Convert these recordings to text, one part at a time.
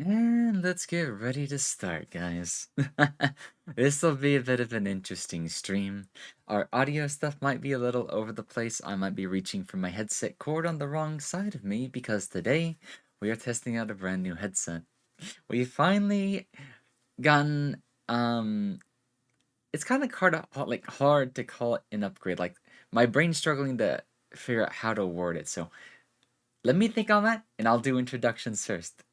And let's get ready to start, guys. This will be a bit of an interesting stream. Our audio stuff might be a little over the place. I might be reaching for my headset cord on the wrong side of me because today we are testing out a brand new headset. We finally gotten it's kind of hard to call it an upgrade. Like my brain's struggling to figure out how to word it. So let me think on that and I'll do introductions first.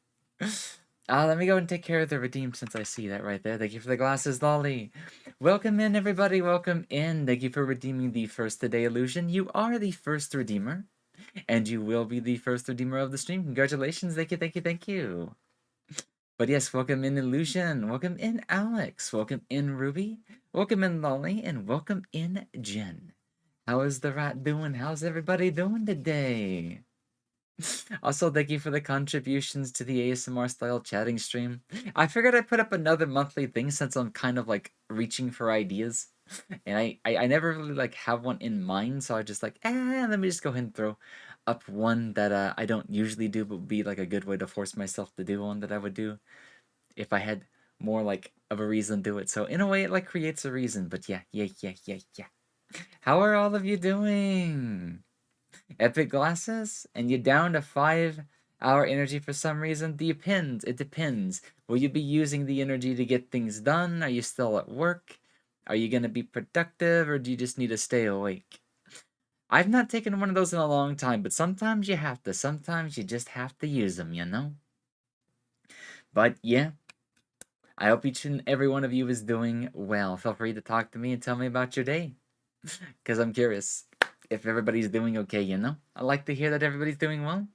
Let me go and take care of the redeem since I see that right there. Thank you for the glasses, Lolly. Welcome in, everybody. Welcome in. Thank you for redeeming the first today illusion. You are the first redeemer, and you will be the first redeemer of the stream. Congratulations. Thank you, thank you, thank you. But yes, welcome in, Illusion. Welcome in, Alex. Welcome in, Ruby. Welcome in, Lolly. And welcome in, Jen. How is the rat doing? How's everybody doing today? Also, thank you for the contributions to the ASMR style chatting stream. I figured I'd put up another monthly thing since I'm kind of like reaching for ideas. And I never really like have one in mind, so I just like, let me just go ahead and throw up one that I don't usually do, but would be like a good way to force myself to do one that I would do if I had more like of a reason to do it. So in a way, it like creates a reason. But yeah. How are all of you doing? Epic glasses? And you're down to 5-hour energy for some reason? Depends. It depends. Will you be using the energy to get things done? Are you still at work? Are you going to be productive or do you just need to stay awake? I've not taken one of those in a long time, but sometimes you have to. Sometimes you just have to use them, you know? But yeah, I hope each and every one of you is doing well. Feel free to talk to me and tell me about your day, because I'm curious if everybody's doing okay, you know? I like to hear that everybody's doing well.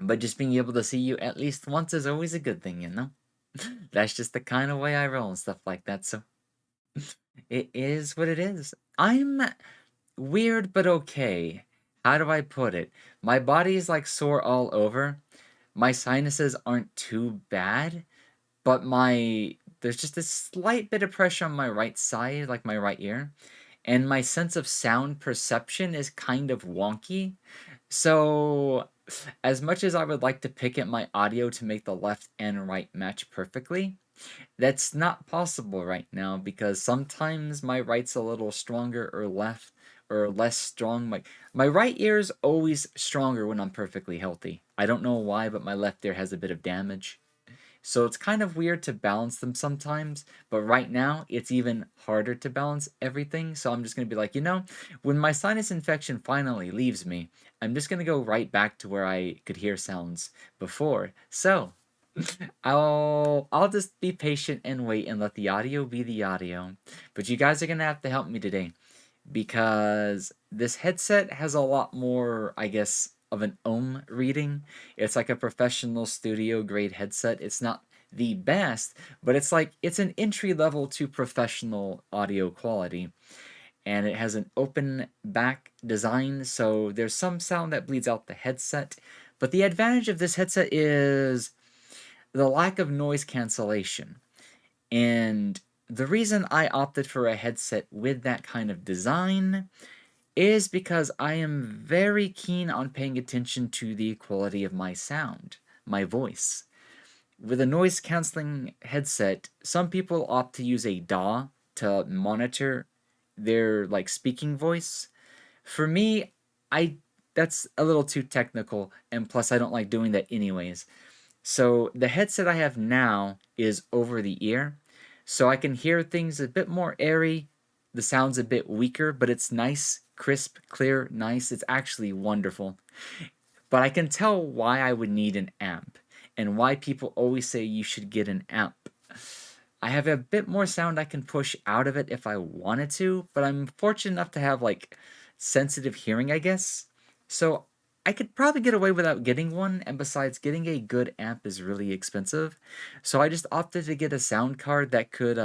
But just being able to see you at least once is always a good thing, you know? That's just the kind of way I roll and stuff like that, so it is what it is. I'm weird but okay. How do I put it? My body is like sore all over. My sinuses aren't too bad, but there's just a slight bit of pressure on my right side, like my right ear, and my sense of sound perception is kind of wonky. So, as much as I would like to pick at my audio to make the left and right match perfectly, that's not possible right now because sometimes my right's a little stronger or left or less strong. My right ear is always stronger when I'm perfectly healthy. I don't know why, but my left ear has a bit of damage. So it's kind of weird to balance them sometimes, but right now it's even harder to balance everything. So I'm just going to be like, when my sinus infection finally leaves me, I'm just going to go right back to where I could hear sounds before. So I'll just be patient and wait and let the audio be the audio. But you guys are going to have to help me today because this headset has a lot more, I guess, of an ohm reading. It's like a professional studio grade headset. It's not the best, but it's an entry level to professional audio quality. And it has an open back design, so there's some sound that bleeds out the headset. But the advantage of this headset is the lack of noise cancellation. And the reason I opted for a headset with that kind of design is because I am very keen on paying attention to the quality of my sound, my voice. With a noise canceling headset, some people opt to use a DAW to monitor their like speaking voice. For me, I that's a little too technical and plus I don't like doing that anyways. So the headset I have now is over the ear, so I can hear things a bit more airy. The sound's a bit weaker, but it's nice, crisp, clear, nice. It's actually wonderful. But I can tell why I would need an amp and why people always say you should get an amp. I have a bit more sound I can push out of it if I wanted to, but I'm fortunate enough to have like sensitive hearing, I guess. So I could probably get away without getting one, and besides, getting a good amp is really expensive. So I just opted to get a sound card that could,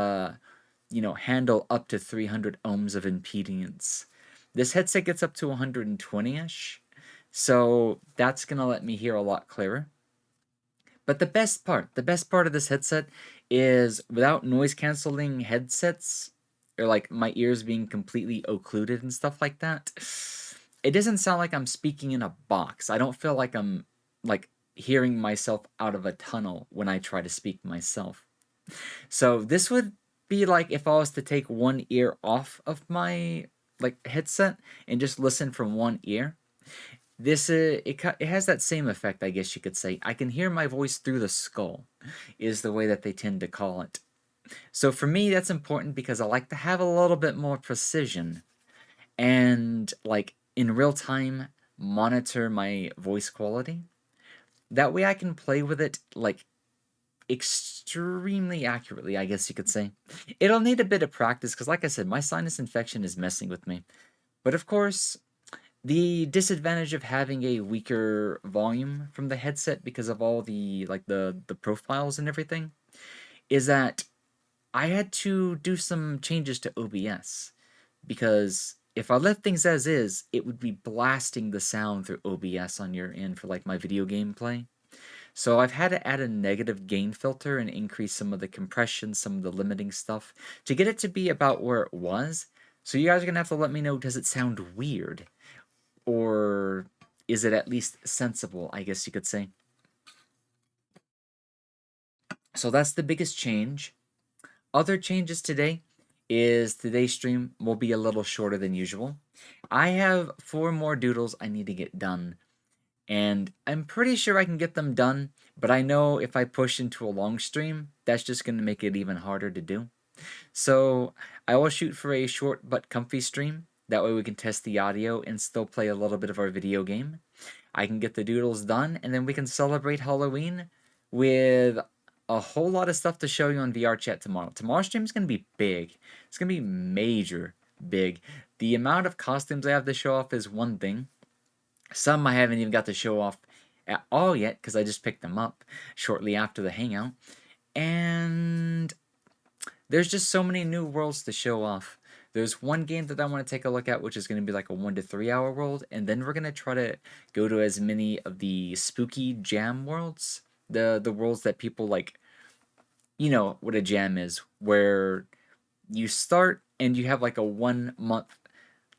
handle up to 300 ohms of impedance. This headset gets up to 120-ish, so that's gonna let me hear a lot clearer. But the best part of this headset is without noise canceling headsets or like my ears being completely occluded and stuff like that, it doesn't sound like I'm speaking in a box. I don't feel like I'm like hearing myself out of a tunnel when I try to speak myself. So this would be like if I was to take one ear off of my like headset and just listen from one ear. This it has that same effect, I guess you could say. I can hear my voice through the skull, is the way that they tend to call it. So for me, that's important because I like to have a little bit more precision and like in real time monitor my voice quality. That way I can play with it like extremely accurately, I guess you could say. It'll need a bit of practice because, like I said, my sinus infection is messing with me. But of course, the disadvantage of having a weaker volume from the headset because of all the like the profiles and everything is that I had to do some changes to OBS because if I left things as is, it would be blasting the sound through OBS on your end for like my video gameplay. So I've had to add a negative gain filter and increase some of the compression, some of the limiting stuff to get it to be about where it was. So you guys are gonna have to let me know, does it sound weird? Or is it at least sensible, I guess you could say. So that's the biggest change. Other changes today is today's stream will be a little shorter than usual. I have 4 more doodles I need to get done, and I'm pretty sure I can get them done, but I know if I push into a long stream, that's just going to make it even harder to do. So I will shoot for a short but comfy stream. That way we can test the audio and still play a little bit of our video game. I can get the doodles done, and then we can celebrate Halloween with a whole lot of stuff to show you on VR chat tomorrow. Tomorrow's stream is going to be big. It's going to be major big. The amount of costumes I have to show off is one thing. Some I haven't even got to show off at all yet because I just picked them up shortly after the hangout. And there's just so many new worlds to show off. There's one game that I want to take a look at, which is going to be like a 1 to 3 hour world, and then we're going to try to go to as many of the spooky jam worlds, the worlds that people like. You know what a jam is, where you start and you have like a 1 month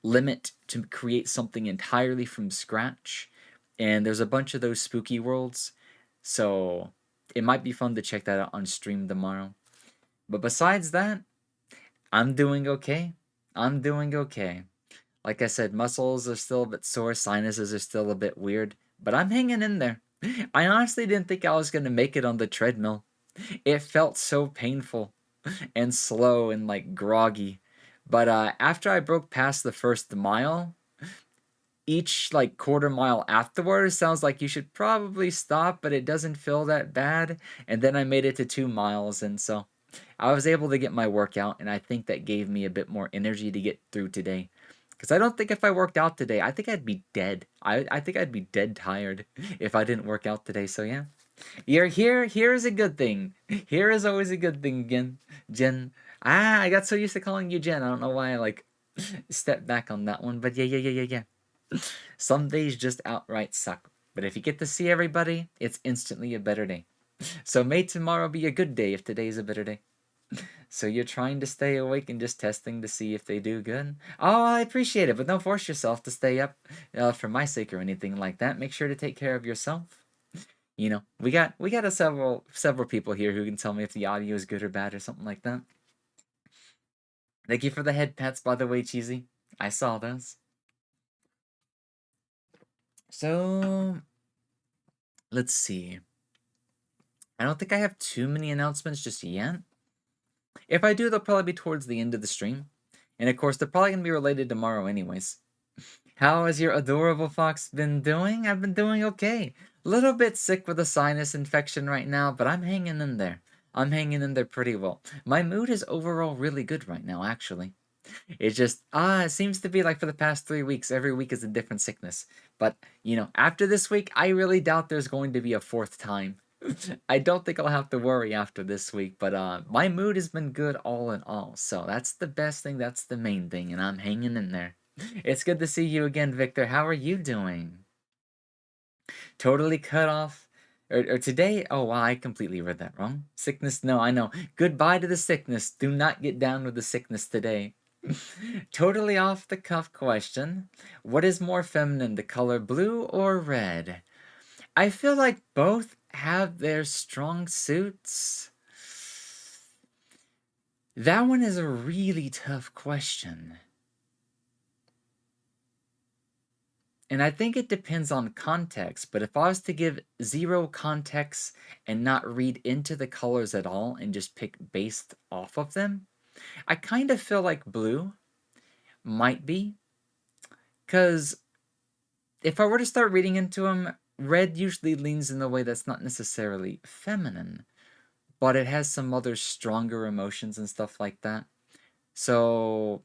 limit to create something entirely from scratch, and there's a bunch of those spooky worlds, so it might be fun to check that out on stream tomorrow. But besides that, I'm doing okay. I'm doing okay. Like I said, muscles are still a bit sore, sinuses are still a bit weird, but I'm hanging in there. I honestly didn't think I was going to make it on the treadmill. It felt so painful and slow and like groggy. But after I broke past the first mile, each like quarter mile afterwards sounds like you should probably stop, but it doesn't feel that bad. And then I made it to 2 miles, and so I was able to get my workout, and I think that gave me a bit more energy to get through today. Because I don't think if I worked out today, I think I'd be dead. I think I'd be dead tired if I didn't work out today. So yeah, you're here. Here is a good thing. Here is always a good thing, Jen. Jen. I got so used to calling you Jen. I don't know why I like stepped back on that one. But yeah. Some days just outright suck. But if you get to see everybody, it's instantly a better day. So may tomorrow be a good day if today's a better day. So you're trying to stay awake and just testing to see if they do good? Oh, I appreciate it, but don't force yourself to stay up for my sake or anything like that. Make sure to take care of yourself. You know, we got several people here who can tell me if the audio is good or bad or something like that. Thank you for the head pats, by the way, Cheesy. I saw those. So let's see. I don't think I have too many announcements just yet. If I do, they'll probably be towards the end of the stream. And of course, they're probably going to be related tomorrow anyways. How has your adorable fox been doing? I've been doing okay. A little bit sick with a sinus infection right now, but I'm hanging in there. I'm hanging in there pretty well. My mood is overall really good right now, actually. It's just, it seems to be like for the past 3 weeks, every week is a different sickness. But, you know, after this week, I really doubt there's going to be a fourth time. I don't think I'll have to worry after this week, but my mood has been good all in all. So that's the best thing, that's the main thing, and I'm hanging in there. It's good to see you again, Victor. How are you doing? Totally cut off? Or today? Oh, wow, I completely read that wrong. Sickness? No, I know. Goodbye to the sickness. Do not get down with the sickness today. Totally off the cuff question. What is more feminine, the color blue or red? I feel like both have their strong suits. That one is a really tough question. And I think it depends on context, but if I was to give zero context and not read into the colors at all and just pick based off of them, I kind of feel like blue might be. Because if I were to start reading into them, red usually leans in a way that's not necessarily feminine, but it has some other stronger emotions and stuff like that. So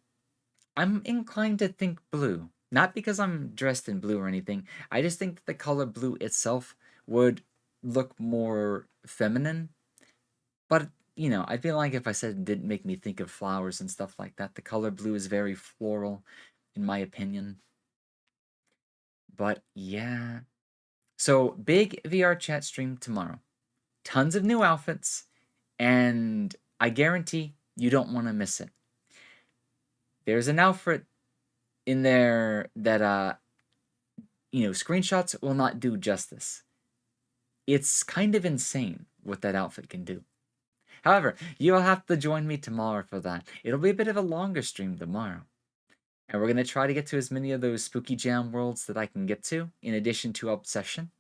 I'm inclined to think blue. Not because I'm dressed in blue or anything. I just think that the color blue itself would look more feminine. But, I feel like if I said it didn't make me think of flowers and stuff like that, the color blue is very floral, in my opinion. But yeah. So, big VR chat stream tomorrow. Tons of new outfits, and I guarantee you don't want to miss it. There's an outfit in there that screenshots will not do justice. It's kind of insane what that outfit can do. However, you'll have to join me tomorrow for that. It'll be a bit of a longer stream tomorrow. And we're going to try to get to as many of those Spooky Jam worlds that I can get to, in addition to Obsession.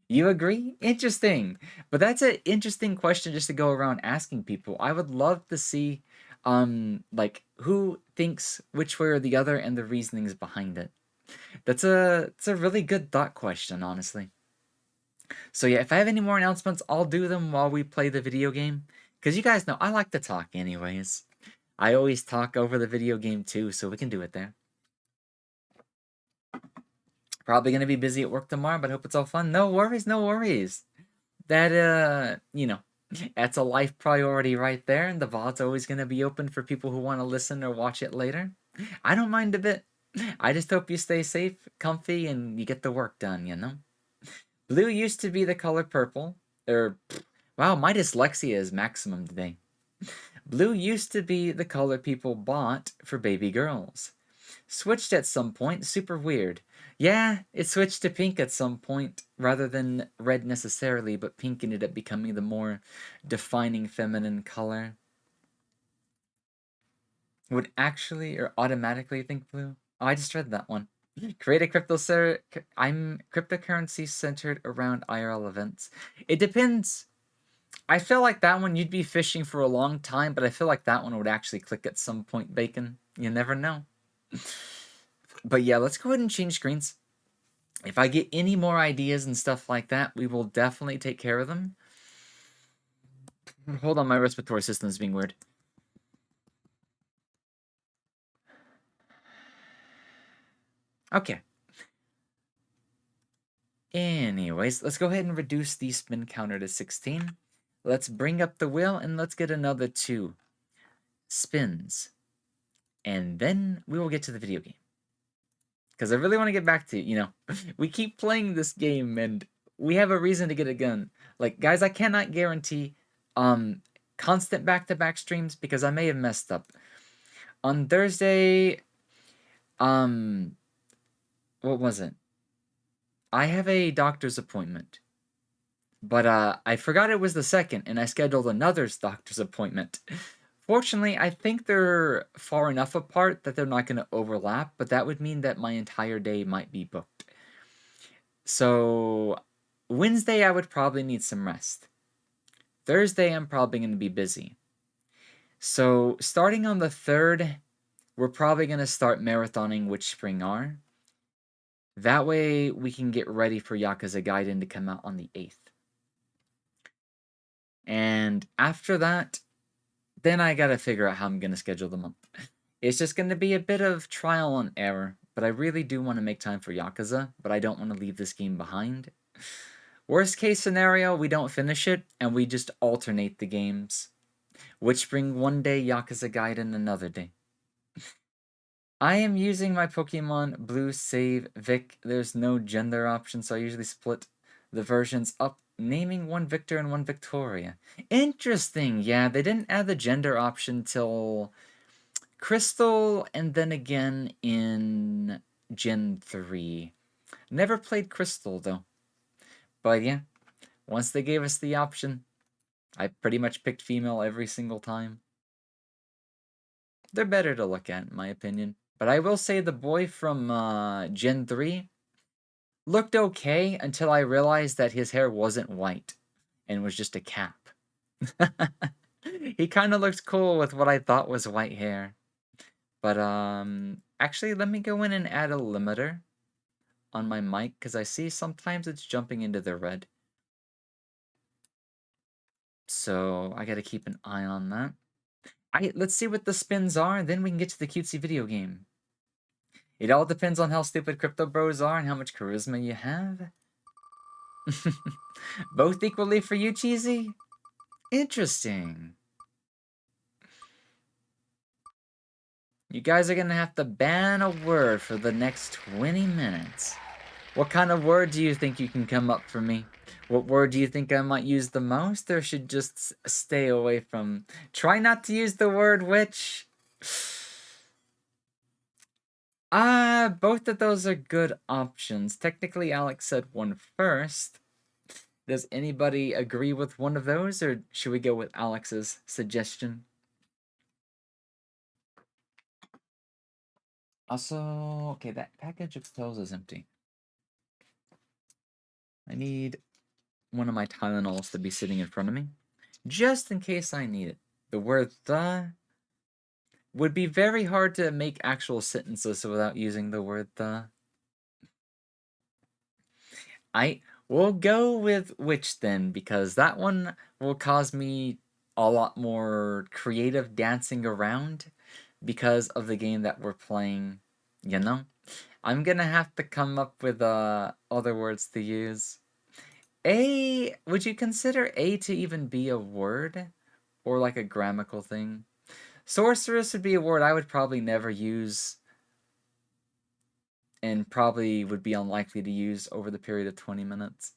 You agree? Interesting. But that's an interesting question just to go around asking people. I would love to see like who thinks which way or the other and the reasonings behind it. It's a really good thought question, honestly. So yeah, if I have any more announcements, I'll do them while we play the video game. Because you guys know I like to talk anyways. I always talk over the video game too, so we can do it there. Probably gonna be busy at work tomorrow, but I hope it's all fun. No worries, no worries. That that's a life priority right there, and the VOD's always gonna be open for people who want to listen or watch it later. I don't mind a bit. I just hope you stay safe, comfy, and you get the work done. Blue used to be the color purple. Wow, my dyslexia is maximum today. Blue used to be the color people bought for baby girls. Switched at some point, super weird. Yeah, it switched to pink at some point, rather than red necessarily, but pink ended up becoming the more defining feminine color. Would actually or automatically think blue? Oh, I just read that one. Create a I'm cryptocurrency centered around IRL events. It depends. I feel like that one you'd be fishing for a long time, but I feel like that one would actually click at some point, Bacon. You never know. But yeah, let's go ahead and change screens. If I get any more ideas and stuff like that, we will definitely take care of them. Hold on, my respiratory system is being weird. Okay. Anyways, let's go ahead and reduce the spin counter to 16. Let's bring up the wheel and let's get another 2 spins. And then we will get to the video game. Because I really want to get back to, we keep playing this game and we have a reason to get it done. Like, guys, I cannot guarantee constant back-to-back streams because I may have messed up. On Thursday, what was it? I have a doctor's appointment. But I forgot it was the second, and I scheduled another doctor's appointment. Fortunately, I think they're far enough apart that they're not going to overlap, but that would mean that my entire day might be booked. So, Wednesday, I would probably need some rest. Thursday, I'm probably going to be busy. So, starting on the 3rd, we're probably going to start marathoning WitchSpring R. That way, we can get ready for Yakuza Gaiden to come out on the 8th. And after that, then I gotta figure out how I'm gonna schedule the month. It's just gonna be a bit of trial and error, but I really do want to make time for Yakuza, but I don't want to leave this game behind. Worst case scenario, we don't finish it, and we just alternate the games. WitchSpring one day, Yakuza Gaiden another day. I am using my Pokemon Blue Save Vic. There's no gender option, so I usually split the versions up, naming one Victor and one Victoria. Interesting. Yeah, they didn't add the gender option till Crystal and then again in Gen 3. Never played Crystal, though. But yeah, once they gave us the option, I pretty much picked female every single time. They're better to look at, in my opinion. But I will say the boy from Gen 3 looked okay until I realized that his hair wasn't white and was just a cap. He kind of looked cool with what I thought was white hair. But actually, let me go in and add a limiter on my mic because I see sometimes it's jumping into the red. So I got to keep an eye on that. Let's see what the spins are, and then we can get to the cutesy video game. It all depends on how stupid crypto bros are and how much charisma you have. Both equally for you, Cheesy? Interesting. You guys are gonna have to ban a word for the next 20 minutes. What kind of word do you think you can come up for me? What word do you think I might use the most, or should just stay away from? Try not to use the word witch. Both of those are good options. Technically, Alex said one first. Does anybody agree with one of those, or should we go with Alex's suggestion? Also, okay, that package of pills is empty. I need one of my Tylenols to be sitting in front of me, just in case I need it. The word the would be very hard to make actual sentences without using the word the. I will go with which then, because that one will cause me a lot more creative dancing around because of the game that we're playing, you know? I'm gonna have to come up with other words to use. Would you consider A to even be a word? Or like a grammatical thing? Sorceress would be a word I would probably never use and probably would be unlikely to use over the period of 20 minutes.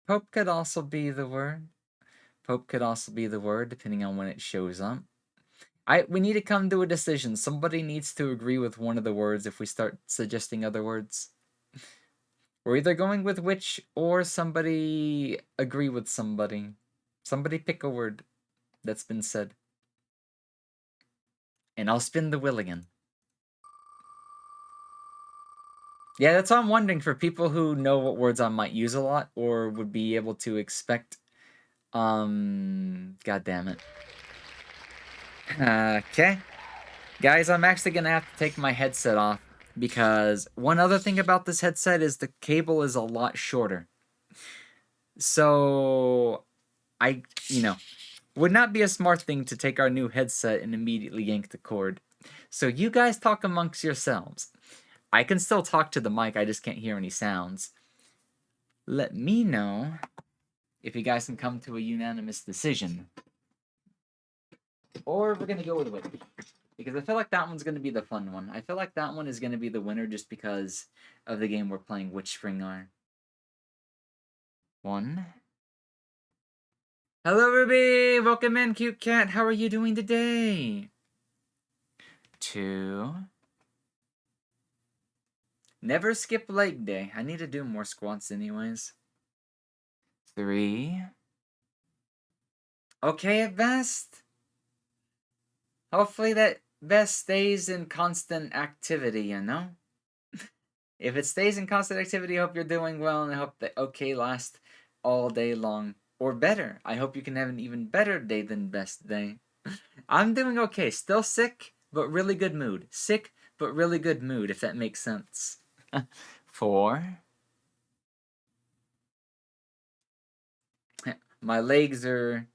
Pope could also be the word. Pope could also be the word, depending on when it shows up. We need to come to a decision. Somebody needs to agree with one of the words if we start suggesting other words. We're either going with which or somebody agree with somebody. Somebody pick a word that's been said. And I'll spin the wheel again. Yeah, that's what I'm wondering for people who know what words I might use a lot or would be able to expect. God damn it. Okay. Guys, I'm actually gonna have to take my headset off because one other thing about this headset is the cable is a lot shorter. So, would not be a smart thing to take our new headset and immediately yank the cord. So you guys talk amongst yourselves. I can still talk to the mic, I just can't hear any sounds. Let me know if you guys can come to a unanimous decision. Or we're gonna go with Whitney. Because I feel like that one's gonna be the fun one. I feel like that one is gonna be the winner just because of the game we're playing, WitchSpring are. 1. Hello, Ruby! Welcome in, cute cat. How are you doing today? 2. Never skip leg day. I need to do more squats anyways. 3. Okay at best. Hopefully that best stays in constant activity, you know? If it stays in constant activity, I hope you're doing well, and I hope that okay lasts all day long. Or better. I hope you can have an even better day than best day. I'm doing okay. Still sick, but really good mood. Sick, but really good mood, if that makes sense. 4. My legs are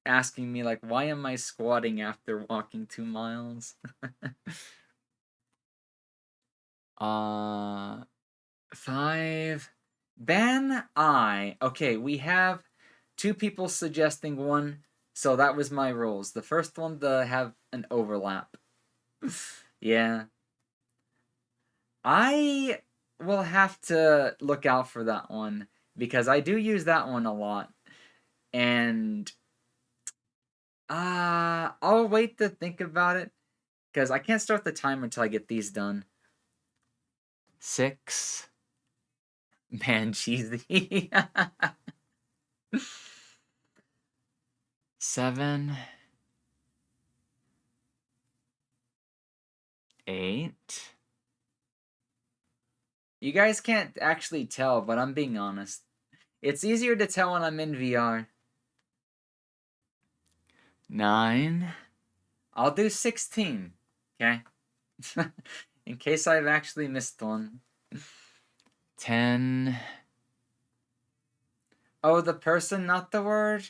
asking me, like, why am I squatting after walking 2 miles? 5. Ban I. Okay, we have 2 people suggesting one, so that was my rules. The first one to have an overlap. Yeah. I will have to look out for that one because I do use that one a lot. And I'll wait to think about it because I can't start the timer until I get these done. 6. Man, cheesy. 7, 8. You guys can't actually tell, but I'm being honest. It's easier to tell when I'm in VR. 9. I'll do 16. Okay? In case I've actually missed one. 10. Oh, the person, not the word?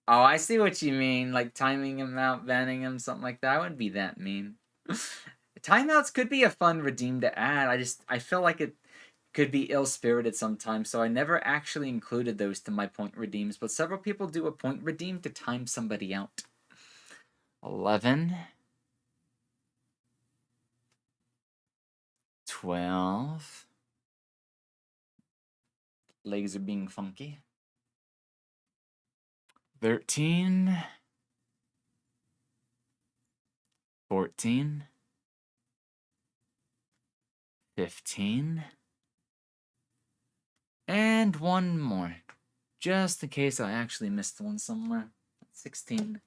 Oh, I see what you mean. Like timing him out, banning him, something like that. I wouldn't be that mean. Timeouts could be a fun redeem to add. I feel like it could be ill-spirited sometimes, so I never actually included those to my point redeems, but several people do a point redeem to time somebody out. 11. 12. Legs are being funky. 13. 14. 15. And one more. Just in case I actually missed one somewhere. 16.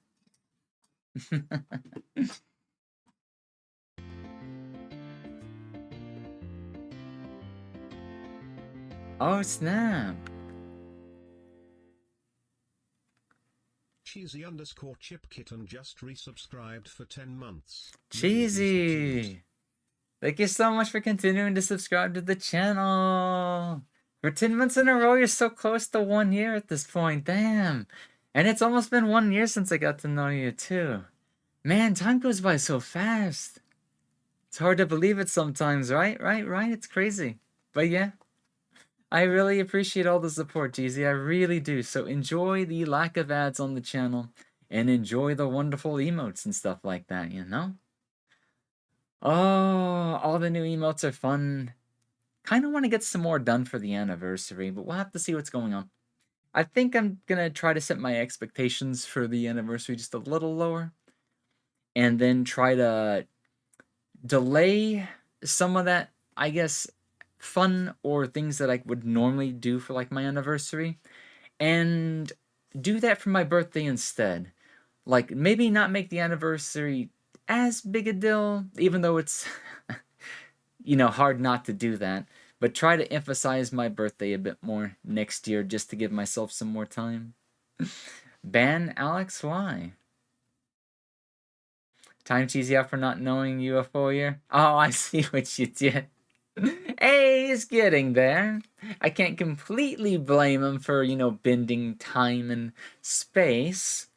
Oh, snap. Cheesy_chipkitten just resubscribed for 10 months. Cheesy! Thank you so much for continuing to subscribe to the channel. For 10 months in a row, you're so close to 1 year at this point. Damn. And it's almost been 1 year since I got to know you, too. Man, time goes by so fast. It's hard to believe it sometimes, right? Right? It's crazy. But yeah, I really appreciate all the support, Jeezy. I really do. So enjoy the lack of ads on the channel and enjoy the wonderful emotes and stuff like that, you know? Oh, all the new emotes are fun. Kind of want to get some more done for the anniversary, but we'll have to see what's going on. I think I'm going to try to set my expectations for the anniversary just a little lower. And then try to delay some of that, I guess, fun or things that I would normally do for like my anniversary. And do that for my birthday instead. Like, maybe not make the anniversary as big a deal, even though it's, hard not to do that. But try to emphasize my birthday a bit more next year just to give myself some more time. Ban Alex, why? Time cheesy out for not knowing UFO year? Oh, I see what you did. Hey, he's getting there. I can't completely blame him for, bending time and space.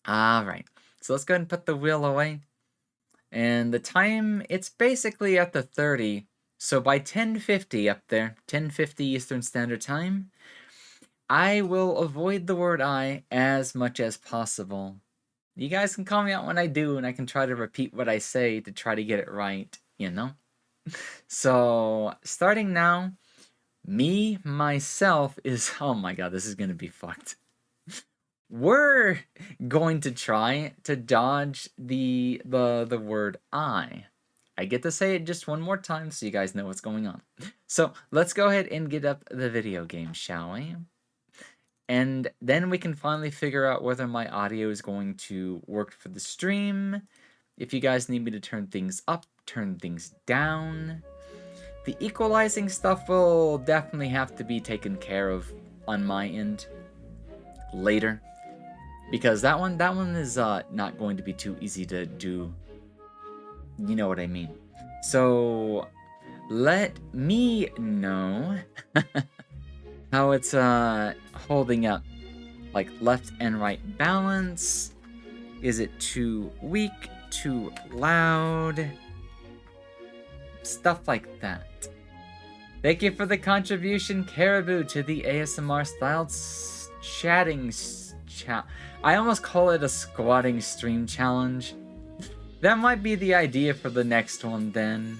Alright, so let's go ahead and put the wheel away. And the time, it's basically at the 30. So by 10:50 up there, 10:50 Eastern Standard Time, I will avoid the word I as much as possible. You guys can call me out when I do, and I can try to repeat what I say to try to get it right, So, starting now, me, myself is... Oh my god, this is gonna be fucked. We're going to try to dodge the word I. I get to say it just one more time so you guys know what's going on. So, let's go ahead and get up the video game, shall we? And then we can finally figure out whether my audio is going to work for the stream. If you guys need me to turn things up, turn things down. The equalizing stuff will definitely have to be taken care of on my end later. Because that one is not going to be too easy to do. You know what I mean. So let me know how it's holding up. Like left and right balance. Is it too weak? Too loud? Stuff like that. Thank you for the contribution, Caribou, to the ASMR styled chatting I almost call it a squatting stream challenge. That might be the idea for the next one then.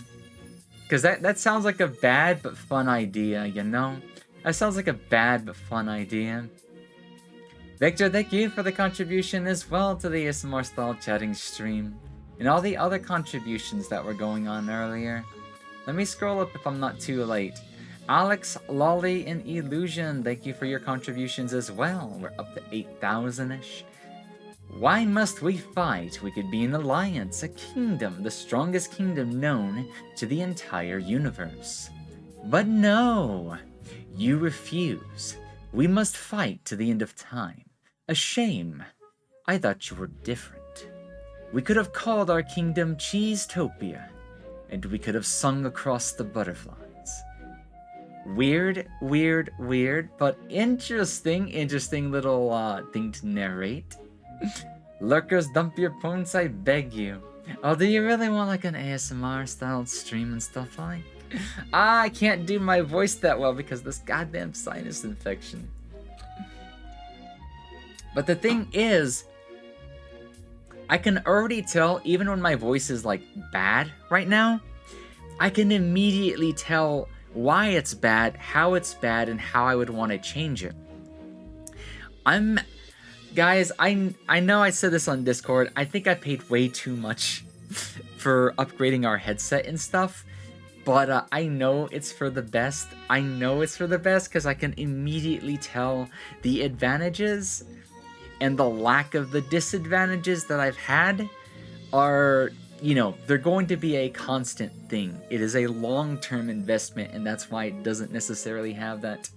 Because that sounds like a bad but fun idea, That sounds like a bad but fun idea. Victor, thank you for the contribution as well to the ASMR style chatting stream. And all the other contributions that were going on earlier. Let me scroll up if I'm not too late. Alex, Lolly, and Illusion, thank you for your contributions as well. We're up to 8,000-ish. Why must we fight? We could be an alliance, a kingdom, the strongest kingdom known to the entire universe. But no! You refuse. We must fight to the end of time. A shame. I thought you were different. We could have called our kingdom Cheesetopia, and we could have sung across the butterflies. Weird, weird, weird, but interesting little thing to narrate. Lurkers, dump your points, I beg you. Oh, do you really want like an ASMR style stream and stuff like? I can't do my voice that well because this goddamn sinus infection. But the thing is, I can already tell, even when my voice is like bad right now, I can immediately tell why it's bad, how it's bad, and how I would want to change it. Guys, I know I said this on Discord, I think I paid way too much for upgrading our headset and stuff, but I know it's for the best. I know it's for the best because I can immediately tell the advantages and the lack of the disadvantages that I've had are, you know, they're going to be a constant thing. It is a long-term investment, and that's why it doesn't necessarily have that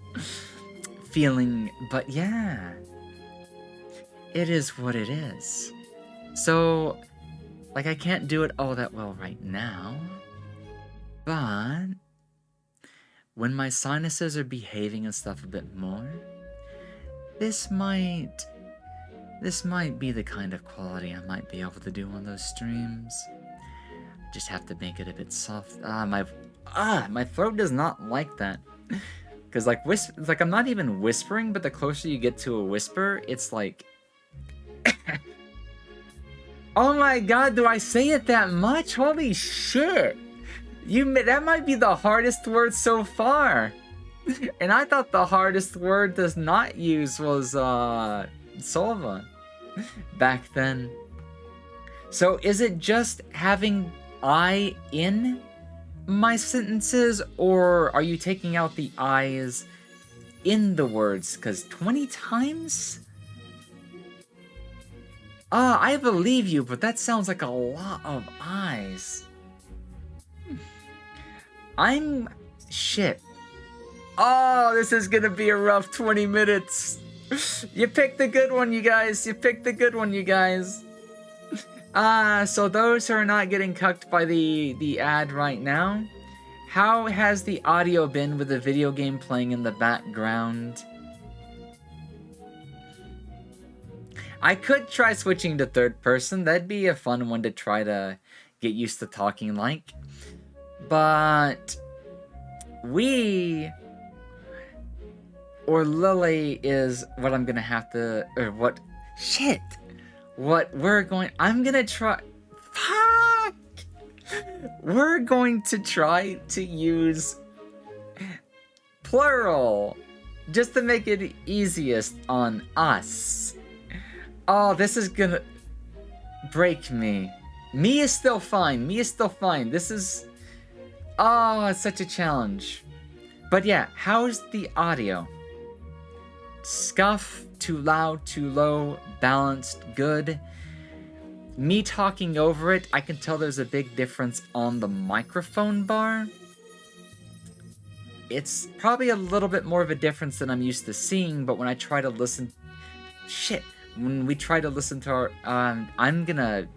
feeling. But yeah, it is what it is. So, like, I can't do it all that well right now, but when my sinuses are behaving and stuff a bit more, this might be the kind of quality I might be able to do on those streams. Just have to make it a bit soft. My throat does not like that. Cause like I'm not even whispering, but the closer you get to a whisper, it's like, oh my god, do I say it that much? Holy shit! That might be the hardest word so far. And I thought the hardest word to not use was Solva back then. So is it just having I in my sentences, or are you taking out the I's in the words? Because 20 times? I believe you, but that sounds like a lot of I's. Shit. Oh, this is gonna be a rough 20 minutes. You picked a good one, you guys. You picked a good one, you guys. So those who are not getting cucked by the ad right now, how has the audio been with the video game playing in the background? I could try switching to third person. That'd be a fun one to try to get used to talking like. But Lily is what I'm gonna have to, or what, shit! What we're going, I'm gonna try, fuck! We're going to try to use plural, just to make it easiest on us. Oh, this is gonna break me. Me is still fine, this is, oh, it's such a challenge. But yeah, how's the audio? Scuff, too loud, too low, balanced, good. Me talking over it, I can tell there's a big difference on the microphone bar. It's probably a little bit more of a difference than I'm used to seeing, but when I try to listen... When we try to listen to our... I'm gonna...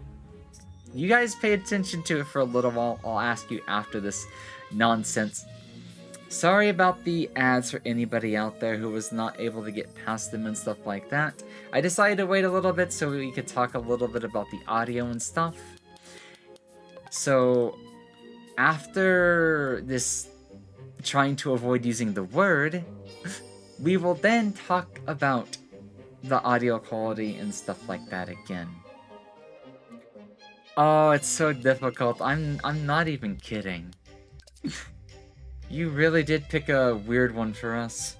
You guys pay attention to it for a little while. I'll ask you after this nonsense. Sorry about the ads for anybody out there who was not able to get past them and stuff like that. I decided to wait a little bit so we could talk a little bit about the audio and stuff. So, after this trying to avoid using the word, we will then talk about the audio quality and stuff like that again. Oh, it's so difficult. I'm not even kidding. You really did pick a weird one for us.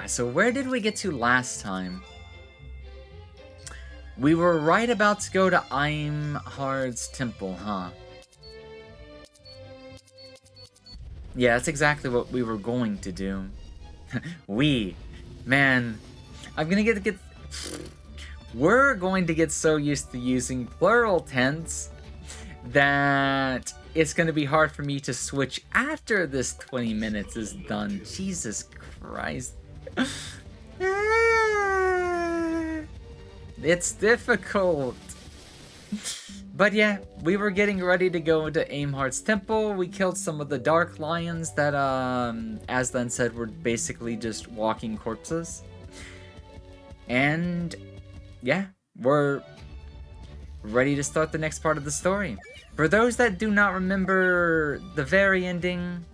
So where did we get to last time? We were right about to go to Imhard's temple, huh? Yeah, that's exactly what we were going to do. Man, I'm gonna get... We're going to get so used to using plural tense that it's gonna be hard for me to switch after this 20 minutes is done. Jesus Christ. It's difficult. But yeah, we were getting ready to go into Aimhard's temple. We killed some of the dark lions that, Aslan said were basically just walking corpses. And yeah, we're ready to start the next part of the story. For those that do not remember the very ending,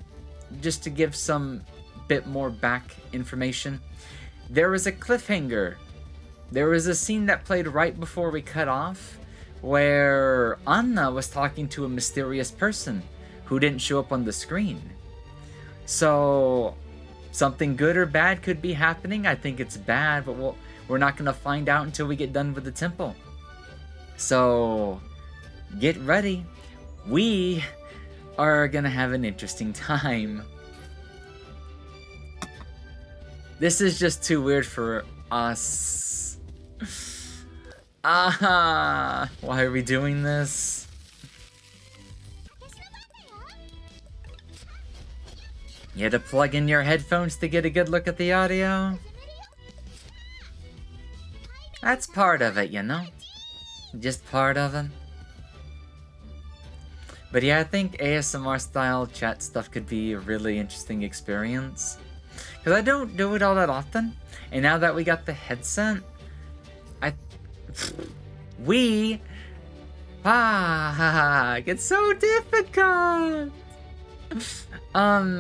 just to give some bit more back information, there was a cliffhanger. There was a scene that played right before we cut off, where Anna was talking to a mysterious person who didn't show up on the screen. So, something good or bad could be happening. I think it's bad, but we're not going to find out until we get done with the temple. So, get ready. We are going to have an interesting time. This is just too weird for us. Why are we doing this? You had to plug in your headphones to get a good look at the audio? That's part of it, you know? Just part of it. But yeah, I think ASMR style chat stuff could be a really interesting experience. Because I don't do it all that often. And now that we got the headset, it's so difficult.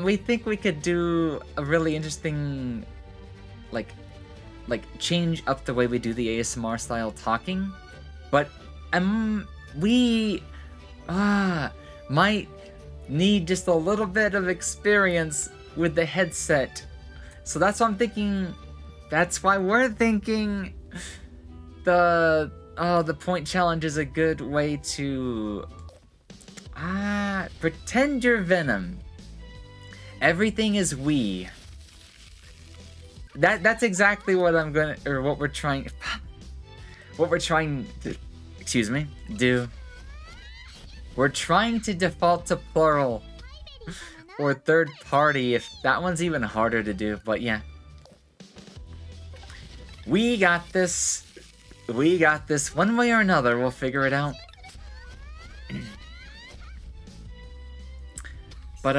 We think we could do a really interesting, like change up the way we do the ASMR style talking, but we might need just a little bit of experience with the headset. So that's what I'm thinking. That's why we're thinking the point challenge is a good way to pretend you're Venom. Everything is we. That's exactly what I'm gonna, or what we're trying to, excuse me, do. We're trying to default to plural or third party, if that one's even harder to do, but yeah. We got this. We got this. One way or another, we'll figure it out. But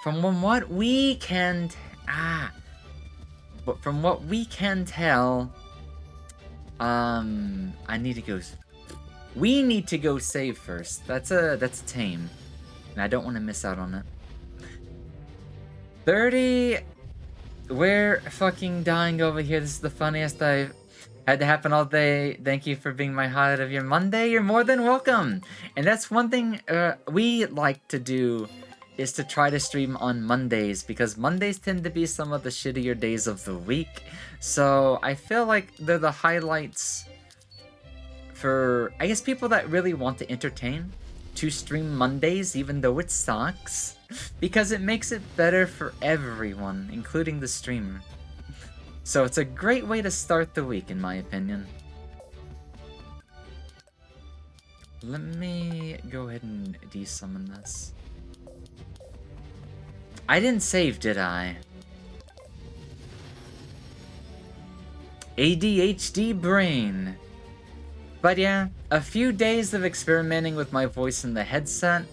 from what we can tell, I need to go. We need to go save first. That's a tame, and I don't want to miss out on it. 30. We're fucking dying over here. This is the funniest I've had to happen all day. Thank you for being my highlight of your Monday. You're more than welcome. And that's one thing we like to do, is to try to stream on Mondays, because Mondays tend to be some of the shittier days of the week. So I feel like they're the highlights for, I guess, people that really want to entertain, to stream Mondays even though it sucks, because it makes it better for everyone, including the streamer. So it's a great way to start the week, in my opinion. Let me go ahead and desummon this. I didn't save, did I? ADHD brain. But yeah, a few days of experimenting with my voice in the headset,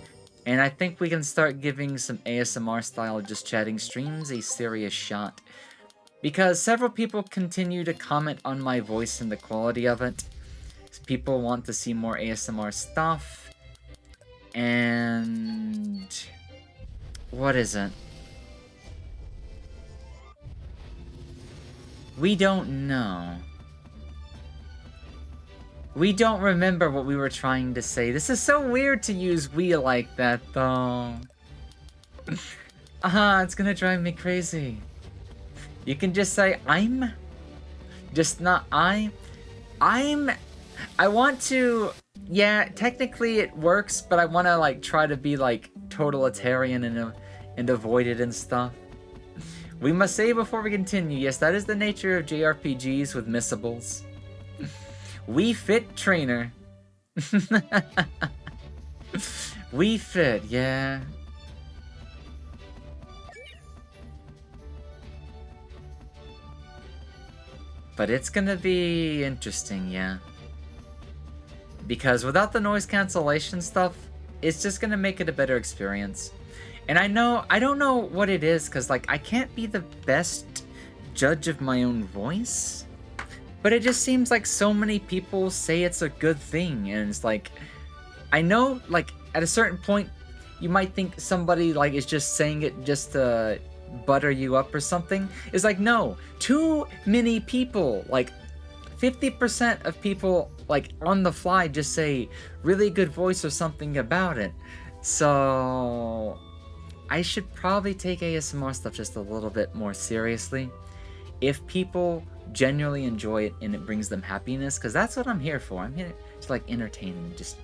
and I think we can start giving some ASMR style just chatting streams a serious shot. Because several people continue to comment on my voice and the quality of it. People want to see more ASMR stuff. And what is it? We don't know. We don't remember what we were trying to say. This is so weird to use we like that, though. It's gonna drive me crazy. You can just say I'm, just not I. I want to, yeah, technically it works, but I want to like try to be like totalitarian and avoid it and stuff. We must say before we continue, yes, that is the nature of JRPGs with missables. We Fit Trainer. We Fit, yeah. But it's gonna be interesting, yeah. Because without the noise cancellation stuff, it's just gonna make it a better experience. And I don't know what it is, because like I can't be the best judge of my own voice. But it just seems like so many people say it's a good thing, and it's like, I know like at a certain point you might think somebody like is just saying it just to butter you up or something. It's like, no, too many people, like 50% of people like on the fly just say really good voice or something about it. So I should probably take ASMR stuff just a little bit more seriously. If people genuinely enjoy it and it brings them happiness, because that's what I'm here for. I'm here to like entertain and just...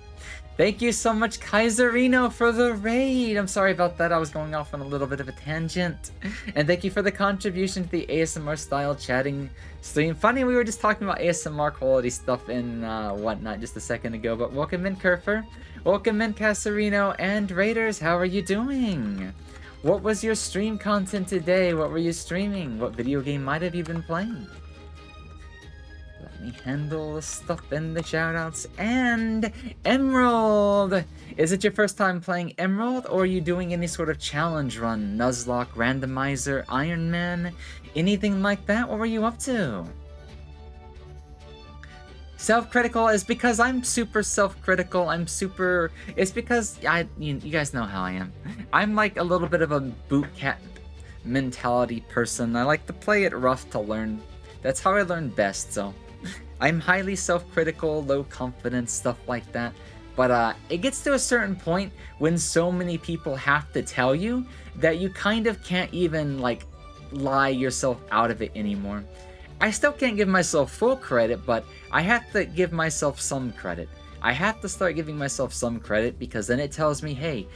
Thank you so much, Kaiserino, for the raid. I'm sorry about that. I was going off on a little bit of a tangent. And thank you for the contribution to the ASMR style chatting stream. Funny, we were just talking about ASMR quality stuff and whatnot just a second ago. But welcome in, Kerfer. Welcome in, Kaiserino and Raiders. How are you doing? What was your stream content today? What were you streaming? What video game might have you been playing? Let me handle the stuff in the shoutouts. And Emerald! Is it your first time playing Emerald, or are you doing any sort of challenge run? Nuzlocke, Randomizer, Iron Man? Anything like that? What were you up to? Self-critical is because I'm super self-critical. It's because you guys know how I am. I'm like a little bit of a boot camp mentality person. I like to play it rough to learn. That's how I learn best, so... I'm highly self-critical, low confidence, stuff like that. But it gets to a certain point when so many people have to tell you that you kind of can't even, like, lie yourself out of it anymore. I still can't give myself full credit, but I have to give myself some credit. I have to start giving myself some credit, because then it tells me, hey,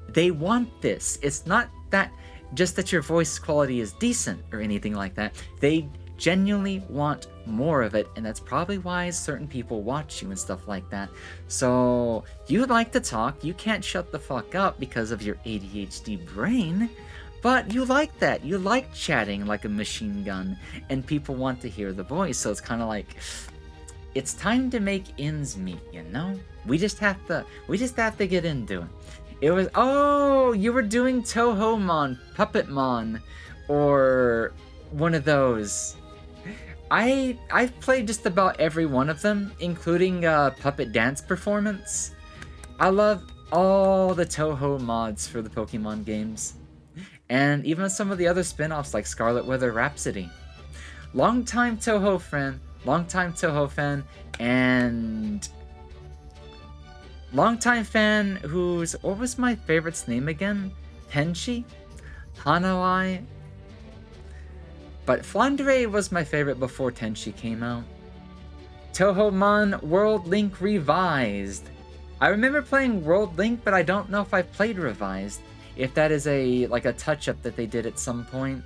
they want this. It's not that just that your voice quality is decent or anything like that. They genuinely want more of it, and that's probably why certain people watch you and stuff like that. So you like to talk, you can't shut the fuck up because of your ADHD brain, but you like that. You like chatting like a machine gun, and people want to hear the voice. So it's kind of like, it's time to make ends meet, you know? We just have to get into it. It was, oh, you were doing Touhoumon, Puppetmon, or one of those. I've played just about every one of them, including Puppet Dance Performance. I love all the Touhou mods for the Pokemon games. And even some of the other spin-offs like Scarlet Weather Rhapsody. Longtime Touhou fan, and longtime fan who's, what was my favorite's name again? Tenchi? Hanoi? But Flandre was my favorite before Tenchi came out. Touhoumon World Link Revised. I remember playing World Link, but I don't know if I played Revised. If that is a touch-up that they did at some point.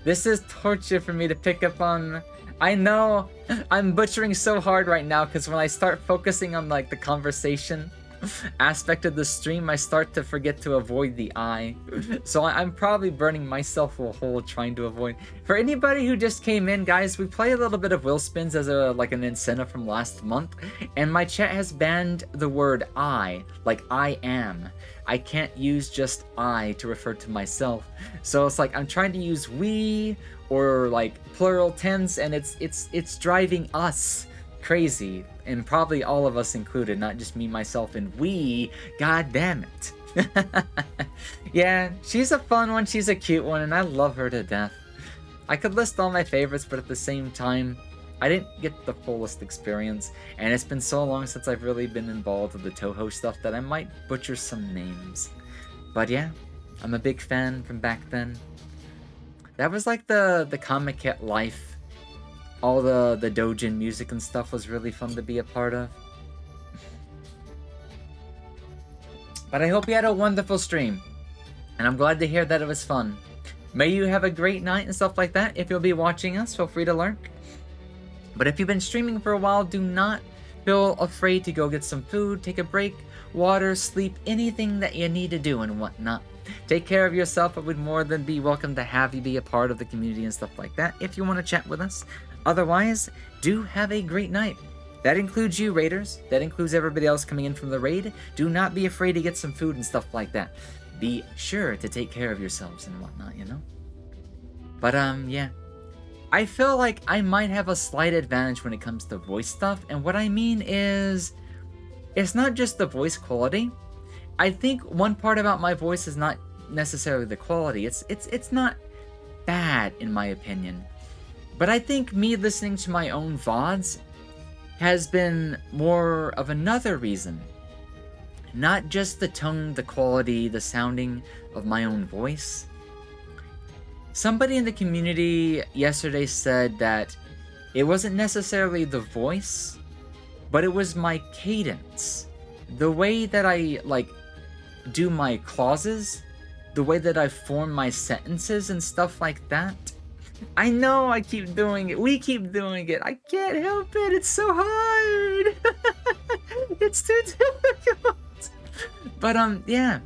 This is torture for me to pick up on. I know I'm butchering so hard right now, because when I start focusing on like the conversation aspect of the stream, I start to forget to avoid the eye. So I'm probably burning myself a hole trying to avoid. For anybody who just came in, guys, we play a little bit of Will Spins as an incentive from last month, and my chat has banned the word I, like I am. I can't use just I to refer to myself. So it's like I'm trying to use we or like plural tense, and it's driving us crazy, and probably all of us included, not just me, myself, and we. God damn it. Yeah, she's a fun one, she's a cute one, and I love her to death. I could list all my favorites, but at the same time, I didn't get the fullest experience, and it's been so long since I've really been involved with the Touhou stuff that I might butcher some names. But yeah, I'm a big fan from back then. That was like the Comic Cat life. All the Dojin music and stuff was really fun to be a part of. But I hope you had a wonderful stream. And I'm glad to hear that it was fun. May you have a great night and stuff like that. If you'll be watching us, feel free to lurk. But if you've been streaming for a while, do not feel afraid to go get some food, take a break, water, sleep, anything that you need to do and whatnot. Take care of yourself. It would more than be welcome to have you be a part of the community and stuff like that if you want to chat with us. Otherwise, do have a great night. That includes you, Raiders. That includes everybody else coming in from the raid. Do not be afraid to get some food and stuff like that. Be sure to take care of yourselves and whatnot, you know? But, yeah. I feel like I might have a slight advantage when it comes to voice stuff, and what I mean is, it's not just the voice quality. I think one part about my voice is not necessarily the quality. It's not bad, in my opinion. But I think me listening to my own VODs has been more of another reason. Not just the tone, the quality, the sounding of my own voice. Somebody in the community yesterday said that it wasn't necessarily the voice, but it was my cadence. The way that I, do my clauses, the way that I form my sentences and stuff like that. I know I keep doing it. We keep doing it. I can't help it. It's so hard. It's too difficult. But, yeah.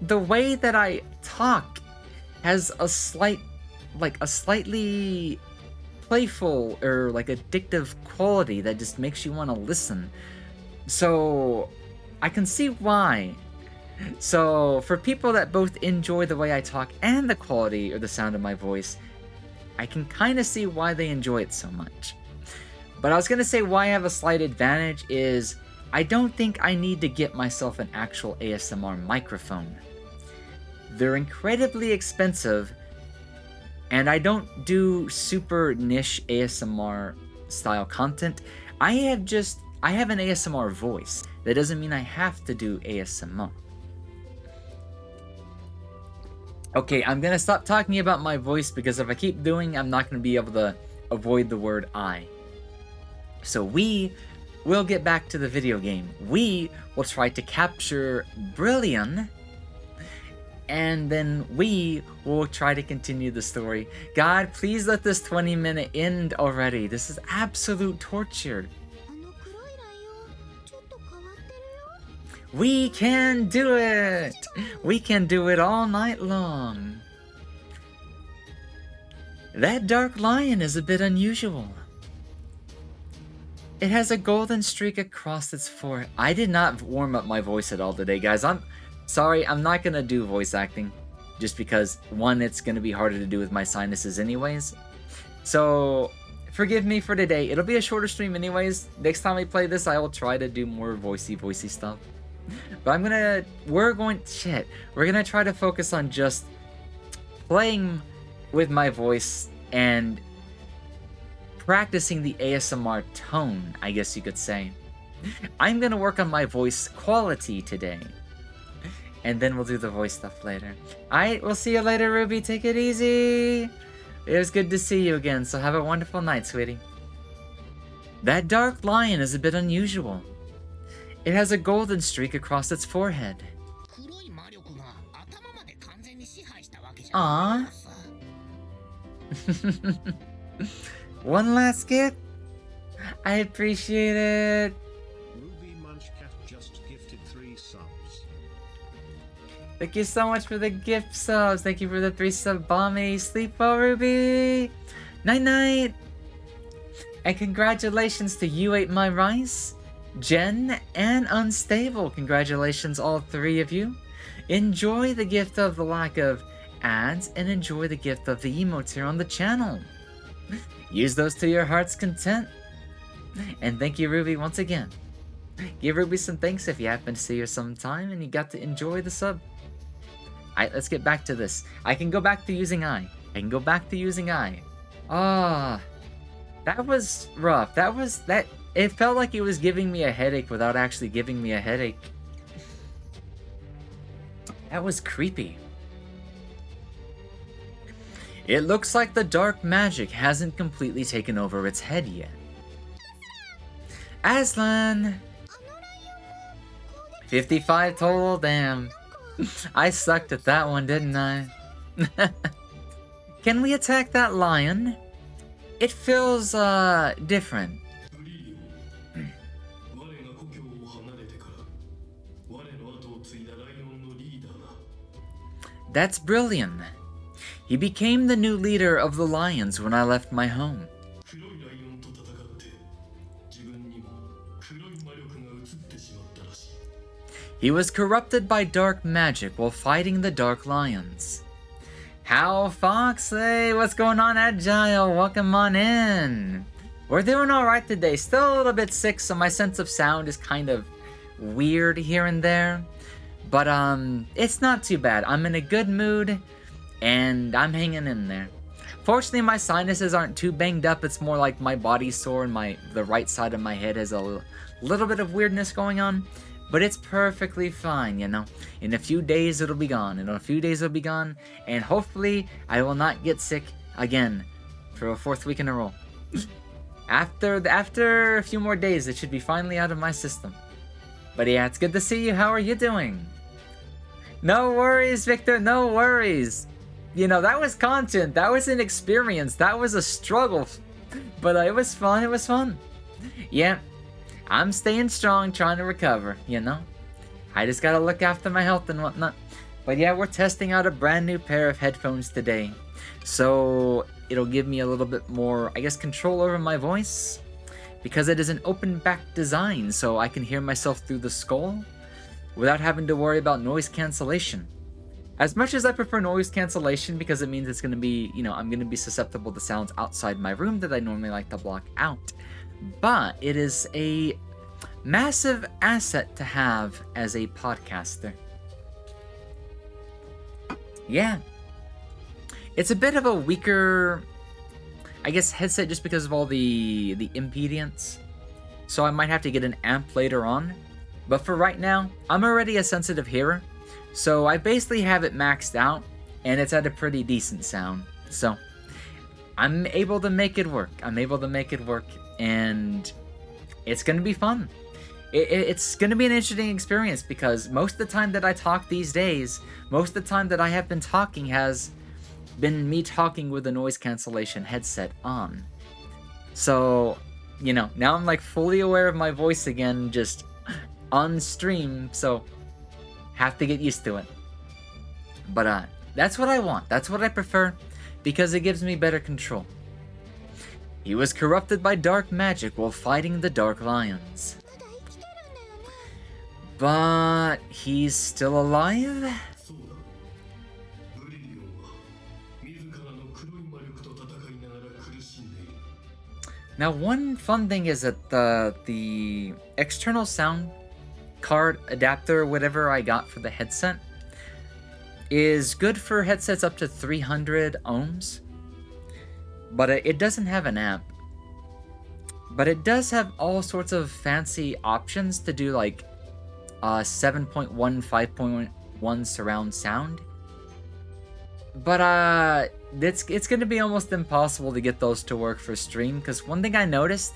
The way that I talk has a slightly playful or addictive quality that just makes you want to listen. So I can see why. So for people that both enjoy the way I talk and the quality or the sound of my voice, I can kind of see why they enjoy it so much. But I was going to say why I have a slight advantage is I don't think I need to get myself an actual ASMR microphone. They're incredibly expensive, and I don't do super niche ASMR style content. I have an ASMR voice. That doesn't mean I have to do ASMR. Okay, I'm gonna stop talking about my voice because if I keep doing, I'm not gonna be able to avoid the word I. So we will get back to the video game. We will try to capture Brillian, and then we will try to continue the story. God, please let this 20-minute end already. This is absolute torture. We can do it! We can do it all night long. That dark lion is a bit unusual. It has a golden streak across its forehead. I did not warm up my voice at all today, guys. I'm sorry, I'm not gonna do voice acting. Just because, one, it's gonna be harder to do with my sinuses anyways. So, forgive me for today. It'll be a shorter stream anyways. Next time I play this, I will try to do more voicey stuff. But we're gonna try to focus on just playing with my voice and practicing the ASMR tone, I guess you could say. I'm gonna work on my voice quality today. And then we'll do the voice stuff later. Alright, we'll see you later, Ruby. Take it easy. It was good to see you again, so have a wonderful night, sweetie. That dark lion is a bit unusual. It has a golden streak across its forehead. Aww. One last gift? I appreciate it. Ruby Munchcat just gifted 3 subs. Thank you so much for the gift subs. Thank you for the 3 sub bomby. Sleep well, Ruby. Night night. And congratulations to You Ate My Rice, Jen, and Unstable. Congratulations, all 3 of you. Enjoy the gift of the lack of ads and enjoy the gift of the emotes here on the channel. Use those to your heart's content. And thank you, Ruby, once again. Give Ruby some thanks if you happen to see her sometime and you got to enjoy the sub. Alright, let's get back to this. I can go back to using I. Ah, that was rough. It felt like it was giving me a headache without actually giving me a headache. That was creepy. It looks like the dark magic hasn't completely taken over its head yet. Aslan! 55 total, damn. I sucked at that one, didn't I? Can we attack that lion? It feels, different. That's brilliant. He became the new leader of the lions when I left my home. He was corrupted by dark magic while fighting the dark lions. How Foxy? What's going on, Agile? Welcome on in. We're doing alright today. Still a little bit sick, so my sense of sound is kind of weird here and there. But it's not too bad. I'm in a good mood, and I'm hanging in there. Fortunately, my sinuses aren't too banged up. It's more like my body's sore and the right side of my head has a little bit of weirdness going on. But it's perfectly fine, you know. In a few days, it'll be gone. In a few days, it'll be gone. And hopefully, I will not get sick again for a 4th week in a row. After a few more days, it should be finally out of my system. But yeah, it's good to see you. How are you doing? No worries, Victor. No worries. You know, that was content. That was an experience. That was a struggle. But it was fun. It was fun. Yeah. I'm staying strong, trying to recover, you know? I just gotta look after my health and whatnot. But yeah, we're testing out a brand new pair of headphones today. So it'll give me a little bit more, I guess, control over my voice. Because it is an open back design, so I can hear myself through the skull without having to worry about noise cancellation. As much as I prefer noise cancellation because it means it's gonna be, you know, I'm gonna be susceptible to sounds outside my room that I normally like to block out. But it is a massive asset to have as a podcaster. Yeah. It's a bit of a weaker, I guess, headset just because of all the impedance. So I might have to get an amp later on. But for right now, I'm already a sensitive hearer. So I basically have it maxed out, and it's at a pretty decent sound. So I'm able to make it work. And it's going to be fun. It's going to be an interesting experience because most of the time that I talk these days, most of the time that I have been talking has been me talking with a noise cancellation headset on. So, you know, now I'm like fully aware of my voice again, just on stream, so have to get used to it. But that's what I want. That's what I prefer because it gives me better control. He was corrupted by dark magic while fighting the dark lions. But he's still alive? Now, one fun thing is that the external sound card adapter, whatever I got for the headset, is good for headsets up to 300 ohms. But it doesn't have an amp. But it does have all sorts of fancy options to do like 7.1, 5.1 surround sound. But it's going to be almost impossible to get those to work for stream, because one thing I noticed,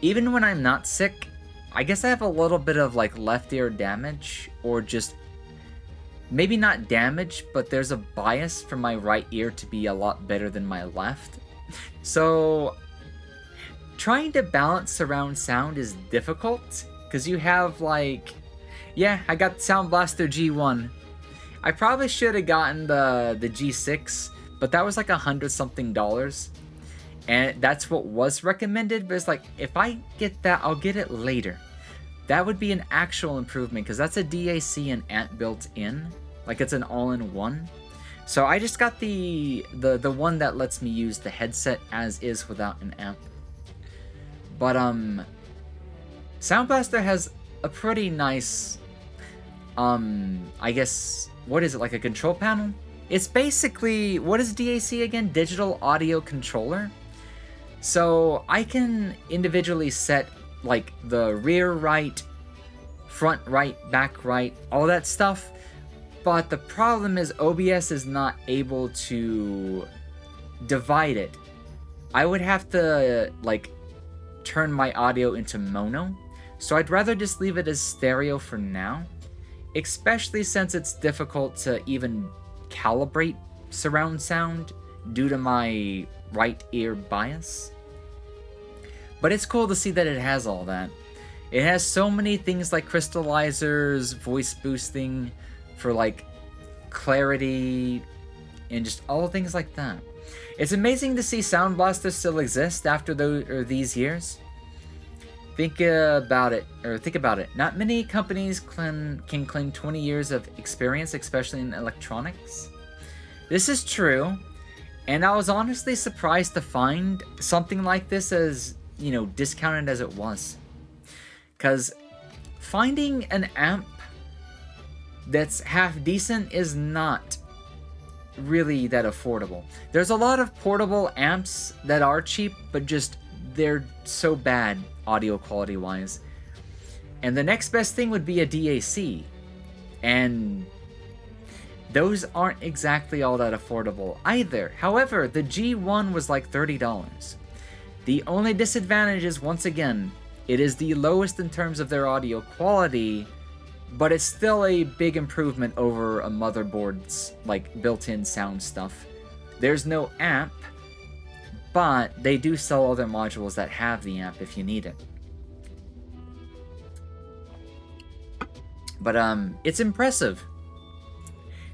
even when I'm not sick, I guess I have a little bit of like left ear damage, or just maybe not damage, but there's a bias for my right ear to be a lot better than my left. So trying to balance surround sound is difficult, because you have like, yeah, I got Sound Blaster G1. I probably should have gotten the G6, but that was like $100-something, and that's what was recommended. But it's like, if I get that, I'll get it later. That would be an actual improvement, because that's a DAC and amp built in, like it's an all-in-one. So I just got the one that lets me use the headset as is without an amp. But Sound Blaster has a pretty nice, I guess, what is it, like a control panel? It's basically, what is DAC again? Digital Audio Controller. So I can individually set like the rear right, front right, back right, all that stuff. But the problem is OBS is not able to divide it, I would have to, like, turn my audio into mono. So I'd rather just leave it as stereo for now, especially since it's difficult to even calibrate surround sound due to my right ear bias. But it's cool to see that it has all that. It has so many things like crystallizers, voice boosting for like clarity, and just all things like that. It's amazing to see Sound Blaster still exist after these years. Think about it. Not many companies can claim 20 years of experience, especially in electronics. This is true, and I was honestly surprised to find something like this as, you know, discounted as it was. Because finding an amp that's half decent is not really that affordable. There's a lot of portable amps that are cheap, but just they're so bad audio quality wise. And the next best thing would be a DAC. And those aren't exactly all that affordable either. However, the G1 was like $30. The only disadvantage is, once again, it is the lowest in terms of their audio quality, but it's still a big improvement over a motherboard's like built-in sound stuff. There's no amp, but they do sell other modules that have the amp if you need it. But it's impressive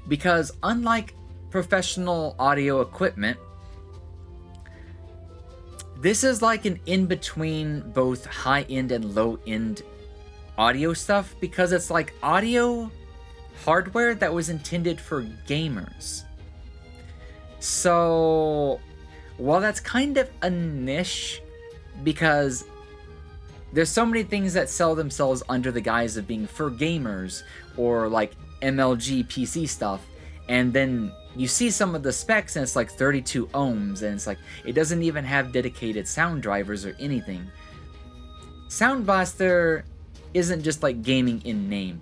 because unlike professional audio equipment, this is like an in-between both high-end and low-end audio stuff, because it's like audio hardware that was intended for gamers. So while that's kind of a niche, because there's so many things that sell themselves under the guise of being for gamers or like MLG PC stuff, and then you see some of the specs and it's like 32 ohms and it's like it doesn't even have dedicated sound drivers or anything. Sound Blaster isn't just like gaming in name.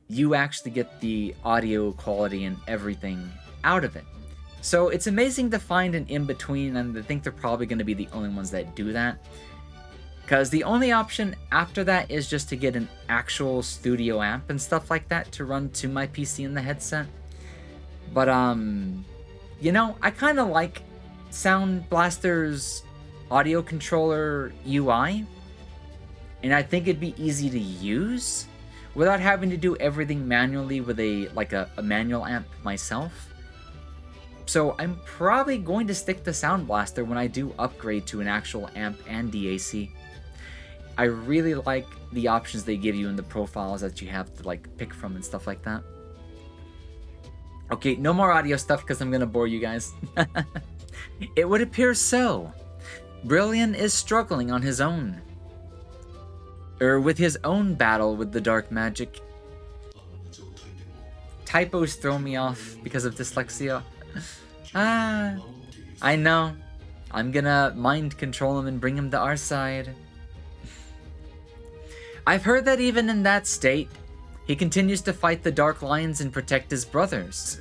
You actually get the audio quality and everything out of it. So it's amazing to find an in-between, and I think they're probably going to be the only ones that do that. Because the only option after that is just to get an actual studio amp and stuff like that to run to my PC and the headset. But, you know, I kind of like Sound Blaster's audio controller UI. And I think it'd be easy to use without having to do everything manually with a manual amp myself. So I'm probably going to stick to Sound Blaster when I do upgrade to an actual amp and DAC. I really like the options they give you in the profiles that you have to like pick from and stuff like that. Okay, no more audio stuff because I'm gonna bore you guys. It would appear so. Brilliant is struggling on his own. With his own battle with the dark magic. Typos throw me off because of dyslexia. I know. I'm gonna mind control him and bring him to our side. I've heard that even in that state, he continues to fight the Dark Lions and protect his brothers.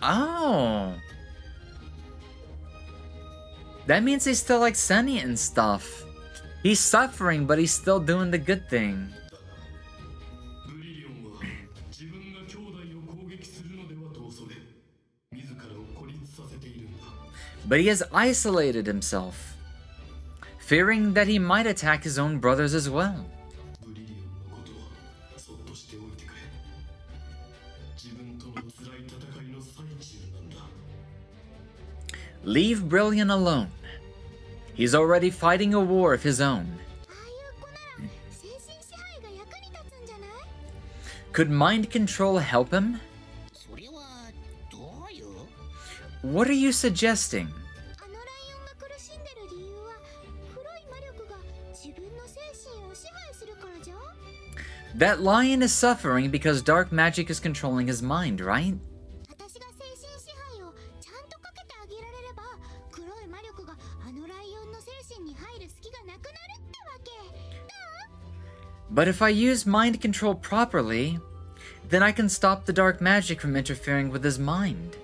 Oh. That means he's still like sentient and stuff. He's suffering, but he's still doing the good thing. But he has isolated himself, fearing that he might attack his own brothers as well. Leave Brilliant alone. He's already fighting a war of his own. Could mind control help him? What are you suggesting? That lion is suffering because dark magic is controlling his mind, right? But if I use mind control properly, then I can stop the dark magic from interfering with his mind.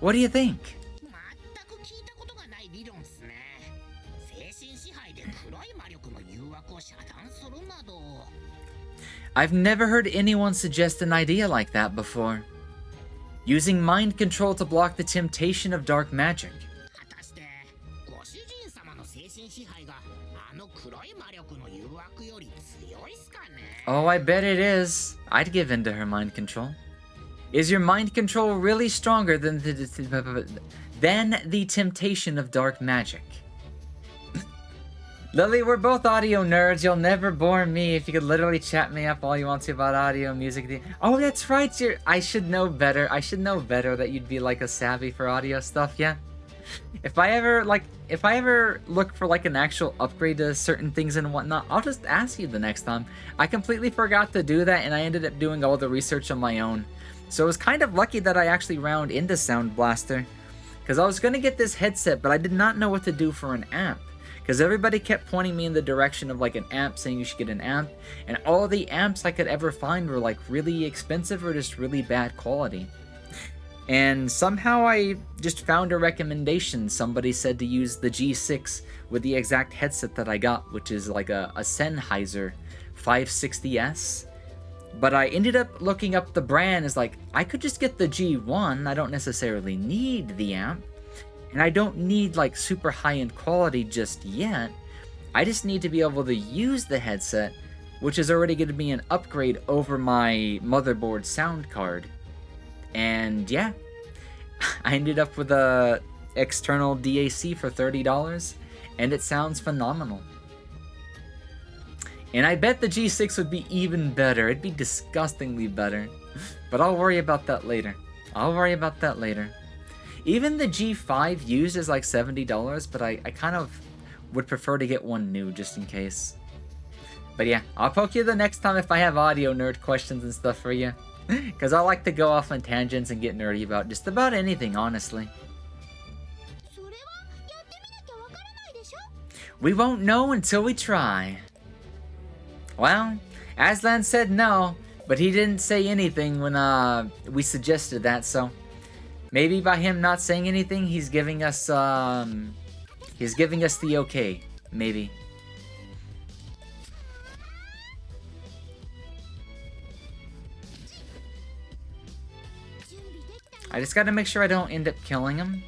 What do you think? I've never heard anyone suggest an idea like that before. Using mind control to block the temptation of dark magic. Oh, I bet it is. I'd give in to her mind control. Is your mind control really stronger than the temptation of dark magic? Lily, we're both audio nerds. You'll never bore me if you could literally chat me up all you want to about audio, music. Oh, that's right. I should know better. I should know better that you'd be like a savvy for audio stuff. Yeah. If I ever look for like an actual upgrade to certain things and whatnot, I'll just ask you the next time. I completely forgot to do that, and I ended up doing all the research on my own. So it was kind of lucky that I actually round into Sound Blaster, because I was gonna get this headset, but I did not know what to do for an amp. Because everybody kept pointing me in the direction of like an amp, saying you should get an amp, and all the amps I could ever find were like really expensive or just really bad quality. And somehow I just found a recommendation. Somebody said to use the G6 with the exact headset that I got, which is like a Sennheiser 560S. But I ended up looking up the brand as like, I could just get the G1, I don't necessarily need the amp. And I don't need like super high-end quality just yet. I just need to be able to use the headset, which is already going to be an upgrade over my motherboard sound card. And yeah, I ended up with a external DAC for $30, and it sounds phenomenal. And I bet the G6 would be even better. It'd be disgustingly better. But I'll worry about that later. Even the G5 used is like $70, but I kind of would prefer to get one new just in case. But yeah, I'll poke you the next time if I have audio nerd questions and stuff for you. Because I like to go off on tangents and get nerdy about just about anything, honestly. We won't know until we try. Well, Aslan said no, but he didn't say anything when we suggested that, so maybe by him not saying anything, he's giving us the okay, maybe. I just gotta make sure I don't end up killing him.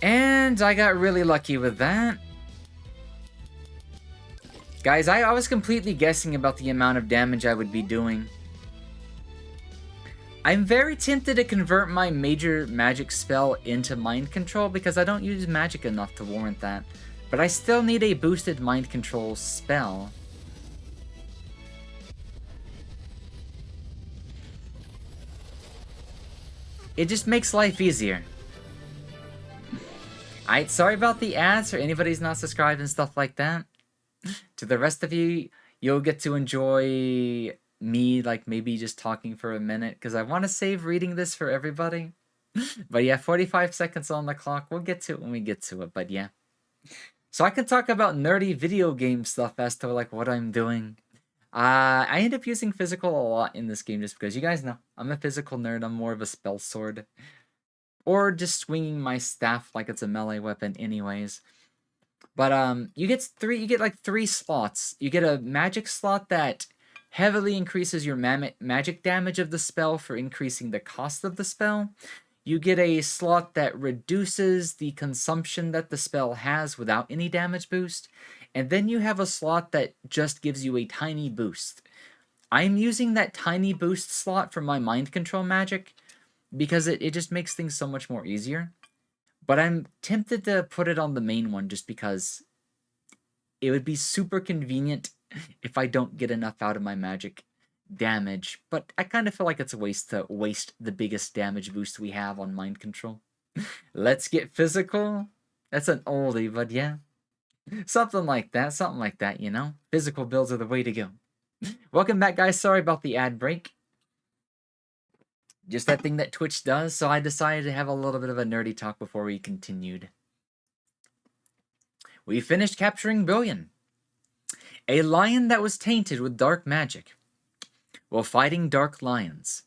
And I got really lucky with that. Guys, I was completely guessing about the amount of damage I would be doing. I'm very tempted to convert my major magic spell into mind control because I don't use magic enough to warrant that. But I still need a boosted mind control spell. It just makes life easier. Alright, sorry about the ads for anybody who's not subscribed and stuff like that. To the rest of you, you'll get to enjoy me, like, maybe just talking for a minute, because I want to save reading this for everybody. But yeah, 45 seconds on the clock. We'll get to it when we get to it, but yeah. So I can talk about nerdy video game stuff as to, like, what I'm doing. I end up using physical a lot in this game just because you guys know I'm a physical nerd. I'm more of a spell sword. Or just swinging my staff like it's a melee weapon anyways. But you get like 3 slots. You get a magic slot that heavily increases your magic damage of the spell for increasing the cost of the spell. You get a slot that reduces the consumption that the spell has without any damage boost. And then you have a slot that just gives you a tiny boost. I'm using that tiny boost slot for my mind control magic because it just makes things so much more easier. But I'm tempted to put it on the main one just because it would be super convenient if I don't get enough out of my magic damage. But I kind of feel like it's a waste to waste the biggest damage boost we have on mind control. Let's get physical. That's an oldie, but yeah. Something like that, you know? Physical builds are the way to go. Welcome back, guys. Sorry about the ad break. Just that thing that Twitch does, so I decided to have a little bit of a nerdy talk before we continued. We finished capturing Billion, a lion that was tainted with dark magic, while fighting dark lions,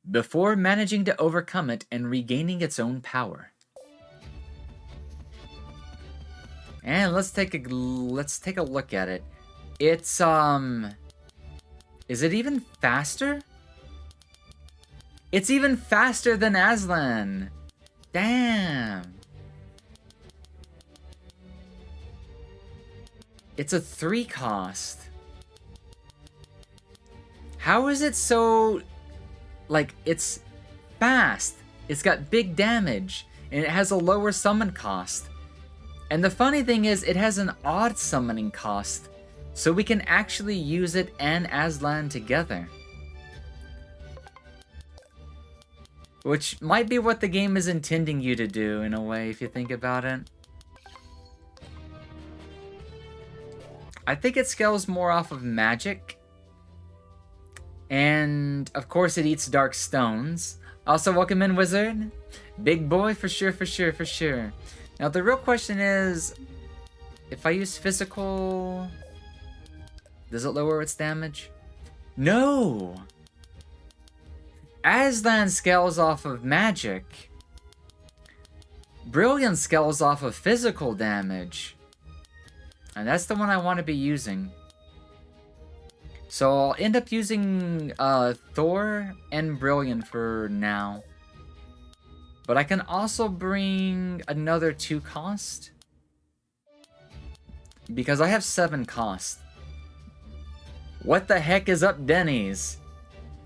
before managing to overcome it and regaining its own power. And let's take a look at it. It's is it even faster? It's even faster than Aslan. Damn. It's a 3 cost. How is it so, like, it's fast, it's got big damage, and it has a lower summon cost. And the funny thing is, it has an odd summoning cost, so we can actually use it and Aslan together. Which might be what the game is intending you to do, in a way, if you think about it. I think it scales more off of magic. And, of course, it eats dark stones. Also, welcome in, Wizard. Big boy, for sure, for sure, for sure. Now, the real question is, if I use physical, does it lower its damage? No! Aslan scales off of magic. Brilliant scales off of physical damage. And that's the one I want to be using. So I'll end up using Thor and Brilliant for now. But I can also bring another 2 cost. Because I have 7 cost. What the heck is up, Denny's?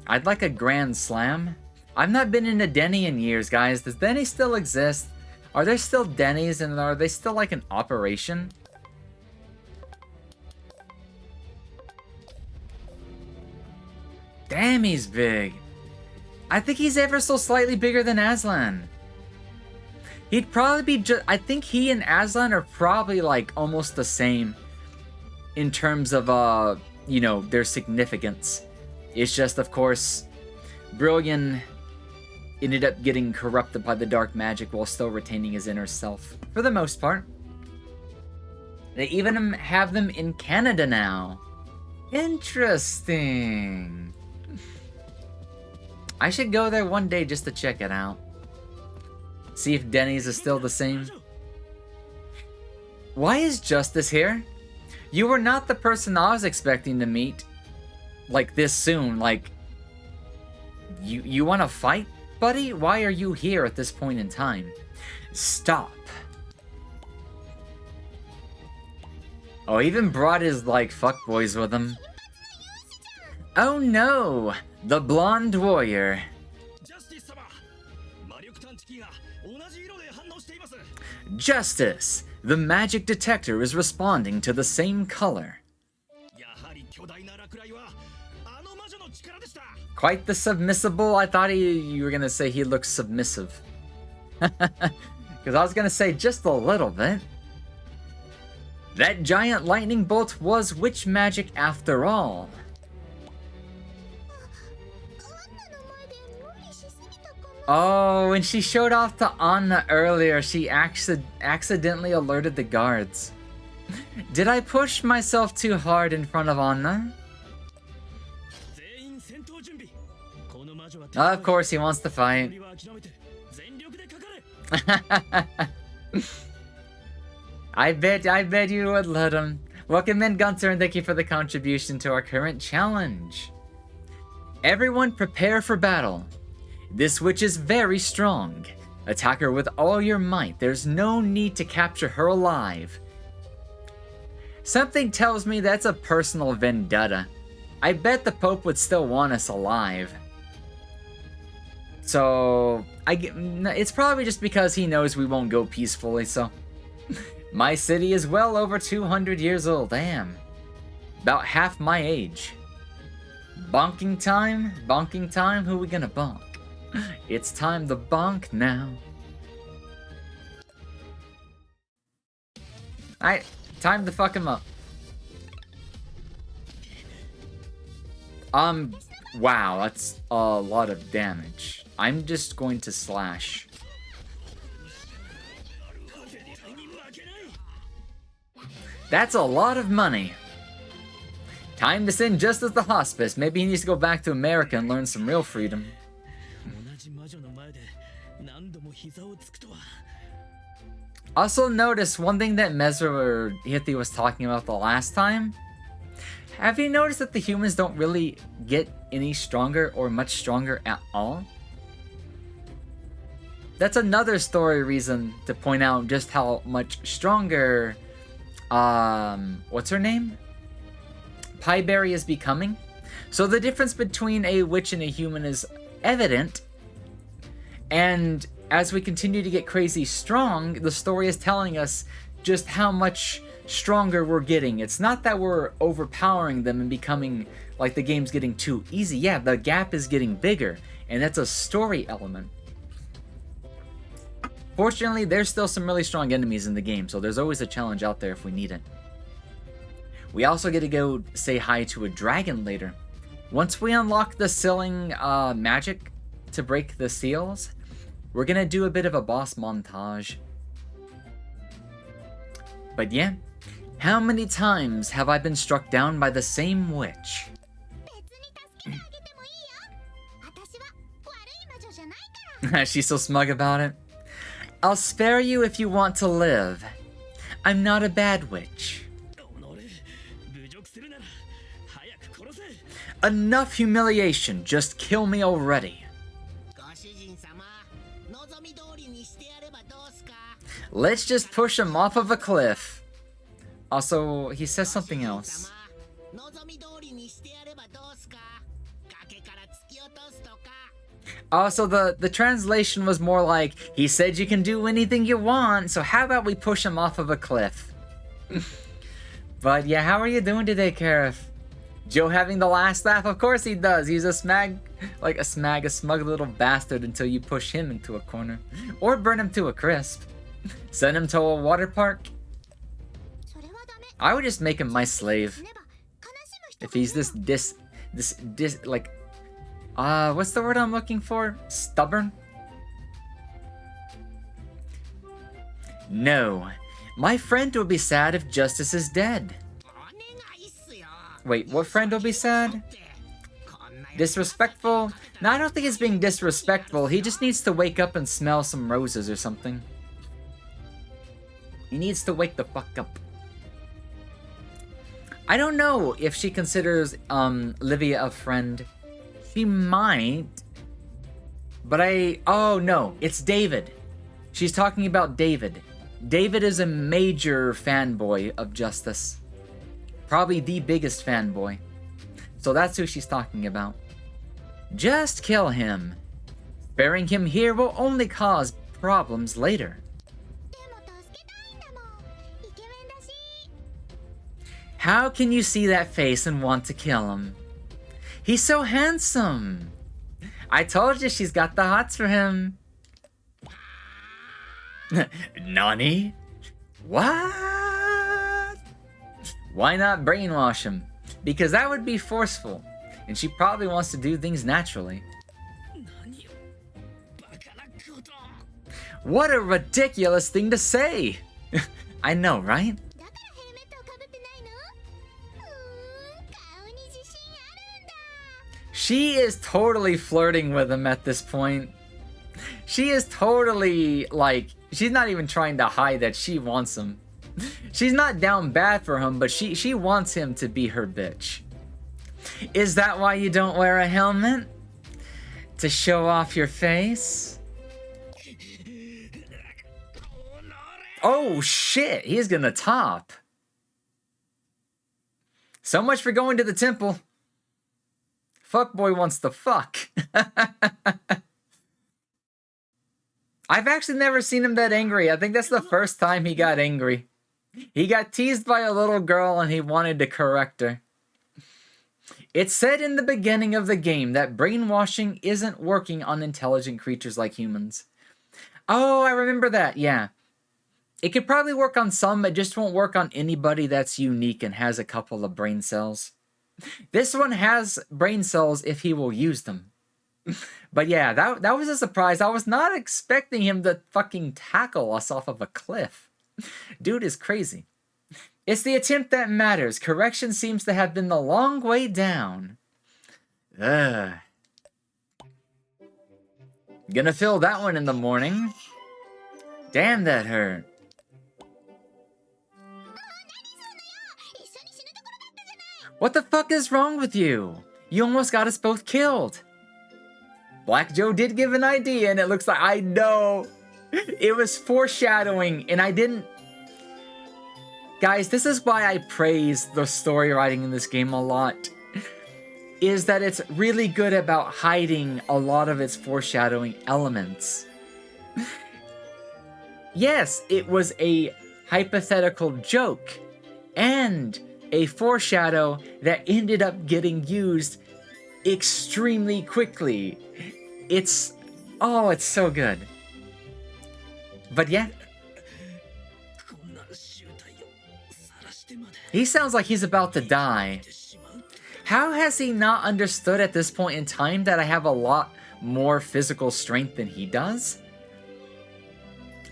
I'd like a Grand Slam. I've not been in a Denny in years, guys. Does Denny still exist? Are there still Denny's and are they still like an operation? Damn, he's big. I think he's ever so slightly bigger than Aslan. He'd probably be just... I think he and Aslan are probably like almost the same in terms of, you know, their significance. It's just, of course, Brilliant ended up getting corrupted by the dark magic while still retaining his inner self, for the most part. They even have them in Canada now. Interesting. I should go there one day just to check it out. See if Denny's is still the same. Why is Justice here? You were not the person I was expecting to meet. Like this soon, like... You want to fight, buddy? Why are you here at this point in time? Stop. Oh, he even brought his, like, fuckboys with him. Oh no! The blonde warrior. Justice! The magic detector is responding to the same color. Quite the submissible. I thought you were gonna say he looks submissive. Because I was gonna say just a little bit. That giant lightning bolt was witch magic after all. Oh, when she showed off to Anna earlier, she accidentally alerted the guards. Did I push myself too hard in front of Anna? Of course, he wants to fight. I bet you would let him. Welcome in, Gunter, and thank you for the contribution to our current challenge. Everyone prepare for battle. This witch is very strong. Attack her with all your might. There's no need to capture her alive. Something tells me that's a personal vendetta. I bet the Pope would still want us alive. So, it's probably just because he knows we won't go peacefully, so... My city is well over 200 years old, damn. About half my age. Bonking time? Bonking time? Who we gonna bonk? It's time to bonk now. Alright, time to fuck him up. Wow, that's a lot of damage. I'm just going to slash. That's a lot of money. Time to send Justice to hospice. Maybe he needs to go back to America and learn some real freedom. Also notice one thing that Mezra or Hithi was talking about the last time. Have you noticed that the humans don't really get any stronger or much stronger at all? That's another story reason to point out just how much stronger, what's her name? Pieberry is becoming. So the difference between a witch and a human is evident, and as we continue to get crazy strong, the story is telling us just how much stronger we're getting. It's not that we're overpowering them and becoming like the game's getting too easy. Yeah, the gap is getting bigger, and that's a story element. Fortunately, there's still some really strong enemies in the game, so there's always a challenge out there if we need it. We also get to go say hi to a dragon later. Once we unlock the sealing magic to break the seals, we're gonna do a bit of a boss montage. But yeah, how many times have I been struck down by the same witch? She's so smug about it. I'll spare you if you want to live. I'm not a bad witch. Enough humiliation, just kill me already. Let's just push him off of a cliff. Also, he says something else. Also, the translation was more like, he said you can do anything you want, so how about we push him off of a cliff? But yeah, how are you doing today, Karif? Joe having the last laugh? Of course he does. He's a smug little bastard until you push him into a corner. Or burn him to a crisp. Send him to a water park. I would just make him my slave. If he's this like, what's the word I'm looking for? Stubborn? No. My friend will be sad if Justice is dead. Wait, what friend will be sad? Disrespectful? No, I don't think he's being disrespectful. He just needs to wake up and smell some roses or something. He needs to wake the fuck up. I don't know if she considers Livia a friend. She might. But oh no, it's David. She's talking about David. David is a major fanboy of Justice. Probably the biggest fanboy. So that's who she's talking about. Just kill him. Sparing him here will only cause problems later. How can you see that face and want to kill him? He's so handsome. I told you she's got the hots for him. Nani? What? Why not brainwash him? Because that would be forceful, and she probably wants to do things naturally. What a ridiculous thing to say! I know, right? She is totally flirting with him at this point. She is totally, like, she's not even trying to hide that she wants him. She's not down bad for him, but she wants him to be her bitch. Is that why you don't wear a helmet? To show off your face? Oh shit, he's gonna top. So much for going to the temple. Fuckboy wants to fuck. I've actually never seen him that angry. I think that's the first time he got angry. He got teased by a little girl and he wanted to correct her. It said in the beginning of the game that brainwashing isn't working on intelligent creatures like humans. Oh, I remember that, yeah. It could probably work on some, it just won't work on anybody that's unique and has a couple of brain cells. This one has brain cells if he will use them. But yeah, that was a surprise. I was not expecting him to fucking tackle us off of a cliff. Dude is crazy. It's the attempt that matters. Correction seems to have been the long way down. Ugh. Gonna fill that one in the morning. Damn, that hurt. What the fuck is wrong with you? You almost got us both killed. Black Joe did give an idea, and it looks like I know. It was foreshadowing, and I didn't. Guys, this is why I praise the story writing in this game a lot. Is that it's really good about hiding a lot of its foreshadowing elements. Yes, it was a hypothetical joke and a foreshadow that ended up getting used extremely quickly. It's so good. But yeah, he sounds like he's about to die. How has he not understood at this point in time that I have a lot more physical strength than he does?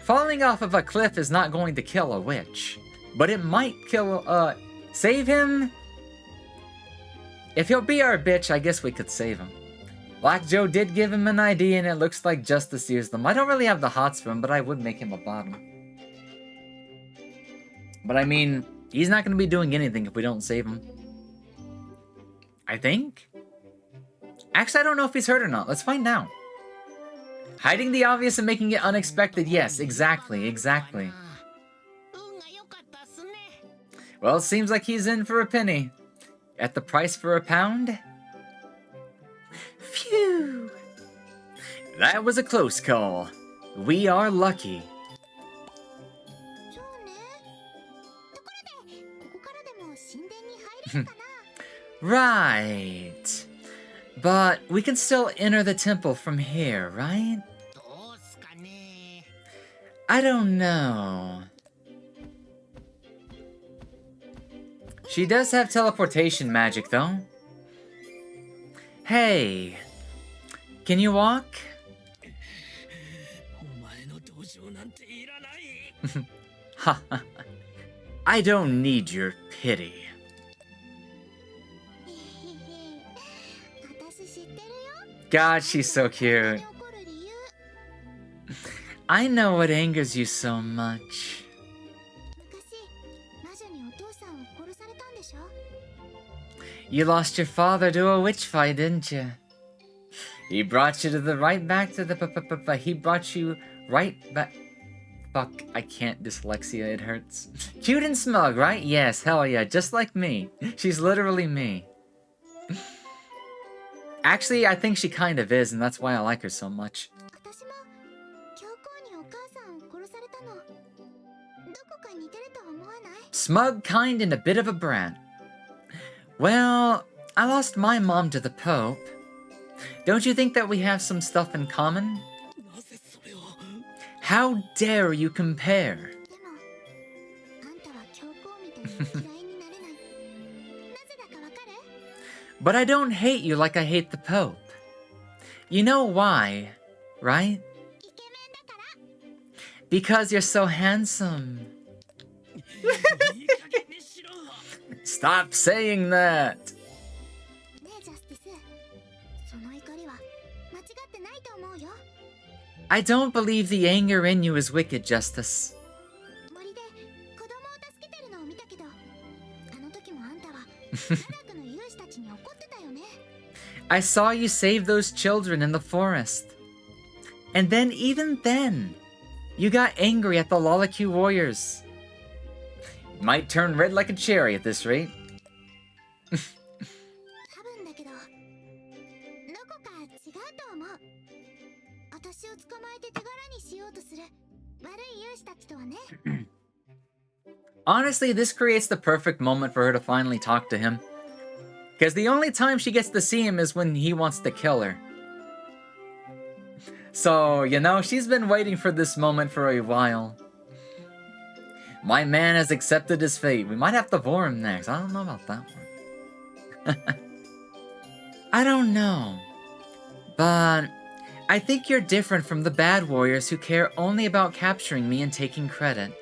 Falling off of a cliff is not going to kill a witch, but it might save him. If he'll be our bitch, I guess we could save him. Black Joe did give him an idea, and it looks like Justice used them. I don't really have the hots for him, but I would make him a bottom. But I mean, he's not going to be doing anything if we don't save him. I think? Actually, I don't know if he's hurt or not. Let's find out. Hiding the obvious and making it unexpected. Yes, exactly. Well, it seems like he's in for a penny. At the price for a pound? Phew! That was a close call. We are lucky. Right. But we can still enter the temple from here, right? I don't know. She does have teleportation magic, though. Hey, can you walk? I don't need your pity. God, she's so cute. I know what angers you so much. You lost your father to a witch fight, didn't you? He brought you to the back to the he brought you right back. Fuck, I can't, dyslexia, it hurts. Cute and smug, right? Yes, hell yeah, just like me. She's literally me. Actually, I think she kind of is, and that's why I like her so much. Smug, kind, and a bit of a brat. Well, I lost my mom to the Pope. Don't you think that we have some stuff in common? How dare you compare? But I don't hate you like I hate the Pope. You know why, right? Because you're so handsome. Stop saying that. I don't believe the anger in you is wicked, Justice. I saw you save those children in the forest. And then, even then, you got angry at the Lolaque warriors. Might turn red like a cherry at this rate. Honestly, this creates the perfect moment for her to finally talk to him. Because the only time she gets to see him is when he wants to kill her. So, you know, she's been waiting for this moment for a while. My man has accepted his fate. We might have to bore him next. I don't know about that one. I don't know. But I think you're different from the bad warriors who care only about capturing me and taking credit.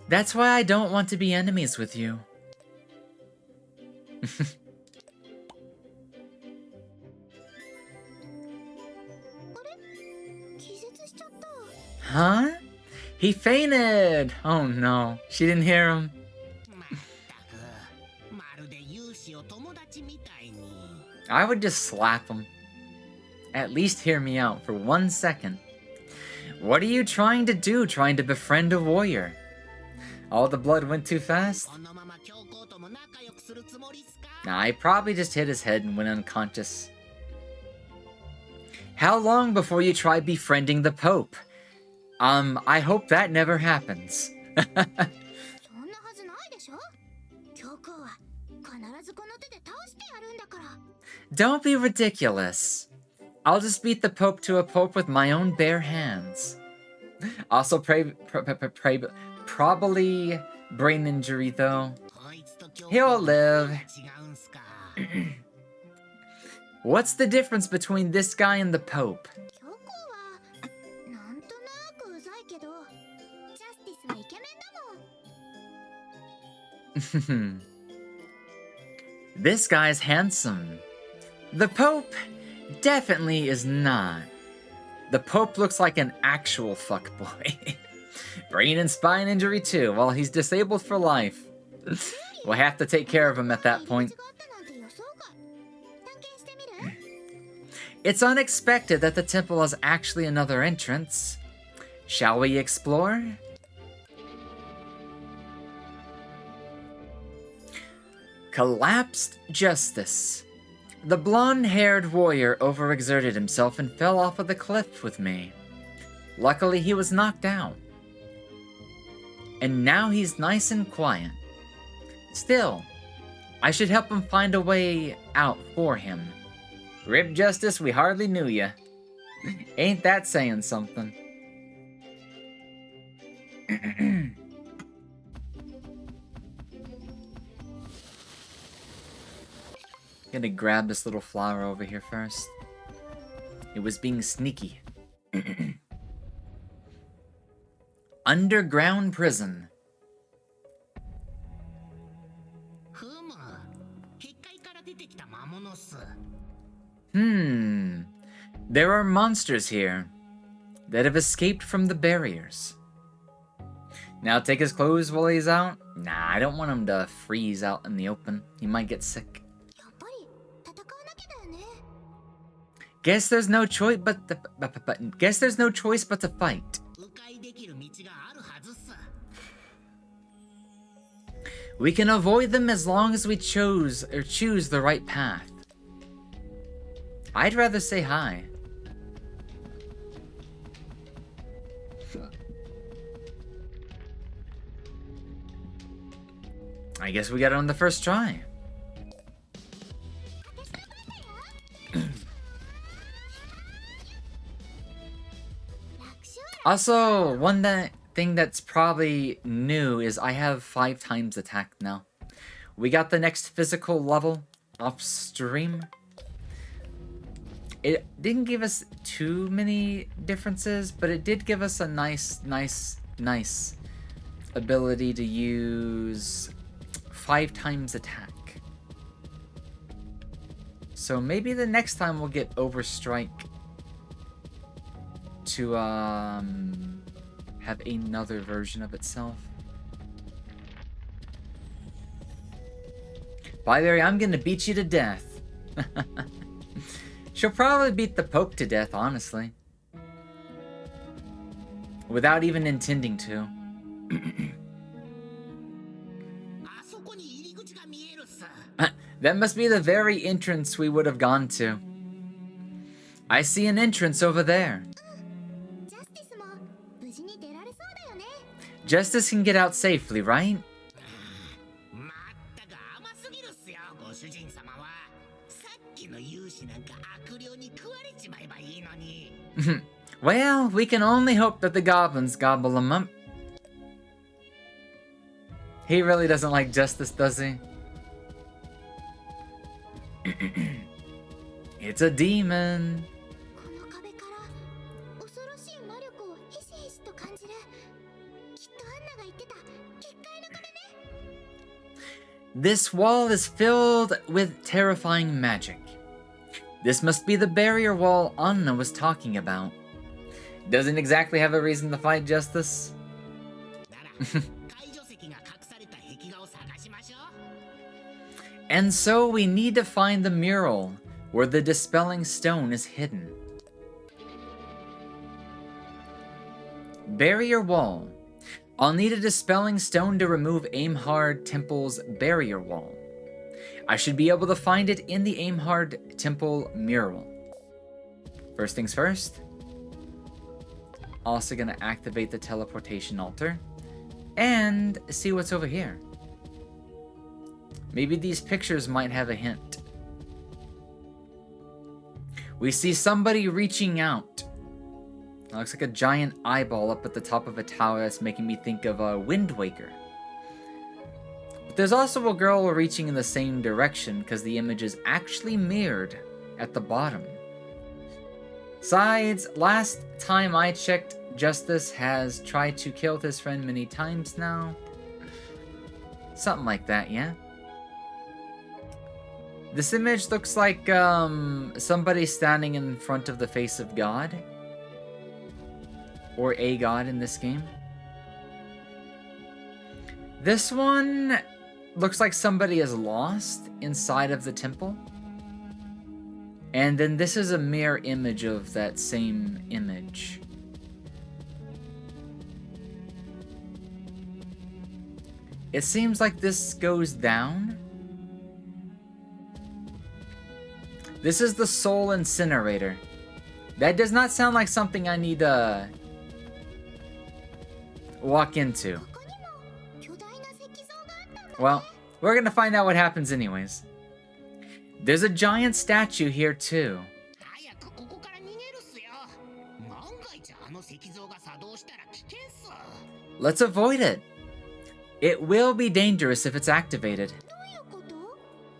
That's why I don't want to be enemies with you. Huh? He fainted! Oh no, she didn't hear him. まったくまるで勇士を友達みたいに I would just slap him. At least hear me out for 1 second. What are you trying to do, trying to befriend a warrior? All the blood went too fast? このまま教皇とも仲良くするつもりっすか Nah, I probably just hit his head and went unconscious. How long before you try befriending the Pope? I hope that never happens. そんなはずないでしょ教皇は必ずこの手で倒してやるんだから Don't be ridiculous. I'll just beat the Pope to a pulp with my own bare hands. Also, probably brain injury though. こいつと教皇 He'll live. 違うんすか What's the difference between this guy and the Pope? 教皇はなんとなくうざいけどジャスティスはイケメンだもん This guy's handsome. The Pope definitely is not. The Pope looks like an actual fuckboy. Brain and spine injury too. Well, he's disabled for life. We'll have to take care of him at that point. 入り口があったなんて予想外探検してみる It's unexpected that the temple has actually another entrance. Shall we explore? Collapsed Justice. The blonde-haired warrior overexerted himself and fell off of the cliff with me. Luckily, he was knocked out. And now he's nice and quiet. Still, I should help him find a way out for him. Rip Justice, we hardly knew ya. Ain't that saying something? Gonna grab this little flower over here first. It was being sneaky. Underground prison. ふむ結界から出てきた魔物っす There are monsters here that have escaped from the barriers. Now take his clothes while he's out? Nah, I don't want him to freeze out in the open. He might get sick. やっぱり戦わなきゃだよね Guess there's no choice but to fight. 迂回できる道があるはずっす We can avoid them as long as we choose the right path. I'd rather say hi. I guess we got it on the first try. Also, thing that's probably new is I have 5 times attack now. We got the next physical level off stream. It didn't give us too many differences, but it did give us a nice ability to use 5 times attack. So maybe the next time we'll get Overstrike to have another version of itself. By the way, I'm gonna beat you to death. She'll probably beat the Pope to death, honestly. Without even intending to. あそこに入り口が見えるっす That must be the very entrance we would have gone to. I see an entrance over there. ジャスティスも無事に出られそうだよね Justice can get out safely, right? まったく甘すぎるっすよご主人様はさっきの勇士なんか悪霊に食われちまえばいいのに Well, we can only hope that the goblins gobble him up. He really doesn't like justice, does he? It's a demon. この壁から恐ろしい魔力をひしひしと感じるきっとアンナが言ってた結界の壁ね This wall is filled with terrifying magic. This must be the barrier wall Anna was talking about. Doesn't exactly have a reason to fight justice. And so we need to find the mural where the dispelling stone is hidden. Barrier wall. I'll need a dispelling stone to remove Aimhard Temple's barrier wall. I should be able to find it in the Aimhard Temple mural. First things first. Also gonna activate the teleportation altar and see what's over here. Maybe these pictures might have a hint. We see somebody reaching out. It looks like a giant eyeball up at the top of a tower that's making me think of a Wind Waker. But there's also a girl reaching in the same direction because the image is actually mirrored at the bottom. Besides, last time I checked, Justice has tried to kill his friend many times now. Something like that, yeah? This image looks like somebody standing in front of the face of God. Or a god in this game. This one looks like somebody is lost inside of the temple. And then this is a mirror image of that same image. It seems like this goes down. This is the soul incinerator. That does not sound like something I need to walk into. Well, we're gonna find out what happens anyways. There's a giant statue here too. Let's avoid it. It will be dangerous if it's activated.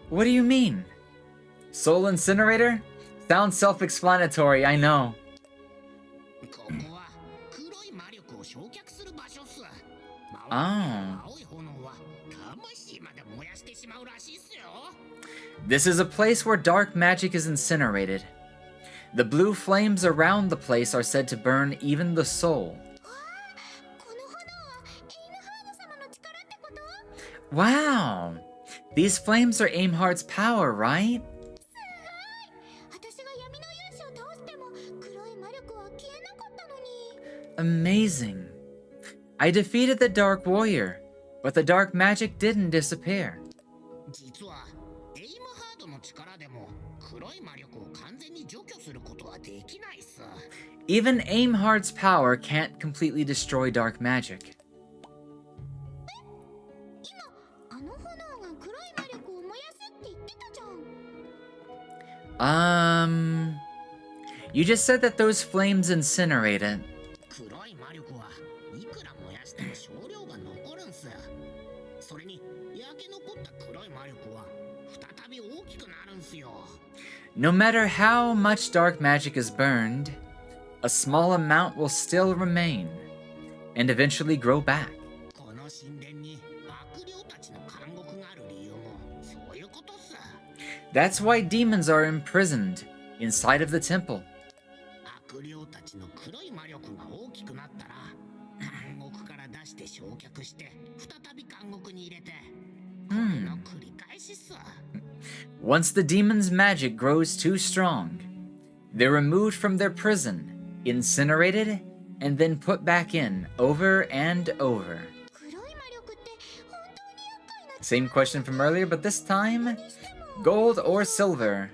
What do you mean? Soul incinerator? Sounds self-explanatory, I know. Oh. This is a place where dark magic is incinerated. The blue flames around the place are said to burn even the soul. Wow! These flames are Aimhard's power, right? Amazing. I defeated the Dark Warrior, but the dark magic didn't disappear. Even Aimhard's power can't completely destroy dark magic. You just said that those flames incinerate it. No matter how much dark magic is burned, a small amount will still remain, and eventually grow back. That's why demons are imprisoned inside of the temple. Once the demon's magic grows too strong, they're removed from their prison, incinerated, and then put back in over and over. Same question from earlier, but this time, gold or silver?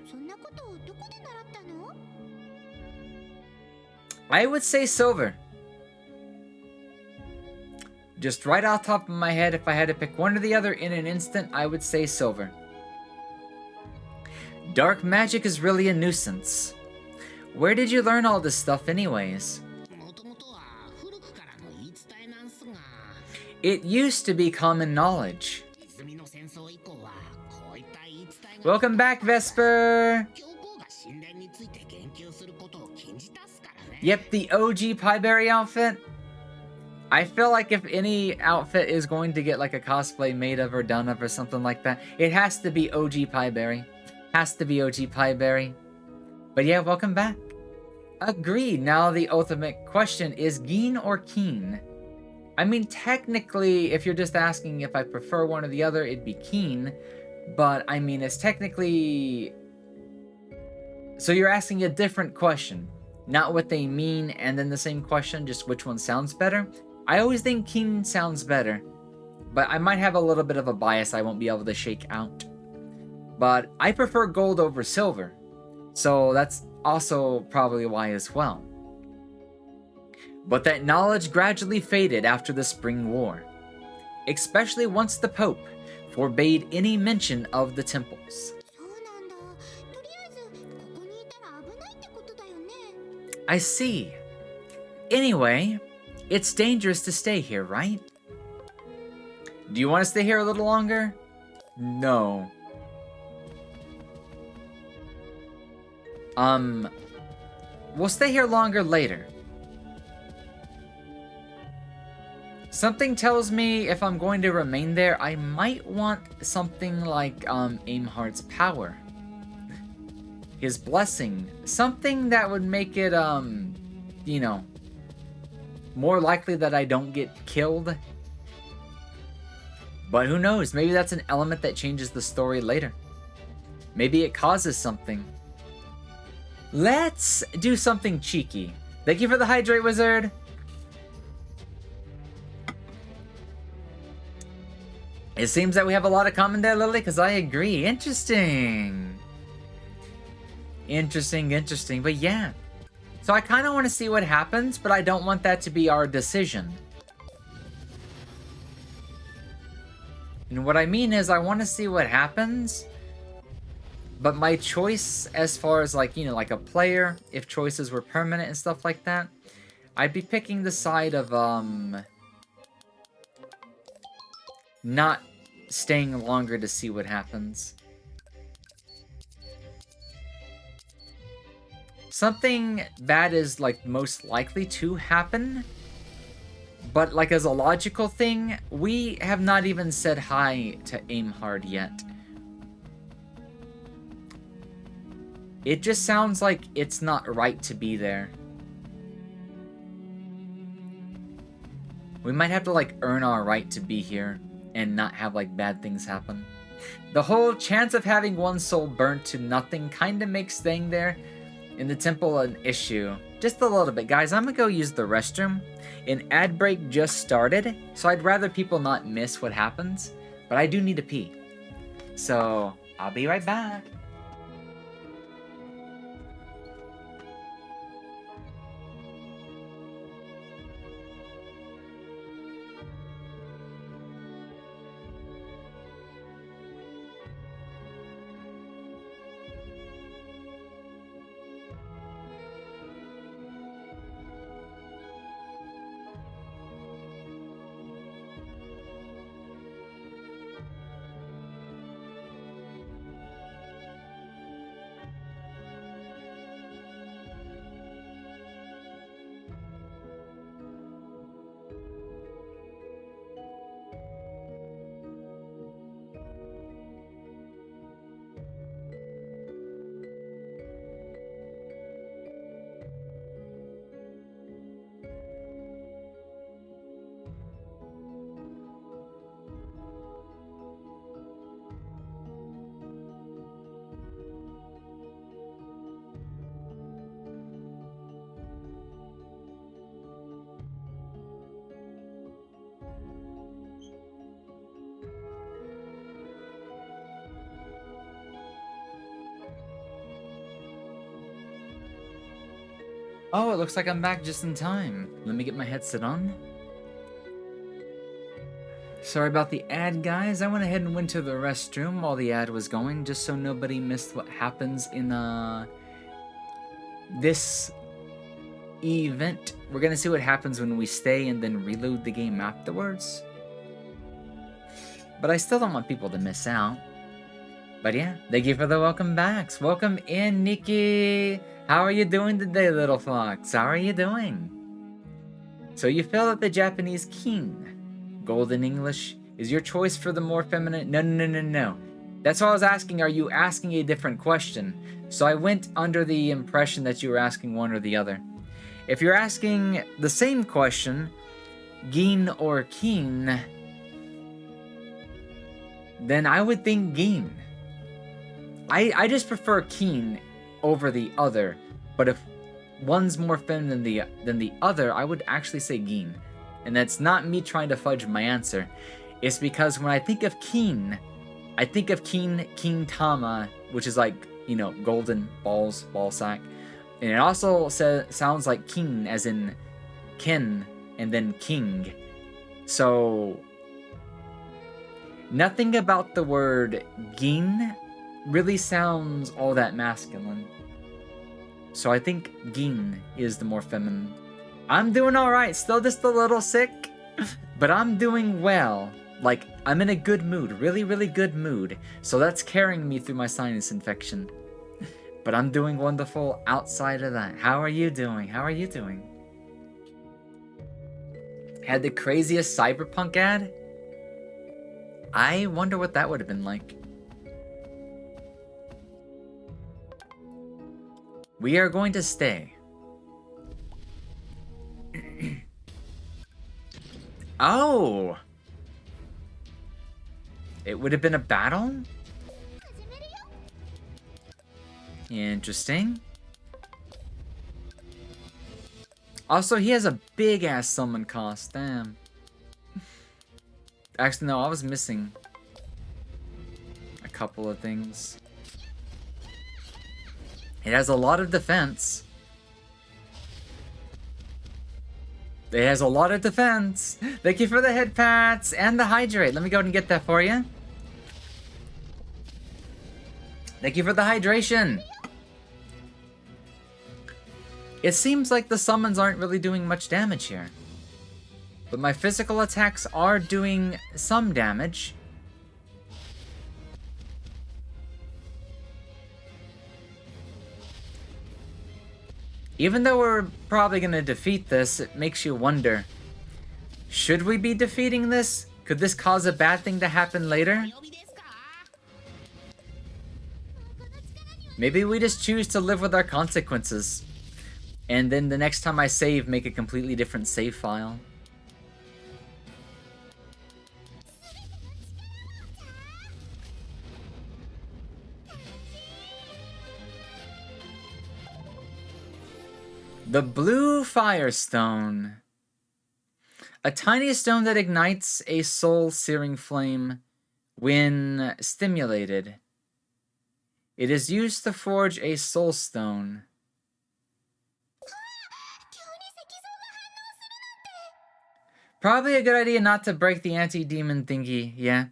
I would say silver. Just right off the top of my head, if I had to pick one or the other in an instant, I would say silver. Dark magic is really a nuisance. Where did you learn all this stuff anyways? It used to be common knowledge. Welcome back, Vesper! Yep, the OG Pieberry outfit. I feel like if any outfit is going to get like a cosplay made of or done of or something like that, it has to be OG Pieberry. Has to be OG Pieberry. But yeah, welcome back. Agreed. Now the ultimate question is Geen or Keen? I mean, technically, if you're just asking if I prefer one or the other, it'd be keen. But, I mean, it's technically... So you're asking a different question. Not what they mean and then the same question, just which one sounds better. I always think keen sounds better. But I might have a little bit of a bias I won't be able to shake out. But I prefer gold over silver. So that's also probably why as well. But that knowledge gradually faded after the Spring War, especially once the Pope forbade any mention of the temples. そうなんだ。とりあえずここにいたら危ないってことだよね。 I see. Anyway, it's dangerous to stay here, right? Do you want to stay here a little longer? No. We'll stay here longer later. Something tells me if I'm going to remain there, I might want something like Aimhart's power. His blessing. Something that would make it, you know, more likely that I don't get killed. But who knows? Maybe that's an element that changes the story later. Maybe it causes something. Let's do something cheeky. Thank you for the hydrate, wizard. It seems that we have a lot of common there, Lily, because I agree. Interesting. Interesting. But yeah. So I kind of want to see what happens, but I don't want that to be our decision. And what I mean is I want to see what happens, but my choice as far as like, you know, like a player, if choices were permanent and stuff like that, I'd be picking the side of, not staying longer to see what happens. Something bad is like most likely to happen, but like as a logical thing, we have not even said hi to Aimhard yet. It just sounds like it's not right to be there. We might have to like earn our right to be here and not have like bad things happen. The whole chance of having one soul burnt to nothing kind of makes staying there in the temple an issue. Just a little bit. Guys, I'm gonna go use the restroom. An ad break just started, so I'd rather people not miss what happens, but I do need to pee. So, I'll be right back. Oh, it looks like I'm back just in time. Let me get my headset on. Sorry about the ad, guys. I went ahead and went to the restroom while the ad was going, just so nobody missed what happens in this event. We're gonna see what happens when we stay and then reload the game afterwards. But I still don't want people to miss out. But yeah, thank you for the welcome backs. Welcome in, Nikki. How are you doing today, little fox? How are you doing? So you feel that the Japanese king, Golden English, is your choice for the more feminine? No. That's why I was asking, are you asking a different question? So I went under the impression that you were asking one or the other. If you're asking the same question, Gin or Keen, then I would think Gin. I just prefer Keen over the other, but if one's more feminine than the other, I would actually say Gin. And that's not me trying to fudge my answer. It's because when I think of Keen, I think of King Tama, which is like, you know, golden balls, ball sack. And it also sounds like king, as in ken, and then king. So, nothing about the word gin really sounds all that masculine. So I think gin is the more feminine. I'm doing alright, still just a little sick, but I'm doing well. Like, I'm in a good mood, really, really good mood. So that's carrying me through my sinus infection. But I'm doing wonderful outside of that. How are you doing? How are you doing? Had the craziest cyberpunk ad? I wonder what that would have been like. We are going to stay. Oh! It would have been a battle? Interesting. Also, he has a big-ass summon cost. Damn. Actually, no, I was missing a couple of things. It has a lot of defense. It has a lot of defense. Thank you for the head pats and the hydrate. Let me go ahead and get that for you. Thank you for the hydration. It seems like the summons aren't really doing much damage here. But my physical attacks are doing some damage. Even though we're probably going to defeat this, it makes you wonder. Should we be defeating this? Could this cause a bad thing to happen later? Maybe we just choose to live with our consequences. And then the next time I save, make a completely different save file. The Blue Firestone. A tiny stone that ignites a soul-searing flame when stimulated. It is used to forge a soul stone. Probably a good idea not to break the anti-demon thingy, yeah.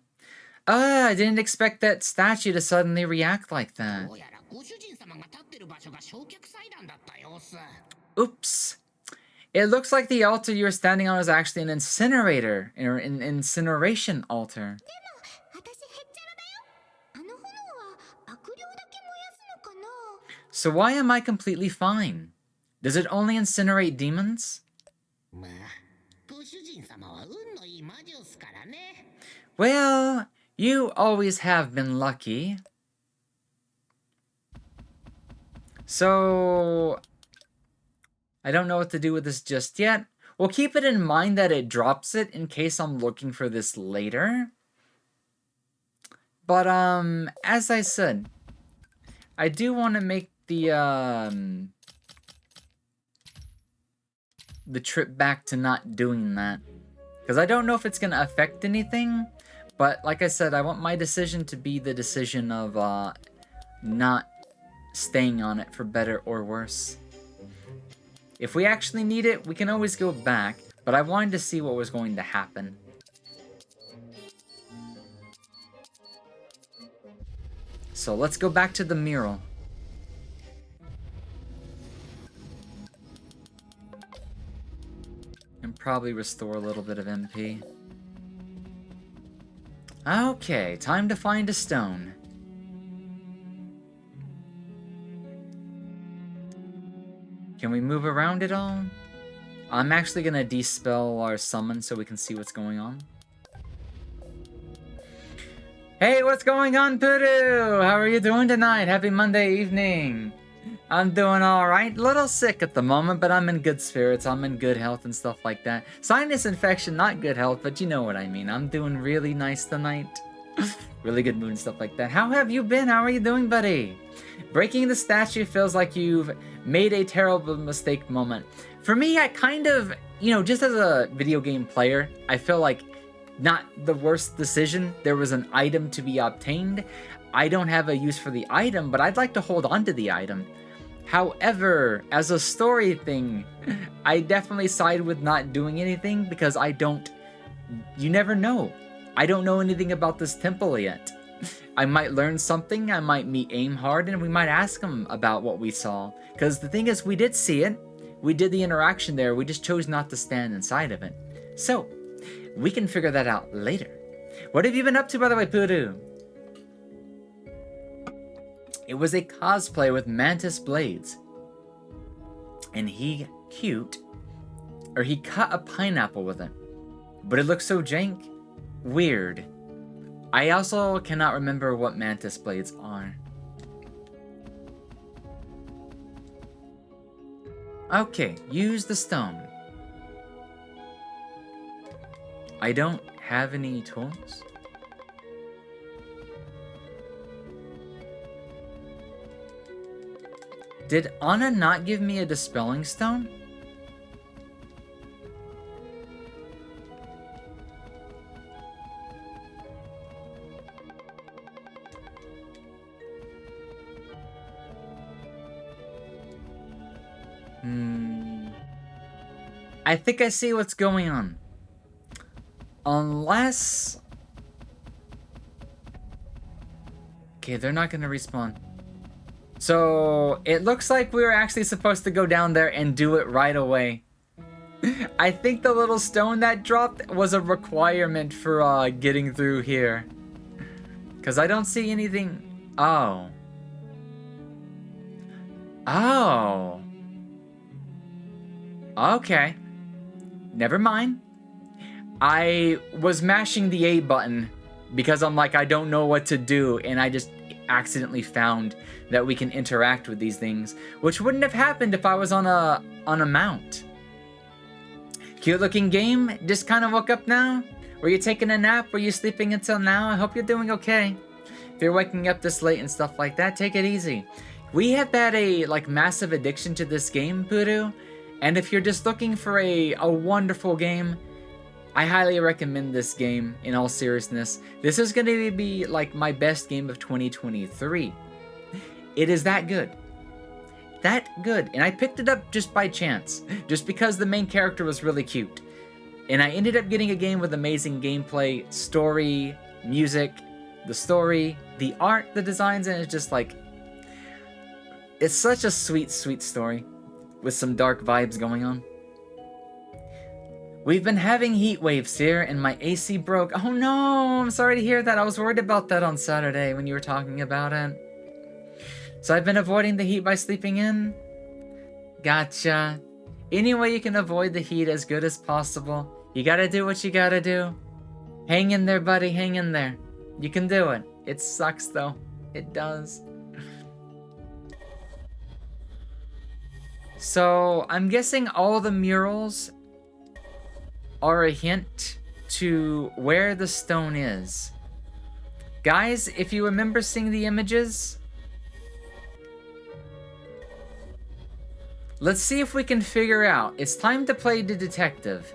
I didn't expect that statue to suddenly react like that. Oops. It looks like the altar you were standing on is actually an incinerator, or an incineration altar. So why am I completely fine? Does it only incinerate demons? Well, you always have been lucky. So, I don't know what to do with this just yet. We'll keep it in mind that it drops it in case I'm looking for this later. But, as I said, I do want to make the trip back to not doing that. Because I don't know if it's going to affect anything. But, like I said, I want my decision to be the decision of, not staying on it for better or worse. If we actually need it, we can always go back. But I wanted to see what was going to happen. So let's go back to the mural. And probably restore a little bit of MP. Okay, time to find a stone. Can we move around at all? I'm actually gonna dispel our summon so we can see what's going on. Hey, what's going on, Puru? How are you doing tonight? Happy Monday evening. I'm doing alright. Little sick at the moment, but I'm in good spirits. I'm in good health and stuff like that. Sinus infection, not good health, but you know what I mean. I'm doing really nice tonight. Really good mood and stuff like that. How have you been? How are you doing, buddy? Breaking the statue feels like you've made a terrible mistake moment. For me, I kind of, just as a video game player, I feel like not the worst decision. There was an item to be obtained. I don't have a use for the item, but I'd like to hold on to the item. However, as a story thing, I definitely side with not doing anything because you never know. I don't know anything about this temple yet. I might learn something, I might meet Aimhard, and we might ask him about what we saw. Because the thing is, we did see it. We did the interaction there, we just chose not to stand inside of it. So, we can figure that out later. What have you been up to, by the way, Puru? It was a cosplay with mantis blades. And he cut a pineapple with it. But it looked so jank. Weird. I also cannot remember what mantis blades are. Okay, use the stone. I don't have any tools. Did Anna not give me a dispelling stone? I think I see what's going on. Unless... Okay, they're not gonna respawn. So, it looks like we were actually supposed to go down there and do it right away. I think the little stone that dropped was a requirement for getting through here. Because I don't see anything... Oh. Oh. Okay. Never mind. I was mashing the A button because I'm like, I don't know what to do, and I just accidentally found that we can interact with these things, which wouldn't have happened if I was on a mount. Cute looking game. Just kind of woke up now. Were you taking a nap? Were you sleeping until now? I hope you're doing okay. If you're waking up this late and stuff like that, take it easy. We have had a massive addiction to this game, Puru. And if you're just looking for a wonderful game, I highly recommend this game, in all seriousness. This is going to be my best game of 2023. It is that good. That good. And I picked it up just by chance, just because the main character was really cute. And I ended up getting a game with amazing gameplay, story, music, the story, the art, the designs, and it's just it's such a sweet, sweet story with some dark vibes going on. We've been having heat waves here and my AC broke. Oh no, I'm sorry to hear that. I was worried about that on Saturday when you were talking about it. So I've been avoiding the heat by sleeping in? Gotcha. Any way you can avoid the heat as good as possible. You gotta do what you gotta do. Hang in there, buddy, hang in there. You can do it. It sucks though. It does. So, I'm guessing all the murals are a hint to where the stone is. Guys, if you remember seeing the images, let's see if we can figure out. It's time to play the detective.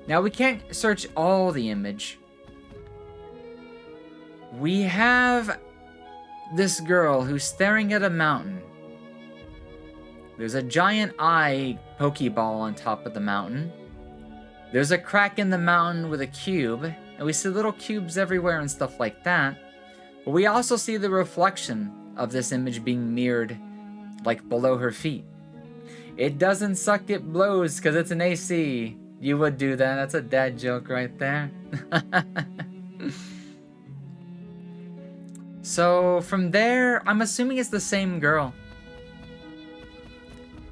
Now, we can't search all the image. We have this girl who's staring at a mountain. There's a giant eye Pokeball on top of the mountain. There's a crack in the mountain with a cube, and we see little cubes everywhere and stuff like that. But we also see the reflection of this image being mirrored, below her feet. It doesn't suck, it blows, because it's an AC. You would do that. That's a dad joke right there. So, from there, I'm assuming it's the same girl.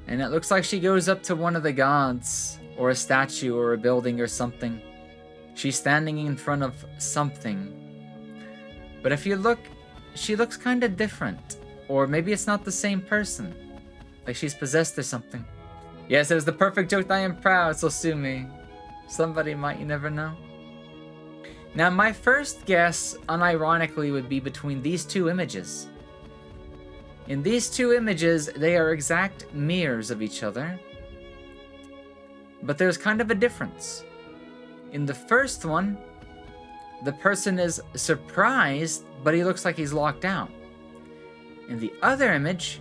And it looks like she goes up to one of the gods, or a statue, or a building, or something. She's standing in front of something. But if you look, she looks kind of different. Or maybe it's not the same person. Like she's possessed or something. Yes, it was the perfect joke that I am proud, so sue me. Somebody might, you never know. Now, my first guess, unironically, would be between these two images. In these two images, they are exact mirrors of each other. But there's kind of a difference. In the first one, the person is surprised, but he looks like he's locked out. In the other image,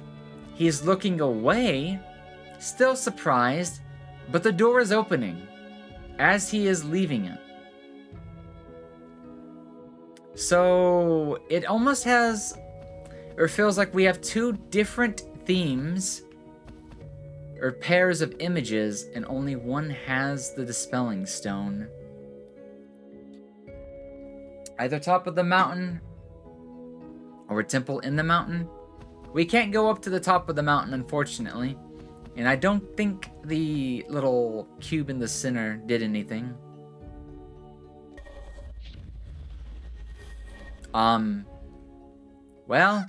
he's looking away, still surprised, but the door is opening as he is leaving it. So it almost has, or feels like we have two different themes or pairs of images, and only one has the Dispelling Stone. Either top of the mountain or a temple in the mountain. We can't go up to the top of the mountain, unfortunately. And I don't think the little cube in the center did anything. Well,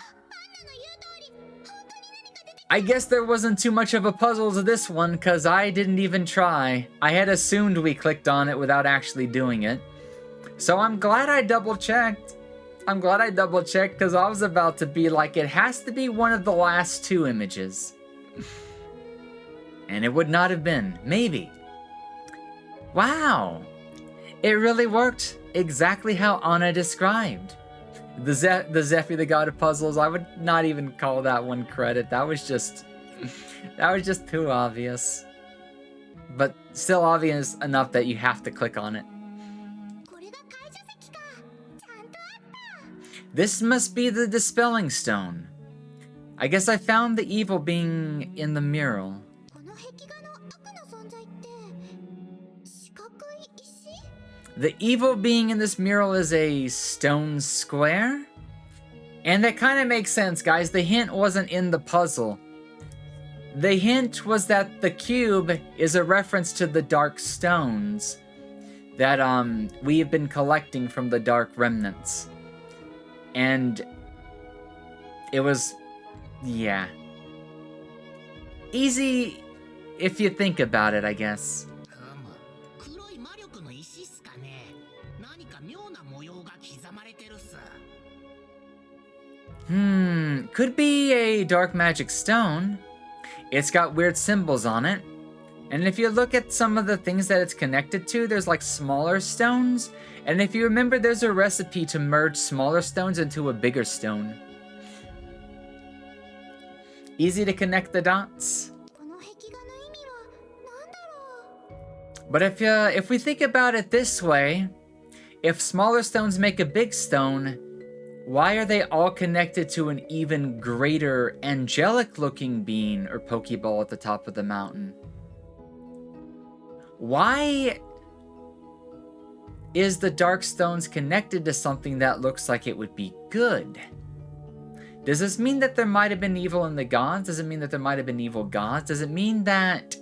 I guess there wasn't too much of a puzzle to this one, because I didn't even try. I had assumed we clicked on it without actually doing it. So I'm glad I double-checked. I'm glad I double-checked, because I was about to be like, it has to be one of the last two images. And it would not have been. Maybe. Wow. It really worked exactly how Anna described. The Zephyr, the god of puzzles, I would not even call that one credit. That was just too obvious. But still obvious enough that you have to click on it. This must be the Dispelling Stone. I guess I found the evil being in the mural. The evil being in this mural is a stone square. And that kind of makes sense, guys. The hint wasn't in the puzzle. The hint was that the cube is a reference to the dark stones that we have been collecting from the Dark Remnants. And it was, yeah. Easy if you think about it, I guess. Could be a dark magic stone. It's got weird symbols on it. And if you look at some of the things that it's connected to, there's like smaller stones. And if you remember, there's a recipe to merge smaller stones into a bigger stone. Easy to connect the dots. But if we think about it this way, if smaller stones make a big stone, why are they all connected to an even greater angelic-looking being or Pokeball at the top of the mountain? Why is the Dark Stones connected to something that looks like it would be good? Does this mean that there might have been evil in the gods? Does it mean that there might have been evil gods? Does it mean that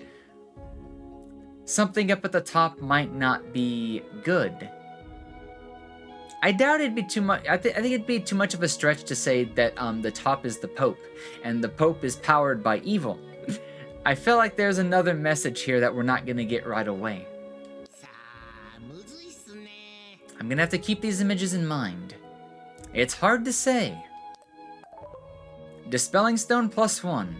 something up at the top might not be good? I doubt it'd be too much. I think it'd be too much of a stretch to say that the top is the Pope, and the Pope is powered by evil. I feel like there's another message here that we're not gonna get right away. I'm gonna have to keep these images in mind. It's hard to say. Dispelling Stone +1.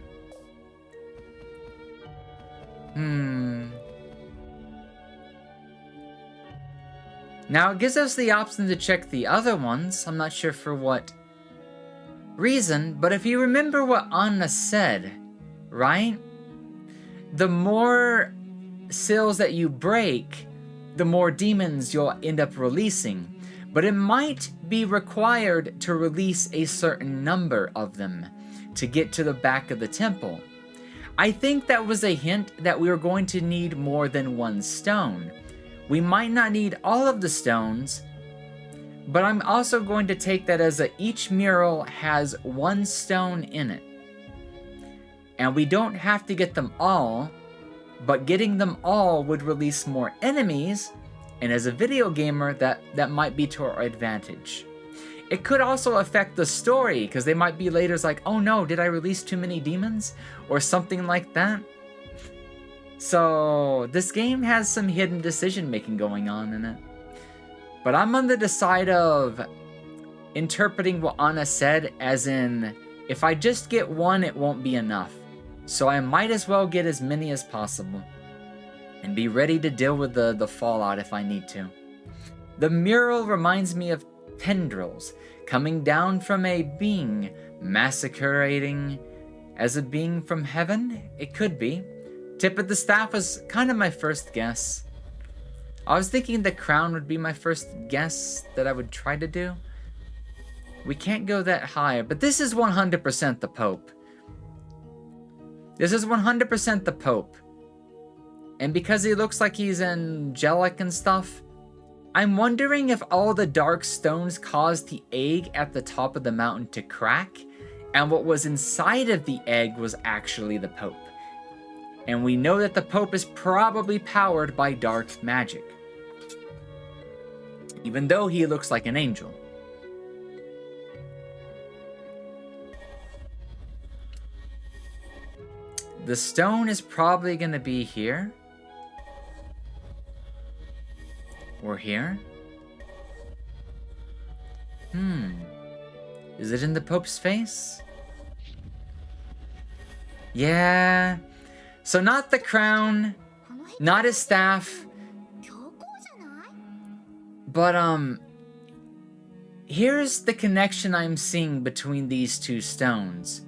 Now it gives us the option to check the other ones. I'm not sure for what reason, but if you remember what Anna said, right? The more seals that you break, the more demons you'll end up releasing. But it might be required to release a certain number of them to get to the back of the temple. I think that was a hint that we were going to need more than one stone. We might not need all of the stones, but I'm also going to take that as each mural has one stone in it. And we don't have to get them all, but getting them all would release more enemies, and as a video gamer, that might be to our advantage. it could also affect the story, because they might be later like, oh no, did I release too many demons? Or something like that. So this game has some hidden decision making going on in it. But I'm on the side of interpreting what Anna said as in, if I just get one, it won't be enough. So I might as well get as many as possible. And be ready to deal with the fallout if I need to. The mural reminds me of tendrils coming down from a being massacrating as a being from heaven? It could be. Tip of the staff was kind of my first guess. I was thinking the crown would be my first guess that I would try to do. We can't go that high, but this is 100% the Pope. This is 100% the Pope. And because he looks like he's angelic and stuff, I'm wondering if all the dark stones caused the egg at the top of the mountain to crack, and what was inside of the egg was actually the Pope. And we know that the Pope is probably powered by dark magic, even though he looks like an angel. The stone is probably going to be here. Or here. Is it in the Pope's face? Yeah. So not the crown, not his staff, but here's the connection I'm seeing between these two stones.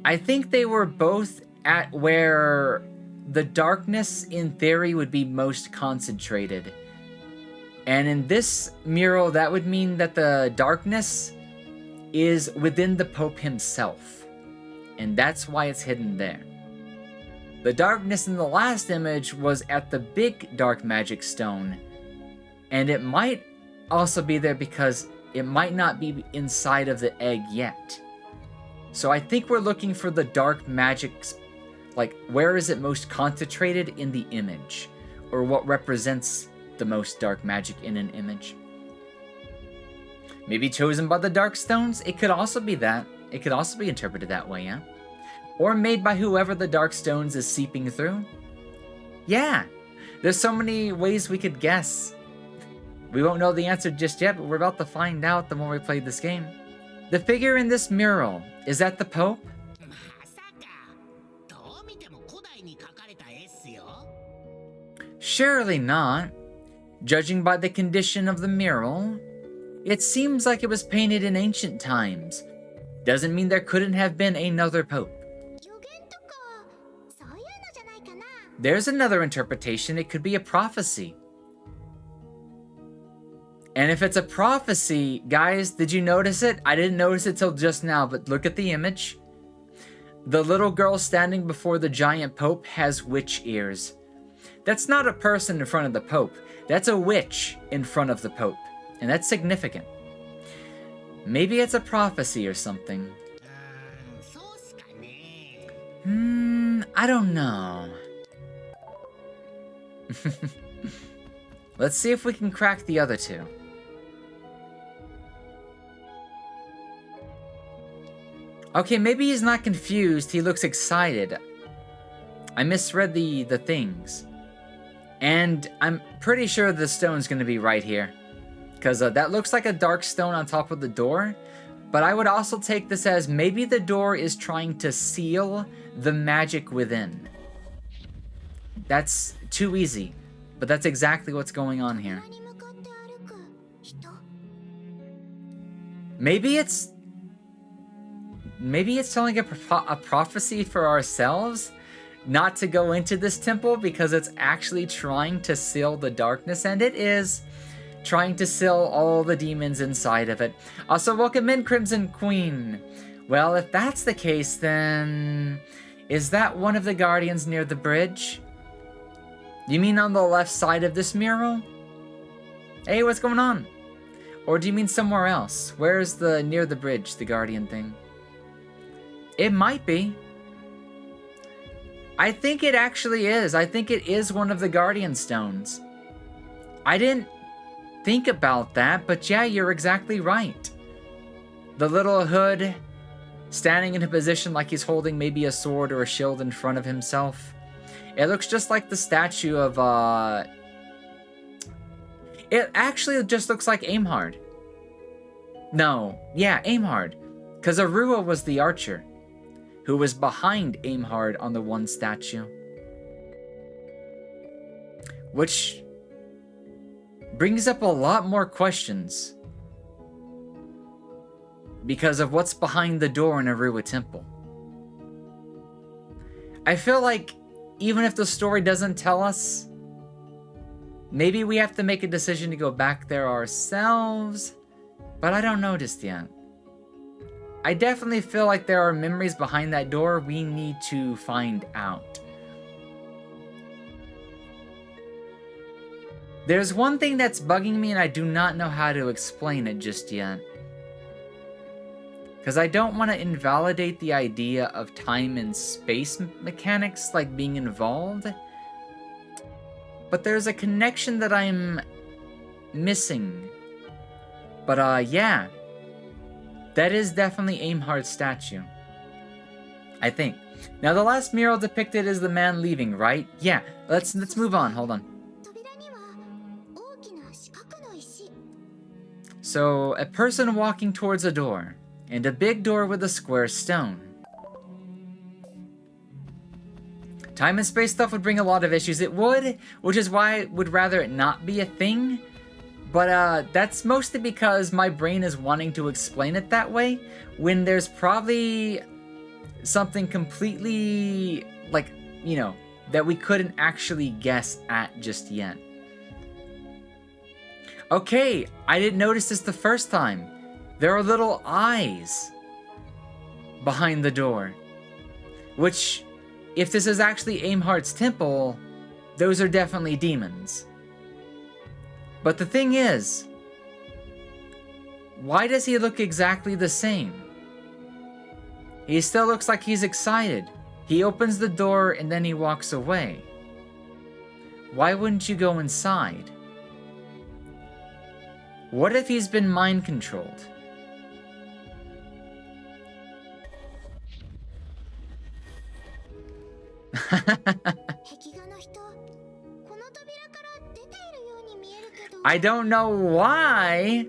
I think they were both at where the darkness, in theory, would be most concentrated. And in this mural, that would mean that the darkness is within the Pope himself. And that's why it's hidden there. The darkness in the last image was at the big dark magic stone. And it might also be there because it might not be inside of the egg yet. So I think we're looking for the dark magic, like where is it most concentrated in the image? Or what represents the most dark magic in an image? Maybe chosen by the dark stones? It could also be that. It could also be interpreted that way, yeah? Or made by whoever the dark stones is seeping through? Yeah! There's so many ways we could guess. We won't know the answer just yet, but we're about to find out the more we play this game. The figure in this mural, is that the Pope? Surely not. Judging by the condition of the mural, it seems like it was painted in ancient times. Doesn't mean there couldn't have been another Pope. There's another interpretation. It could be a prophecy. And if it's a prophecy, guys, did you notice it? I didn't notice it till just now, but look at the image. The little girl standing before the giant Pope has witch ears. That's not a person in front of the Pope. That's a witch in front of the Pope. And that's significant. Maybe it's a prophecy or something. I don't know. Let's see if we can crack the other two. Okay, maybe he's not confused. He looks excited. I misread the things. And I'm pretty sure the stone's going to be right here. Because that looks like a dark stone on top of the door. But I would also take this as maybe the door is trying to seal the magic within. That's too easy. But that's exactly what's going on here. Maybe it's telling a prophecy for ourselves not to go into this temple because it's actually trying to seal the darkness, and it is trying to seal all the demons inside of it. Also, welcome in, Crimson Queen. Well, if that's the case, then is that one of the guardians near the bridge? You mean on the left side of this mural? Hey, what's going on? Or do you mean somewhere else? Where's the near the bridge, the guardian thing? It might be. I think it actually is. I think it is one of the guardian stones. I didn't think about that, but yeah, you're exactly right. The little hood standing in a position like he's holding maybe a sword or a shield in front of himself. It looks just like the statue of, it actually just looks like Aimhard. No, yeah, Aimhard. Because Arua was the archer, who was behind Aimhard on the one statue. Which brings up a lot more questions because of what's behind the door in Arua Temple. I feel like even if the story doesn't tell us, maybe we have to make a decision to go back there ourselves, but I don't know just yet. I definitely feel like there are memories behind that door we need to find out. There's one thing that's bugging me and I do not know how to explain it just yet. Because I don't want to invalidate the idea of time and space mechanics like being involved. But there's a connection that I'm missing. But yeah. That is definitely Aimhard's statue. I think. Now the last mural depicted is the man leaving, right? Yeah, let's move on, hold on. So, a person walking towards a door, and a big door with a square stone. Time and space stuff would bring a lot of issues. It would, which is why I would rather it not be a thing. But that's mostly because my brain is wanting to explain it that way, when there's probably something completely, like, you know, that we couldn't actually guess at just yet. Okay, I didn't notice this the first time. There are little eyes behind the door. Which, if this is actually Aimhard's temple, those are definitely demons. But the thing is, why does he look exactly the same? He still looks like he's excited. He opens the door and then he walks away. Why wouldn't you go inside? What if he's been mind controlled? I don't know why.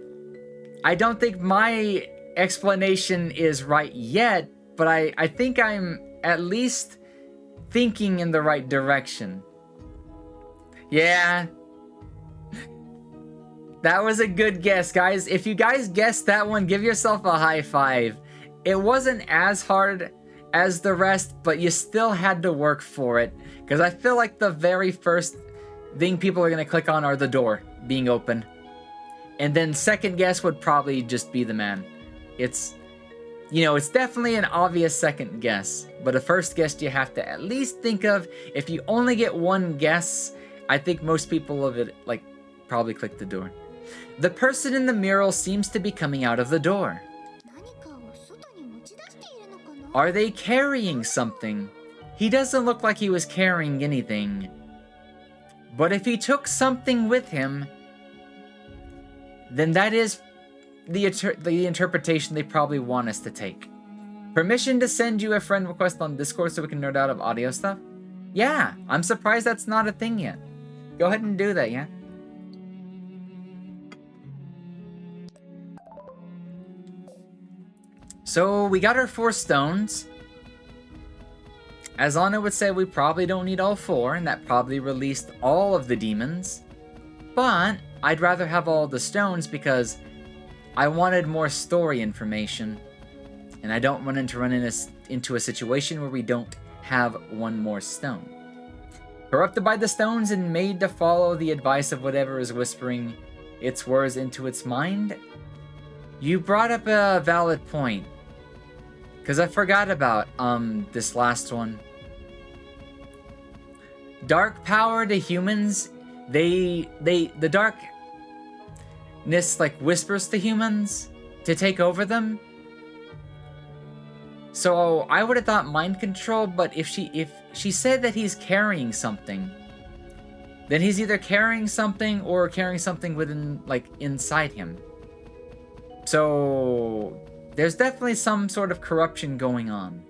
I don't think my explanation is right yet, but I think I'm at least thinking in the right direction. Yeah. That was a good guess, guys. If you guys guessed that one, give yourself a high five. It wasn't as hard as the rest, but you still had to work for it. Because I feel like the very first thing people are going to click on are the door being open. And then second guess would probably just be the man. It's, you know, it's definitely an obvious second guess. But a first guess you have to at least think of. If you only get one guess, I think most people of it, like, probably click the door. The person in the mural seems to be coming out of the door. Are they carrying something? He doesn't look like he was carrying anything. But if he took something with him, then that is the interpretation they probably want us to take. Permission to send you a friend request on Discord so we can nerd out of audio stuff? Yeah, I'm surprised that's not a thing yet. Go ahead and do that, yeah? So we got our 4 stones. As Anna would say, we probably don't need all 4, and that probably released all of the demons. But I'd rather have all the stones because I wanted more story information. And I don't want to run into a situation where we don't have one more stone. Corrupted by the stones and made to follow the advice of whatever is whispering its words into its mind. You brought up a valid point. Because I forgot about this last one. Dark power to humans, the darkness like whispers to humans to take over them. So I would have thought mind control, but if she said that he's carrying something, then he's either carrying something or carrying something within, like, inside him. So there's definitely some sort of corruption going on.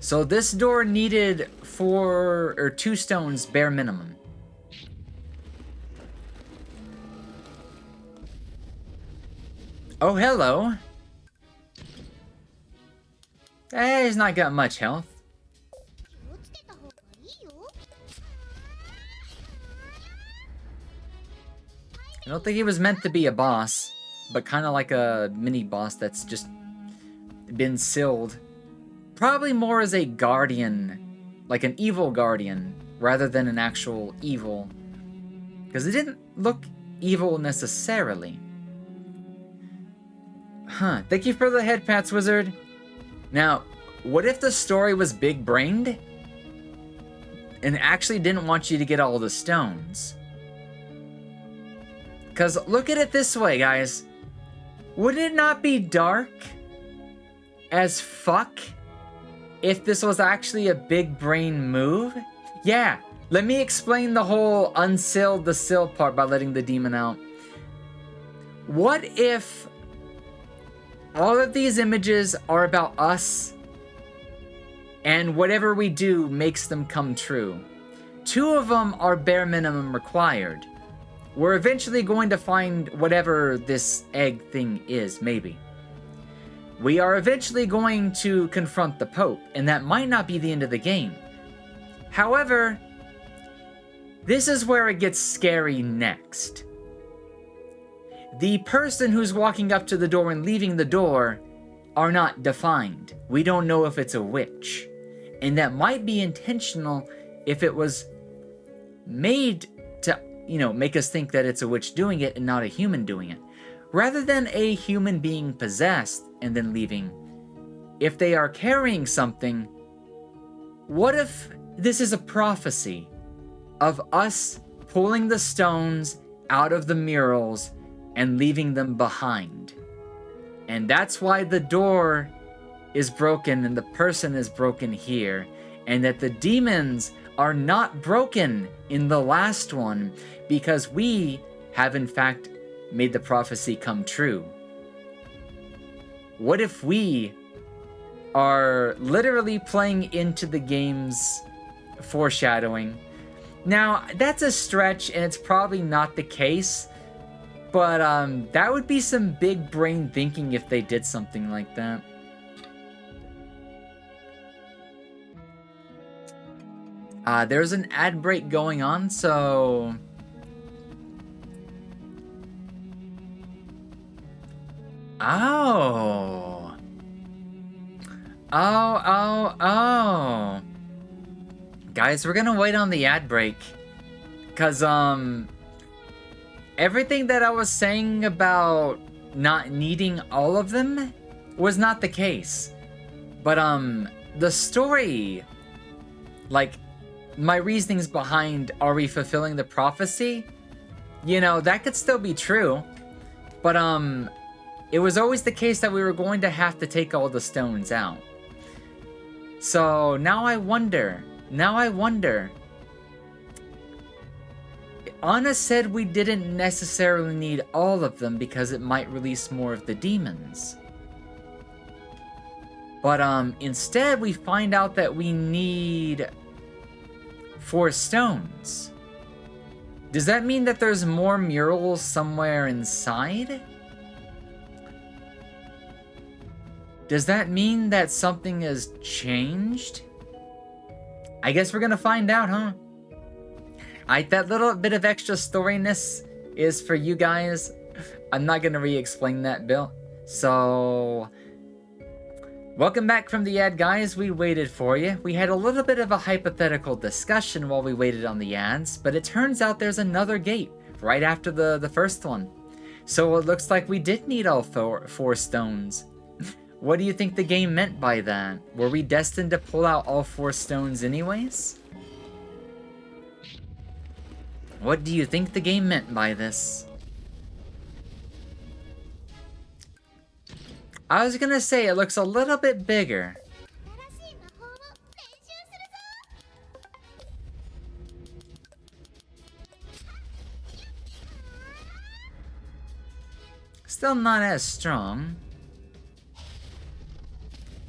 So this door needed 4 or 2 stones bare minimum. Oh, hello. Hey, he's not got much health. 気をつけた方がいいよ。 I don't think he was meant to be a boss, but kind of like a mini boss that's just been sealed. Probably more as a guardian, like an evil guardian, rather than an actual evil. Because it didn't look evil necessarily. Huh, thank you for the head pats, wizard. Now, what if the story was big-brained? And actually didn't want you to get all the stones? Because look at it this way, guys. Would it not be dark as fuck if this was actually a big brain move? Yeah, let me explain the whole unsealed the seal part by letting the demon out. What if all of these images are about us and whatever we do makes them come true? 2 of them are bare minimum required. We're eventually going to find whatever this egg thing is, maybe. We are eventually going to confront the Pope, and that might not be the end of the game. However, this is where it gets scary next. The person who's walking up to the door and leaving the door are not defined. We don't know if it's a witch. And that might be intentional if it was made to, make us think that it's a witch doing it and not a human doing it. Rather than a human being possessed and then leaving, if they are carrying something, what if this is a prophecy of us pulling the stones out of the murals and leaving them behind? And that's why the door is broken and the person is broken here, and that the demons are not broken in the last one, because we have in fact made the prophecy come true. What if we are literally playing into the game's foreshadowing? Now, that's a stretch, and it's probably not the case, but that would be some big brain thinking if they did something like that. There's an ad break going on, so... Oh. Oh. Guys, we're gonna wait on the ad break. Cause, everything that I was saying about not needing all of them was not the case. But, the story, like, my reasonings behind are we fulfilling the prophecy? That could still be true. But, it was always the case that we were going to have to take all the stones out. So now I wonder. Anna said we didn't necessarily need all of them because it might release more of the demons. But instead we find out that we need 4 stones. Does that mean that there's more murals somewhere inside? Does that mean that something has changed? I guess we're gonna find out, huh? That little bit of extra storyness is for you guys. I'm not gonna re-explain that, Bill. So... welcome back from the ad, guys. We waited for you. We had a little bit of a hypothetical discussion while we waited on the ads, but it turns out there's another gate right after the first one. So it looks like we did need all 4 stones. What do you think the game meant by that? Were we destined to pull out all 4 stones anyways? What do you think the game meant by this? I was gonna say it looks a little bit bigger. still not as strong.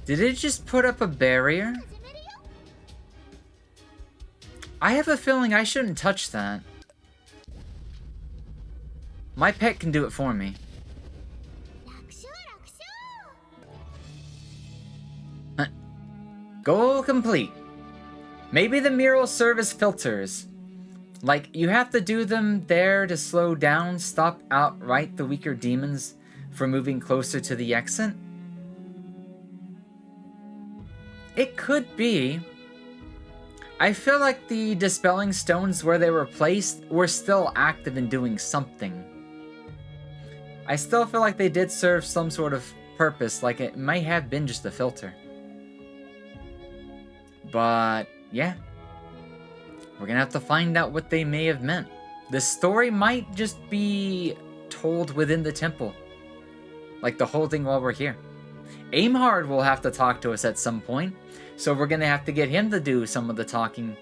Did it just put up a barrier? I have a feeling I shouldn't touch that. My pet can do it for me. Goal complete. Maybe the murals serve as filters. Like, you have to do them there to slow down, stop outright the weaker demons from moving closer to the exit. It could be. I feel like the dispelling stones where they were placed were still active and doing something. I still feel like they did serve some sort of purpose, like it might have been just a filter. But, yeah. We're gonna have to find out what they may have meant. The story might just be told within the temple. Like the whole thing while we're here. Aimhard will have to talk to us at some point, so we're gonna have to get him to do some of the talking.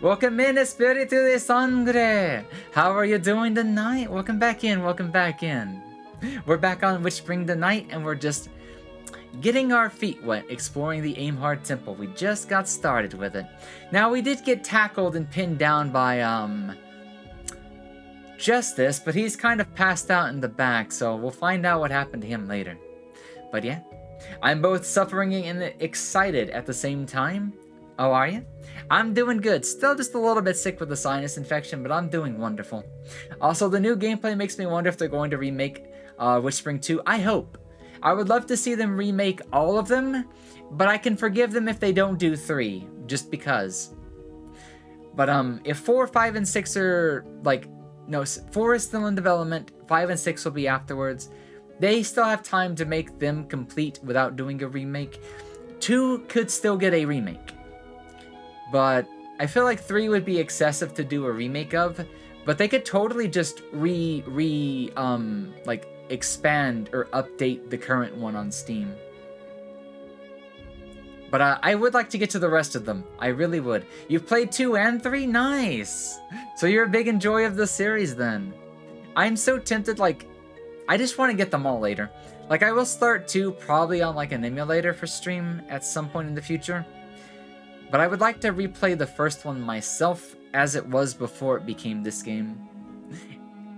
Welcome in, Espiritu de Sangre! How are you doing tonight? Welcome back in, welcome back in. We're back on WitchSpring tonight, and we're just getting our feet wet, exploring the Aimhard Temple. We just got started with it. Now, we did get tackled and pinned down by, Justice, but he's kind of passed out in the back, so we'll find out what happened to him later. But yeah, I'm both suffering and excited at the same time. Oh, are you? I'm doing good. Still just a little bit sick with a sinus infection, but I'm doing wonderful. Also, the new gameplay makes me wonder if they're going to remake WitchSpring 2. I hope. I would love to see them remake all of them, but I can forgive them if they don't do 3, just because. But if 4, 5, and 6 are, like, no, 4 is still in development, 5 and 6 will be afterwards. They still have time to make them complete without doing a remake. 2 could still get a remake. But I feel like 3 would be excessive to do a remake of, but they could totally just expand or update the current one on Steam. But I would like to get to the rest of them. I really would. You've played 2 and 3? Nice! So you're a big enjoyer of the series then. I'm so tempted, like, I just want to get them all later. Like, I will start 2 probably on like an emulator for stream at some point in the future. But I would like to replay the first one myself as it was before it became this game.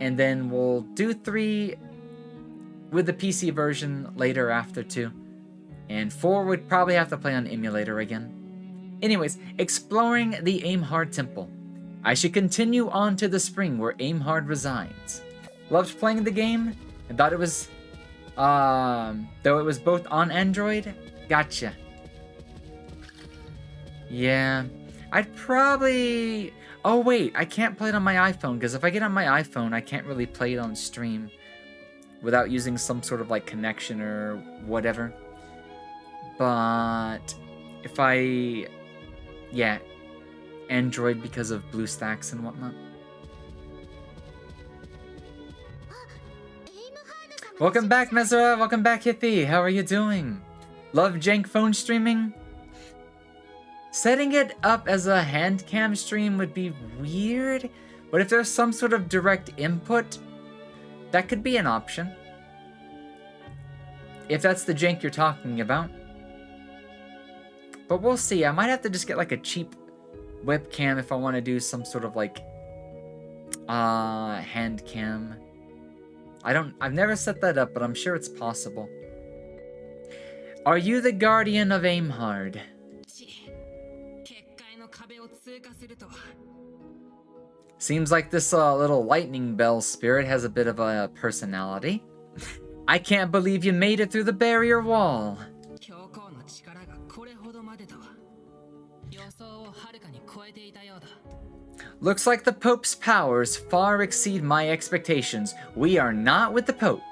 And then we'll do 3 with the PC version later after 2. And 4 would probably have to play on emulator again. Anyways, exploring the Aimhard Temple. I should continue on to the spring where Aimhard resides. Loved playing the game, and thought it was, though it was both on Android. Gotcha. Yeah, I'd probably... Oh wait, I can't play it on my iPhone, because if I get on my iPhone, I can't really play it on stream without using some sort of like connection or whatever. But if I... Yeah, Android because of BlueStacks and whatnot. Welcome back, Mesra. Welcome back, Hippie. How are you doing? Love jank phone streaming? Setting it up as a hand cam stream would be weird, but if there's some sort of direct input, that could be an option. If that's the jank you're talking about. But we'll see. I might have to just get like a cheap webcam if I want to do some sort of like hand cam. I've never set that up, but I'm sure it's possible. Are you the guardian of Aimhard? Seems like this little lightning bell spirit has a bit of a personality. I can't believe you made it through the barrier wall. Looks like the Pope's powers far exceed my expectations. We are not with the Pope.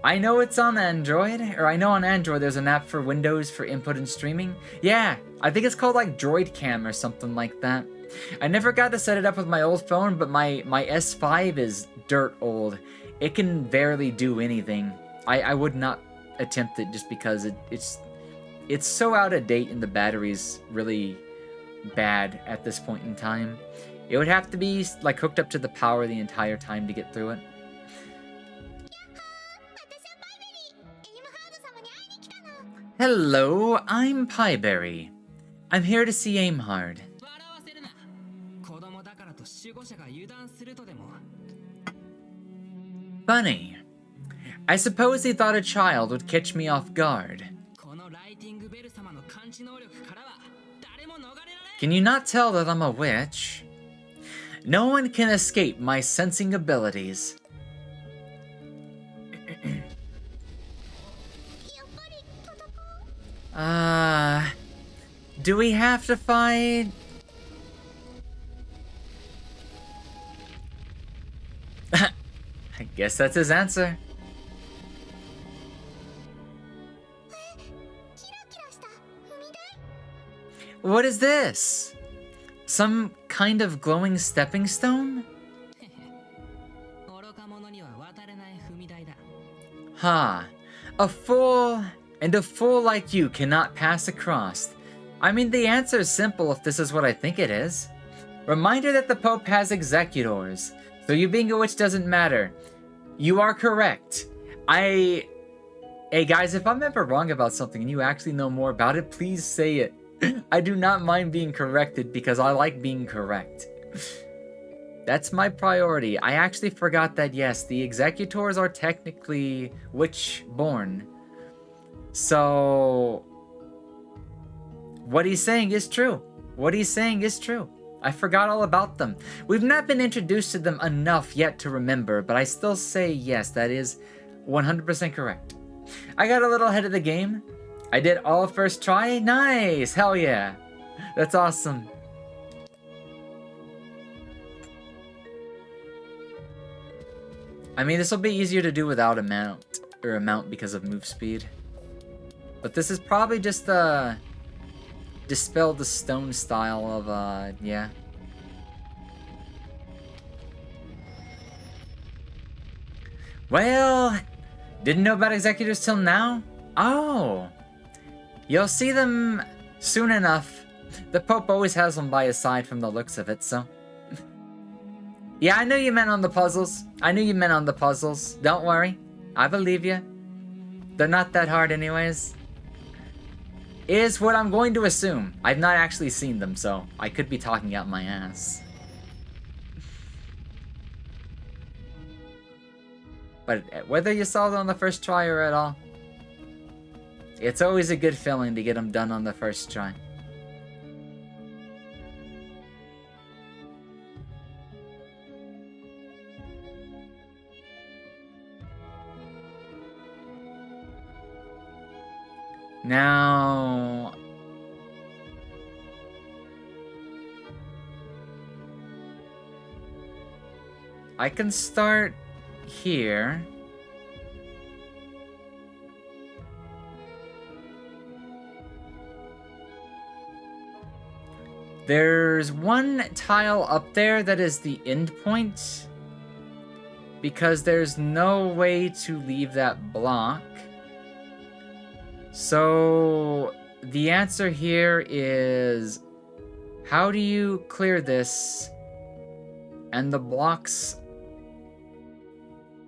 I know it's on Android, or I know on Android there's an app for Windows for input and streaming. Yeah, I think it's called like Droid Cam or something like that. I never got to set it up with my old phone, but my S5 is dirt old. It can barely do anything. I would not attempt it just because it's so out of date and the battery's really bad at this point in time. It would have to be like hooked up to the power the entire time to get through it. Hello, I'm Pieberry. I'm here to see Aimhard. 笑わせるな。子供だからと守護者が油断するとでも。 Funny. I suppose he thought a child would catch me off guard. このライティングベル様の感知能力からは誰も逃れられん。 Can you not tell that I'm a witch? No one can escape my sensing abilities. やっぱり戦う Do we have to fight? I guess that's his answer. キラキラした踏み台 What is this? Some kind of glowing stepping stone? 愚か者には渡れない踏み台だ。 Ha. A fool like you cannot pass across. I mean, the answer is simple if this is what I think it is. Reminder that the Pope has executors, so you being a witch doesn't matter. You are correct. Hey guys, if I'm ever wrong about something and you actually know more about it, please say it. I do not mind being corrected because I like being correct. That's my priority. I actually forgot that, yes, the executors are technically witch-born. So, what he's saying is true. What he's saying is true. I forgot all about them. We've not been introduced to them enough yet to remember, but I still say yes, that is 100% correct. I got a little ahead of the game. I did all first try. Nice! Hell yeah. That's awesome. I mean, this will be easier to do without a mount because of move speed. But this is probably just dispel the stone style of yeah. Well, didn't know about executors till now? Oh. You'll see them soon enough. The Pope always has one by his side from the looks of it, so. Yeah, I knew you meant on the puzzles. Don't worry. I believe you. They're not that hard anyways. Is what I'm going to assume. I've not actually seen them, so I could be talking out my ass. But whether you saw it on the first try or at all, it's always a good feeling to get them done on the first try. Now, I can start here. There's one tile up there that is the end point, because there's no way to leave that block. So the answer here is, how do you clear this and the blocks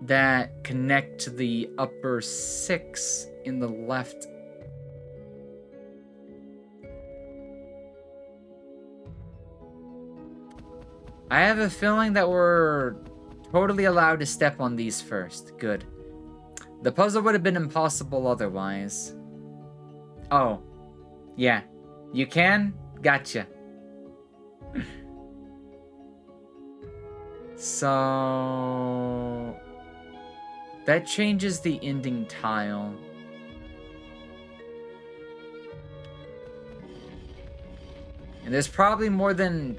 that connect to the upper 6 in the left? I have a feeling that we're totally allowed to step on these first. Good. The puzzle would have been impossible otherwise. Oh, yeah. You can? Gotcha. So that changes the ending tile. And there's probably more than...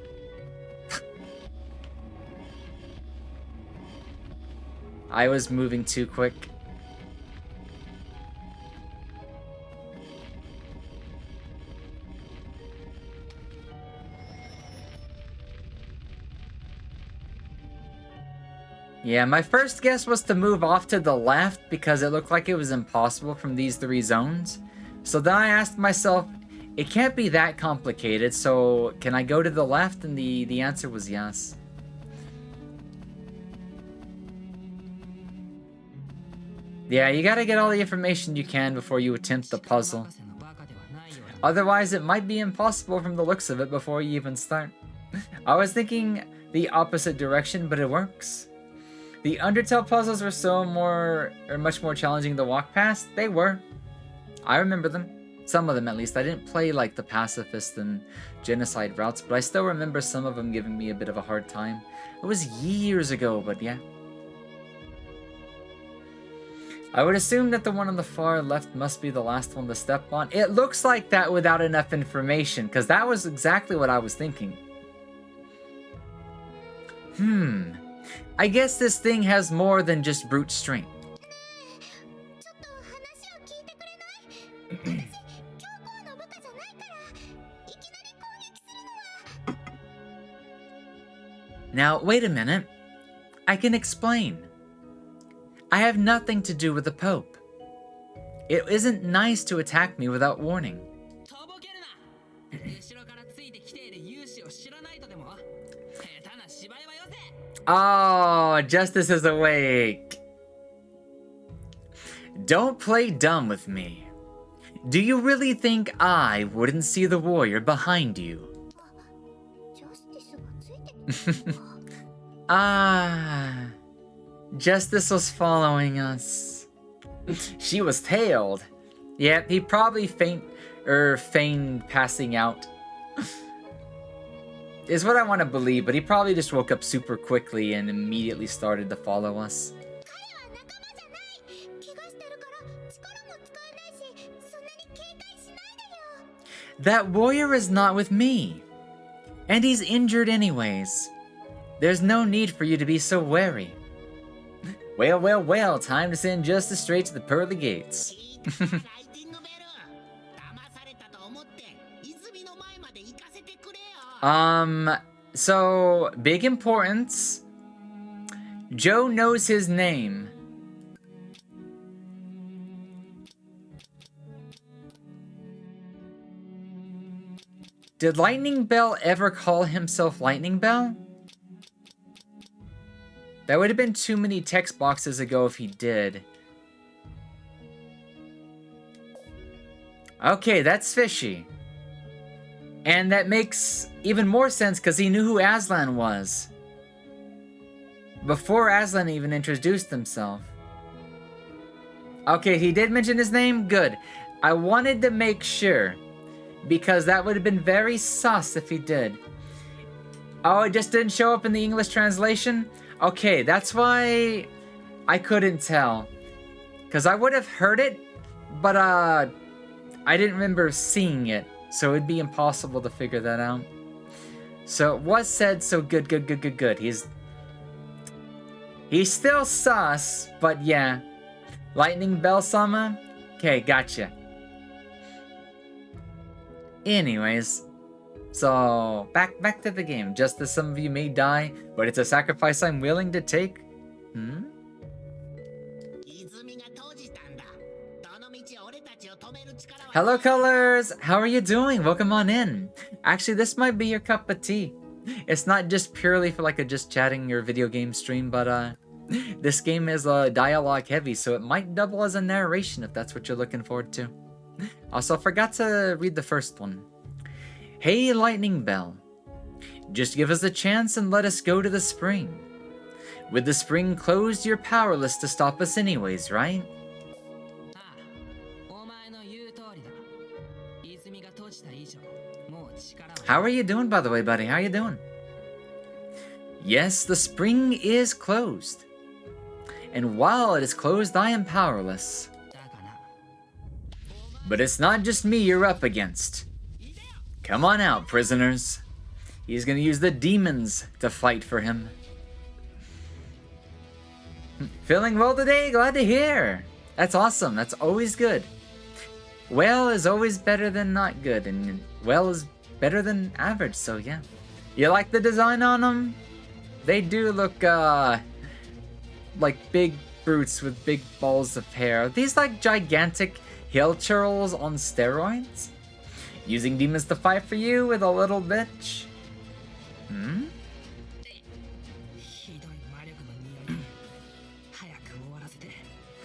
I was moving too quick. Yeah, my first guess was to move off to the left because it looked like it was impossible from these 3 zones. So then I asked myself, it can't be that complicated, so can I go to the left? And the answer was yes. Yeah, you gotta get all the information you can before you attempt the puzzle. Otherwise, it might be impossible from the looks of it before you even start. I was thinking the opposite direction, but it works. The Undertale puzzles were much more challenging to walk past. They were. I remember them. Some of them, at least. I didn't play like the pacifist and genocide routes, but I still remember some of them giving me a bit of a hard time. It was years ago, but yeah. I would assume that the one on the far left must be the last one to step on. It looks like that without enough information, because that was exactly what I was thinking. I guess this thing has more than just brute strength. ちょっと話を聞いてくれない？私、教皇の部下じゃないから、いきなり攻撃するのは。 Now, wait a minute. I can explain. I have nothing to do with the Pope. It isn't nice to attack me without warning. とぼけるな。後ろからついてきている勇士を知らないとでも。下手な芝居はよせ。 Oh, Justice is awake. Don't play dumb with me. Do you really think I wouldn't see the warrior behind you? ジャスティスがついてきたのか。 Ah, Justice was following us. She was tailed. Yep, he probably feigned passing out. Is what I want to believe, but he probably just woke up super quickly and immediately started to follow us. 彼は仲間じゃない。怪我してるから力も使えないし、そんなに警戒しないでよ。 That warrior is not with me. And he's injured anyways. There's no need for you to be so wary. Well, well, well, time to send Justice straight to the pearly gates. いいからライティングベル。騙されたと思って泉の前まで行かせてくれよ。So, big importance. Joe knows his name. Did Lightning Bell ever call himself Lightning Bell? That would have been too many text boxes ago if he did. Okay, that's fishy. And that makes even more sense because he knew who Aslan was. Before Aslan even introduced himself. Okay, he did mention his name? Good. I wanted to make sure. Because that would have been very sus if he did. Oh, it just didn't show up in the English translation? Okay, that's why I couldn't tell. Because I would have heard it, but I didn't remember seeing it. So it'd be impossible to figure that out. So it was said, so good. He's still sus, but yeah. Lightning Bell Sama? Okay, gotcha. Anyways, so back to the game. Just as some of you may die, but it's a sacrifice I'm willing to take. 泉が閉じたんだ。どの道俺たちを止める力は。 Hello, Colors! How are you doing? Welcome on in. Actually, this might be your cup of tea. It's not just purely for like a just chatting or video game stream, but this game is dialogue heavy, so it might double as a narration if that's what you're looking forward to. Also, I forgot to read the first one. Hey, Lightning Bell. Just give us a chance and let us go to the spring. With the spring closed, you're powerless to stop us anyways, right? ああ、お前の言う通りだ。泉が閉じた以上、もう力は。 How are you doing, by the way, buddy? How are you doing? Yes, the spring is closed. And while it is closed, I am powerless. だがな。 But it's not just me you're up against. Come on out, prisoners. He's gonna use the demons to fight for him. Feeling well today? Glad to hear. That's awesome. That's always good. Well is always better than not good, and well is better than average, so yeah. You like the design on them? They do look, like big brutes with big balls of hair. Are these like gigantic hill churls on steroids? Using demons to fight for you with a little bitch? ひどい魔力の匂い。早く終わらせて、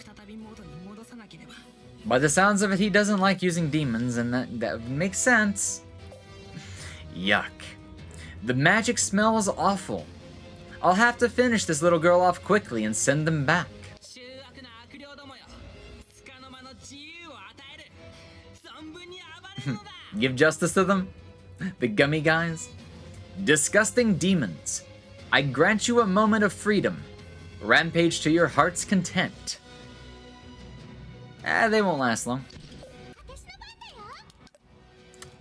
再び元に戻さなければ。By the sounds of it, he doesn't like using demons, and that makes sense. Yuck. The magic smells awful. I'll have to finish this little girl off quickly and send them back. 醜悪な悪霊どもよ。束の間の自由を与える。存分に暴れるのだ。 Give justice to them? The gummy guys? Disgusting demons. I grant you a moment of freedom. Rampage to your heart's content. They won't last long.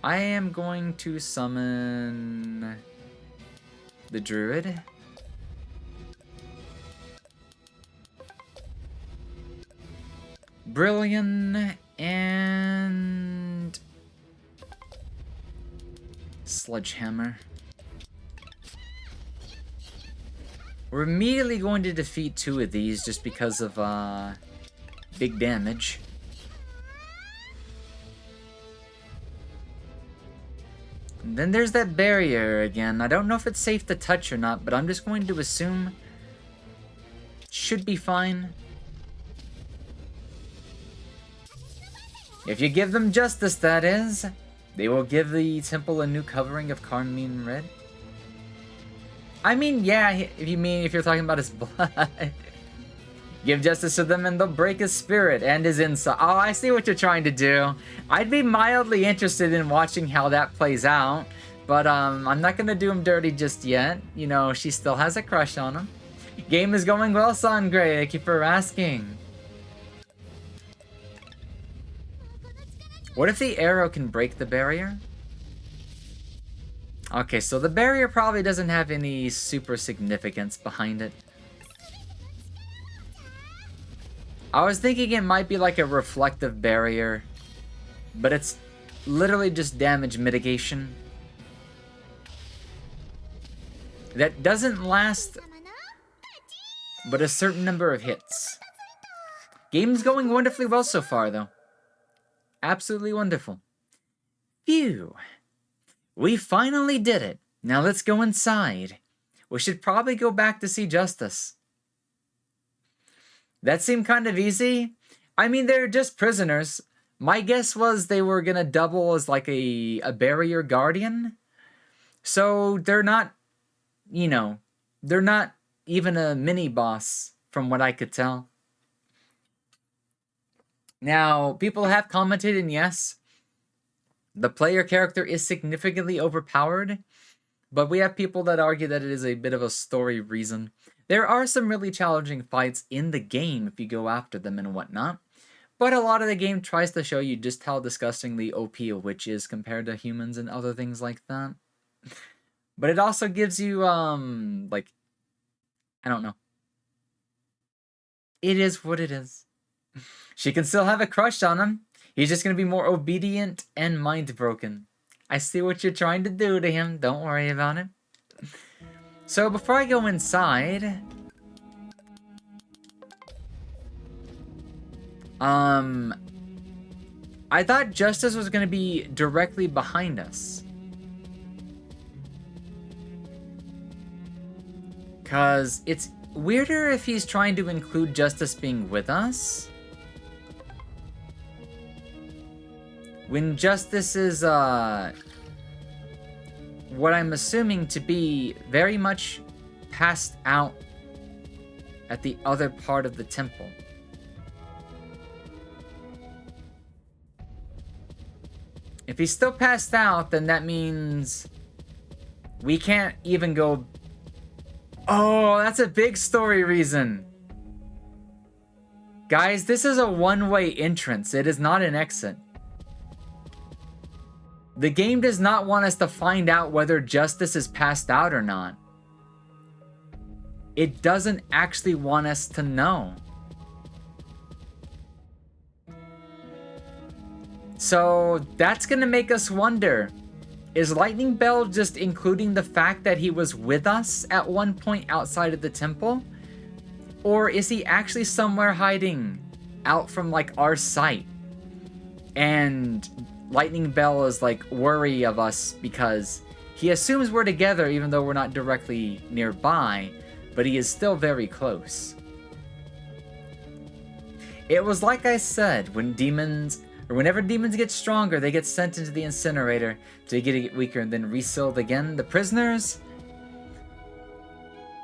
I am going to summon the druid. Brilliant and Sledgehammer. We're immediately going to defeat 2 of these just because of big damage. And then there's that barrier again. I don't know if it's safe to touch or not, but I'm just going to assume should be fine. If you give them justice, that is, they will give the temple a new covering of carmine red. I mean, yeah, if you're talking about his blood. Give justice to them and they'll break his spirit and his inside. Oh, I see what you're trying to do. I'd be mildly interested in watching how that plays out. But I'm not going to do him dirty just yet. You know, she still has a crush on him. Game is going well, Sangre. Thank you for asking. What if the arrow can break the barrier? Okay, so the barrier probably doesn't have any super significance behind it. I was thinking it might be like a reflective barrier, but it's literally just damage mitigation. That doesn't last but a certain number of hits. Game's going wonderfully well so far, though. Absolutely wonderful. Phew. We finally did it. Now let's go inside. We should probably go back to see Justice. That seemed kind of easy. I mean, they're just prisoners. My guess was they were gonna double as like a barrier guardian. So they're not, you know, they're not even a mini boss from what I could tell. Now, people have commented, and yes, the player character is significantly overpowered, but we have people that argue that it is a bit of a story reason. There are some really challenging fights in the game if you go after them and whatnot, but a lot of the game tries to show you just how disgustingly OP a witch is compared to humans and other things like that. But it also gives you, like, I don't know. It is what it is. She can still have a crush on him. He's just going to be more obedient and mind-broken. I see what you're trying to do to him. Don't worry about it. So before I go inside... I thought Justice was going to be directly behind us. Because it's weirder if he's trying to include Justice being with us. When Justice is, what I'm assuming to be very much passed out at the other part of the temple. If he's still passed out, then that means we can't even go... Oh, that's a big story reason. Guys, this is a one-way entrance. It is not an exit. The game does not want us to find out whether Justice is passed out or not. It doesn't actually want us to know. So that's gonna make us wonder, is Lightning Bell just including the fact that he was with us at one point outside of the temple? Or is he actually somewhere hiding out from like our sight? And Lightning Bell is like worry of us because he assumes we're together even though we're not directly nearby, but he is still very close. It was like I said, whenever demons get stronger, they get sent into the incinerator to get weaker and then resealed again. The prisoners,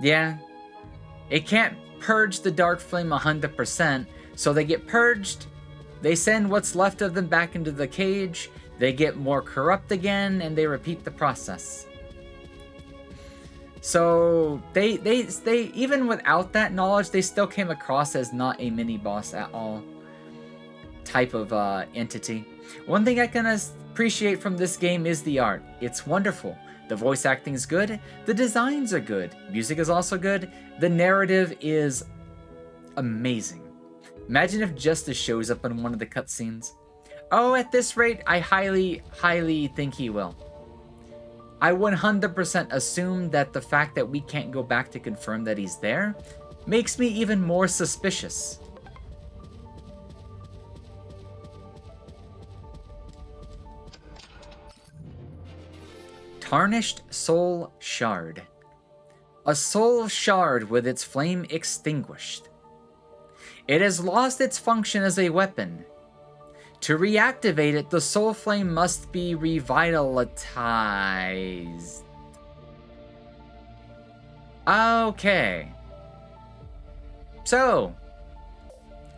yeah, it can't purge the dark flame 100%, so they get purged. They send what's left of them back into the cage. They get more corrupt again, and they repeat the process. So they even without that knowledge, they still came across as not a mini boss at all type of entity. One thing I can appreciate from this game is the art. It's wonderful. The voice acting is good. The designs are good. Music is also good. The narrative is amazing. Imagine if Justice shows up in one of the cutscenes. Oh, at this rate, I highly, highly think he will. I 100% assume that the fact that we can't go back to confirm that he's there makes me even more suspicious. Tarnished Soul Shard. A soul shard with its flame extinguished. It has lost its function as a weapon. To reactivate it, the soul flame must be revitalized. Okay. So,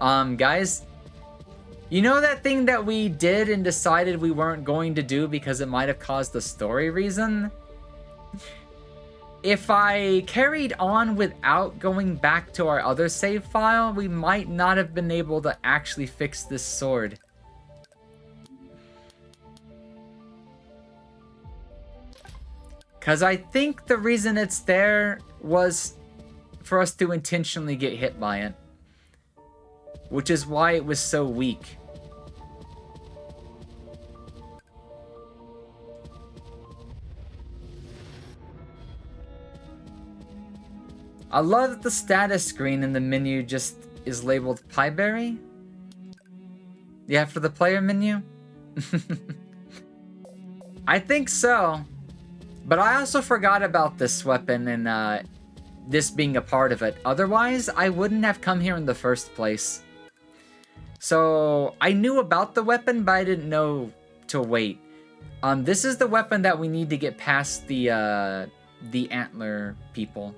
guys, you know that thing that we did and decided we weren't going to do because it might have caused a story reason? If I carried on without going back to our other save file, we might not have been able to actually fix this sword. Because I think the reason it's there was for us to intentionally get hit by it. Which is why it was so weak. I love that the status screen in the menu just is labeled Pieberry. Yeah, for the player menu? I think so. But I also forgot about this weapon and this being a part of it. Otherwise, I wouldn't have come here in the first place. So, I knew about the weapon, but I didn't know to wait. This is the weapon that we need to get past the antler people.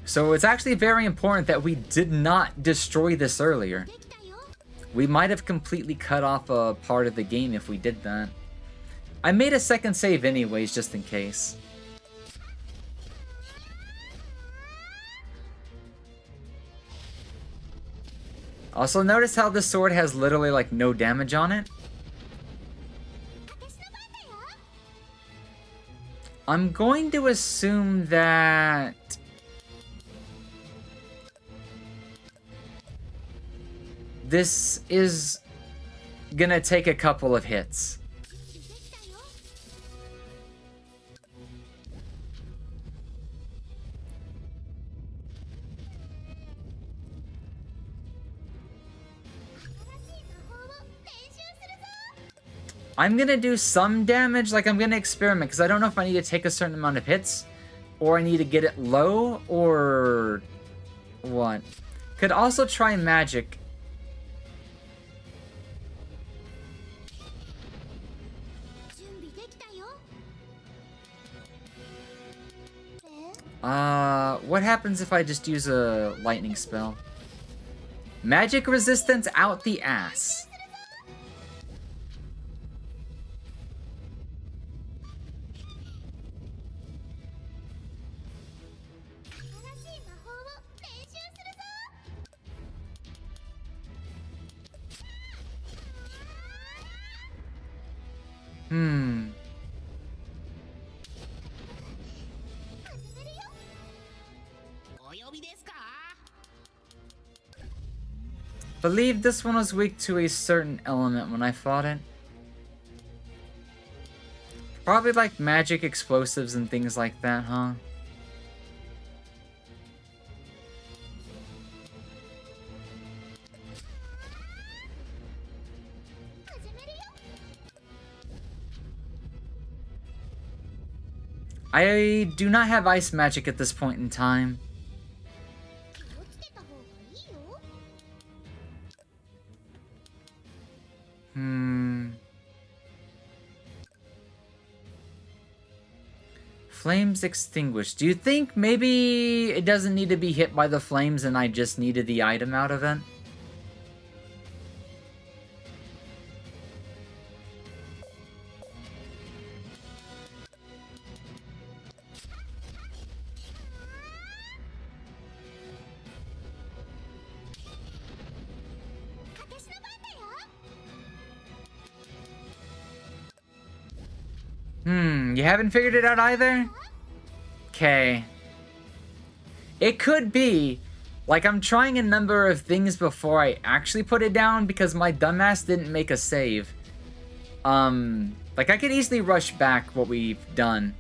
So it's actually very important that we did not destroy this earlier. We might have completely cut off a part of the game if we did that. I made a second save anyways, just in case. Also, notice how this sword has literally like no damage on it. I'm going to assume that this is gonna take a couple of hits. I'm gonna do some damage, like I'm gonna experiment, because I don't know if I need to take a certain amount of hits, or I need to get it low, or what. Could also try magic. What happens if I just use a lightning spell? Magic resistance out the ass. Believe this one was weak to a certain element when I fought it. Probably like magic explosives and things like that, huh? I do not have ice magic at this point in time. 気をつけた方がいいよ。 Flames extinguished. Do you think maybe it doesn't need to be hit by the flames and I just needed the item out of it? You haven't figured it out either? Okay. It could be, like, I'm trying a number of things before I actually put it down because my dumbass didn't make a save. Like, I could easily rush back what we've done.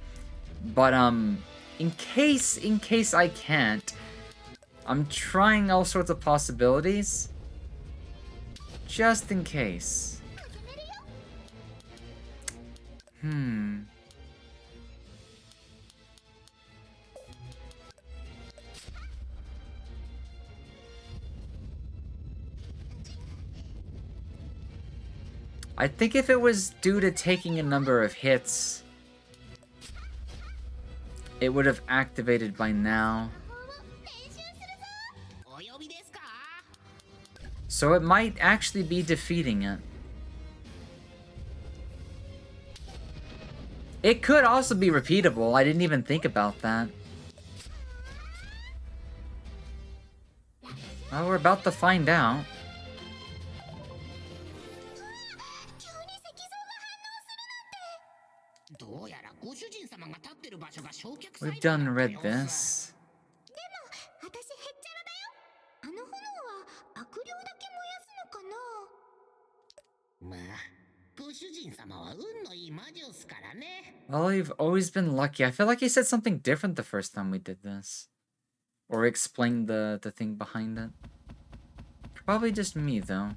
But, in case I can't, I'm trying all sorts of possibilities. Just in case. I think if it was due to taking a number of hits, it would have activated by now. So it might actually be defeating it. It could also be repeatable. I didn't even think about that. Well, we're about to find out. We've done read this. でも私へっちゃらだよ。あの炎は悪霊だけ燃やすのかな。まあ、ご主人様は運のいい魔女っすからね。 Well, you've always been lucky. I feel like you said something different the first time we did this. Or explained the thing behind it. Probably just me, though.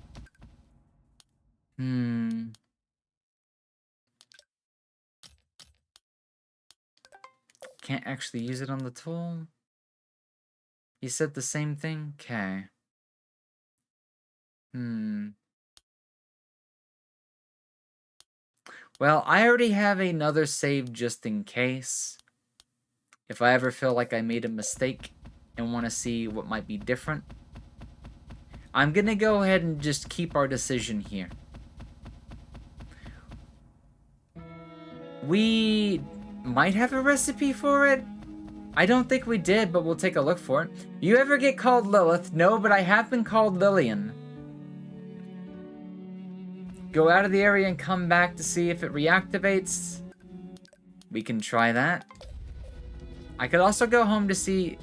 Can't actually use it on the tool. You said the same thing? Okay. Well, I already have another save just in case. If I ever feel like I made a mistake and want to see what might be different. I'm gonna go ahead and just keep our decision here. We might have a recipe for it. I don't think we did, but we'll take a look for it. You ever get called Lilith? No, but I have been called Lillian. Go out of the area and come back to see if it reactivates. We can try that. I could also go home to see...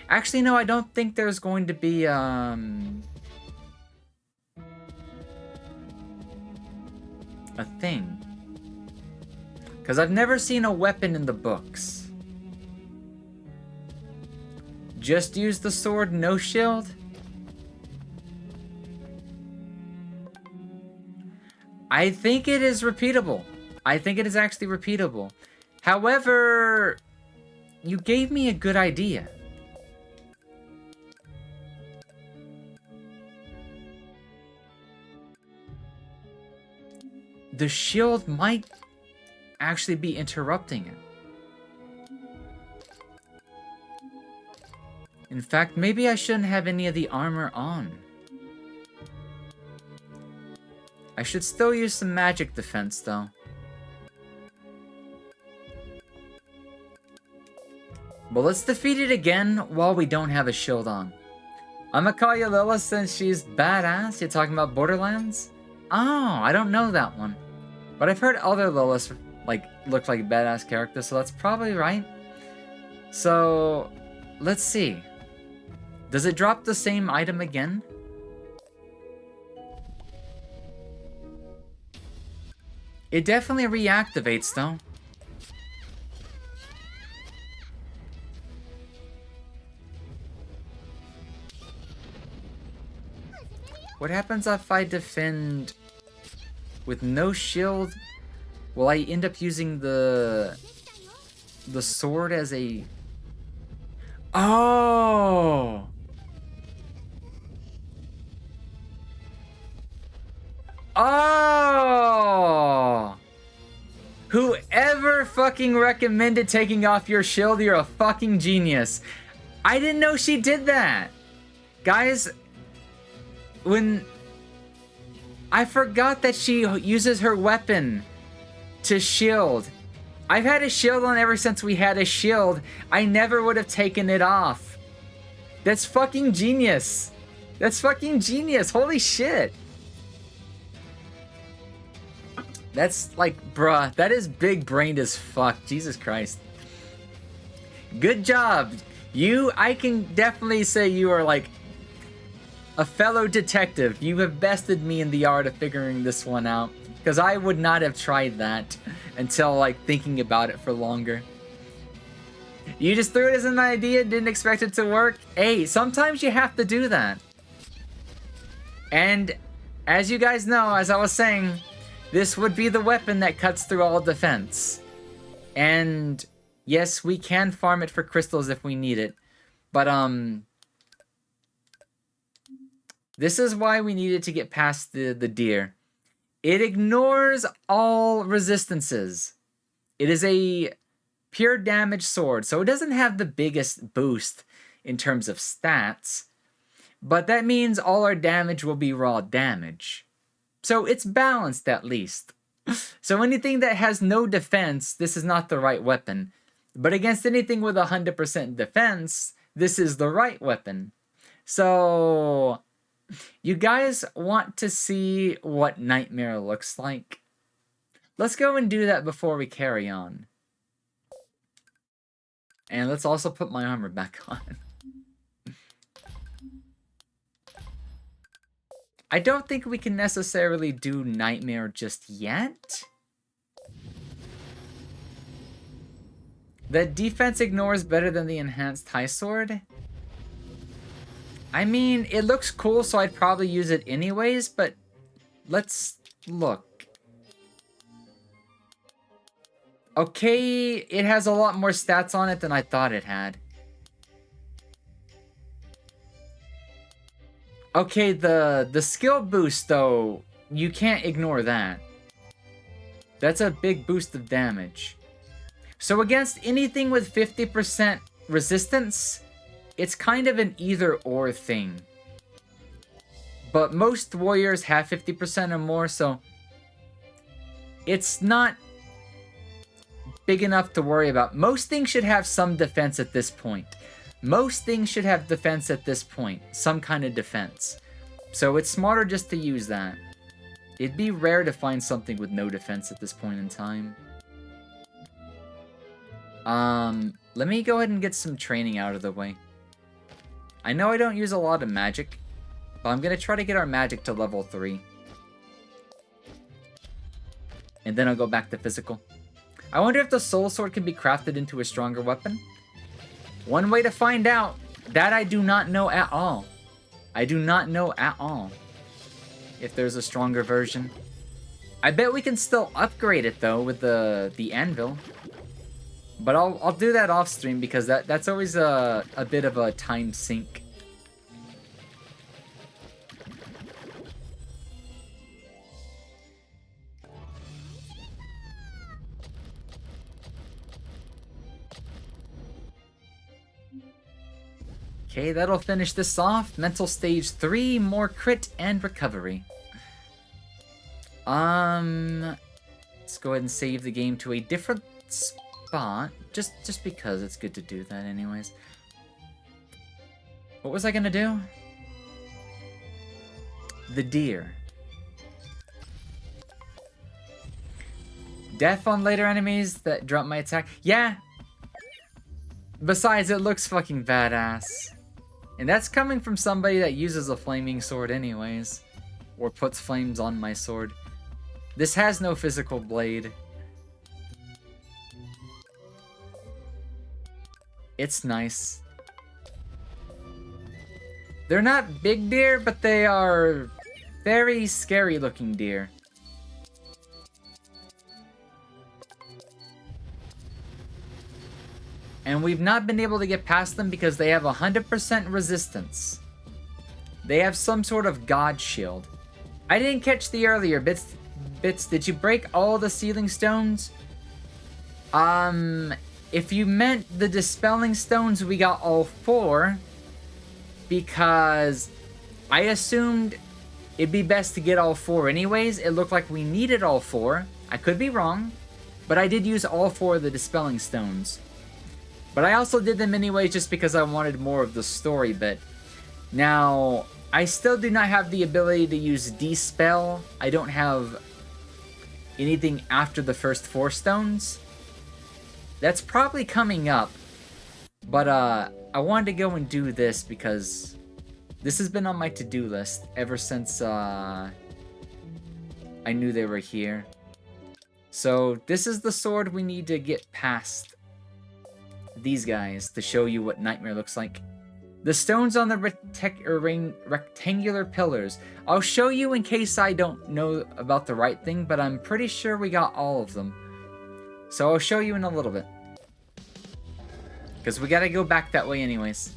Actually, no, I don't think there's going to be, a thing. Because I've never seen a weapon in the books. Just use the sword, no shield? I think it is repeatable. I think it is actually repeatable. However, you gave me a good idea. The shield might actually be interrupting it. In fact, maybe I shouldn't have any of the armor on. I should still use some magic defense, though. But let's defeat it again while we don't have a shield on. I'm gonna call you Lilith since she's badass. You're talking about Borderlands? Oh, I don't know that one. But I've heard other Liliths look like badass characters, so that's probably right. So, let's see. Does it drop the same item again? It definitely reactivates, though. What happens if I defend with no shield? Will I end up using the the sword as a... Oh! Oh! Whoever fucking recommended taking off your shield, you're a fucking genius. I didn't know she did that. Guys, when... I forgot that she uses her weapon to shield. I've had a shield on ever since we had a shield. I never would have taken it off. That's fucking genius. That's fucking genius. Holy shit. That's like, bruh, that is big brained as fuck. Jesus Christ. Good job. I can definitely say you are like a fellow detective. You have bested me in the art of figuring this one out. Because I would not have tried that until like thinking about it for longer. You just threw it as an idea, didn't expect it to work. Hey, sometimes you have to do that. And as you guys know, as I was saying, this would be the weapon that cuts through all defense. And yes, we can farm it for crystals if we need it. But this is why we needed to get past the deer. It ignores all resistances. It is a pure damage sword, so it doesn't have the biggest boost in terms of stats. But that means all our damage will be raw damage. So it's balanced at least. So anything that has no defense, this is not the right weapon. But against anything with 100% defense, this is the right weapon. So you guys want to see what Nightmare looks like? Let's go and do that before we carry on. And let's also put my armor back on. I don't think we can necessarily do Nightmare just yet. The defense ignores better than the enhanced high sword. I mean, it looks cool, so I'd probably use it anyways, but let's look. Okay, it has a lot more stats on it than I thought it had. Okay, the skill boost, though, you can't ignore that. That's a big boost of damage. So against anything with 50% resistance, it's kind of an either-or thing. But most warriors have 50% or more, so it's not big enough to worry about. Most things should have some defense at this point. Most things should have defense at this point. Some kind of defense. So it's smarter just to use that. It'd be rare to find something with no defense at this point in time. Let me go ahead and get some training out of the way. I know I don't use a lot of magic, but I'm going to try to get our magic to level 3. And then I'll go back to physical. I wonder if the soul sword can be crafted into a stronger weapon? One way to find out. That I do not know at all. I do not know at all if there's a stronger version. I bet we can still upgrade it though with the anvil. But I'll do that off stream because that's always a bit of a time sink. Okay, that'll finish this off. Mental stage 3, more crit and recovery. Let's go ahead and save the game to a different spot. Just because it's good to do that anyways. What was I gonna do? The deer. Death on later enemies that drop my attack. Yeah. Besides, it looks fucking badass. And that's coming from somebody that uses a flaming sword anyways. Or puts flames on my sword. This has no physical blade. It's nice. They're not big deer, but they are very scary looking deer. and we've not been able to get past them because they have 100% resistance. They have some sort of god shield. I didn't catch the earlier bits. Did you break all the sealing stones? If you meant the dispelling stones, we got all 4. Because I assumed it'd be best to get all 4 anyways. It looked like we needed all 4. I could be wrong. But I did use all 4 of the dispelling stones. But I also did them anyway just because I wanted more of the story bit. Now, I still do not have the ability to use Dispel. I don't have anything after the first 4 stones. That's probably coming up. But I wanted to go and do this because this has been on my to-do list ever since I knew they were here. So this is the sword we need to get past these guys to show you what Nightmare looks like. The stones on the rectangular pillars. I'll show you in case I don't know about the right thing, but I'm pretty sure we got all of them. So I'll show you in a little bit. Because we gotta go back that way anyways.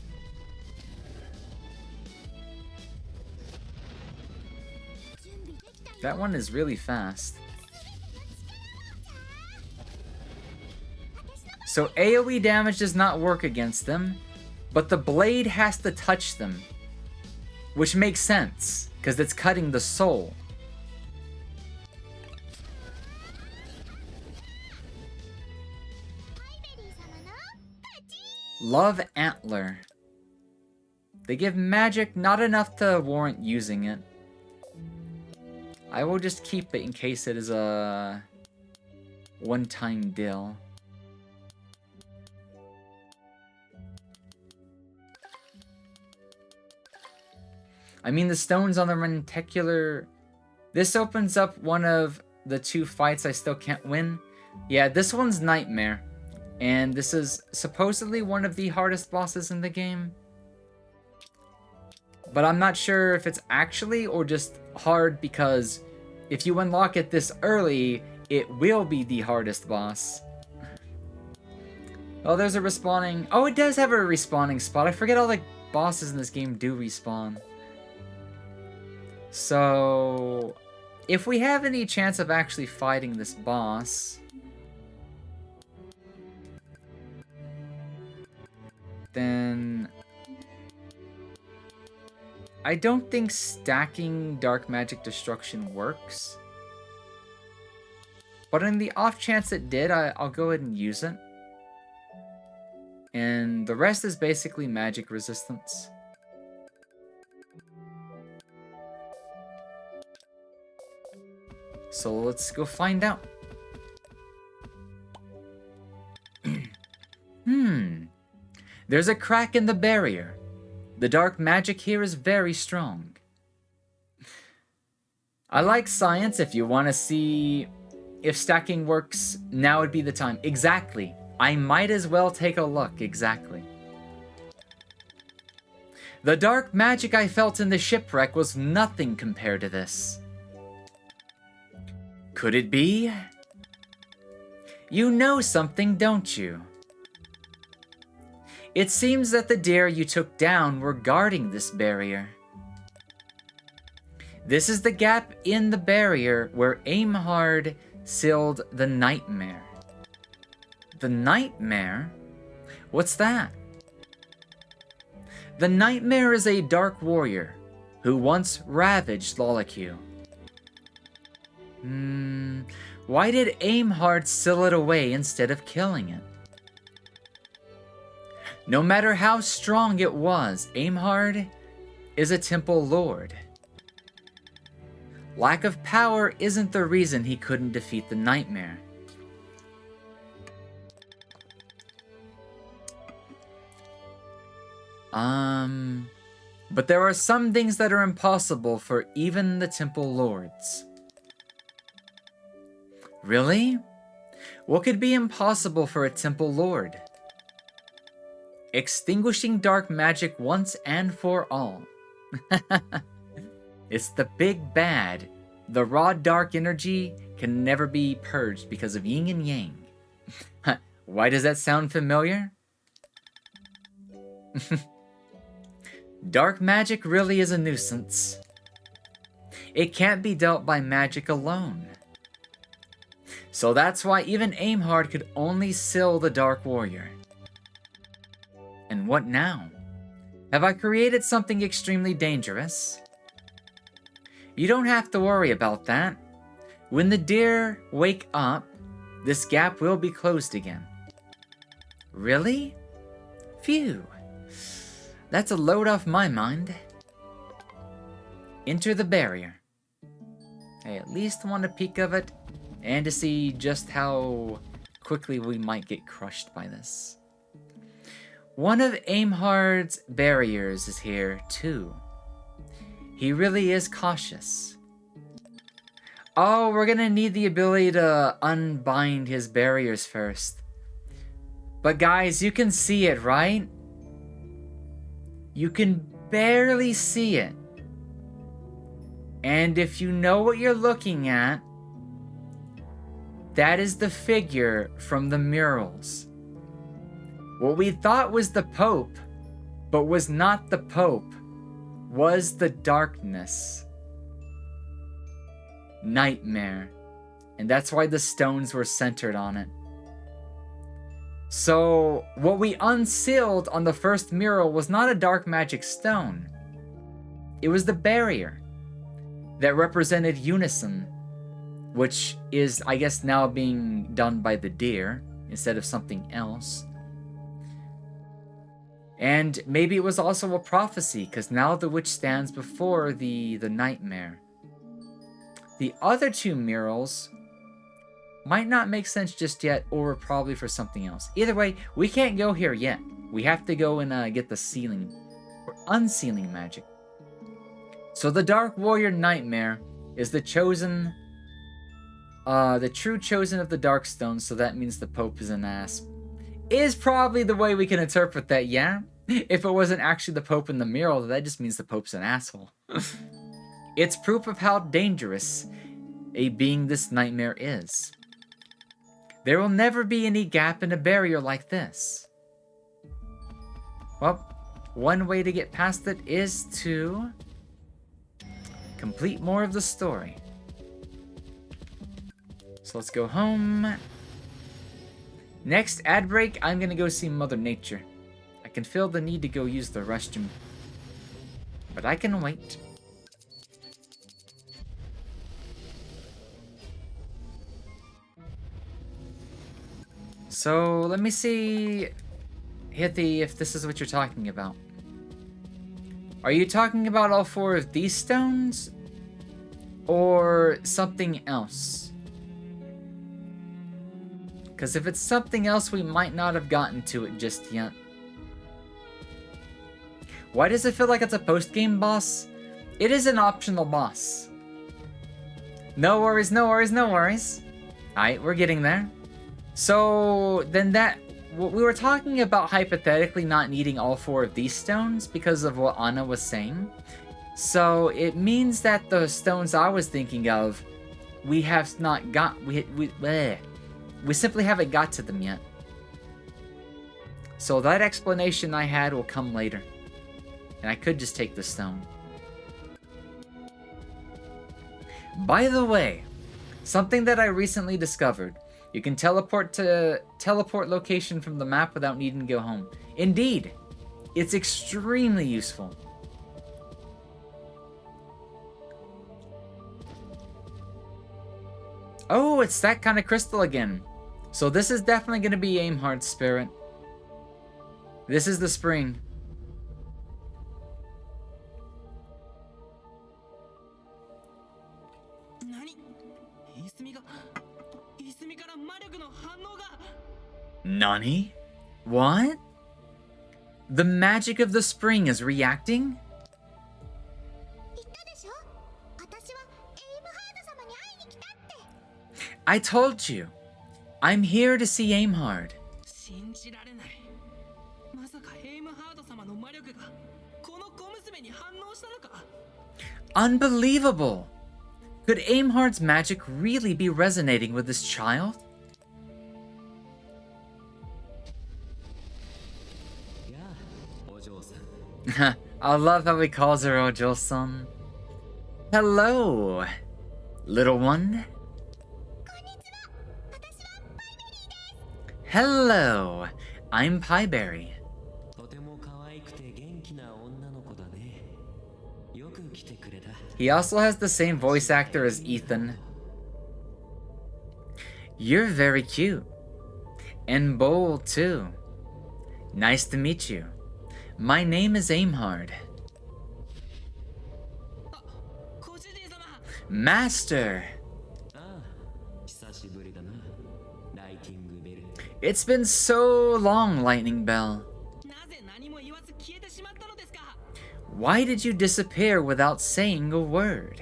That one is really fast. So AoE damage does not work against them, but the blade has to touch them. Which makes sense, because it's cutting the soul. Love Antler. They give magic, not enough to warrant using it. I will just keep it in case it is a one-time deal. I mean, the stones on the reticular... This opens up one of the 2 fights I still can't win. Yeah, this one's Nightmare. And this is supposedly one of the hardest bosses in the game. But I'm not sure if it's actually or just hard because if you unlock it this early, it will be the hardest boss. Oh, there's a respawning... Oh, it does have a respawning spot. I forget all the bosses in this game do respawn. So, if we have any chance of actually fighting this boss, then I don't think stacking Dark Magic Destruction works. But in the off chance it did, I'll go ahead and use it. And the rest is basically magic resistance. So let's go find out. There's a crack in the barrier. The dark magic here is very strong. I like science. If you want to see if stacking works, now would be the time. Exactly. I might as well take a look. Exactly. The dark magic I felt in the shipwreck was nothing compared to this. Could it be? You know something, don't you? It seems that the deer you took down were guarding this barrier. This is the gap in the barrier where Aimhard sealed the Nightmare. The Nightmare? What's that? The Nightmare is a dark warrior who once ravaged Lolaque. Why did Aimhard seal it away instead of killing it? No matter how strong it was, Aimhard is a temple lord. Lack of power isn't the reason he couldn't defeat the Nightmare. But there are some things that are impossible for even the temple lords. Really? What could be impossible for a temple lord? Extinguishing dark magic once and for all. It's the big bad. The raw dark energy can never be purged because of yin and yang. Why does that sound familiar? Dark magic really is a nuisance. It can't be dealt by magic alone. So that's why even Aimhard could only sill the Dark Warrior. And what now? Have I created something extremely dangerous? You don't have to worry about that. When the deer wake up, this gap will be closed again. Really? Phew. That's a load off my mind. Enter the barrier. I at least want a peek of it, and to see just how quickly we might get crushed by this. One of Aimhard's barriers is here, too. He really is cautious. Oh, we're gonna need the ability to unbind his barriers first. But guys, you can see it, right? You can barely see it. And if you know what you're looking at, that is the figure from the murals. What we thought was the Pope, but was not the Pope, was the darkness. Nightmare. And that's why the stones were centered on it. So, what we unsealed on the first mural was not a dark magic stone. It was the barrier that represented unison, which is, I guess, now being done by the deer instead of something else. And maybe it was also a prophecy, because now the witch stands before the nightmare. The other two murals might not make sense just yet, or were probably for something else. Either way, we can't go here yet. We have to go and get the sealing, or unsealing magic. So the Dark Warrior Nightmare is the chosen, the true chosen of the Darkstone, so that means the Pope is an ass. Is probably the way we can interpret that, yeah? If it wasn't actually the Pope in the mural, that just means the Pope's an asshole. It's proof of how dangerous a being this nightmare is. There will never be any gap in a barrier like this. Well, one way to get past it is to complete more of the story. So let's go home. Next ad break, I'm gonna go see Mother Nature. I can feel the need to go use the restroom, but I can wait. So let me see, Hithy, if this is what you're talking about. Are you talking about all four of these stones, or something else? Because if it's something else, we might not have gotten to it just yet. Why does it feel like it's a post-game boss? It is an optional boss. No worries, no worries, no worries. Alright, we're getting there. So, then we were talking about hypothetically not needing all four of these stones because of what Anna was saying. So, it means that the stones I was thinking of, we have not got, we simply haven't got to them yet. So that explanation I had will come later. And I could just take the stone. By the way, something that I recently discovered. You can teleport location from the map without needing to go home. Indeed, it's extremely useful. Oh, it's that kind of crystal again. So this is definitely going to be Aimhard's spirit. This is the spring. Nani? What? The magic of the spring is reacting? I told you. I'm here to see Aimhard. Unbelievable! Could Aimhard's magic really be resonating with this child? I love how he calls her Ojo-san. Hello, little one. Hello, I'm Pieberry. He also has the same voice actor as Ethan. You're very cute. And bold, too. Nice to meet you. My name is Aimhard. Master! It's been so long, Lightning Bell. Why did you disappear without saying a word?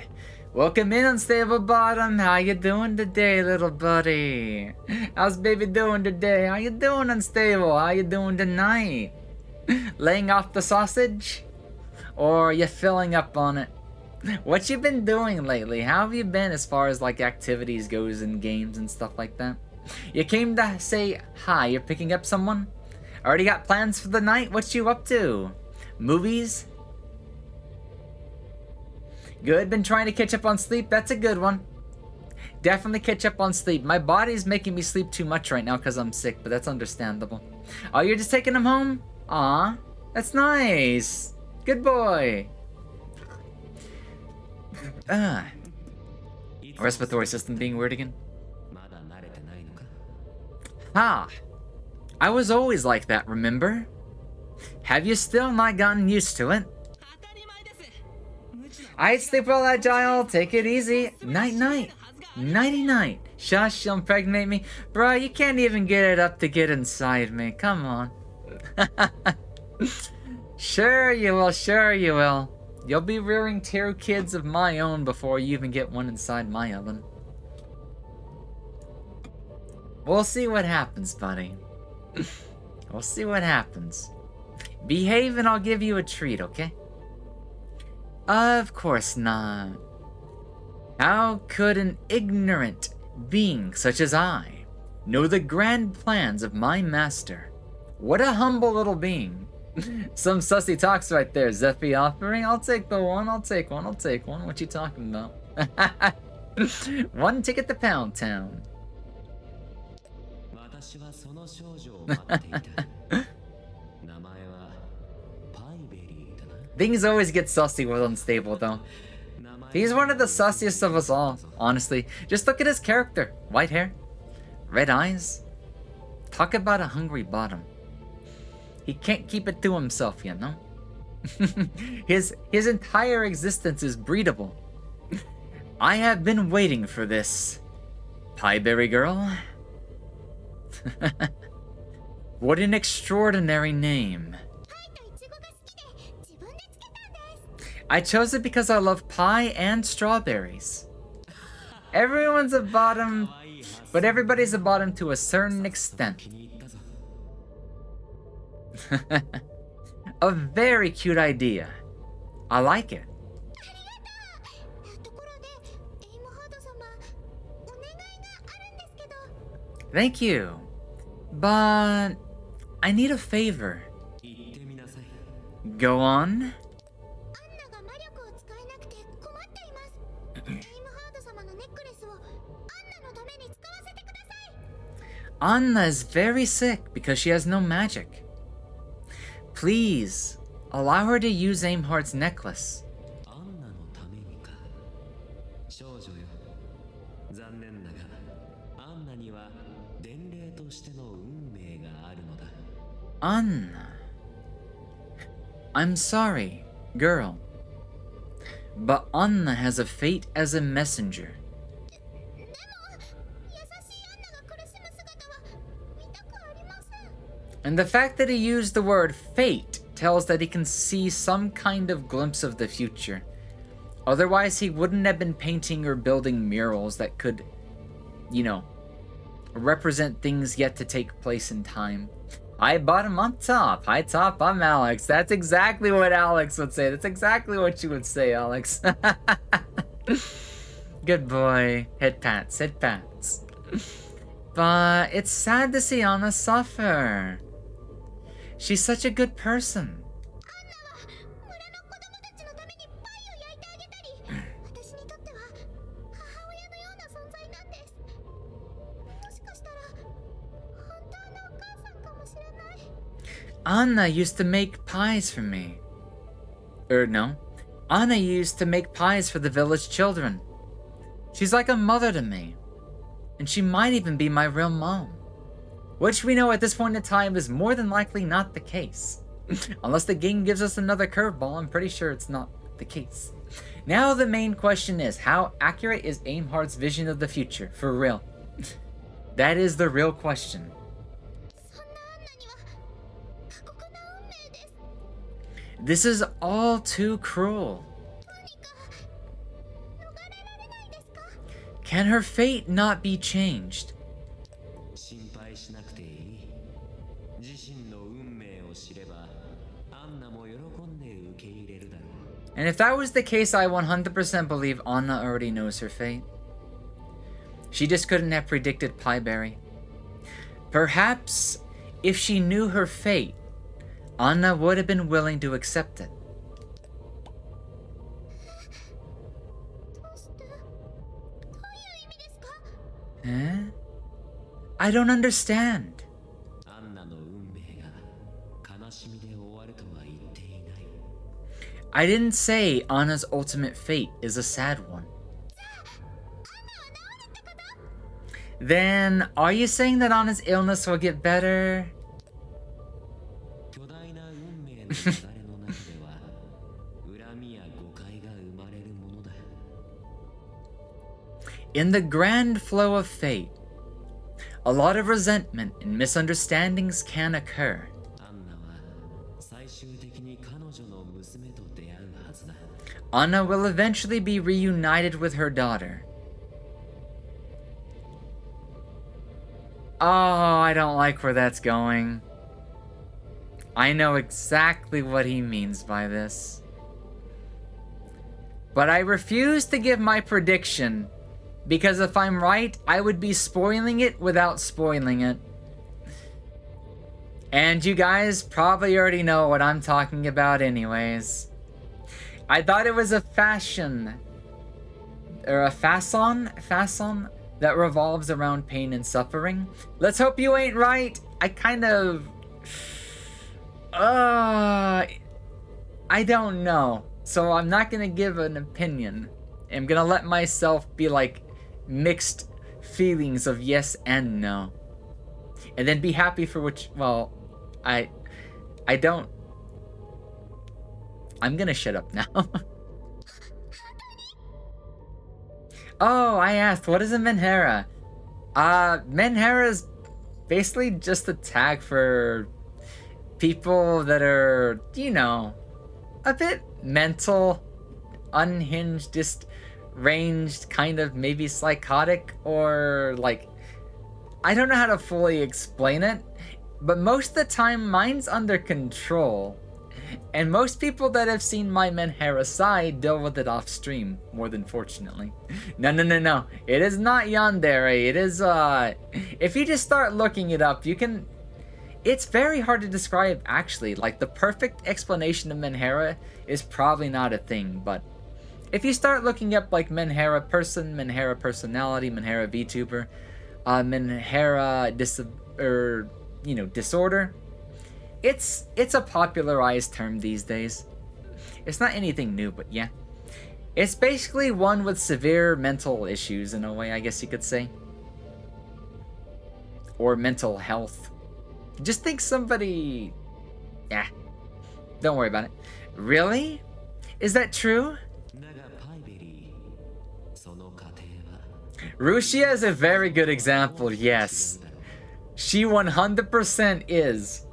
Welcome in, Unstable Bottom. How you doing today, little buddy? How's baby doing today? How you doing, Unstable? How you doing tonight? Laying off the sausage? Or you filling up on it? What you been doing lately? How have you been as far as like activities goes in games and stuff like that? You came to say hi. You're picking up someone? Already got plans for the night? What you up to? Movies? Good, been trying to catch up on sleep. That's a good one. Definitely catch up on sleep. My body's making me sleep too much right now because I'm sick, but that's understandable. Oh, you're just taking him home? Aw, that's nice. Good boy. Respiratory system being weird again. Ah, I was always like that, remember? Have you still not gotten used to it? Alright, sleep well, Agile. Take it easy. Night-night. Nighty-night. Shush, you'll impregnate me. Bruh, you can't even get it up to get inside me. Come on. Sure you will, sure you will. You'll be rearing 2 kids of my own before you even get one inside my oven. We'll see what happens, buddy. We'll see what happens. Behave and I'll give you a treat, okay? Of course not. How could an ignorant being such as I know the grand plans of my master? What a humble little being. Some sussy talks right there, Zephy offering. I'll take the one, I'll take one, I'll take one. What you talking about? 1 ticket to Pound Town. Things always get sussy with Unstable, though. He's one of the sussiest of us all, honestly. Just look at his character. White hair, red eyes. Talk about a hungry bottom. He can't keep it to himself, you know? His entire existence is breedable. I have been waiting for this. Pieberry girl? What an extraordinary name. I chose it because I love pie and strawberries. Everyone's a bottom, but everybody's a bottom to a certain extent. A very cute idea. I like it. Thank you. But I need a favor. Go on. Anna is very sick because she has no magic. Please, allow her to use Aimhard's necklace. Anna. I'm sorry, girl. But Anna has a fate as a messenger. And the fact that he used the word fate tells that he can see some kind of glimpse of the future. Otherwise, he wouldn't have been painting or building murals that could, you know, represent things yet to take place in time. I bottom on top. High top, I'm Alex. That's exactly what Alex would say. That's exactly what you would say, Alex. Good boy. Head pats, head pats. But it's sad to see Anna suffer. She's such a good person. Anna used to make pies for me. No. Anna used to make pies for the village children. She's like a mother to me. And she might even be my real mom. Which we know at this point in time is more than likely not the case. Unless the game gives us another curveball, I'm pretty sure it's not the case. Now the main question is, how accurate is Aimheart's vision of the future? For real. That is the real question. そんなアンナには過酷な運命です。 This is all too cruel. 何か逃れられないですか？ Can her fate not be changed? 心配しなくていい。自身の運命を知れば、アンナも喜んで受け入れるだろう。 And if that was the case, I 100% believe Anna already knows her fate. She just couldn't have predicted Pieberry. Perhaps, if she knew her fate, Anna would have been willing to accept it. どうして？どういう意味ですか？ Eh? I don't understand. アンナの運命が悲しみで終わるとは言っていない。 I didn't say Anna's ultimate fate is a sad one. Then, are you saying that Anna's illness will get better? 巨大な運命の流れの中では、恨みや誤解が生まれるものだ。 In the grand flow of fate, a lot of resentment and misunderstandings can occur. アンナは最終的に彼女の娘と出会うはずだ。 Anna will eventually be reunited with her daughter. Oh, I don't like where that's going. I know exactly what he means by this. But I refuse to give my prediction, because if I'm right, I would be spoiling it without spoiling it. And you guys probably already know what I'm talking about anyways. I thought it was a fashion, or a façon that revolves around pain and suffering. Let's hope you ain't right. I kind of... I don't know. So I'm not gonna give an opinion. I'm gonna let myself be like mixed feelings of yes and no. And then be happy for which, well, I don't... I'm gonna shut up now. Oh, I asked, what is a Menhera? Menhera is basically just a tag for people that are, you know, a bit mental, unhinged, disranged, kind of maybe psychotic, or like, I don't know how to fully explain it, but most of the time mine's under control. And most people that have seen my Menhera side deal with it off stream, more than fortunately. No. It is not yandere. It is, if you just start looking it up, you can... It's very hard to describe, actually. Like, the perfect explanation of Menhera is probably not a thing, but... If you start looking up, like, Menhera person, Menhera personality, Menhera VTuber, Menhera disorder... It's a popularized term these days. It's not anything new, but yeah. It's basically one with severe mental issues in a way, I guess you could say. Or mental health. Just think somebody... Yeah. Don't worry about it. Really? Is that true? だがパイベリー、その過程は Rushia is a very good example, yes. She 100% is.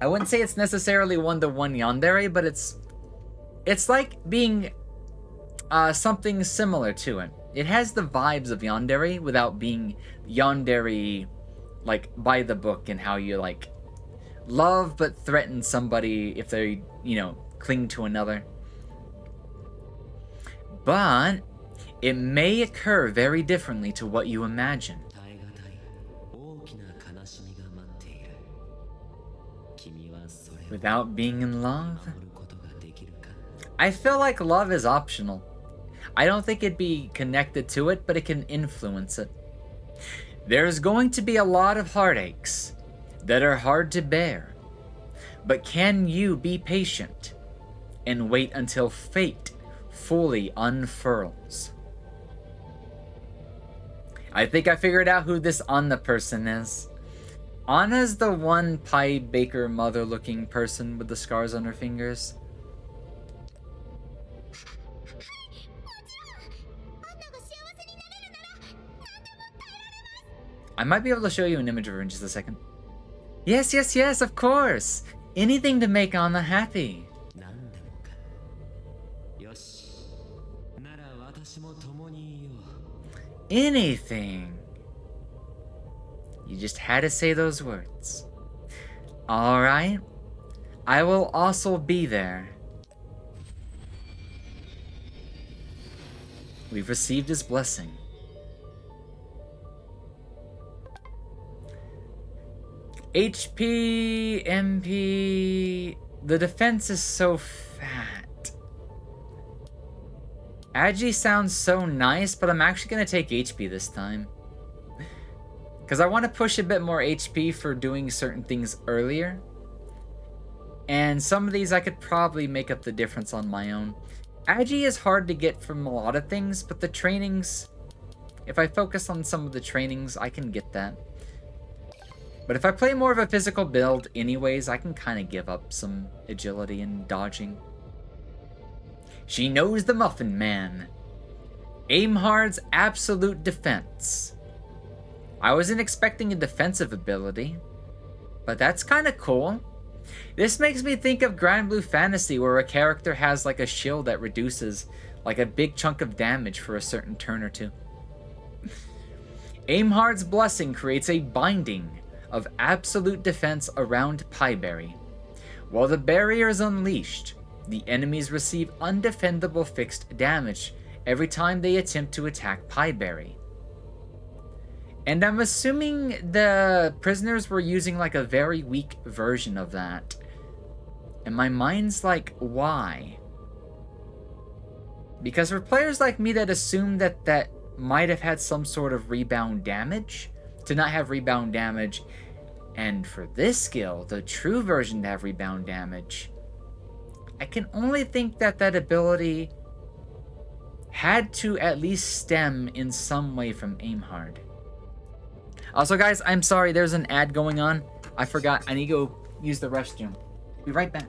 I wouldn't say it's necessarily one-to-one yandere, but it's like being something similar to it. It has the vibes of yandere without being yandere, like, by the book, and how you, like, love but threaten somebody if they, you know, cling to another. But it may occur very differently to what you imagine. 耐え難い大きな悲しみが待っている。君はそれを Without being in love? 守ることができるか。 I feel like love is optional. I don't think it'd be connected to it, but it can influence it. There's going to be a lot of heartaches that are hard to bear, but can you be patient and wait until fate fully unfurls? I think I figured out who this Anna person is. Anna's the one pie baker mother looking person with the scars on her fingers. I might be able to show you an image of her in just a second. Yes, yes, yes, of course! Anything to make Anna happy. 何でもか。よし。なら私も共にいよう。 Anything. You just had to say those words. Alright. I will also be there. We've received his blessing. HP, MP... The defense is so fat. Agi sounds so nice, but I'm actually going to take HP this time. Because I want to push a bit more HP for doing certain things earlier. And some of these I could probably make up the difference on my own. Agi is hard to get from a lot of things, but the trainings... If I focus on some of the trainings, I can get that. But if I play more of a physical build anyways, I can kind of give up some agility and dodging. She knows the Muffin Man. Aimhard's absolute defense. I wasn't expecting a defensive ability, but that's kind of cool. This makes me think of Grand Blue Fantasy, where a character has like a shield that reduces like a big chunk of damage for a certain turn or two. Aimhard's Blessing creates a binding of absolute defense around Pieberry. While the barrier is unleashed, the enemies receive undefendable fixed damage every time they attempt to attack Pieberry. And I'm assuming the prisoners were using like a very weak version of that. And my mind's like, why? Because for players like me that assume that that might have had some sort of rebound damage, to not have rebound damage, and for this skill, the true version to have rebound damage, I can only think that that ability had to at least stem in some way from Aimhard. Also guys, I'm sorry, there's an ad going on. I forgot, I need to go use the restroom. Be right back.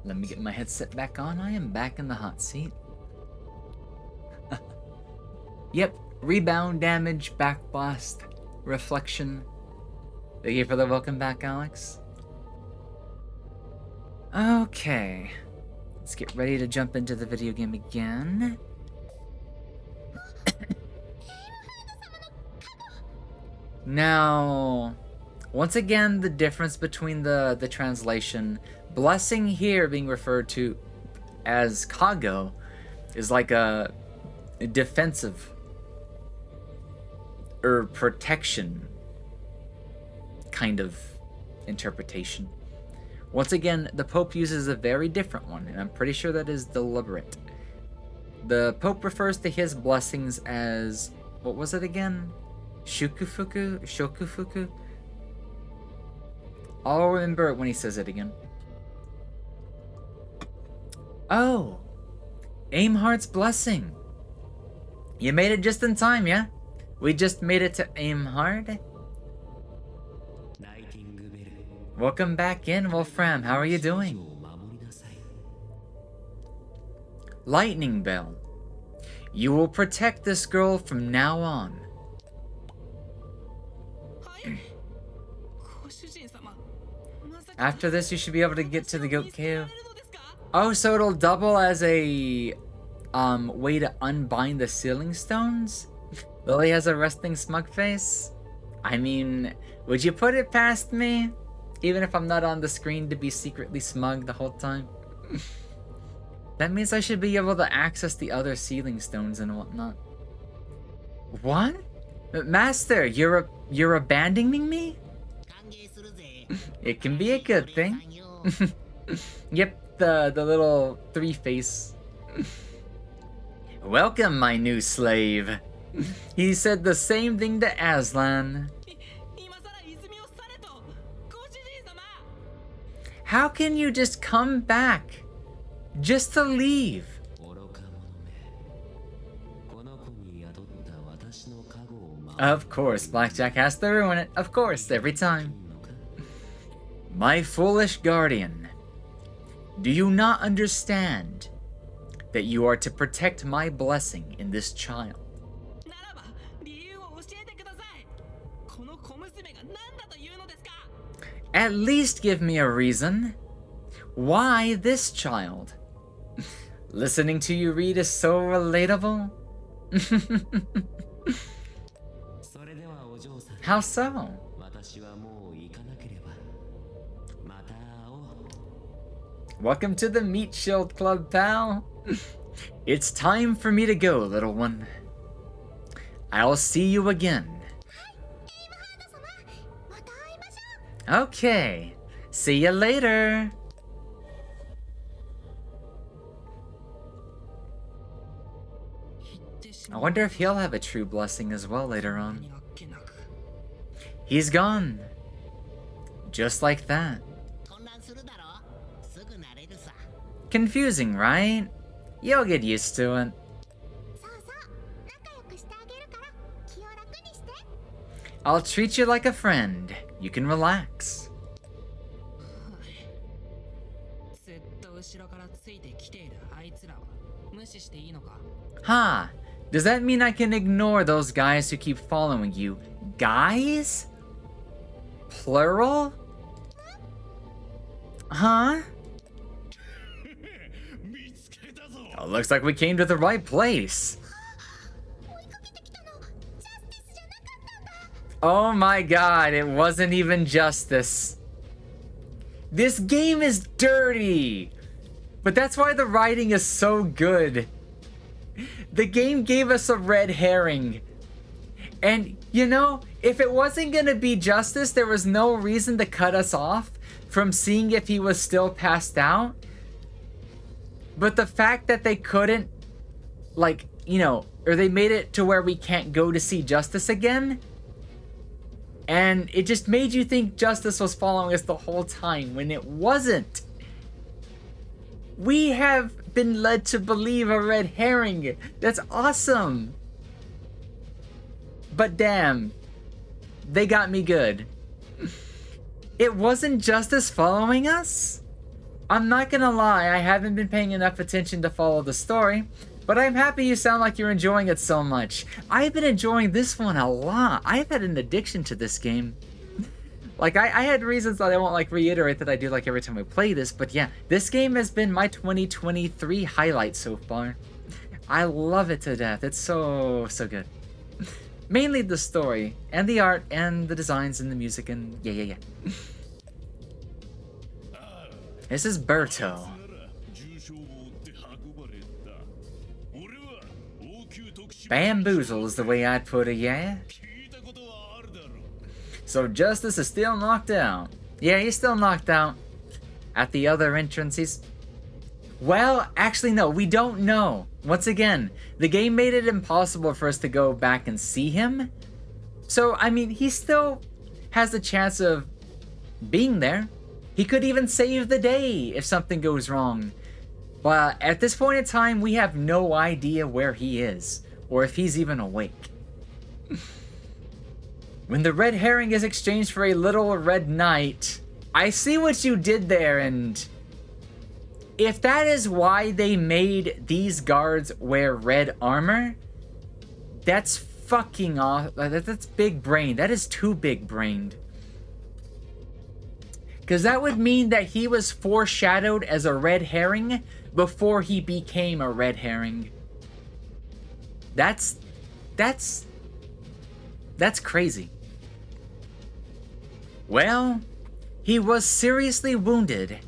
Let me get my headset back on. I am back in the hot seat. Yep, rebound damage, backblast, reflection. Thank you for the welcome back, Alex. Okay, let's get ready to jump into the video game again. Now, once again, the difference between the translation, blessing here being referred to as Kago is like a defensive or protection kind of interpretation. Once again, the Pope uses a very different one, and I'm pretty sure that is deliberate. The Pope refers to his blessings as, what was it again? Shukufuku? Shokufuku? I'll remember it when he says it again. Oh! Aimheart's blessing! You made it just in time, yeah? We just made it to Aimheart? Welcome back in, Wolfram. How are you doing? Lightning Bell. You will protect this girl from now on. はいご主人様まさか After this, you should be able to get to the 私を goat 見捨てら cave. れるのですか Oh, so it'll double as a way to unbind the sealing stones? Lily has a resting smug face. I mean, would you put it past me? Even if I'm not on the screen, to be secretly smug the whole time? That means I should be able to access the other sealing stones and whatnot. What? Master, you're abandoning me? 歓迎するぜ It can be a good thing. さんよ Yep, the little three face. Welcome, my new slave. He said the same thing to Aslan. 今さら泉を去れとご主人様 How can you just come back? Just to leave? 愚か者めこの子に宿った私の加護を守 Of course, Blackjack has to ruin it. Of course, every time. るのか My foolish guardian. Do you not understand that you are to protect my blessing in this child? ならば理由を教えてくださいこの小娘が何だというのですか At least give me a reason. Why this child? Listening to you read is so relatable. それではお嬢さん How so? 私はもう行かなければまた会おう Welcome to the Meat Shield Club, pal. It's time for me to go, little one. I'll see you again. エイムハード様また会いましょう Okay. See you later. 言ってし I まう wonder if he'll have a true blessing as well later on. 何あっけなく He's gone. Just like that. 混乱するだろすぐ慣れるさ Confusing, right? You'll get used to it. そうそう仲良くしてあげるから気を楽にして I'll treat you like a friend. You can relax. ずっと後ろからついてきているあいつらは無視していいのか Huh. Does that mean I can ignore those guys who keep following you? Guys? Plural? Huh? 見つけたぞ Oh, looks like we came to the right place. 追いかけてきたのジャスティスじゃなかったんだ Oh my god, it wasn't even justice. This game is dirty. But that's why the writing is so good. The game gave us a red herring. And, you know, if it wasn't gonna be justice, there was no reason to cut us off from seeing if he was still passed out. But the fact that they couldn't, like, you know, or they made it to where we can't go to see Justice again. And it just made you think Justice was following us the whole time when it wasn't. We have been led to believe a red herring. That's awesome. But damn, they got me good. It wasn't Justice following us? I'm not gonna lie, I haven't been paying enough attention to follow the story, but I'm happy you sound like you're enjoying it so much. I've been enjoying this one a lot. I've had an addiction to this game. Like, I had reasons that I won't, like, reiterate that I do, like, every time I play this, but yeah, this game has been my 2023 highlight so far. I love it to death. It's so good. Mainly the story, and the art, and the designs, and the music, and yeah. This is Berto. なら重傷を負って運ばれた俺は応急特殊 Bamboozle is the way I'd put it, yeah? 聞いたことはあるだろう So Justice is still knocked out. Yeah, he's still knocked out. at the other entrance. Well, actually, no, we don't know. Once again, the game made it impossible for us to go back and see him. So, I mean, he still has the chance of being there. He could even save the day if something goes wrong. But at this point in time, we have no idea where he is, or if he's even awake. When the red herring is exchanged for a little red knight, I see what you did there, and if that is why they made these guards wear red armor, that's fucking off. That's big brain. That is too big brained. Because that would mean that he was foreshadowed as a red herring before he became a red herring. That's crazy. Well, he was seriously wounded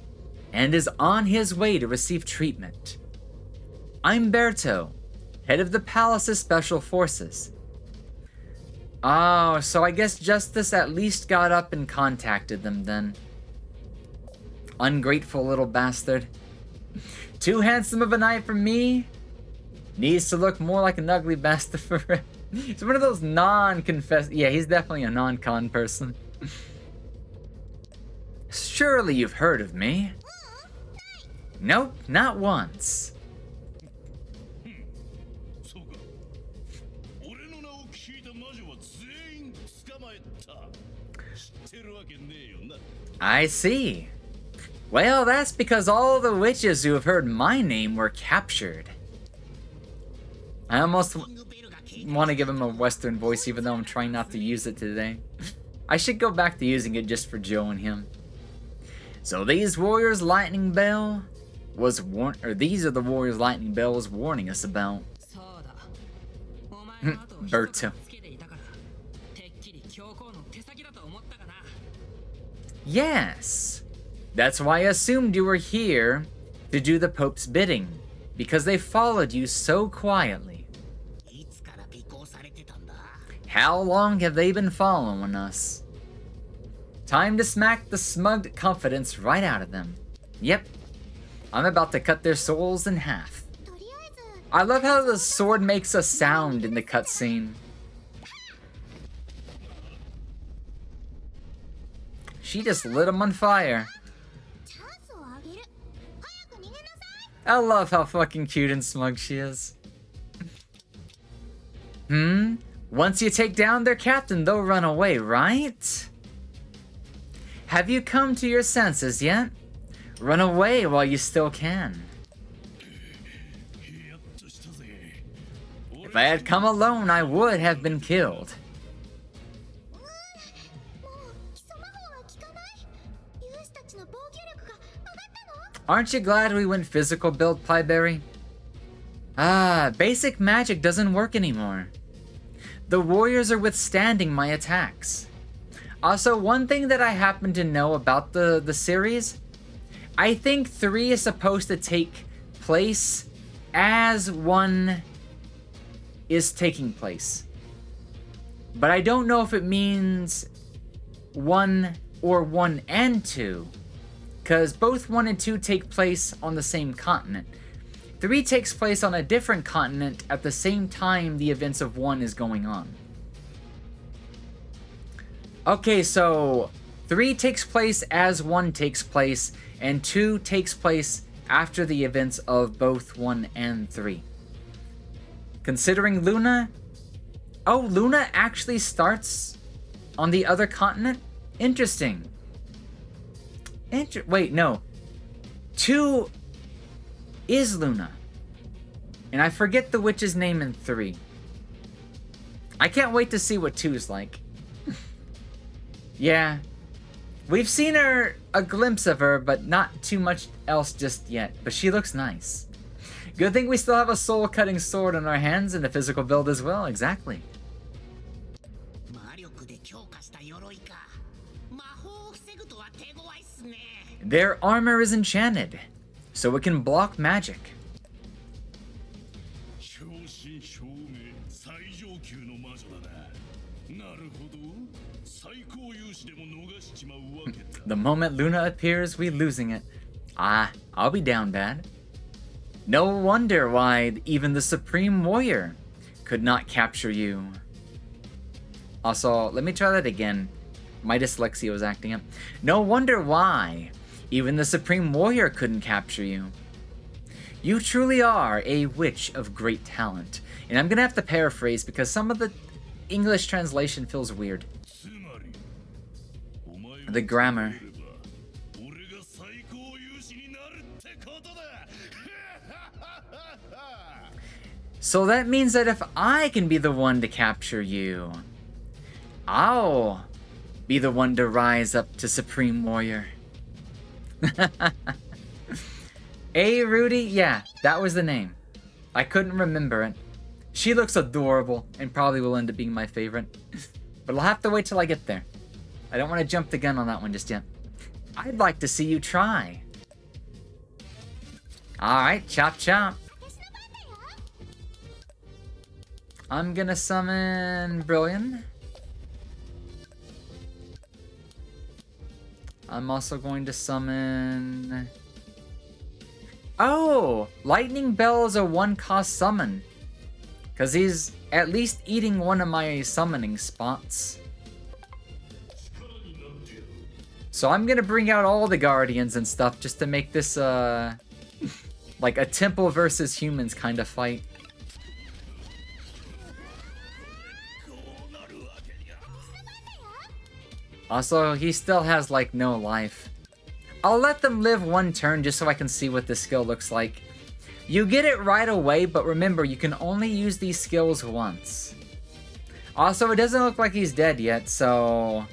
and is on his way to receive treatment. I'm Berto, head of the palace's special forces. Oh, so I guess Justice at least got up and contacted them then. Ungrateful little bastard. Too handsome of a knight for me? Needs to look more like an ugly bastard for him. He's one of those non-confess... Yeah, he's definitely a non-con person. Surely you've heard of me. Nope, not once. そうか。俺の名を聞いた魔女は全員捕まえた。知ってるわけねえよな。I see. Well, that's because all the witches who have heard my name were captured. I almost want to give him a Western voice, even though I'm trying not to use it today. I should go back to using it just for Joe and him. So these warriors' lightning bell was these are the warriors' lightning bell was warning us about. そうだ。お前の後を一つ Berto. つけていたから、てっきり教皇の手先だと思ったかな。 Yes. That's why I assumed you were here to do the Pope's bidding, because they followed you so quietly. いつから尾行されてたんだ？ How long have they been following us? Time to smack the smug confidence right out of them. Yep. I'm about to cut their souls in half. とりあえず I love how the sword makes a sound in the cutscene. She just lit him on fire. チャンスをあげる。早く逃げなさい。 I love how fucking cute and smug she is. Once you take down their captain, they'll run away, right? Have you come to your senses yet? Run away while you still can. やっとしたぜ。 If I had come alone, I would have been killed. もう基礎魔法は効かない。勇士たちの防御力が上がったの？ Aren't you glad we went physical build, Pieberry? Ah, basic magic doesn't work anymore. The warriors are withstanding my attacks. Also, one thing that I happen to know about the series, I think 3 is supposed to take place as 1 is taking place. But I don't know if it means 1 or 1 and 2, because both 1 and 2 take place on the same continent. 3 takes place on a different continent at the same time the events of 1 is going on. Okay, so 3 takes place as 1 takes place, and 2 takes place after the events of both 1 and 3. Considering Luna... Oh, Luna actually starts on the other continent? Interesting. Wait, no. 2 is Luna. And I forget the witch's name in 3. I can't wait to see what 2's like. Yeah. We've seen a glimpse of her, but not too much else just yet. But she looks nice. Good thing we still have a soul-cutting sword in our hands and a physical build as well. Exactly. 魔力で強化した鎧か。魔法を防ぐとは手強いっすね。 Their armor is enchanted, so it can block magic. 正真正銘最上級の魔女だな。The moment Luna appears, we losing it. Ah, I'll be down bad. No wonder why even the Supreme Warrior could not capture you. Also, let me try that again. My dyslexia was acting up. No wonder why even the Supreme Warrior couldn't capture you. You truly are a witch of great talent. And I'm gonna have to paraphrase because some of the English translation feels weird. The grammar. So that means that if I can be the one to capture you, I'll be the one to rise up to Supreme Warrior. Hey, Rudy? Yeah, that was the name. I couldn't remember it. She looks adorable and probably will end up being my favorite. But I'll have to wait till I get there. I don't want to jump the gun on that one just yet. I'd like to see you try. Alright, chop chop. I'm gonna summon Brilliant. I'm also going to summon... Oh! Lightning Bell is a 1-cost summon. Because he's at least eating one of my summoning spots. So I'm gonna bring out all the Guardians and stuff just to make this, like a temple versus humans kind of fight. Also, he still has, like, no life. I'll let them live one turn just so I can see what this skill looks like. You get it right away, but remember, you can only use these skills once. Also, it doesn't look like he's dead yet, so...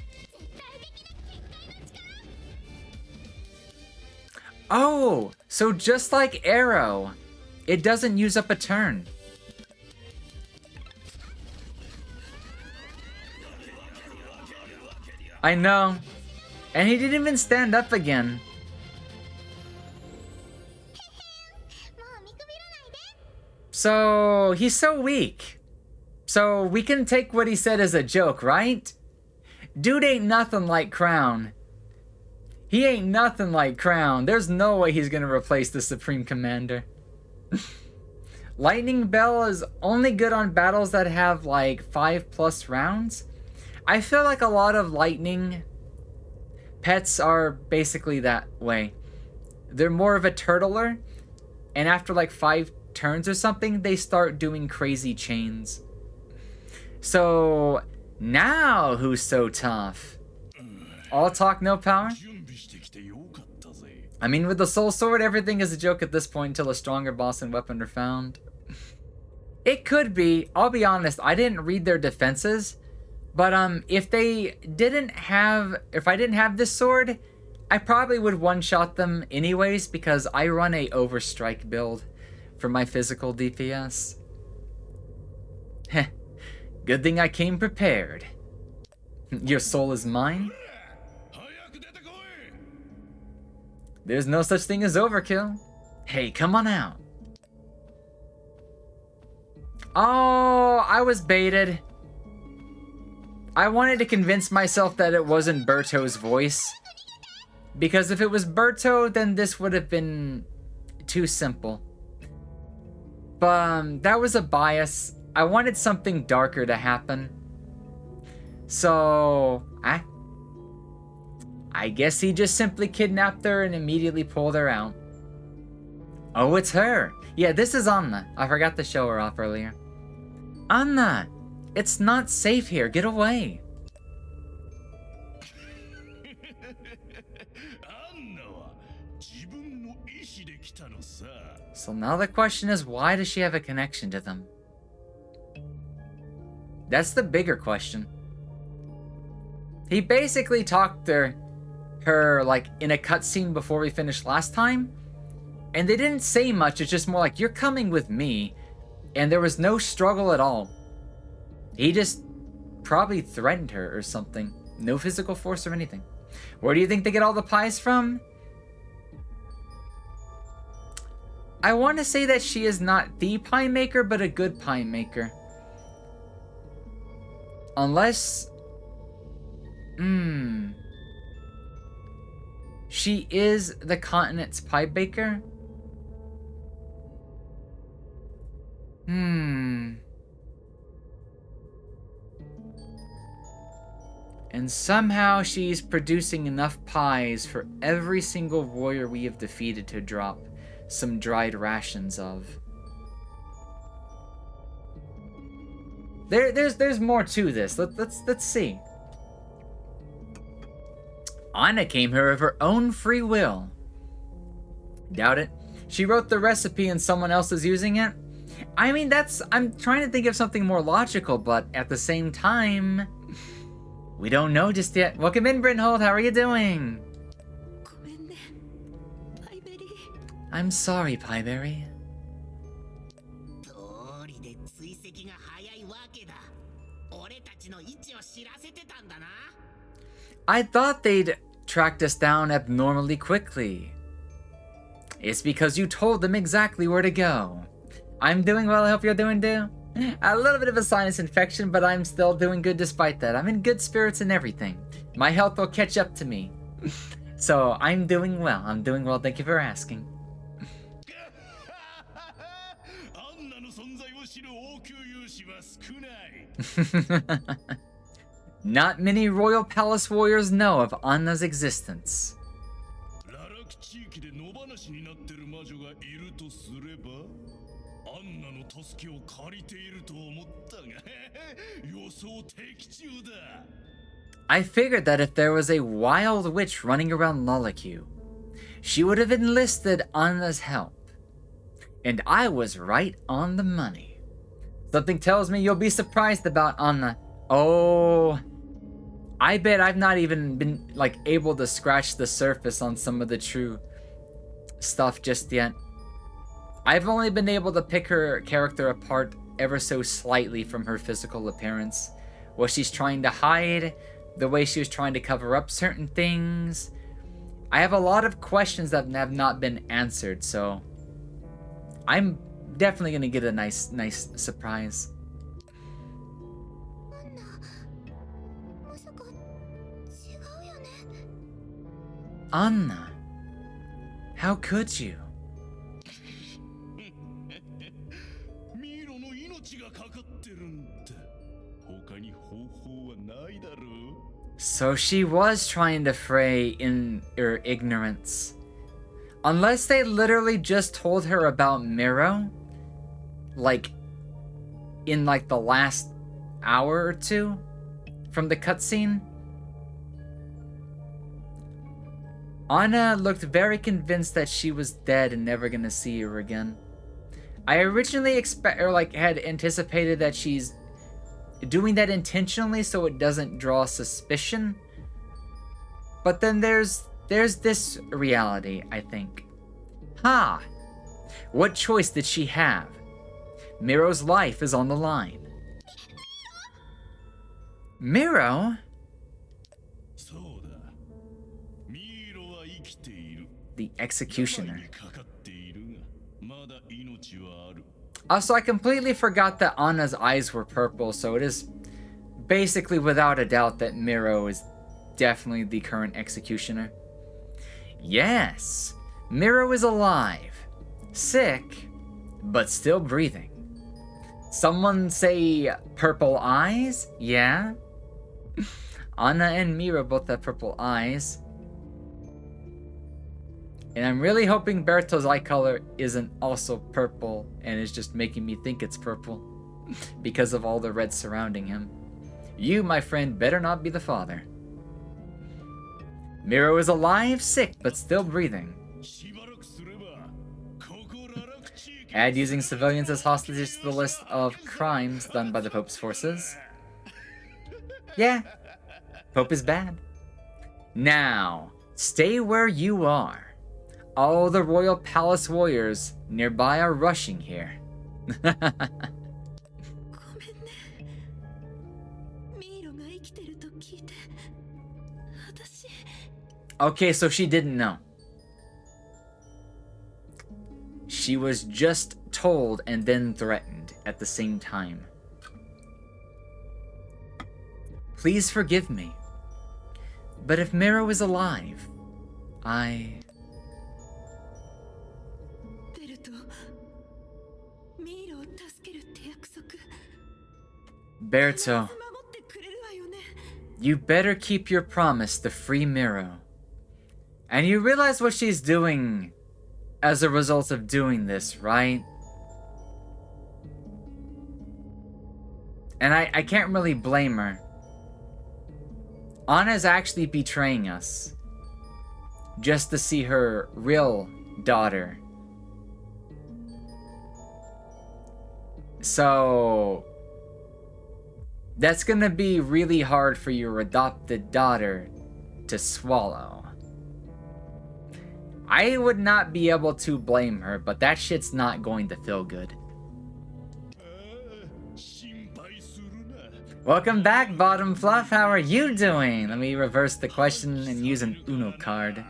Oh! So just like Arrow, it doesn't use up a turn. I know. And he didn't even stand up again. So, he's so weak. So, we can take what he said as a joke, right? Dude ain't nothing like Crown. He ain't nothing like Crown. There's no way he's gonna replace the Supreme Commander. Lightning Bell is only good on battles that have like 5+ rounds. I feel like a lot of lightning pets are basically that way. They're more of a turtler, and after like 5 turns or something, they start doing crazy chains. So, now who's so tough? All talk, no power? I mean, with the Soul Sword, everything is a joke at this point until a stronger boss and weapon are found. It could be. I'll be honest, I didn't read their defenses. But if I didn't have this sword, I probably would one-shot them anyways because I run a overstrike build for my physical DPS. Heh. Good thing I came prepared. Your soul is mine? There's no such thing as overkill. Hey, come on out. Oh, I was baited. I wanted to convince myself that it wasn't Berto's voice. Because if it was Berto, then this would have been too simple. But that was a bias. I wanted something darker to happen. So, I guess he just simply kidnapped her and immediately pulled her out. Oh, it's her. Yeah, this is Anna. I forgot to show her off earlier. Anna! It's not safe here. Get away. So now the question is, why does she have a connection to them? That's the bigger question. He basically talked to her like in a cutscene before we finished last time, and they didn't say much. It's just more like, you're coming with me, and there was no struggle at all. He just probably threatened her or something. No physical force or anything. Where do you think they get all the pies from? I want to say that she is not the pie maker, but a good pie maker. Unless... She is the continent's pie baker? And somehow she's producing enough pies for every single warrior we have defeated to drop some dried rations of. There's more to this. Let's see. Anna came here of her own free will. Doubt it. She wrote the recipe and someone else is using it? I mean, I'm trying to think of something more logical, but at the same time, we don't know just yet. Welcome in, Brynhold. How are you doing? I'm sorry, Pieberry. 通りで追跡が早いわけだ。俺たちの位置を知らせてたんだな。I thought they'd tracked us down abnormally quickly. It's because you told them exactly where to go. I'm doing well, I hope you're doing too. A little bit of a sinus infection, but I'm still doing good despite that. I'm in good spirits and everything. My health will catch up to me. So I'm doing well. Thank you for asking. アンナの存在を知る王宮勇士は少ない。Not many Royal Palace warriors know of Anna's existence. ララク地域で野放しになってる魔女がいるとすれば、アンナの助けを借りていると思ったが、予想的中だ。I figured that if there was a wild witch running around Lollicu, she would have enlisted Anna's help. And I was right on the money. Something tells me you'll be surprised about Anna. Oh, I bet I've not even been able to scratch the surface on some of the true stuff just yet. I've only been able to pick her character apart ever so slightly from her physical appearance. What she's trying to hide, the way she was trying to cover up certain things. I have a lot of questions that have not been answered, so I'm definitely gonna get a nice surprise. Anna, how could you? ミイロの命がかかってるんだ。他に方法はないだろう。So she was trying to fray in her ignorance. Unless they literally just told her about Miro, in the last hour or two from the cutscene. Anna looked very convinced that she was dead and never gonna see her again. I originally had anticipated that she's doing that intentionally so it doesn't draw suspicion. But then there's this reality, I think. Ha! What choice did she have? Miro's life is on the line. Miro? そうだ。ミイロは生きている。 The executioner. 病にかかっているが、まだ命はある。 Also, I completely forgot that Anna's eyes were purple, so it is basically without a doubt that Miro is definitely the current executioner. Yes, Miro is alive, sick, but still breathing. Someone say purple eyes? Yeah? Anna and Miro both have purple eyes. And I'm really hoping Berto's eye color isn't also purple and is just making me think it's purple because of all the red surrounding him. You, my friend, better not be the father. Miro is alive, sick, but still breathing. しばらくすれば、ここララク地域 Add using civilians as hostages to the list of crimes done by the Pope's forces. Yeah, Pope is bad. Now, stay where you are. All the Royal Palace warriors nearby are rushing here. Okay, so she didn't know. She was just told and then threatened at the same time. Please forgive me. But if Miro is alive, I... ベルとミイロを助けるって約束 Berto, 守ってくれるわよね you better keep your promise to free Miro. And you realize what she's doing as a result of doing this, right? And I can't really blame her. Anna's actually betraying us just to see her real daughter. So that's gonna be really hard for your adopted daughter to swallow. I would not be able to blame her, but that shit's not going to feel good. 心配するな。 Welcome back, Bottom Fluff. How are you doing? Let me reverse the question and use an Uno card.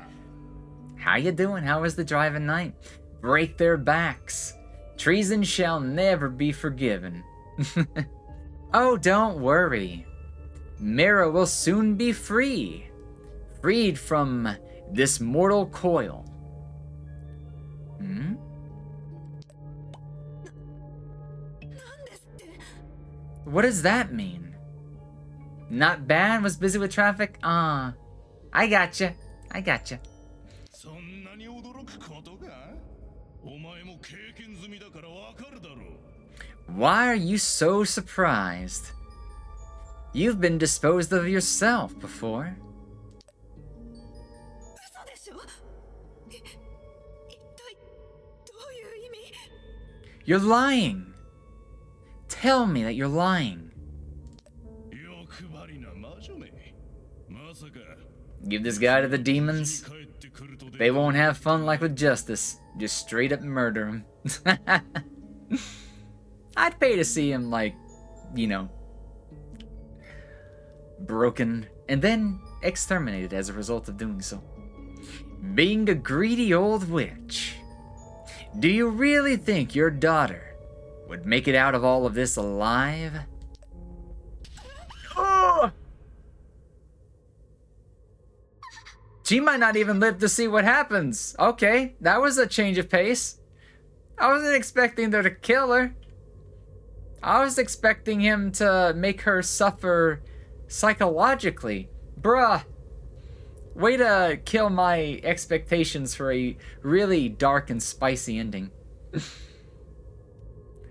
How you doing? How was the drive at night? Break their backs. Treason shall never be forgiven. Oh, don't worry. Mira will soon be free. Freed from this mortal coil. Hmm? なんですって What does that mean? Not bad? Was busy with traffic? Ah, I gotcha. I gotcha. そんなに驚くことか？お前も経験済みだからわかるだろう。 Why are you so surprised? You've been disposed of yourself before. 嘘でしょ一体どういう意味 You're lying. Tell me that you're lying. 欲張りな魔女め。まさか Give this guy to the demons. 帰ってくるとで They won't have fun like with justice. Just straight up murder him. I'd pay to see him, like, you know, broken and then exterminated as a result of doing so. Being a greedy old witch. Do you really think your daughter would make it out of all of this alive? Oh! She might not even live to see what happens. Okay, that was a change of pace. I wasn't expecting her to kill her. I was expecting him to make her suffer psychologically. Bruh. Way to kill my expectations for a really dark and spicy ending.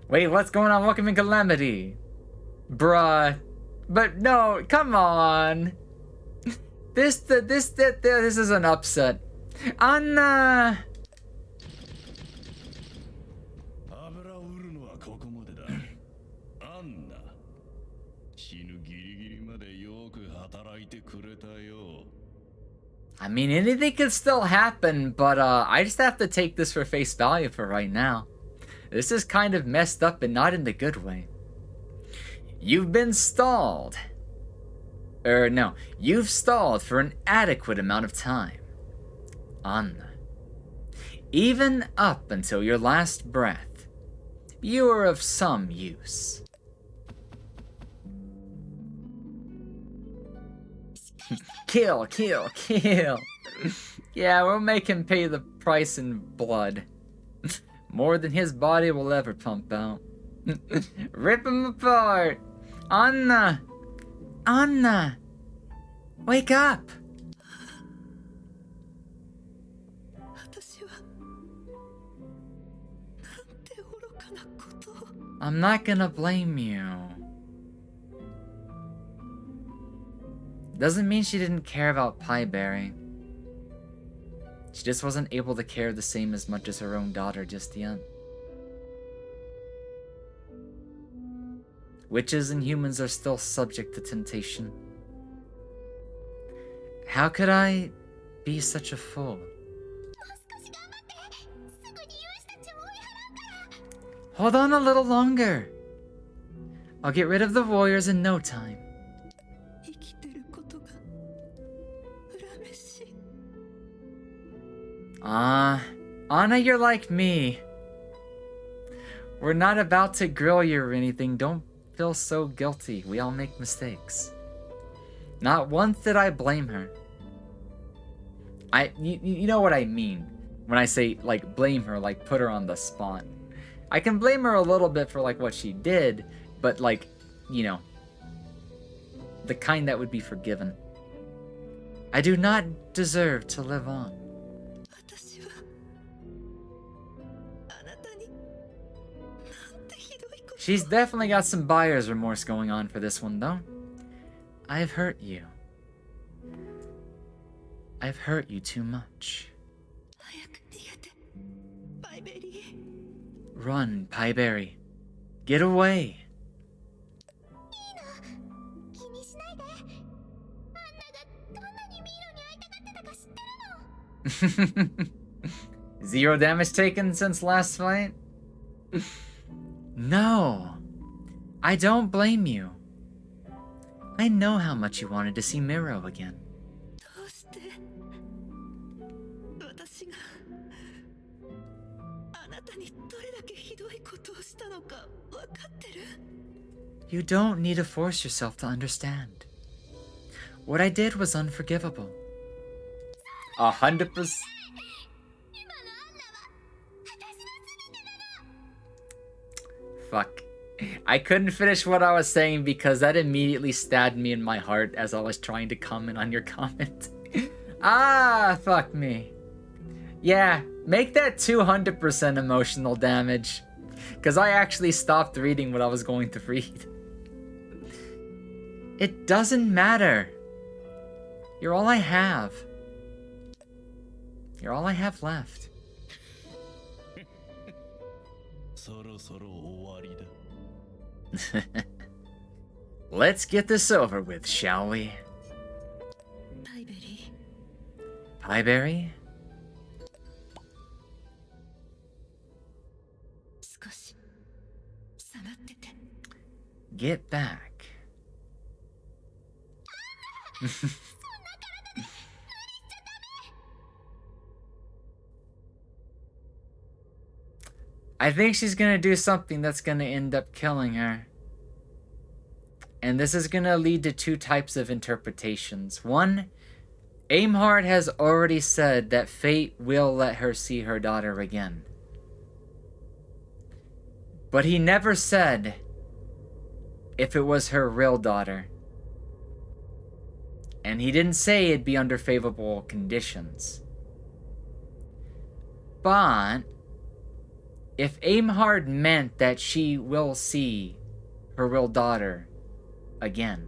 Wait, what's going on? Welcome in Calamity. Bruh. But no, come on. This is an upset. Anna. 油を売るのはここまでだ。アンナ、死ぬギリギリまでよく働いてくれたよ。 I mean, anything could still happen, but I just have to take this for face value for right now. This is kind of messed up and not in the good way. You've been stalled. No. You've stalled for an adequate amount of time. Anna. Even up until your last breath, you are of some use. Kill, kill, kill. Yeah, we'll make him pay the price in blood. More than his body will ever pump out. Rip him apart. Anna. Anna. Wake up. 私はなんて愚かなことを I'm not gonna blame you. Doesn't mean she didn't care about Pieberry. She just wasn't able to care the same as much as her own daughter just yet. Witches and humans are still subject to temptation. How could I be such a fool? もう少し頑張ってすぐに融資たちを追い払うから Hold on a little longer. I'll get rid of the warriors in no time. 生きてることが恨めしい Anna, you're like me. We're not about to grill you or anything. Don't feel so guilty. We all make mistakes. Not once did I blame her. You know what I mean when I say, like, blame her, like, put her on the spot. I can blame her a little bit for, like, what she did, but, like, you know, the kind that would be forgiven. I do not deserve to live on. 私はあなたになんてひどいこと。 She's definitely got some buyer's remorse going on for this one, though. I've hurt you. I've hurt you too much. 早く逃げて、バイベリー。 Run, Pieberry. Get away. 気にしないで。アンナがどんなにミーロに会いたがってたか知ってるの。 Zero damage taken since last fight? No. I don't blame you. I know how much you wanted to see Miro again. どうして私があなたにどれだけひどいことをしたのか分かってる？ You don't need to force yourself to understand. What I did was unforgivable. 100%. 今のアンナは私の全てなの。 Fuck. I couldn't finish what I was saying because that immediately stabbed me in my heart as I was trying to comment on your comment. Ah, fuck me. Yeah, make that 200% emotional damage. Because I actually stopped reading what I was going to read. It doesn't matter. You're all I have. You're all I have left. そろそろ終わりだ。 Let's get this over with, shall we? パイベリー、 Pieberry? 少し下がってて。 Get back. I think she's gonna do something that's gonna end up killing her. And this is gonna lead to two types of interpretations. One, Aimhard has already said that fate will let her see her daughter again. But he never said if it was her real daughter. And he didn't say it'd be under favorable conditions. But if Aimhard meant that she will see her real daughter again,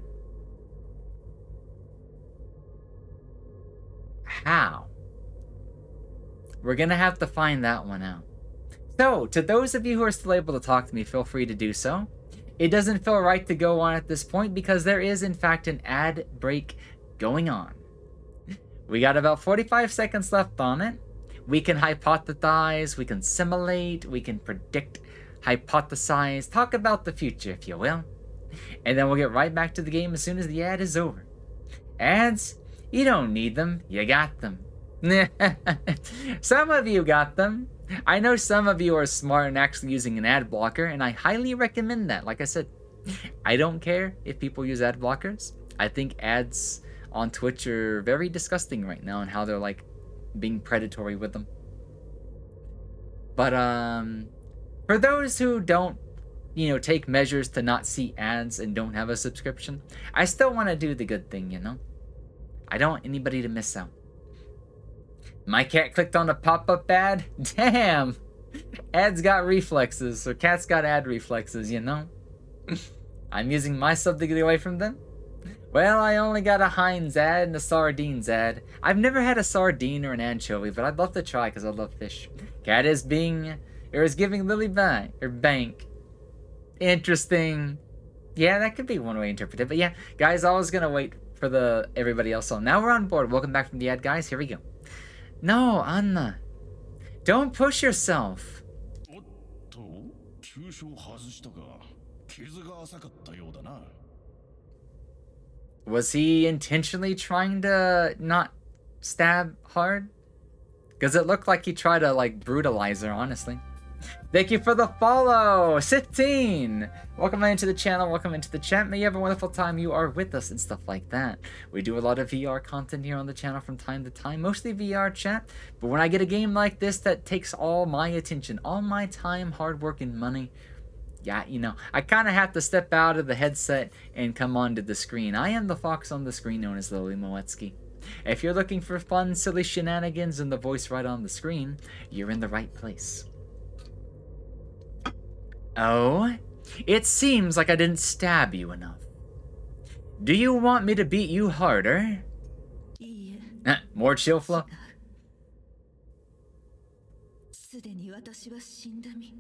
how? We're gonna have to find that one out. So, to those of you who are still able to talk to me, feel free to do so. It doesn't feel right to go on at this point because there is in fact an ad break going on. We got about 45 seconds left on it. We can hypothesize, we can simulate, we can predict, hypothesize, talk about the future, if you will. And then we'll get right back to the game as soon as the ad is over. Ads? You don't need them, you got them. Some of you got them. I know some of you are smart and actually using an ad blocker, and I highly recommend that. Like I said, I don't care if people use ad blockers. I think ads on Twitch are very disgusting right now and how they're like being predatory with them. But for those who don't, you know, take measures to not see ads and don't have a subscription, I still want to do the good thing, you know? I don't want anybody to miss out. My cat clicked on a pop-up ad? Damn! Ads got reflexes, or cats got ad reflexes, you know? I'm using my sub to get away from them? Well, I only got a Heinz ad and a sardines ad. I've never had a sardine or an anchovy, but I'd love to try because I love fish. Cat is giving Lily bank. Interesting. Yeah, that could be one way to interpret it. But yeah, guys, I was gonna wait for everybody else. So now we're on board. Welcome back from the ad, guys. Here we go. No, Anna. Don't push yourself. おっと、急所を外したが、傷が浅かったようだな。 Was he intentionally trying to not stab hard? Because it looked like he tried to, like, brutalize her, honestly. Thank you for the follow, 16. Welcome into the channel, welcome into the chat. May you have a wonderful time. You are with us and stuff like that. We do a lot of VR content here on the channel from time to time, mostly VR chat. But when I get a game like this that takes all my attention, all my time, hard work, and money, yeah, you know, I kind of have to step out of the headset and come onto the screen. I am the fox on the screen known as Lily Moetsuki. If you're looking for fun, silly shenanigans and the voice right on the screen, you're in the right place. Oh, it seems like I didn't stab you enough. Do you want me to beat you harder? いいえ、 More chill flow? すでに私は死んだ身。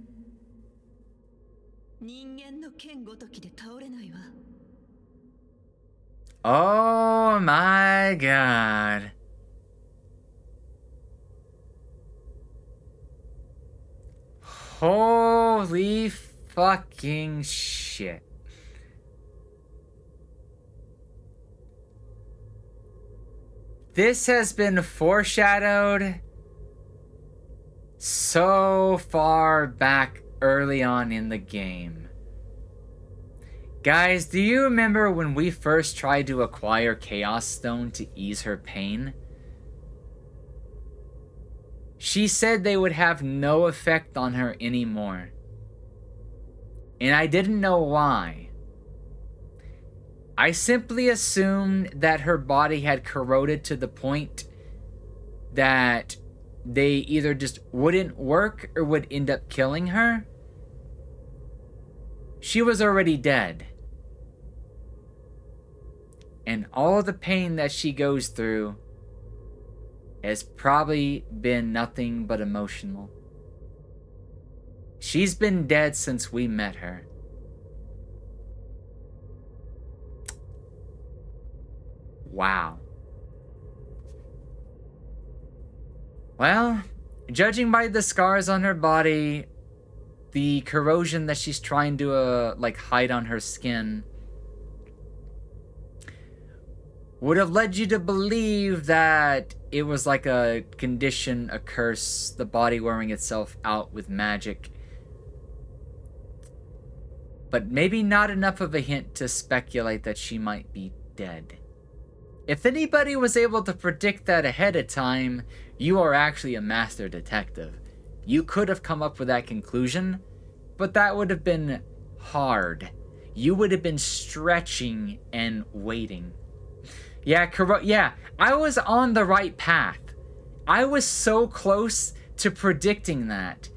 人間の剣ごときで倒れないわ。 Oh my god. Holy fucking shit. This has been foreshadowed so far back early on in the game. Guys, do you remember when we first tried to acquire Chaos Stone to ease her pain? She said they would have no effect on her anymore. And I didn't know why. I simply assumed that her body had corroded to the point that they either just wouldn't work or would end up killing her. She was already dead. And all the pain that she goes through has probably been nothing but emotional. She's been dead since we met her. Wow. Well, judging by the scars on her body, the corrosion that she's trying to hide on her skin, would have led you to believe that it was like a condition, a curse, the body wearing itself out with magic. But maybe not enough of a hint to speculate that she might be dead. If anybody was able to predict that ahead of time, you are actually a master detective. You could have come up with that conclusion, but that would have been hard. You would have been stretching and waiting. Yeah, I was on the right path. I was so close to predicting that.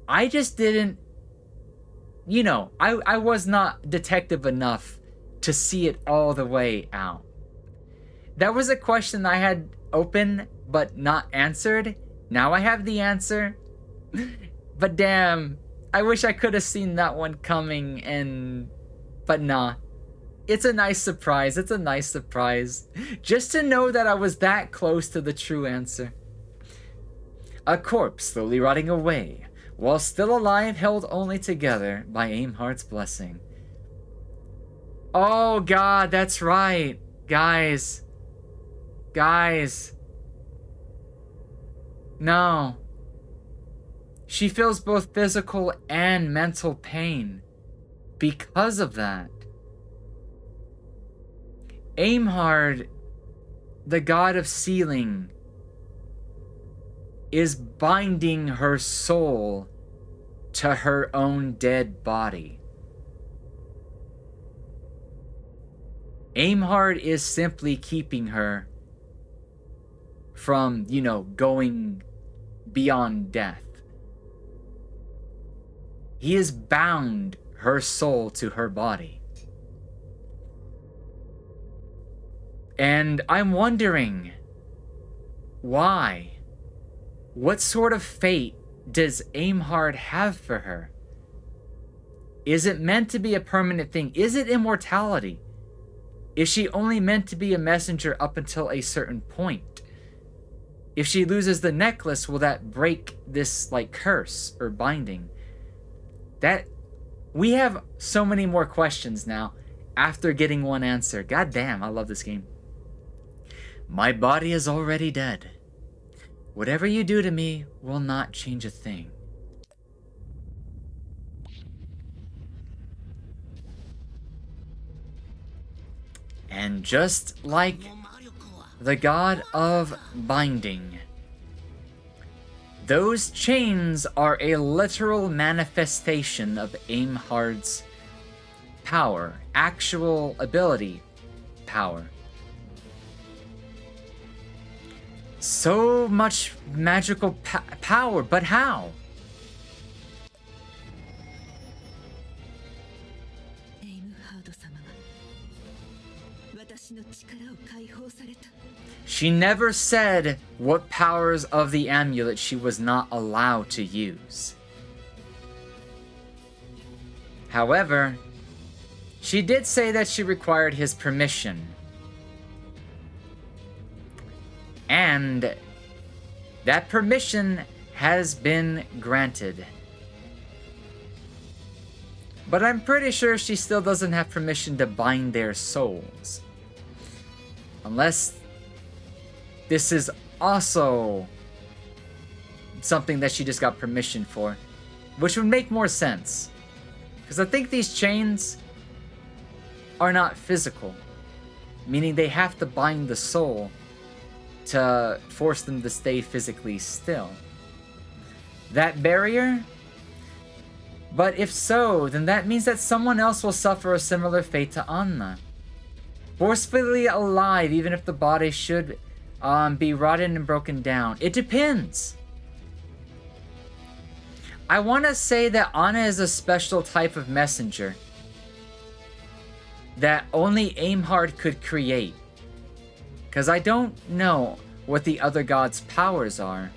I just didn't, I was not detective enough to see it all the way out. That was a question I had open but not answered. Now I have the answer. But damn, I wish I could have seen that one coming but nah. It's a nice surprise. It's a nice surprise. Just to know that I was that close to the true answer. A corpse slowly rotting away, while still alive, held only together by Aimhart's blessing. Oh god, that's right. Guys. No. She feels both physical and mental pain because of that. Aimhard, the god of sealing, is binding her soul to her own dead body. Aimhard is simply keeping her from, going beyond death. He has bound her soul to her body. And I'm wondering, why? What sort of fate does Aimhard have for her? Is it meant to be a permanent thing? Is it immortality? Is she only meant to be a messenger up until a certain point? If she loses the necklace, will that break this, curse or binding? We have so many more questions now after getting one answer. God damn, I love this game. My body is already dead. Whatever you do to me will not change a thing. 私は死んだ身。人間の剣ごときで倒れないわ。 Whatever you do to me will not change a thing. Whatever you do to me will not change a thing. Whatever you do to me will not change a thing. 私は死んだ身。人間の剣ごときで倒れないわ。 Whatever you do to me will not change a thing. And just like この魔力は the god of binding, those chains are a literal manifestation of Aimhard's power, actual ability power. So much magical power, but how? エイムハード様が私の力を解放された。 She never said what powers of the amulet she was not allowed to use. However, she did say that she required his permission. And that permission has been granted. But I'm pretty sure she still doesn't have permission to bind their souls. Unless this is also something that she just got permission for, which would make more sense. Because I think these chains are not physical, meaning they have to bind the soul to force them to stay physically still. That barrier? But if so, then that means that someone else will suffer a similar fate to Anna. Forcefully alive, even if the body should be rotten and broken down. It depends. I want to say that Anna is a special type of messenger that only Aimhard could create. Because I don't know what the other gods' powers are.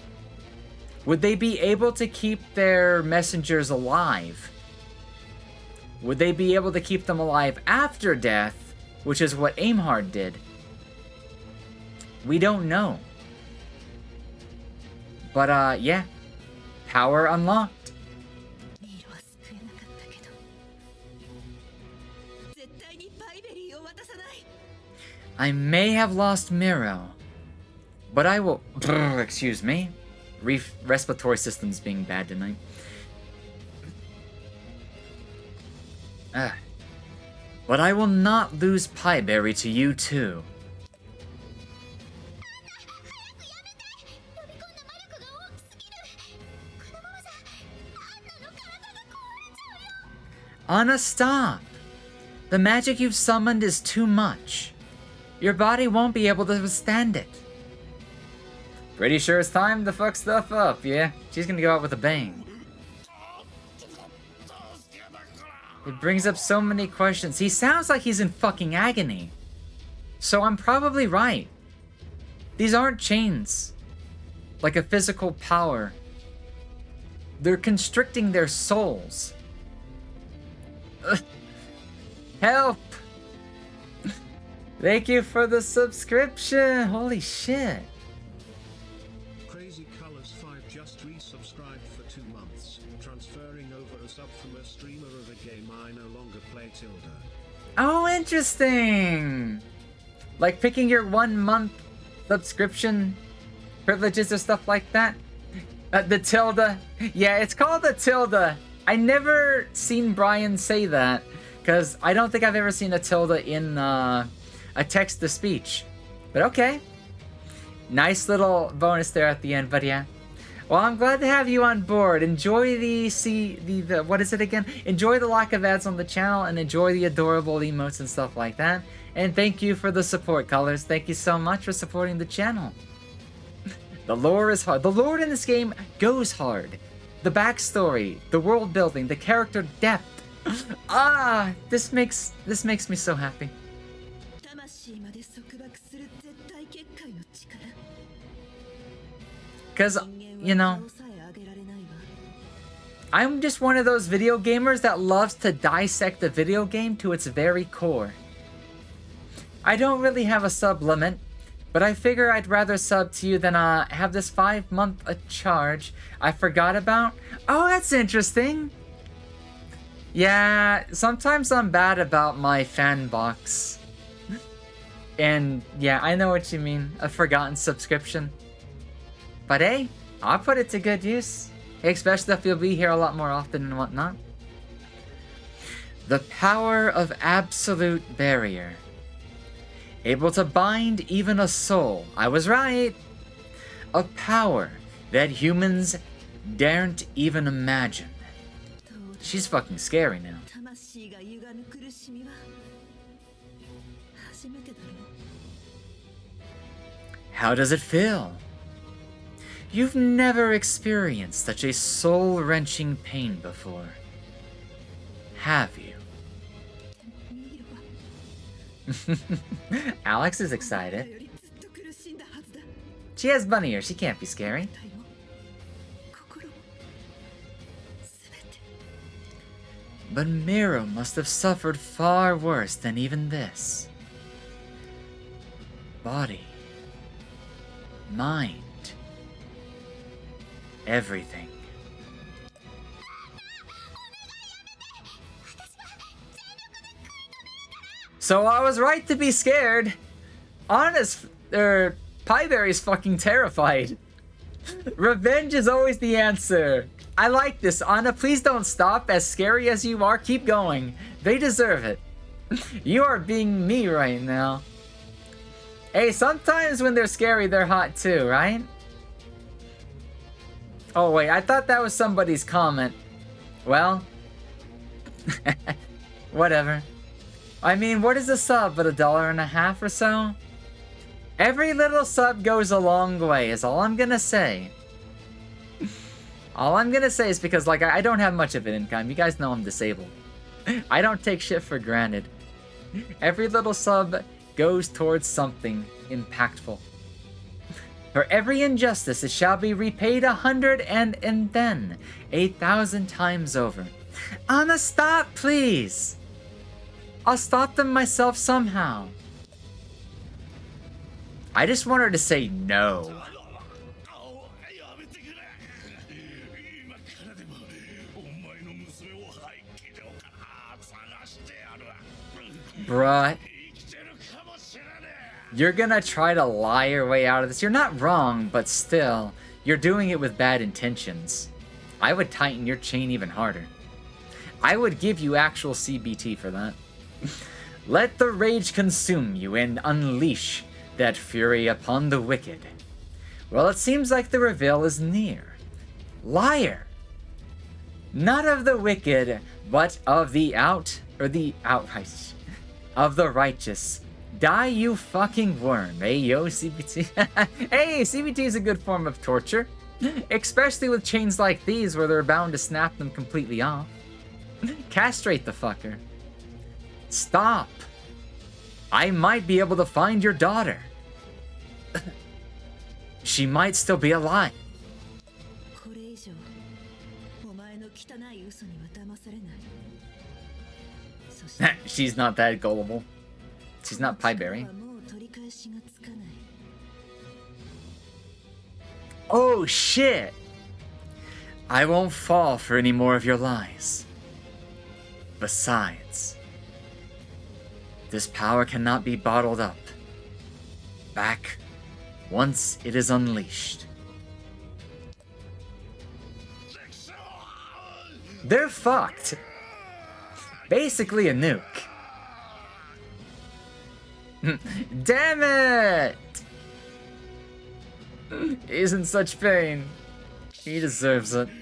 Would they be able to keep their messengers alive? Would they be able to keep them alive after death, which is what Aimhard did? We don't know. But, yeah. Power unlocked. ミールは救えなかったけど絶対にパイベリーを渡さない。 I may have lost Miro, but I will... Excuse me. Respiratory system's being bad tonight. But I will not lose Pieberry to you too. 呼び込んだ魔力が大きすぎる。このままじゃアンナの体が壊れちゃうよ。 Anna, stop! The magic you've summoned is too much. Your body won't be able to withstand it. Pretty sure it's time to fuck stuff up, yeah? She's gonna go out with a bang. It brings up so many questions. He sounds like he's in fucking agony. So I'm probably right. These aren't chains. Like a physical power. They're constricting their souls. Ugh. Help! Thank you for the subscription. Holy shit. Crazy Colors 5 just resubscribed for 2 months, transferring over a sub from a streamer of a game I no longer play Tilda. Oh, interesting. Like picking your 1 month subscription privileges or stuff like that. The Tilda. Yeah, it's called the Tilda. I never seen Brian say that because I don't think I've ever seen a Tilda in a text-to-speech. But okay. Nice little bonus there at the end, but yeah. Well, I'm glad to have you on board. Enjoy the what is it again? Enjoy the lack of ads on the channel and enjoy the adorable emotes and stuff like that. And thank you for the support, Colors. Thank you so much for supporting the channel. The lore is hard. The lore in this game goes hard. The backstory, the world building, the character depth. This makes me so happy. 魂まで束縛する絶対結界の力。 Because, 人 you 間は know, 顔さえあげられないわ。 I'm just one of those video gamers that loves to dissect the video game to its very core. I don't really have a sub limit, but I figure I'd rather sub to you than have this 5-month charge I forgot about. Oh, that's interesting. Yeah, sometimes I'm bad about my fan box. And yeah, I know what you mean, a forgotten subscription. But hey, I'll put it to good use. Especially if you'll be here a lot more often and whatnot. The power of absolute barrier. able to bind even a soul. I was right. A power that humans daren't even imagine. She's fucking scary now. 魂が歪む苦しみは初めてだろう。 How does it feel? You've never experienced such a soul-wrenching pain before, have you? ミーロは Alex is 前 excited. よりずっと苦しんだはずだ。 She has bunny ears, she can't be scary. 体も心も全て But Miro must have suffered far worse than even this. Body, mind, everything. So I was right to be scared. Honest, Pieberry's fucking terrified. Revenge is always the answer. I like this. Anna, please don't stop. As scary as you are, keep going. They deserve it. You are being me right now. Hey, sometimes when they're scary, they're hot too, right? Oh, wait. I thought that was somebody's comment. Well. Whatever. I mean, what is a sub but $1.50 or so? Every little sub goes a long way, is all I'm gonna say. All I'm gonna say is because, like, I don't have much of an income. You guys know I'm disabled. I don't take shit for granted. Every little sub goes towards something impactful. For every injustice, it shall be repaid 100 and then 1,000 times over. Anna, stop, please. I'll stop them myself somehow. I just want her to say no. やめてくれ。今からでもお前の娘を廃棄場から探してやる。 Bruh, 生きてるかもしれねえ。 you're gonna try to lie your way out of this. You're not wrong, but still, you're doing it with bad intentions. I would tighten your chain even harder. I would give you actual CBT for that. Let the rage consume you and unleash that fury upon the wicked. Well, it seems like the reveal is near. Liar! Not of the wicked, but of the outright, of the righteous. Die, you fucking worm. Hey, yo, CBT. Hey, CBT is a good form of torture. Especially with chains like these where they're bound to snap them completely off. Castrate the fucker. Stop. I might be able to find your daughter. She might still be alive. これ以上お前の汚い嘘には騙されない。そして She's not that gullible. She's not Pieberry. 力はもう取り返しがつかない。 Oh shit! I won't fall for any more of your lies. Besides, this power cannot be bottled up. Back once it is unleashed. They're fucked. Basically a nuke. Damn it! He's in such pain. He deserves it. よ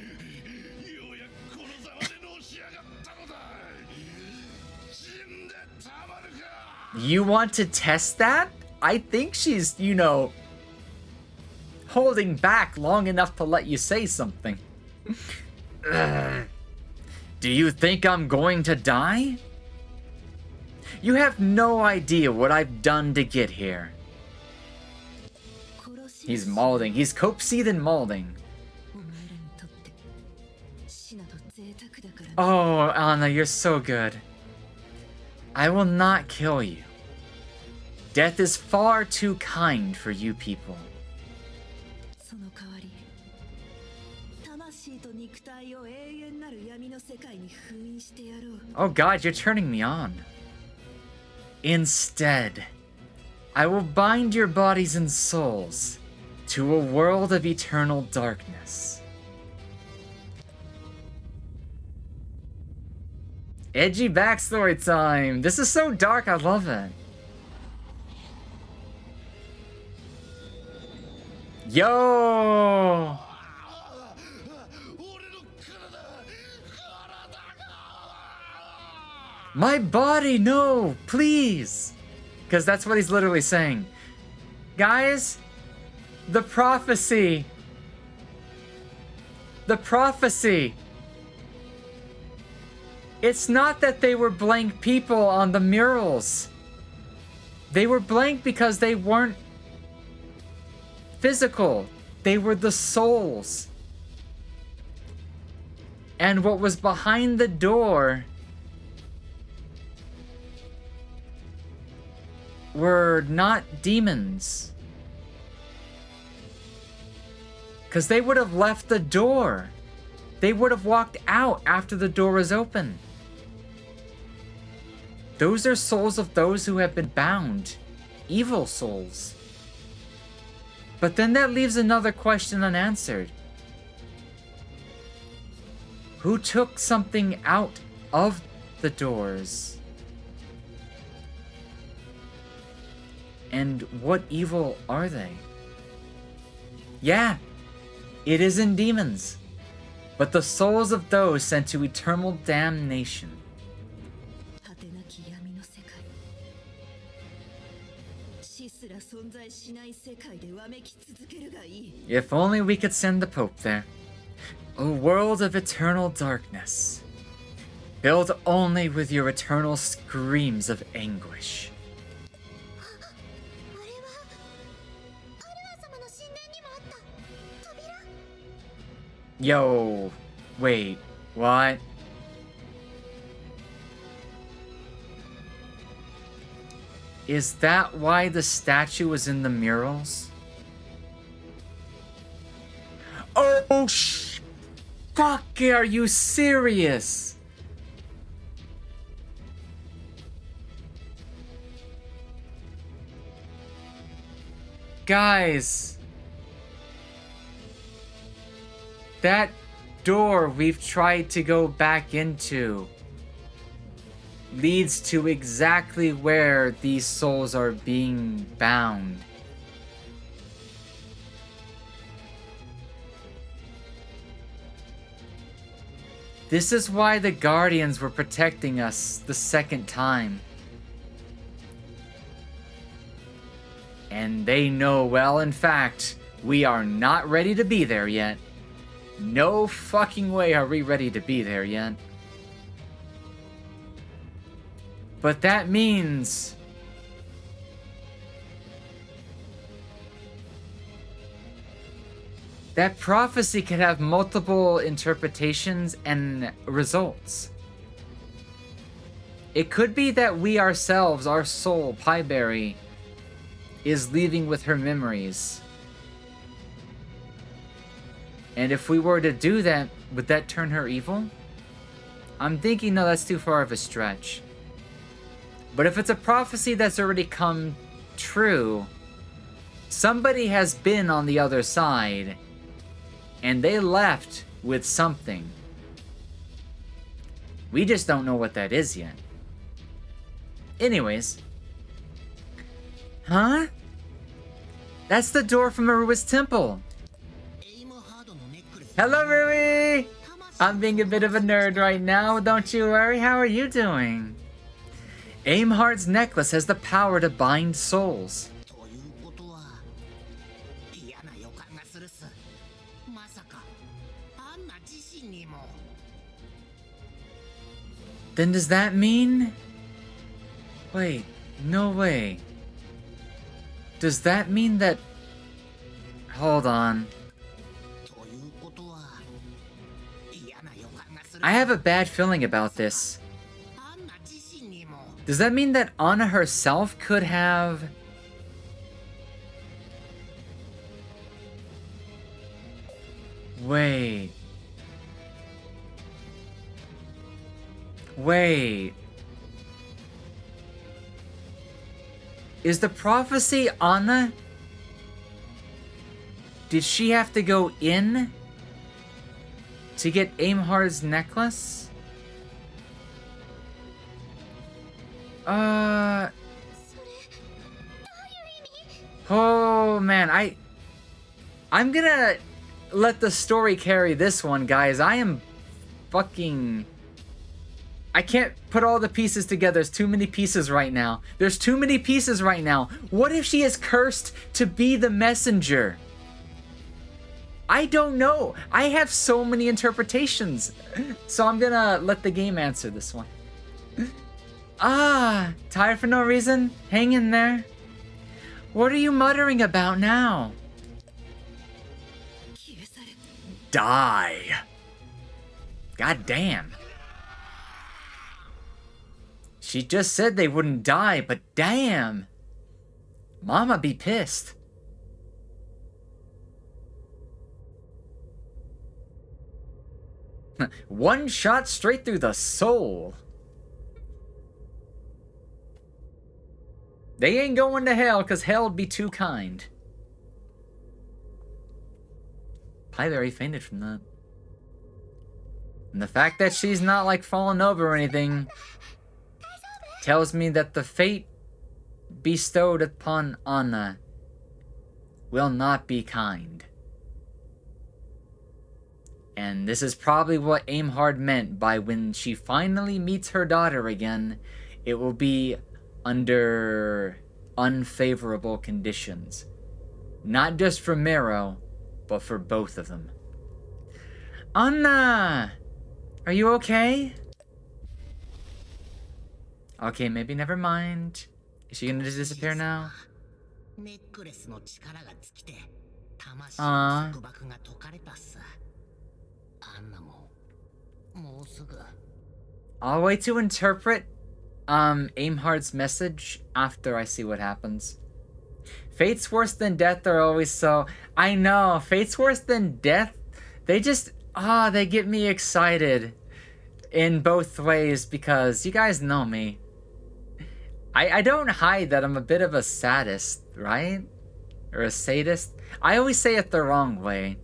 うやくこのざまでのし上がったのだ。死んでたまるか。 You want to test that? I think she's, you know, holding back long enough to let you say something. Ugh. Do you think I'm going to die? You have no idea what I've done to get here. He's mauling. He's cope-seething mauling. お前らにとって死など贅沢だからね。 Oh, Anna, you're so good. I will not kill you. Death is far too kind for you people. その代わり魂と肉体を永遠なる闇の世界に封印してやろう。 Oh god, you're turning me on. Instead, I will bind your bodies and souls to a world of eternal darkness. Edgy backstory time. This is so dark, I love it. Yo! 俺の体が My body, no, please. Because that's what he's literally saying. Guys, the prophecy. The prophecy. It's not that they were blank people on the murals. They were blank because they weren't physical. They were the souls. And what was behind the door were not demons. Because they would have left the door. They would have walked out after the door was open. Those are souls of those who have been bound. Evil souls. But then that leaves another question unanswered. Who took something out of the doors? And what evil are they? Yeah, it isn't demons, but the souls of those sent to eternal damnation. 果てなき闇の世界、死すら存在しない世界でわめき続けるがいい。 If only we could send the Pope there. A world of eternal darkness, filled only with your eternal screams of anguish. あれはアルア様の神殿にもあった扉。 Yo, wait, what? Is that why the statue was in the murals? Oh, fuck, are you serious? Guys, that door we've tried to go back into leads to exactly where these souls are being bound. This is why the Guardians were protecting us the second time. And they know well, in fact, we are not ready to be there yet. No fucking way are we ready to be there yet. But that means that prophecy could have multiple interpretations and results. It could be that we ourselves, our soul, Pieberry, is leaving with her memories. And if we were to do that, would that turn her evil? I'm thinking, no, that's too far of a stretch. But if it's a prophecy that's already come true, somebody has been on the other side, and they left with something. We just don't know what that is yet. Anyways. Huh? That's the door from Marua's temple. Hello, Rui! I'm being a bit of a nerd right now, don't you worry. How are you doing? Aimheart's necklace has the power to bind souls. ということは嫌な予感がするっす。まさかアンナ自身にも。 Then does that mean... Wait, no way. Does that mean that... Hold on. ということは嫌な予感がする。 I have a bad feeling about this. アンナ自身にも。 Does that mean that Anna herself could have... Wait. Wait. Is the prophecy Anna? Did she have to go in to get Aimhar's necklace? それどういう意味？ Oh man, I'm gonna let the story carry this one, guys. I am fucking... I can't put all the pieces together. There's too many pieces right now. There's too many pieces right now. What if she is cursed to be the messenger? I don't know. I have so many interpretations. So I'm gonna let the game answer this one. Ah, tired for no reason? Hang in there. What are you muttering about now? Die. God damn. She just said they wouldn't die, but damn. Mama be pissed. One shot straight through the soul. They ain't going to hell, because hell'd be too kind. Pyberry fainted from that. And the fact that she's not, like, falling over or anything tells me that the fate bestowed upon Anna will not be kind. And this is probably what Aimhard meant by when she finally meets her daughter again, it will be under unfavorable conditions. Not just for Miro, but for both of them. Anna! Are you okay? Okay, maybe never mind. Is she gonna just disappear now? ネックレスの力が尽きて魂あーの束縛が解かれたっす。アンナももうすぐ。 I'll wait to interpret Aimhard's message after I see what happens. Fates worse than death are always so... I know, fates worse than death, they just... they get me excited in both ways because you guys know me. I don't hide that I'm a bit of a sadist, right? Or a sadist. I always say it the wrong way.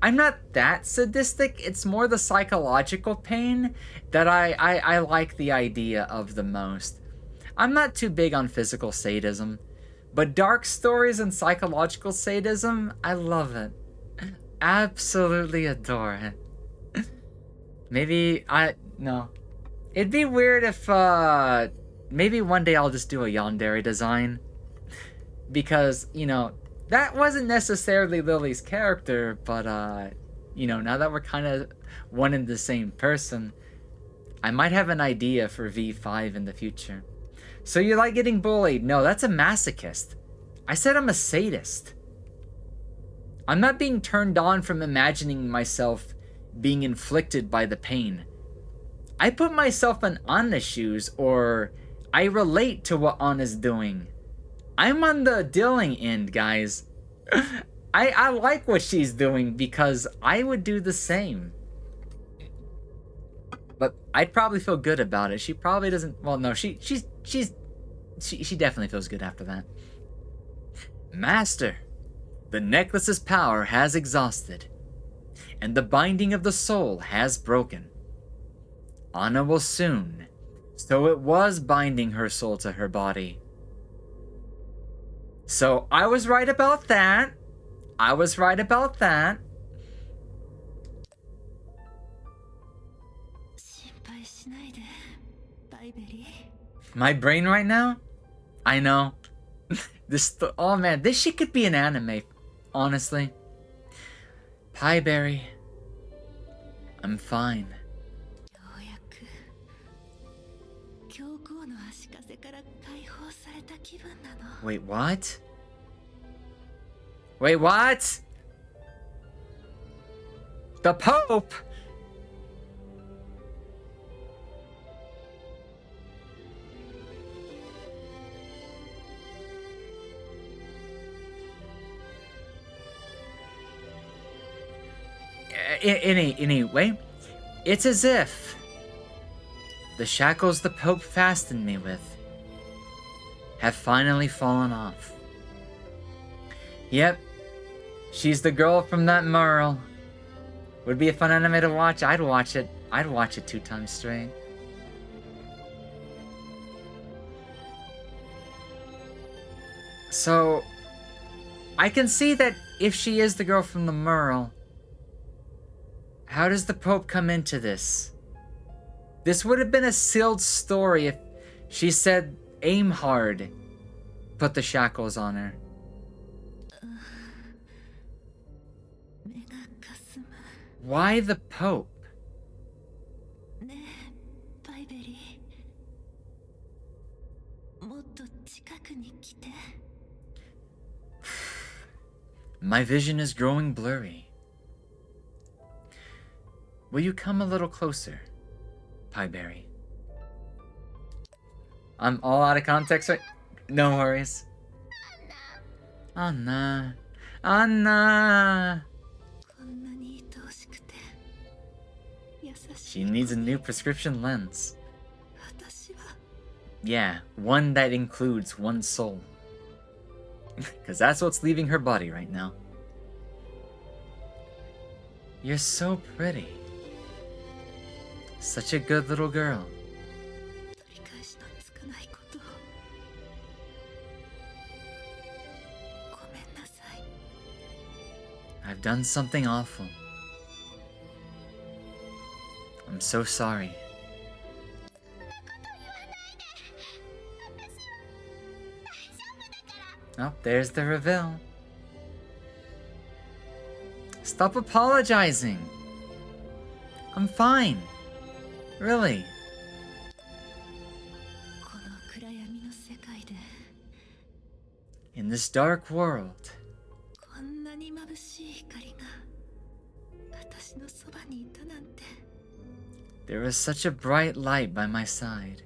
I'm not that sadistic, it's more the psychological pain that I like the idea of the most. I'm not too big on physical sadism, but dark stories and psychological sadism, I love it. Absolutely adore it. Maybe no. It'd be weird if, maybe one day I'll just do a yandere design. Because, you know, that wasn't necessarily Lily's character, but, you know, now that we're kind of one and the same person, I might have an idea for V5 in the future. So you like getting bullied? No, that's a masochist. I said I'm a sadist. I'm not being turned on from imagining myself being inflicted by the pain. I put myself in Anna's shoes, or I relate to what Anna's doing. I'm on the dealing end, guys. I like what she's doing because I would do the same. But I'd probably feel good about it. She probably doesn't. Well, no, she definitely feels good after that. Master, the necklace's power has exhausted, and the binding of the soul has broken. Anna will soon, so it was binding her soul to her body. So I was right about that. I was right about that. My brain right now? I know. Oh man, this shit could be an anime, honestly. Pieberry. I'm fine. Wait, what? Wait, what? The Pope? Anyway, it's as if the shackles the Pope fastened me with have finally fallen off. Yep, she's the girl from that mural. Would be a fun anime to watch. I'd watch it. I'd watch it 2 times straight. So, I can see that if she is the girl from the Merle, how does the Pope come into this? This would have been a sealed story if she said aim hard put the shackles on her. 目がかすむ Why the Pope? ねえパイベリーもっと近くに来て My vision is growing blurry. Will you come a little closer, Pieberry? I'm all out of context, right? No worries. Anna. Anna. こんなに愛おしくて優し She い needs a new prescription lens. 私は Yeah, one that includes one soul. Because that's what's leaving her body right now. You're so pretty. Such a good little girl. 取り返しのつかないことをごめんなさい I've done something awful. I'm so sorry. Oh, there's the reveal. Stop apologizing. I'm fine. Really. この暗闇の世界で In this dark world, こんなに眩しい光が私のそばにいたなんて there is such a bright light by my side.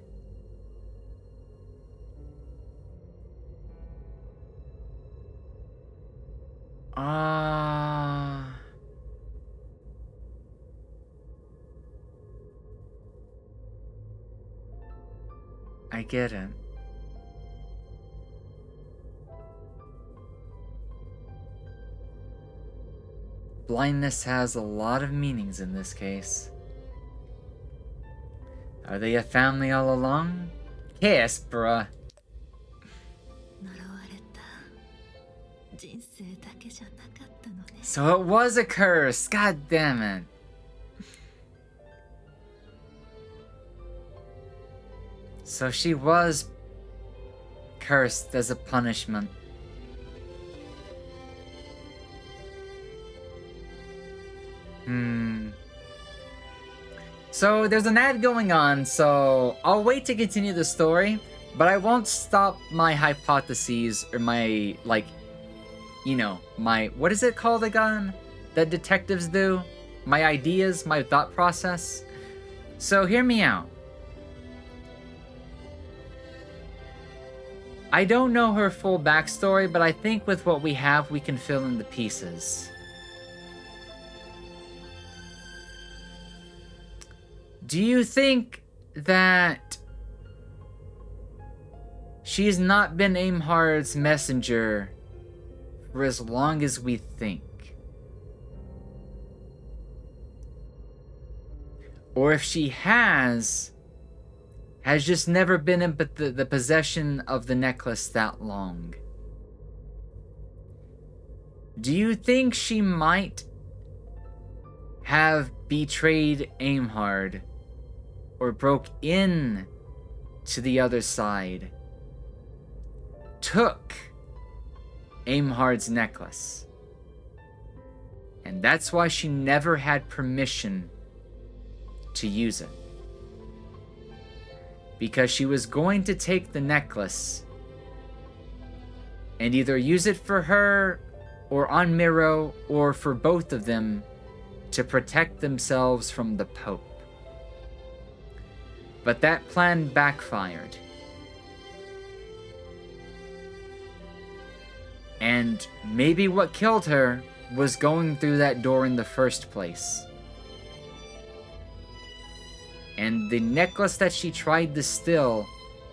Ah. I get it. Blindness has a lot of meanings in this case. Are they a family all along? Yes, bruh. 呪われた人生だけじゃなかったのね So it was a curse. God damn it. So she was cursed as a punishment. So there's an ad going on, so I'll wait to continue the story, but I won't stop my hypotheses or my, like, you know, my, what is it called again that detectives do? My ideas, my thought process. So hear me out. I don't know her full backstory, but I think with what we have, we can fill in the pieces. Do you think that she's not been Aimhard's messenger for as long as we think? Or if she has just never been in the possession of the necklace that long? Do you think she might have betrayed Aimhard or broke in to the other side, took Aimhard's necklace, and that's why she never had permission to use it? Because she was going to take the necklace and either use it for her or on Miro or for both of them to protect themselves from the Pope. But that plan backfired. And maybe what killed her was going through that door in the first place. And the necklace that she tried to steal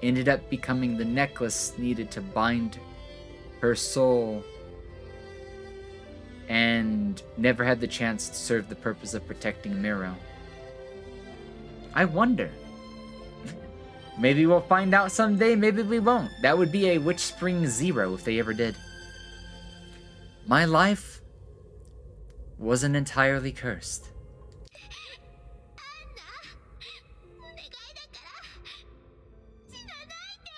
ended up becoming the necklace needed to bind her soul and never had the chance to serve the purpose of protecting Miro. I wonder. Maybe we'll find out someday, maybe we won't. That would be a WitchSpring 0 if they ever did. my life wasn't entirely cursed. お願いだから死なないで。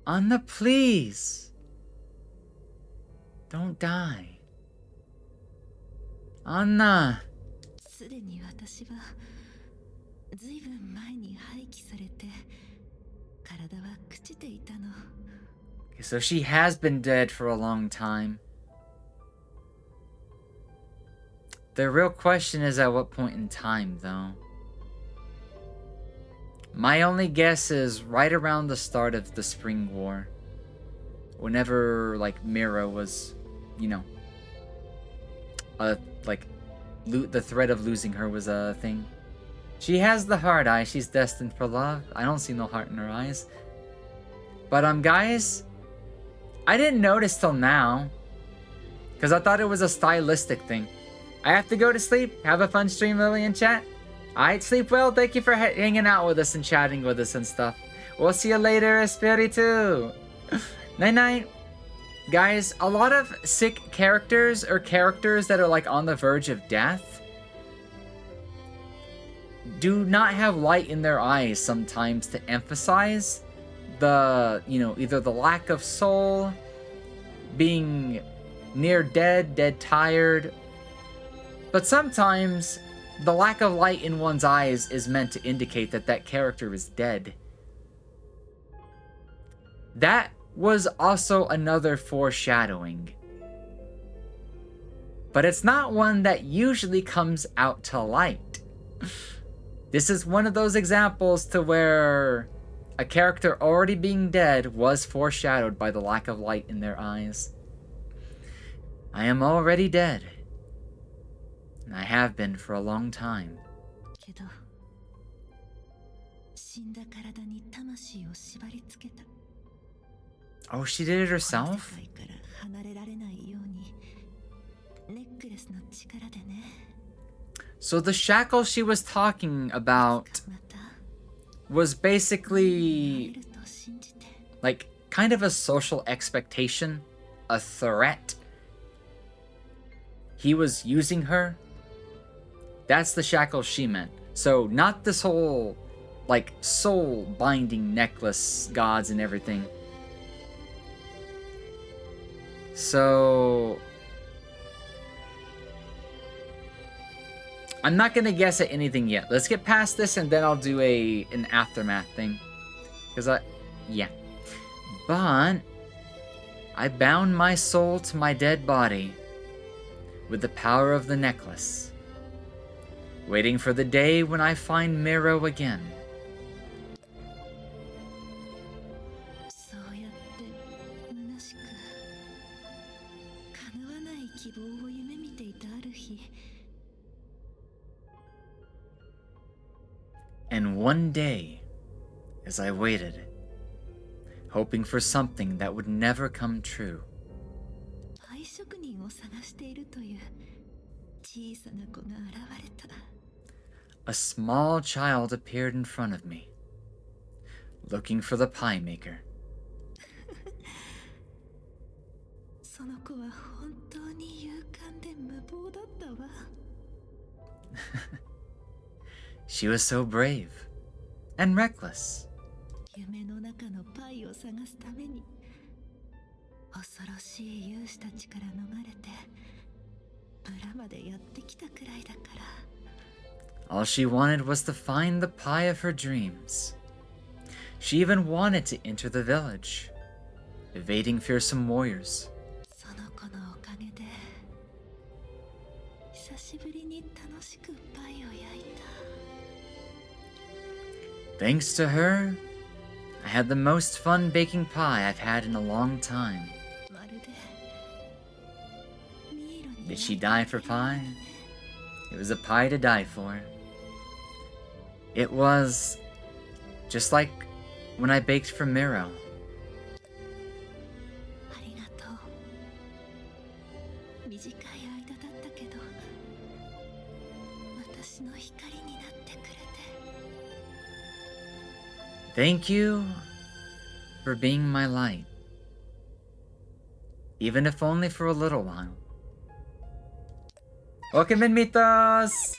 Anna, please. Don't die. Anna. すでに私はずいぶん前に廃棄されて体は朽ちていたの。 Okay, so she has been dead for a long time. The real question is at what point in time, though? My only guess is right around the start of the Spring War. Whenever, like, Mira was, you know, the threat of losing her was a thing. She has the heart eye. She's destined for love. I don't see no heart in her eyes. But, guys, I didn't notice till now. Because I thought it was a stylistic thing. I have to go to sleep. Have a fun stream, Lily, in chat. Alright, sleep well. Thank you for hanging out with us and chatting with us and stuff. We'll see you later, Espiritu. Night-night. Guys, a lot of sick characters or characters that are like on the verge of death do not have light in their eyes sometimes to emphasize the, you know, either the lack of soul, being near dead, dead tired. But sometimes the lack of light in one's eyes is meant to indicate that that character is dead. That was also another foreshadowing. But it's not one that usually comes out to light. This is one of those examples to where a character already being dead was foreshadowed by the lack of light in their eyes. I am already dead. And I have been for a long time. けど死んだ体に魂を縛り付けた。 Oh, she did it この herself? 世界から離れられないようにネックレスの力でね。 So the shackle she was talking about また was 会え basically ると信じて。 like kind of a social expectation, a threat. He was using her. That's the shackle she meant. So not this whole like soul binding necklace gods and everything. So I'm not gonna guess at anything yet. Let's get past this and then I'll do an aftermath thing. Yeah. But I bound my soul to my dead body with the power of the necklace, waiting for the day when I find Miro again. そうやって虚しく叶わない希望を夢見ていたある日。 And one day, as I waited, hoping for something that would never come true, パイ職人を探しているという小さな子が現れた。 a small child appeared in front of me, looking for the pie maker. その子は本当に勇敢で無謀だったわ。 She was so brave and reckless. 夢の中のパイを探すために恐ろしい勇士たちから逃れて村までやってきたくらいだから。 All she wanted was to find the pie of her dreams. She even wanted to enter the village, evading fearsome warriors. その子のおかげで久しぶりに楽しくパイを焼いた。 Thanks to her, I had the most fun baking pie I've had in a long time. まるでミイロに Did she die for pie? It was a pie to die for. It was just like when I baked for Miro. ありがとう。短い間だったけど私の光になってくれて。 Thank you for being my light. even if only for a little while. Welcome in, Mitos!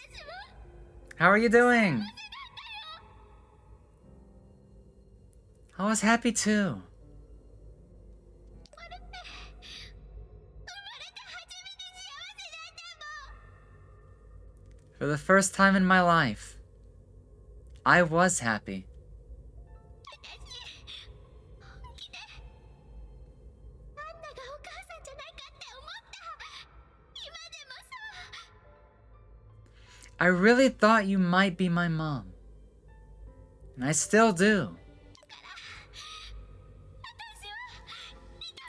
How are you doing? I was happy too. For the first time in my life, I was happy. アンナがお母さんじゃないかって思った今でもそう I really thought you might be my mom. And I still do.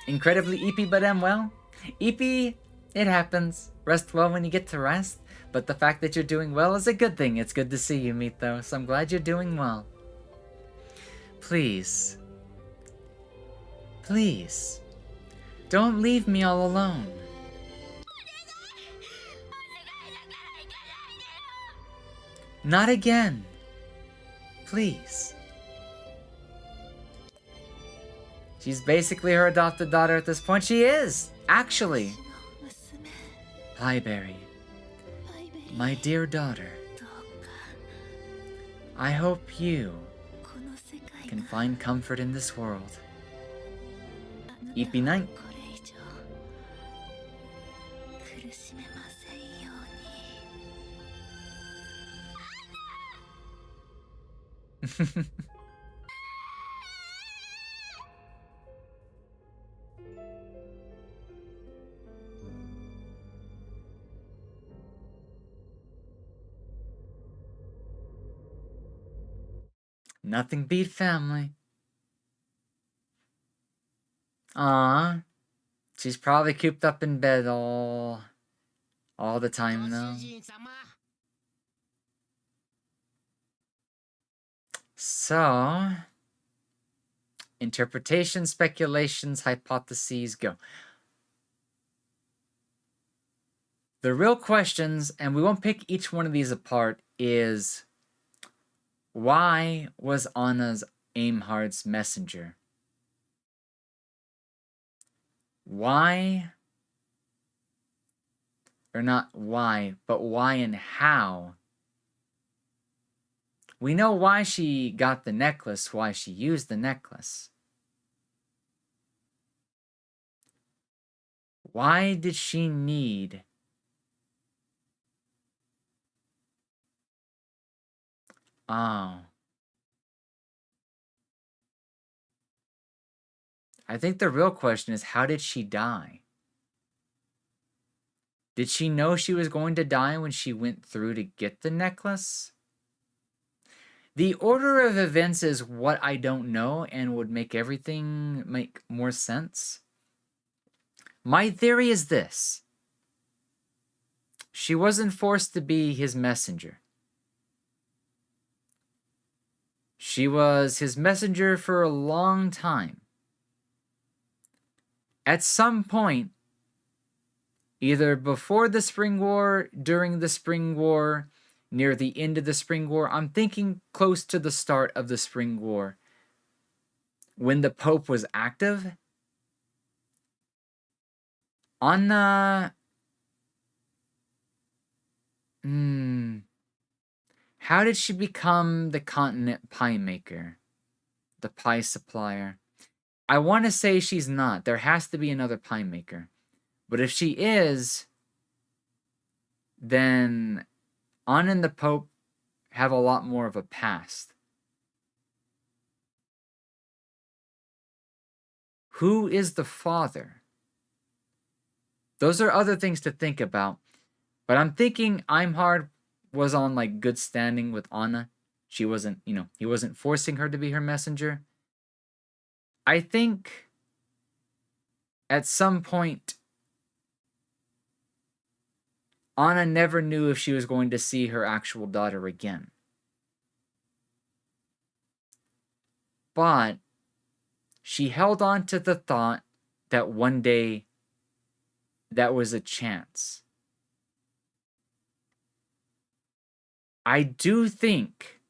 Incredibly eepy, but am well. Eepy, it happens. Rest well when you get to rest. But the fact that you're doing well is a good thing. It's good to see you, Mythos. I'm glad you're doing well. Please. Please. Don't leave me all alone. Not again. Please. She's basically her adopted daughter at this point. She is, actually. 娘 Highberry, バイベリー my dear daughter, どうか I hope you この世界 can が find comfort in this world. あなたを Eepy night. これ以上苦しめませんように Nothing beat family. Aww. She's probably cooped up in bed all the time ご though. 主人様 So, interpretations, speculations, hypotheses, go. The real questions, and we won't pick each one of these apart, is why was Anna's Aimhard's messenger? Why, or not why, but why and how? We know why she got the necklace, why she used the necklace. Why did she need Oh. I think the real question is, how did she die? Did she know she was going to die when she went through to get the necklace? The order of events is what I don't know and would make everything make more sense. My theory is this. She wasn't forced to be his messenger. She was his messenger for a long time. At some point, either before the Spring War, during the Spring War, near the end of the Spring War, I'm thinking close to the start of the Spring War, when the Pope was active, Anna... How did she become the continent pie maker? The pie supplier? I want to say she's not. There has to be another pie maker. But if she is, then Anna and the Pope have a lot more of a past. Who is the father? Those are other things to think about. But I'm thinking Imhard was on like good standing with Anna. She wasn't, he wasn't forcing her to be her messenger. I think at some point Anna never knew if she was going to see her actual daughter again. But she held on to the thought that one day that was a chance. I do think,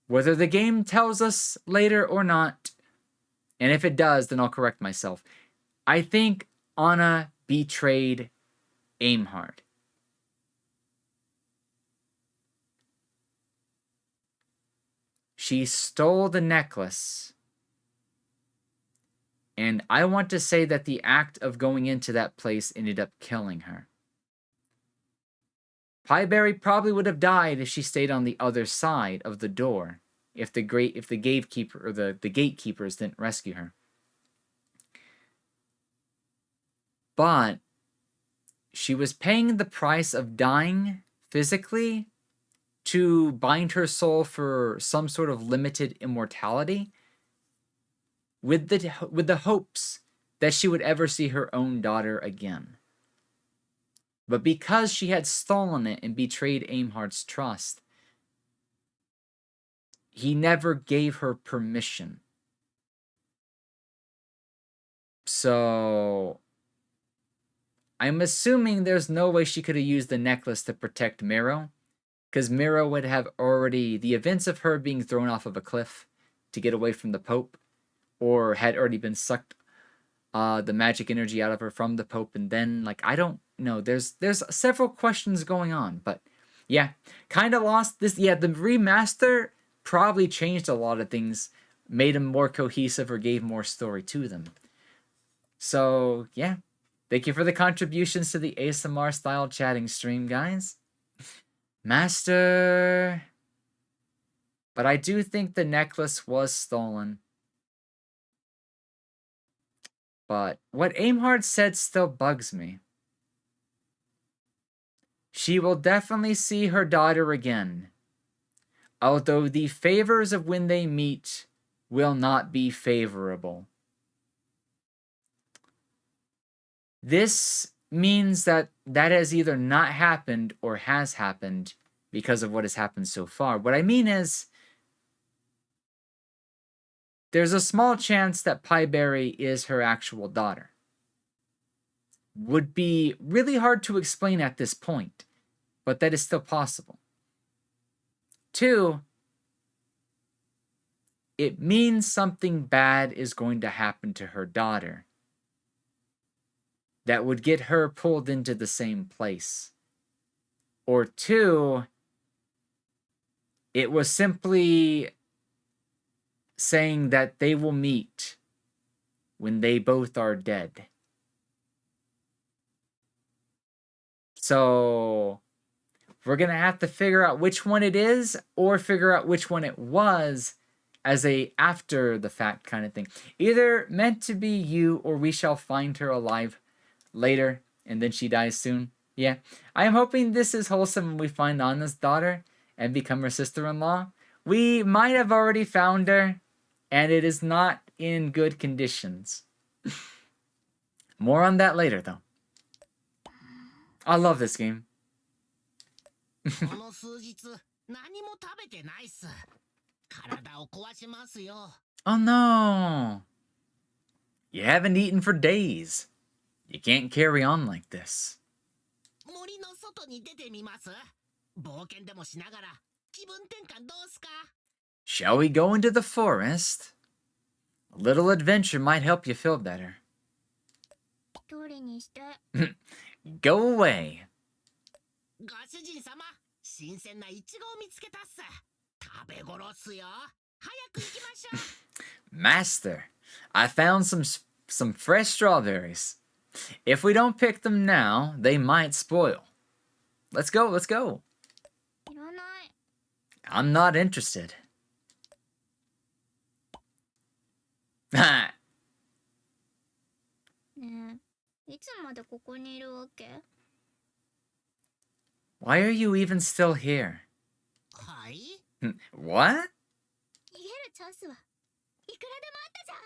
whether the game tells us later or not, and if it does, then I'll correct myself, I think Anna betrayed Aimhard. She stole the necklace. And I want to say that the act of going into that place ended up killing her. Pieberry probably would have died if she stayed on the other side of the door, if the gatekeeper or the gatekeepers didn't rescue her. But she was paying the price of dying physically to bind her soul for some sort of limited immortality, with the hopes that she would ever see her own daughter again. But because she had stolen it and betrayed Aimhard's trust, he never gave her permission. So I'm assuming there's no way she could have used the necklace to protect Miro, because Miro would have already, the events of her being thrown off of a cliff to get away from the Pope, or had already been sucked the magic energy out of her from the Pope, and then, like, I don't know. There's several questions going on, but yeah, kind of lost this. Yeah, the remaster probably changed a lot of things, made them more cohesive, or gave more story to them. So yeah, thank you for the contributions to the ASMR style chatting stream, guys. Master. But I do think the necklace was stolen. But what Aimhard said still bugs me. She will definitely see her daughter again, although the favors of when they meet will not be favorable. This means that has either not happened or has happened because of what has happened so far. What I mean is, there's a small chance that Pieberry is her actual daughter. Would be really hard to explain at this point, but that is still possible. 2, it means something bad is going to happen to her daughter that would get her pulled into the same place. Or 2, it was simply saying that they will meet when they both are dead. So we're going to have to figure out which one it is, or figure out which one it was as a after the fact kind of thing. Either meant to be you, or we shall find her alive later and then she dies soon. Yeah, I am hoping this is wholesome and we find Anna's daughter and become her sister-in-law. We might have already found her, and it is not in good conditions. More on that later, though. I love this game. この数日何も食べてないっす。体を壊しますよ。 Oh no! You haven't eaten for days. You can't carry on like this. 森の外に出てみます。冒険でもしながら気分転換どうすか？ Shall we go into the forest? A little adventure might help you feel better. どれにして Go away. ご主人様、新鮮なイチゴを見つけたっす。食べ頃っすよ。早く行きましょう。Master, I found some fresh strawberries. If we don't pick them now, they might spoil. Let's go, let's go. いらない。 I'm not interested. Ha! ねえ、いつまでここにいるわけ？ Why are you even still here? はい？ What? 逃げるチャンスはいくらでもあったじゃん。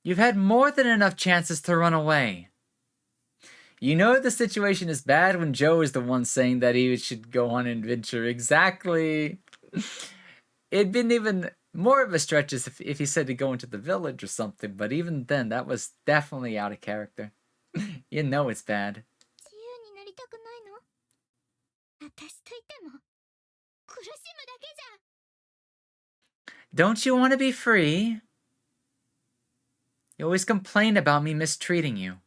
You've had more than enough chances to run away. You know the situation is bad when Joe is the one saying that he should go on an adventure. Exactly. It'd been even more of a stretch if he said to go into the village or something, but even then, that was definitely out of character. You know it's bad. 自由になりたくないの？私といても苦しむだけじゃん。 Don't you want to be free? You always complain about me mistreating you.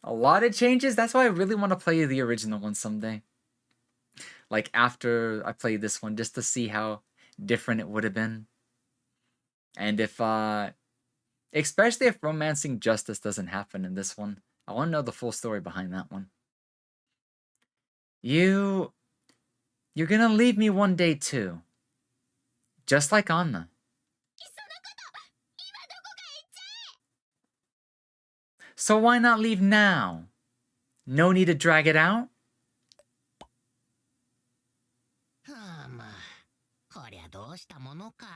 A lot of changes. That's why I really want to play the original one someday. Like after I play this one, just to see how different it would have been. And if especially if romancing justice doesn't happen in this one. I want to know the full story behind that one. You're gonna leave me one day too. Just like Anna. So why not leave now? No need to drag it out? はあまあこりゃどうしたものか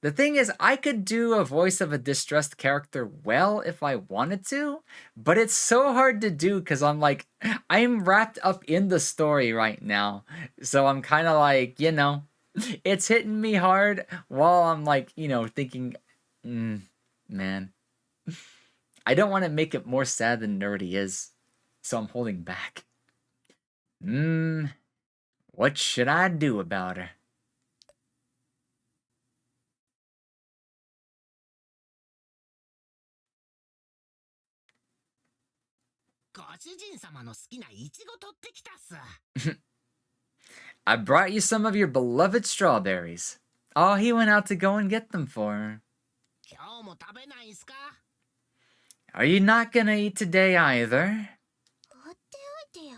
The thing is, I could do a voice of a distressed character well if I wanted to, but it's so hard to do because I'm like, I'm wrapped up in the story right now. So I'm kind of like, it's hitting me hard while I'm like, thinking, man, I don't want to make it more sad than Nerdy is. So I'm holding back. What should I do about her? ご主人様の好きなイチゴ取ってきたっす I brought you some of your beloved strawberries. Oh, he went out to go and get them for her. 今日も食べないんすか Are you not gonna eat today either? 放っておいてよ。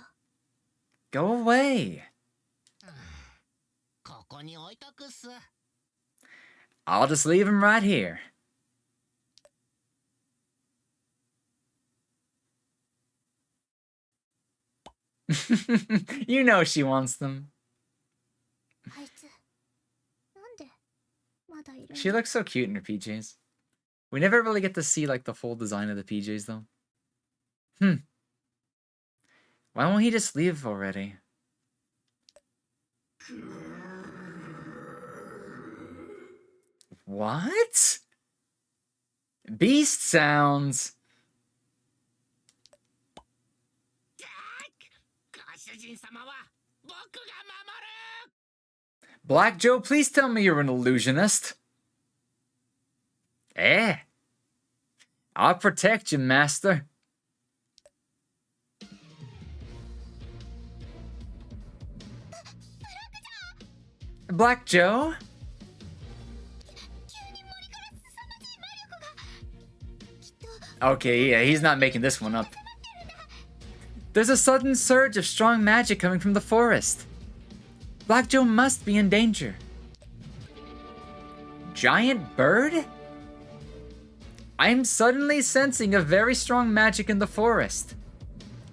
Go away. ここに置いとくっす I'll just leave him right here. You know she wants them. あいつなんでまだいるの She looks so cute in her PJs. We never really get to see like the full design of the PJs though. Why won't he just leave already? What? Beast sounds. ご主人様は僕が守る Black Joe, please tell me you're an illusionist. I'll protect you, master. Black Joe? 急に森から凄まじい魔力がきっと Okay, yeah, he's not making this one up. There's a sudden surge of strong magic coming from the forest. Black Joe must be in danger. Giant bird? I'm suddenly sensing a very strong magic in the forest.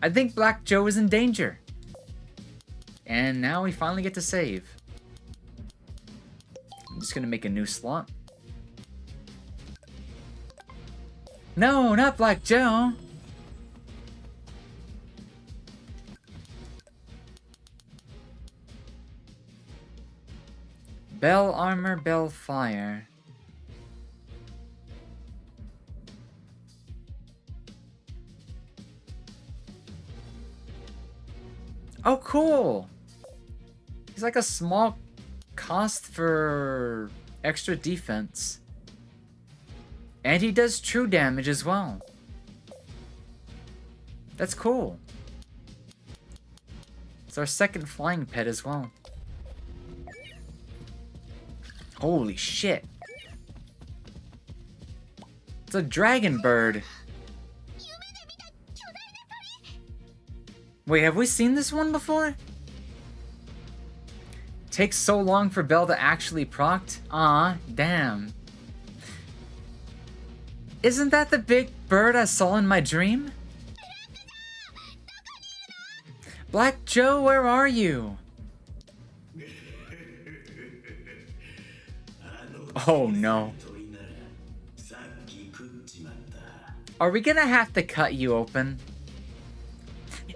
I think Black Joe is in danger. And now we finally get to save. I'm just gonna make a new slot. No, not Black Joe. Bell armor, bell fire. Oh, cool. He's like a small cost for extra defense. And he does true damage as well. That's cool. It's our second flying pet as well. Holy shit. It's a dragon bird. Wait, have we seen this one before? Takes so long for Belle to actually proct? Aw, damn. Isn't that the big bird I saw in my dream? Black Joe, where are you? Oh no. Are we gonna have to cut you open?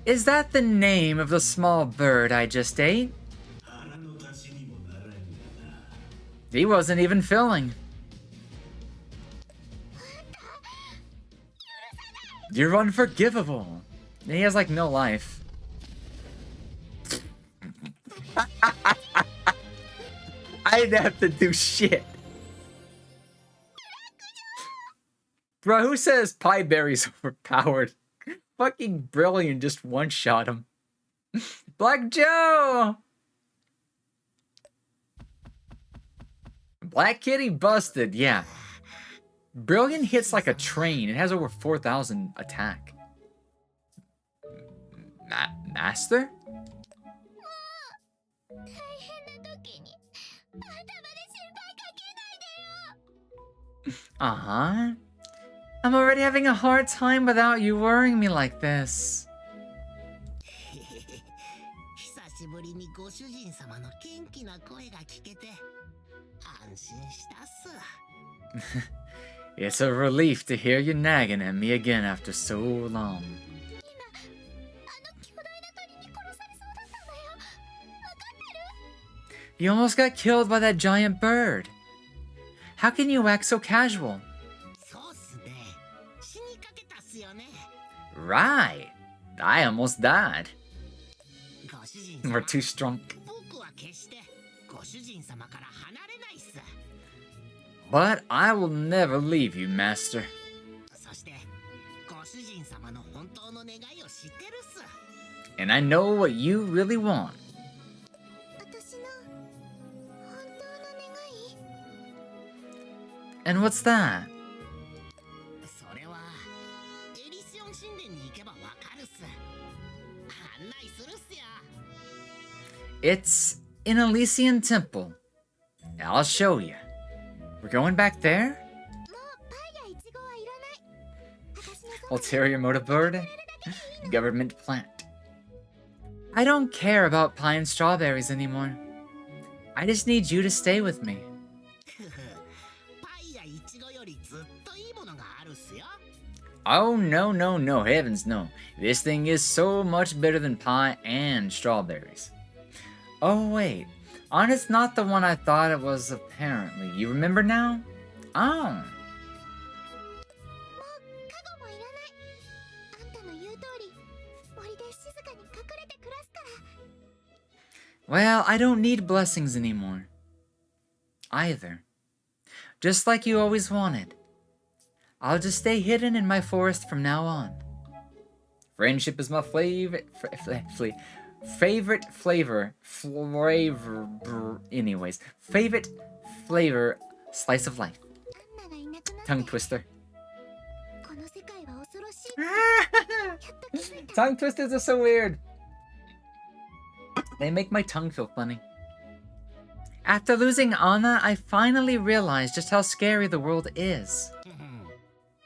Is that the name of the small bird I just ate? He wasn't even filling. You're unforgivable. And he has like no life. I'd have to do shit. Bro, who says Pie Berry's overpowered? Fucking brilliant, just one-shot him. Black Joe! Black Kitty busted, yeah. Brilliant hits like a train. It has over 4,000 attack. Master? 大変な時に頭で心配かけないでよ。 Uh-huh. I'm already having a hard time without you worrying me like this. 久しぶりにご主人様の元気な声が聞けて安心したっす。 It's a relief to hear you nagging at me again after so long. 今あの巨大な鳥に殺されそうだったんだよ。わかってる？ You almost got killed by that giant bird. How can you act so casual? そうっすね。死にかけたっすよね。 Right. I almost died. ご主人 We're 様、 too strong. 僕は決してご主人様から離れないっす。 But I will never leave you, Master. そしてご主人様の本当の願いを知ってるっす。 And I know what you really want. 私の本当の願い？ And what's that? それはエリシオン神殿に行けばわかるっす。案内するっすよ。 It's an Elysian temple. I'll show you. We're going back there? もうパイやイチゴはいらない。私のそば Ulterior motive bird? Government plant. I don't care about pie and strawberries anymore. I just need you to stay with me. パイやイチゴよりずっといいものがあるっすよ。 Oh, no, no, no, heavens no. This thing is so much better than pie and strawberries. Oh, wait. Anna's not the one I thought it was, apparently. You remember now? Oh. もうカゴもいらない。あんたの言う通り森で静かに隠れて暮らすから。 Well, I don't need blessings anymore. Either. Just like you always wanted. I'll just stay hidden in my forest from now on. Friendship is my favorite flavor slice of life. アンナがいなくなって Tongue twister. この世界は恐ろしい。やっと気づいた。 Tongue twisters are so weird. They make my tongue feel funny. After losing Anna, I finally realized just how scary the world is.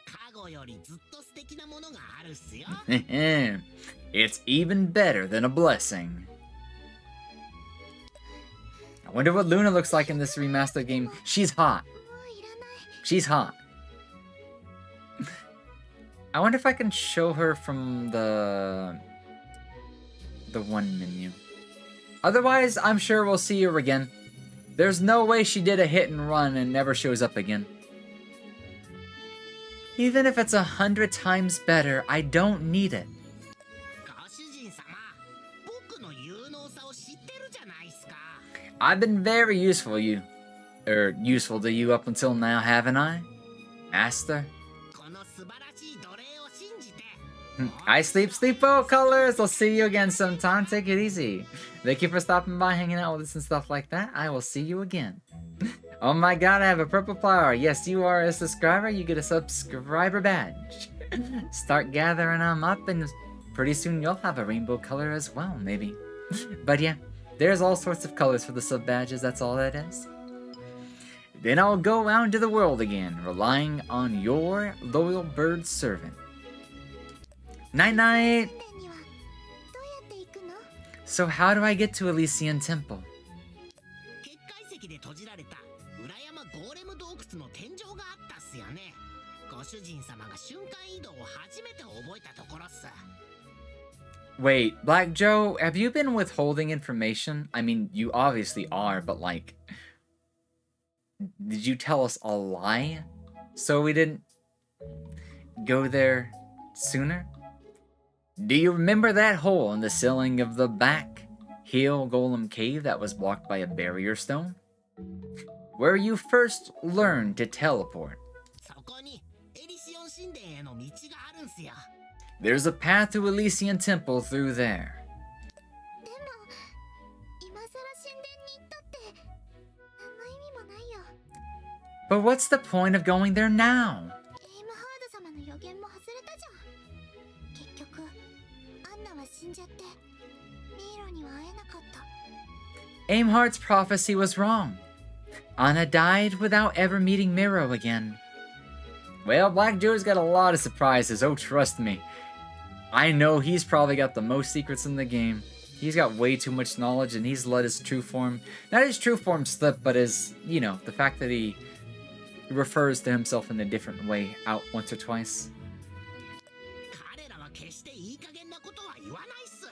カゴよりずっと素敵なものがあるっすよ。 It's even better than a blessing. I wonder what Luna looks like in this remastered game. She's hot. もういらない。 She's hot. I wonder if I can show her from the one menu. Otherwise, I'm sure we'll see her again. There's no way she did a hit and run and never shows up again. Even if it's 100 times better, I don't need it. ご主人様、僕の有能さを知ってるじゃないっすか。 I've been very useful to you up until now, haven't I? Master? この素晴らしい奴隷を信じて。 I sleep, oh colors! I'll see you again sometime. Take it easy. Thank you for stopping by, hanging out with us and stuff like that. I will see you again. Oh my god, I have a purple flower. Yes, you are a subscriber. You get a subscriber badge. Start gathering them up and pretty soon you'll have a rainbow color as well, maybe. But yeah, there's all sorts of colors for the sub badges. That's all that is. Then I'll go out into the world again, relying on your loyal bird servant. Night night! 神殿にはどうやって行くの？ So how do I get to Elysian Temple? 結界石で閉じられた裏山ゴーレム洞窟の天井があったっすよね。ご主人様が瞬間移動を初めて覚えたところっす。 Wait, Black Joe, have you been withholding information? I mean, you obviously are, but like... Did you tell us a lie? So we didn't go there sooner? Do you remember that hole in the ceiling of the back Heel Golem Cave that was blocked by a barrier stone? Where you first learned to teleport. そこにエリシオンですよ。 There's a path to Elysian Temple through there. でも今さら神殿に行ったって何の意味もないよ。 But what's the point of going there now? エイムハード様の予言も外れたじゃん。結局アンナは死んじゃってミイロには会えなかった。 Aimhart's prophecy was wrong. Anna died without ever meeting Miro again. Well, Black Joe's got a lot of surprises, oh trust me. I know he's probably got the most secrets in the game. He's got way too much knowledge and he's let his true form, not his true form slip, but his, you know, the fact that he refers to himself in a different way out once or twice. 彼らは決していい加減なことは言わないっす。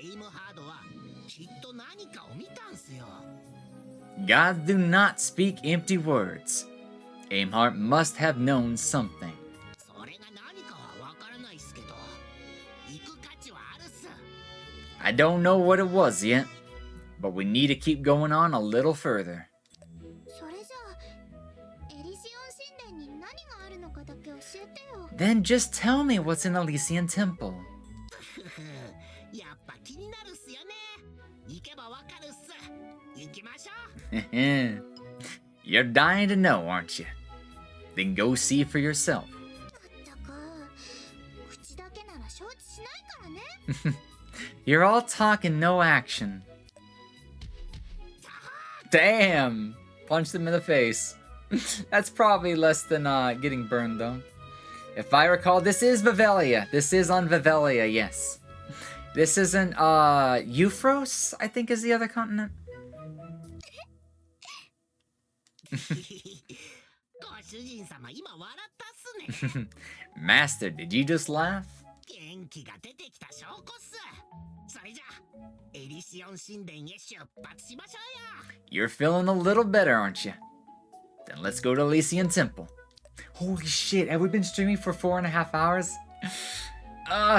エイムハードはきっと何かを見たんすよ。 God do not speak empty words. Aimhart must have known something. それが何かはわからないっすけど、行く価値はあるっす。 I don't know what it was yet, but we need to keep going on a little further. それじゃあエリシオン神殿に何があるのかだけ教えてよ。 Then just tell me what's in Elysian Temple. やっぱ気になるっすよね。行けばわかるっす。行きましょう。 You're dying to know, aren't you? Then go see for yourself. まったく口だけなら承知しないからね。 You're all talk and no action. Damn! Punched him in the face. That's probably less than getting burned, though. If I recall, this is Vivelia. This is on Vivelia, yes. This isn't, Euphros, I think is the other continent. ご主人様今笑ったっすね。 Master, did you just laugh? 元気が出てきた証拠っす。それじゃあエリシオン神殿へ出発しましょうよ。 You're feeling a little better, aren't you? Then let's go to Elysian Temple. Holy shit, have we been streaming for 4.5 hours?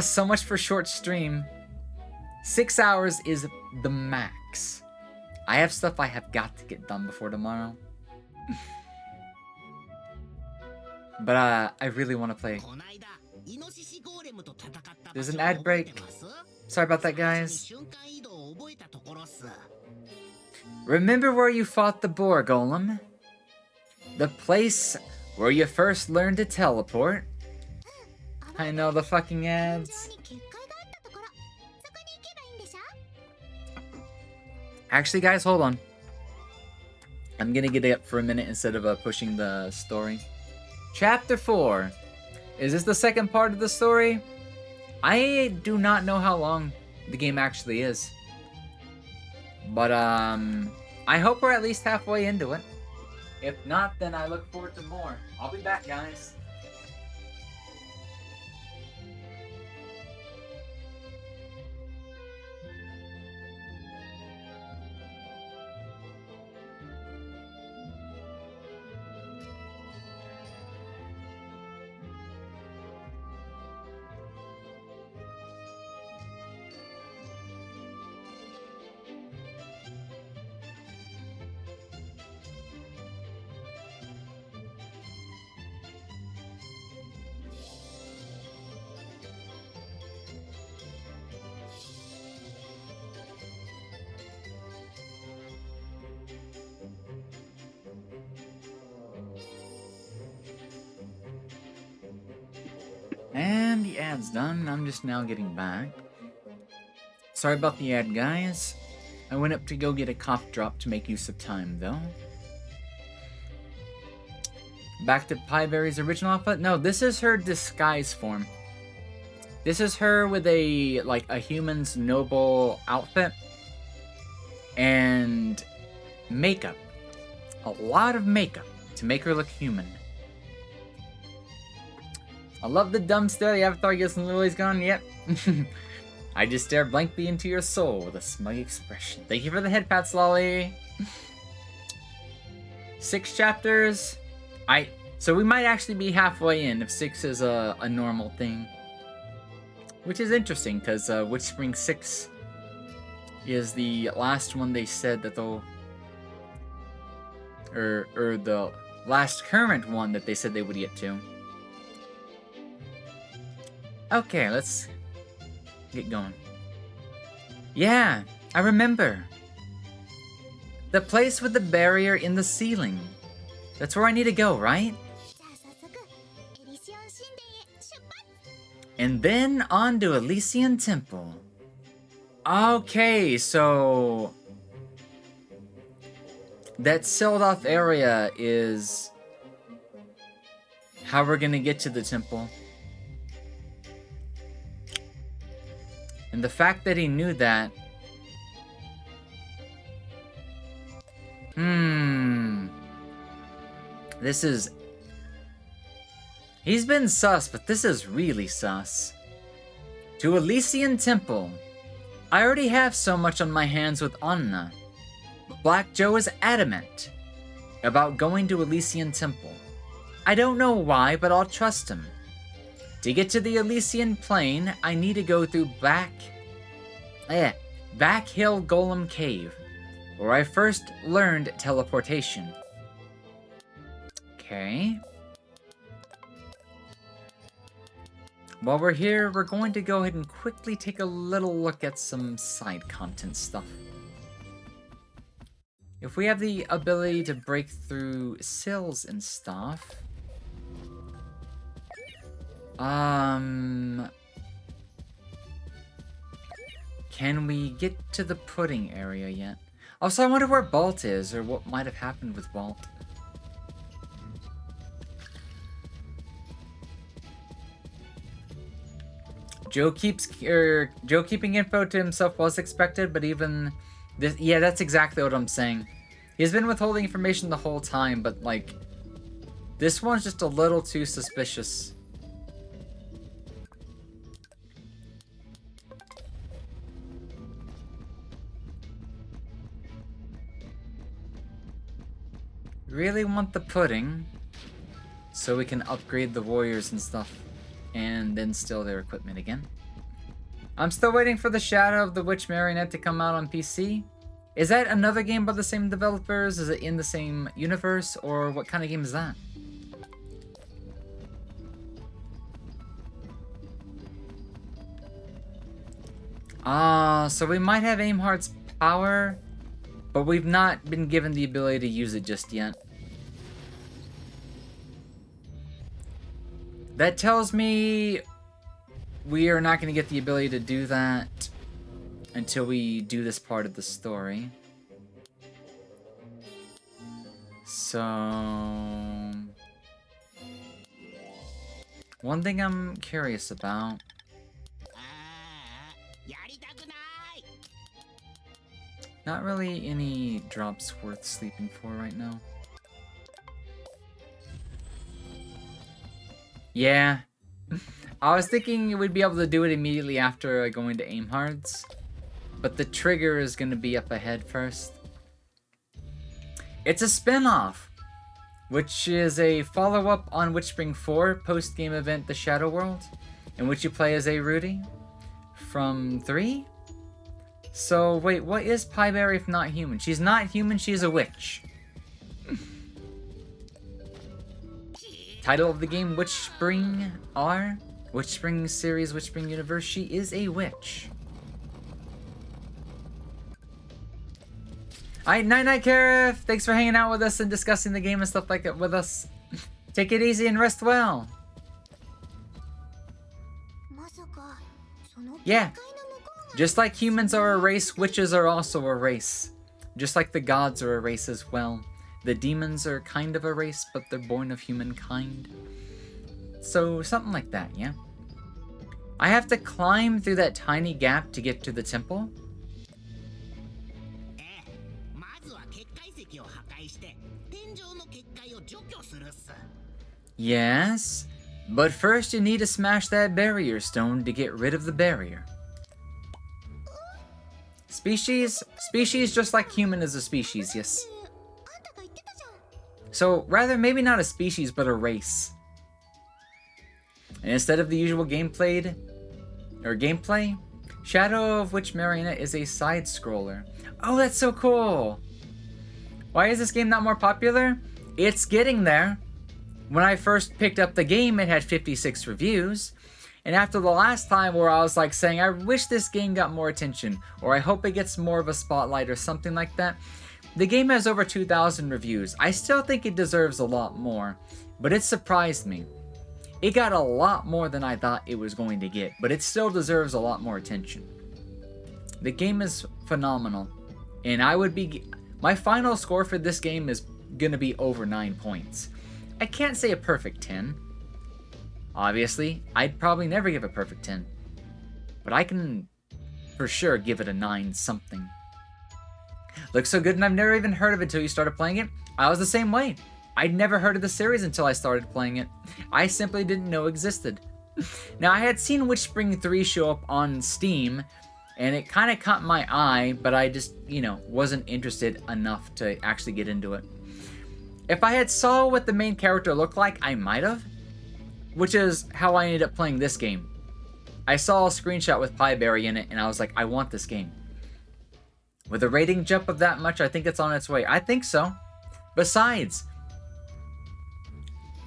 So much for short stream. 6 hours is the max. I have stuff I have got to get done before tomorrow. But I really want to play. こないだイノシシゴーレムと戦った場 There's 所 an ad 覚え break. てます？ Sorry about that, guys. 瞬間移動を覚えたところっす。 Remember where you fought the boar golem? The place where you first learned to teleport? I know the fucking 天井 ads. に結界があったところ。そこに行けばいいんでしょ。 Actually, guys, hold on. I'm gonna get up for a minute instead of pushing the story. Chapter 4. Is this the second part of the story? I do not know how long the game actually is. But, I hope we're at least halfway into it. If not, then I look forward to more. I'll be back, guys. And the ad's done. I'm just now getting back. Sorry about the ad, guys. I went up to go get a cough drop to make use of time, though. Back to Pieberry's original outfit? No, this is her disguise form. This is her with a, like, a human's noble outfit. And makeup. A lot of makeup to make her look human. I love the dumb stare the avatar gets when Lily's gone. Yep. I just stare blankly into your soul with a smug expression. Thank you for the head pats, Lolly. 6 chapters. So we might actually be halfway in if 6 is a normal thing. Which is interesting, because WitchSpring 6 is the last one they said that they'll... Or the last current one that they said they would get to. Okay, let's get going. Yeah, I remember. The place with the barrier in the ceiling. That's where I need to go, right? じゃあ早速エリシオン神殿へ出発。 And then on to Elysian Temple. Okay, so that sealed off area is how we're gonna get to the temple. And the fact that he knew that. This is. He's been sus, but this is really sus. To Elysian Temple. I already have so much on my hands with Anna. Black Joe is adamant about going to Elysian Temple. I don't know why, but I'll trust him. To get to the Elysian Plain, I need to go through Back Hill Golem Cave, where I first learned teleportation. Okay. While we're here, we're going to go ahead and quickly take a little look at some side content stuff. If we have the ability to break through sills and stuff... Can we get to the pudding area yet? Also, I wonder where Balt is, or what might have happened with Balt. Joe keeping info to himself was expected, but even this, yeah, that's exactly what I'm saying. He's been withholding information the whole time, but like, this one's just a little too suspicious. Really want the pudding so we can upgrade the warriors and stuff and then steal their equipment again. I'm still waiting for the Shadow of the Witch Marionette to come out on PC. Is that another game by the same developers? Is it in the same universe, or what kind of game is that? So we might have Aimheart's power, but we've not been given the ability to use it just yet. That tells me we are not going to get the ability to do that until we do this part of the story. So... one thing I'm curious about... not really any drops worth sleeping for right now. Yeah. I was thinking we'd be able to do it immediately after going to Aimheart's, but the trigger is going to be up ahead first. It's a spin-off, which is a follow-up on WitchSpring 4 post-game event The Shadow World, in which you play as a Rudy from 3? So, wait, what is Pieberry if not human? She's not human, she's a witch. Title of the game, WitchSpring R? WitchSpring series, WitchSpring universe. She is a witch. Alright, night-night, Karif. Thanks for hanging out with us and discussing the game and stuff like that with us. Take it easy and rest well. Yeah. Just like humans are a race, witches are also a race. Just like the gods are a race as well. The demons are kind of a race, but they're born of humankind. So, something like that, yeah? I have to climb through that tiny gap to get to the temple? Yes, but first you need to smash that barrier stone to get rid of the barrier. Species just like human is a species, yes. So, rather, maybe not a species, but a race. And instead of the usual gameplay, Shadow of Witch Marionette is a side-scroller. Oh, that's so cool! Why is this game not more popular? It's getting there. When I first picked up the game, it had 56 reviews. And after the last time where I was like saying, I wish this game got more attention, or I hope it gets more of a spotlight or something like that, the game has over 2,000 reviews. I still think it deserves a lot more, but it surprised me. It got a lot more than I thought it was going to get, but it still deserves a lot more attention. The game is phenomenal, and my final score for this game is gonna be over 9 points. I can't say a perfect 10. Obviously, I'd probably never give a perfect 10, but I can for sure give it a 9 something. Looks so good, and I've never even heard of it until you started playing it. I was the same way. I'd never heard of the series until I started playing it. I simply didn't know existed. Now, I had seen WitchSpring 3 show up on Steam, and it kind of caught my eye, but I just, wasn't interested enough to actually get into it. If I had saw what the main character looked like, I might have, which is how I ended up playing this game. I saw a screenshot with Pieberry in it, and I was like, I want this game. With a rating jump of that much, I think it's on its way. I think so. Besides,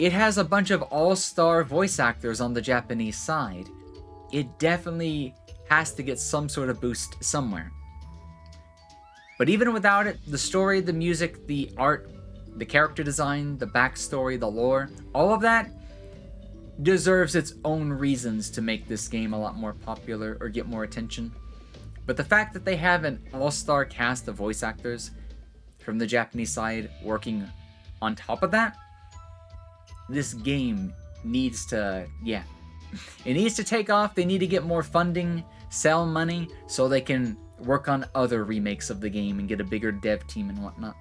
it has a bunch of all-star voice actors on the Japanese side. It definitely has to get some sort of boost somewhere. But even without it, the story, the music, the art, the character design, the backstory, the lore, all of that deserves its own reasons to make this game a lot more popular or get more attention. But the fact that they have an all-star cast of voice actors from the Japanese side working on top of that, this game needs to, it needs to take off. They need to get more funding, sell money, so they can work on other remakes of the game and get a bigger dev team and whatnot.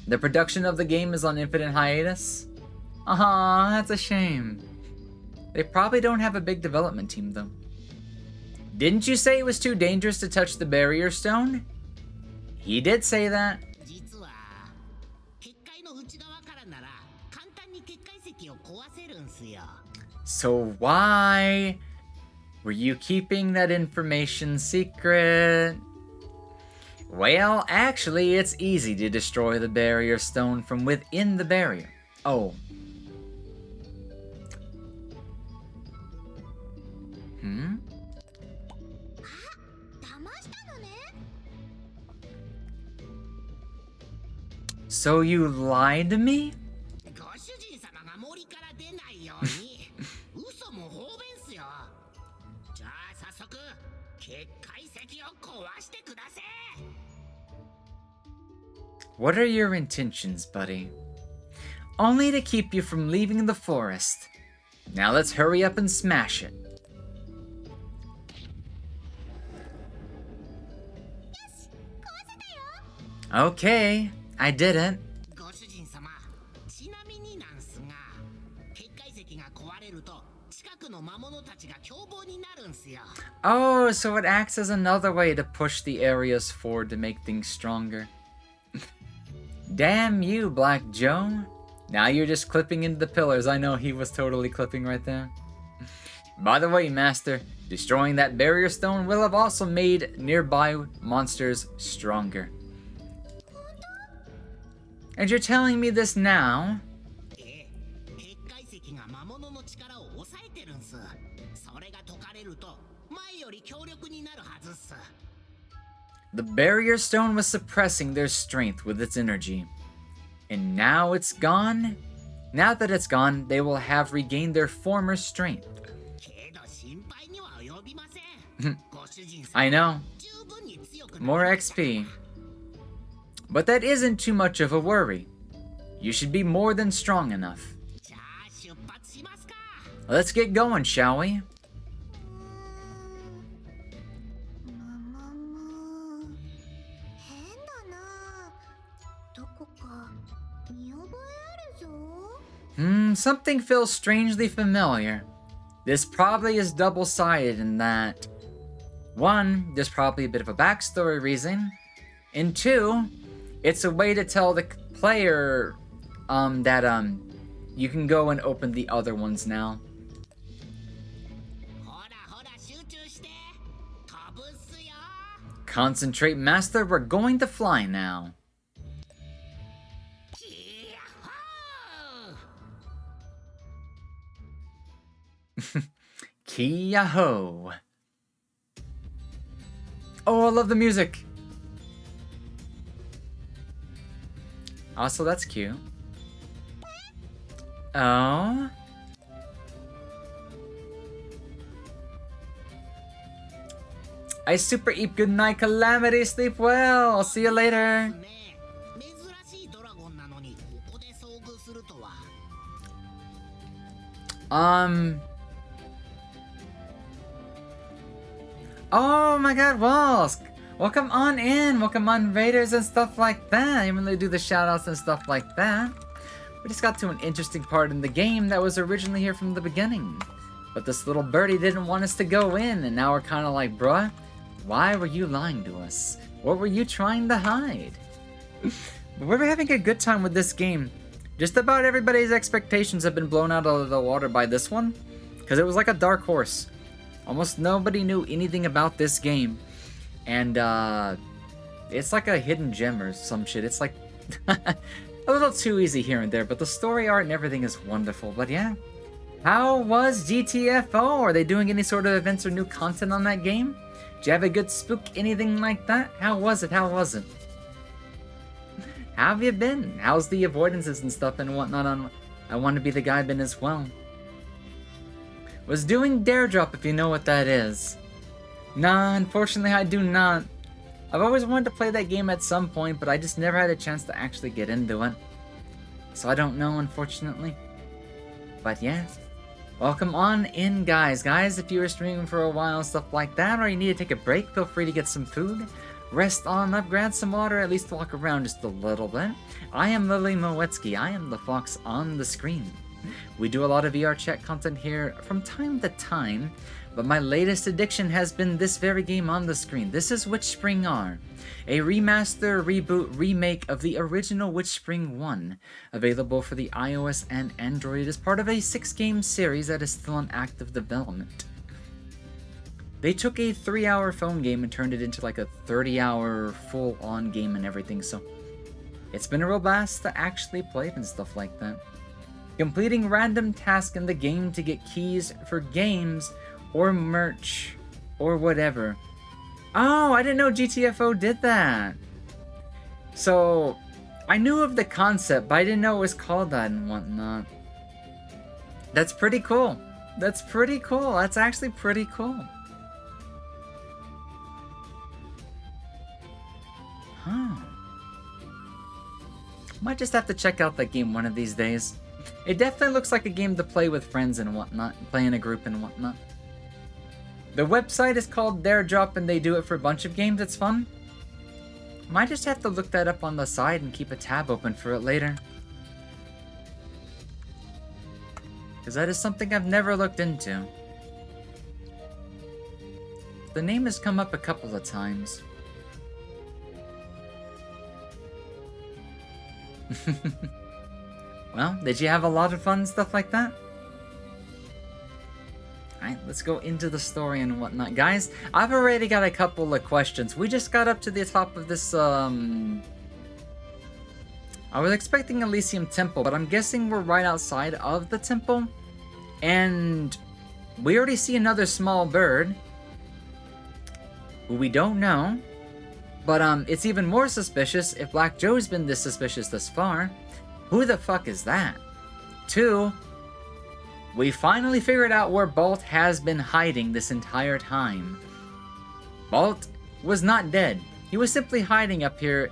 The production of the game is on infinite hiatus. Aw, that's a shame. They probably don't have a big development team, though. Didn't you say it was too dangerous to touch the barrier stone? He did say that. 実は結界の内側からなら簡単に結界石を壊せるんすよ。 So why were you keeping that information secret? Well, actually, it's easy to destroy the barrier stone from within the barrier. Oh. Hmm? 騙したのね。 So you lied to me? ご主人様が森から出ないように嘘も方便っすよ。じゃあ早速結界石を壊してください。 What are your intentions, buddy? Only to keep you from leaving the forest. Now let's hurry up and smash it. Okay, I did it. ご主人様、ちなみになんすが、結界石が壊れると近くの魔物たちが凶暴になるんすよ。 Oh, so it acts as another way to push the areas forward to make things stronger. Damn you, Black Joe. Now you're just clipping into the pillars. I know he was totally clipping right there. By the way, Master, destroying that barrier stone will have also made nearby monsters stronger. And you're telling me this now? ええ、結界石が魔物の力を抑えてるんす。それが解かれると前より強力になるはずっす。 The barrier stone was suppressing their strength with its energy. And now it's gone? Now that it's gone, they will have regained their former strength. けど心配には及びません。ご主人様、 I know. 十分に強くなり More ましたから。 XP. But that isn't too much of a worry. You should be more than strong enough. じゃあ出発しますか。 Let's get going, shall we? 変だな。どこか見覚えあるぞ。 Something feels strangely familiar. This probably is double-sided in that, one, there's probably a bit of a backstory reason, and two, it's a way to tell the player that you can go and open the other ones now. ほらほら集中して。飛ぶっすよ。 Concentrate, Master, we're going to fly now. キヤッホ Yahoo! Oh, I love the music! Also, that's cute. Oh? I super eat. Good night, Calamity. Sleep well. I'll see you later. 珍しいドラゴンなのにここで遭遇するとは。Oh my god, Walsk! Welcome on in! Welcome on, Raiders and stuff like that! I didn't really do the shoutouts and stuff like that. We just got to an interesting part in the game that was originally here from the beginning. But this little birdie didn't want us to go in, and now we're kind of like, bruh, why were you lying to us? What were you trying to hide? But we're having a good time with this game. Just about everybody's expectations have been blown out of the water by this one, because it was like a dark horse. Almost nobody knew anything about this game. And, it's like a hidden gem or some shit. It's like a little too easy here and there, but the story art and everything is wonderful. But yeah, how was GTFO? Are they doing any sort of events or new content on that game? Did you have a good spook, anything like that? How was it? How was it? How have you been? How's the avoidances and stuff and whatnot on I Want to Be the Guy been as well? Was doing Dare Drop, if you know what that is. Nah, unfortunately I do not. I've always wanted to play that game at some point, but I just never had a chance to actually get into it. So I don't know, unfortunately. But yeah. Welcome on in, guys. Guys, if you were streaming for a while, stuff like that, or you need to take a break, feel free to get some food. Rest on up, grab some water, at least walk around just a little bit. I am Lily Moetsuki. I am the fox on the screen. We do a lot of VR chat content here from time to time, but my latest addiction has been this very game on the screen. This is WitchSpring R, a remaster, reboot, remake of the original WitchSpring 1, available for the iOS and Android as part of a 6-game series that is still in active development. They took a 3-hour phone game and turned it into like a 30-hour full-on game and everything, so it's been a real blast to actually play it and stuff like that. Completing random tasks in the game to get keys for games or merch or whatever. Oh, I didn't know GTFO did that. So, I knew of the concept, but I didn't know it was called that and whatnot. That's pretty cool. That's pretty cool. That's actually pretty cool. Huh. Might just have to check out that game one of these days. It definitely looks like a game to play with friends and whatnot, play in a group and whatnot. The website is called Dare Drop and they do it for a bunch of games. It's fun. Might just have to look that up on the side and keep a tab open for it later. Because that is something I've never looked into. The name has come up a couple of times. Well, did you have a lot of fun and stuff like that? Alright, let's go into the story and whatnot. Guys, I've already got a couple of questions. We just got up to the top of this, I was expecting Elysium Temple, but I'm guessing we're right outside of the temple. And we already see another small bird, who we don't know. But, it's even more suspicious if Black Joe's been this suspicious thus far. Who the fuck is that? 2, we finally figured out where Bolt has been hiding this entire time. Bolt was not dead. He was simply hiding up here.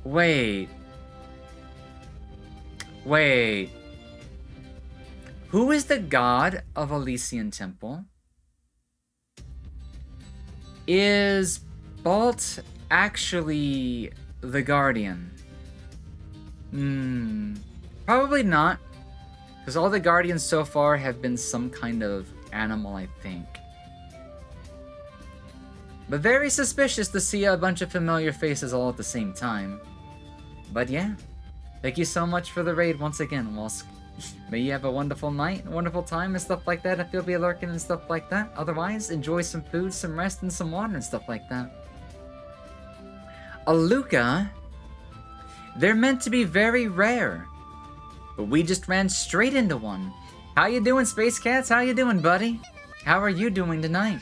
Wait. Who is the god of Elysian Temple? Is Bolt actually the Guardian? Probably not. Because all the Guardians so far have been some kind of animal, I think. But very suspicious to see a bunch of familiar faces all at the same time. But yeah. Thank you so much for the raid once again, Walsk. May you have a wonderful night, a wonderful time and stuff like that if you'll be lurking and stuff like that. Otherwise, enjoy some food, some rest, and some water and stuff like that. Aluka, they're meant to be very rare, but we just ran straight into one. How you doing, Space Cats? How you doing, buddy? How are you doing tonight?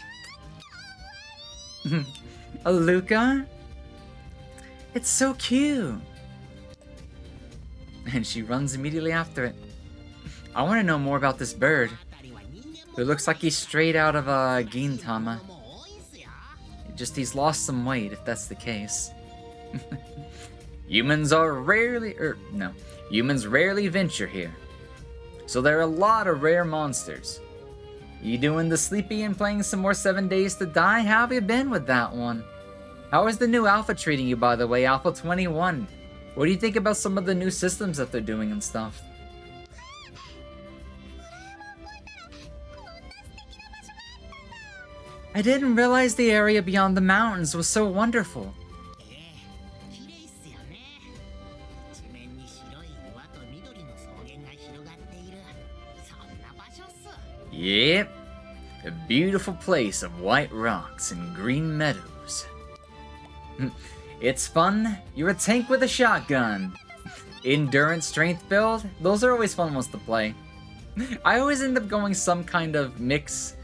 Luca? It's so cute. And she runs immediately after it. I want to know more about this bird. It looks like he's straight out of Gintama. Just he's lost some weight, if that's the case. Humans rarely venture here. So there are a lot of rare monsters. You doing the sleepy and playing some more 7 Days to Die? How have you been with that one? How is the new Alpha treating you, by the way? Alpha 21. What do you think about some of the new systems that they're doing and stuff? I didn't realize the area beyond the mountains was so wonderful. Yep, a beautiful place of white rocks and green meadows. It's fun. You're a tank with a shotgun. Endurance, strength build, those are always fun ones to play. I always end up going some kind of mix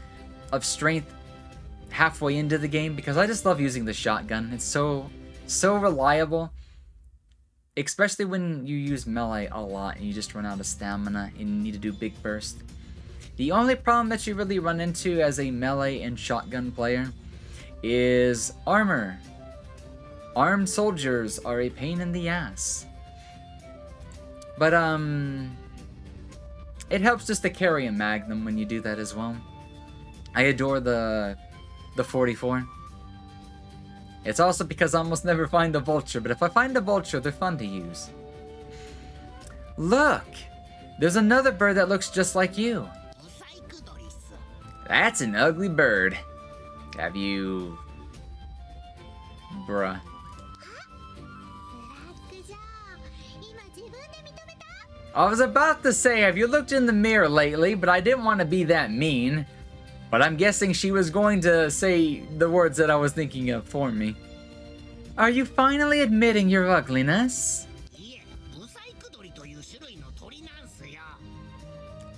of strength halfway into the game because I just love using the shotgun. It's so reliable. Especially when you use melee a lot and you just run out of stamina and you need to do big burst. The only problem that you really run into as a melee and shotgun player is armor. Armed soldiers are a pain in the ass. But it helps just to carry a magnum when you do that as well. I adore the 44. It's also because I almost never find a vulture, but if I find a vulture, they're fun to use. Look! There's another bird that looks just like you. That's an ugly bird. Have you... Bruh. I was about to say, have you looked in the mirror lately? But I didn't want to be that mean. But I'm guessing she was going to say the words that I was thinking of for me. Are you finally admitting your ugliness?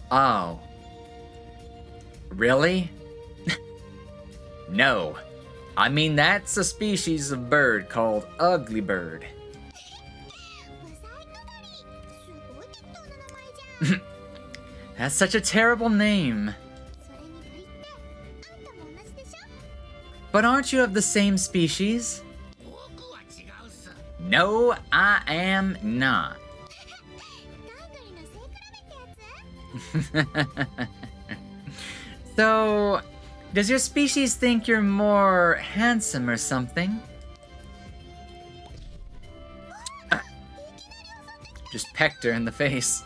Oh. Really? No. I mean, that's a species of bird called ugly bird. That's such a terrible name. But aren't you of the same species? No, I am not. So, does your species think you're more handsome or something? Just pecked her in the face.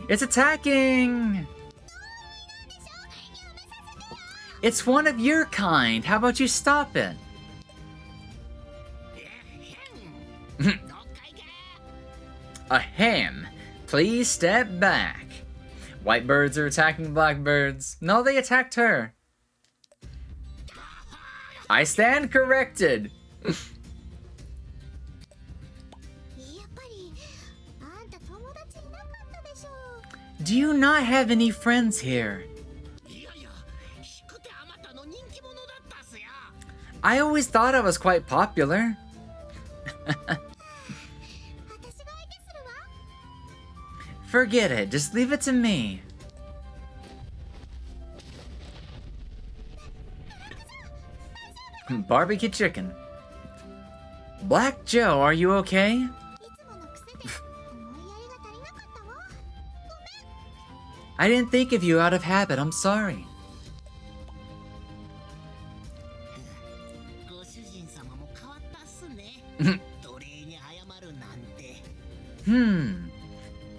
It's attacking! It's one of your kind. How about you stop it? Ahem. Please step back. White birds are attacking black birds. No, they attacked her. I stand corrected. Do you not have any friends here? I always thought I was quite popular. Forget it, just leave it to me. Barbecue chicken. Black Joe, are you okay? I didn't think of you out of habit, I'm sorry.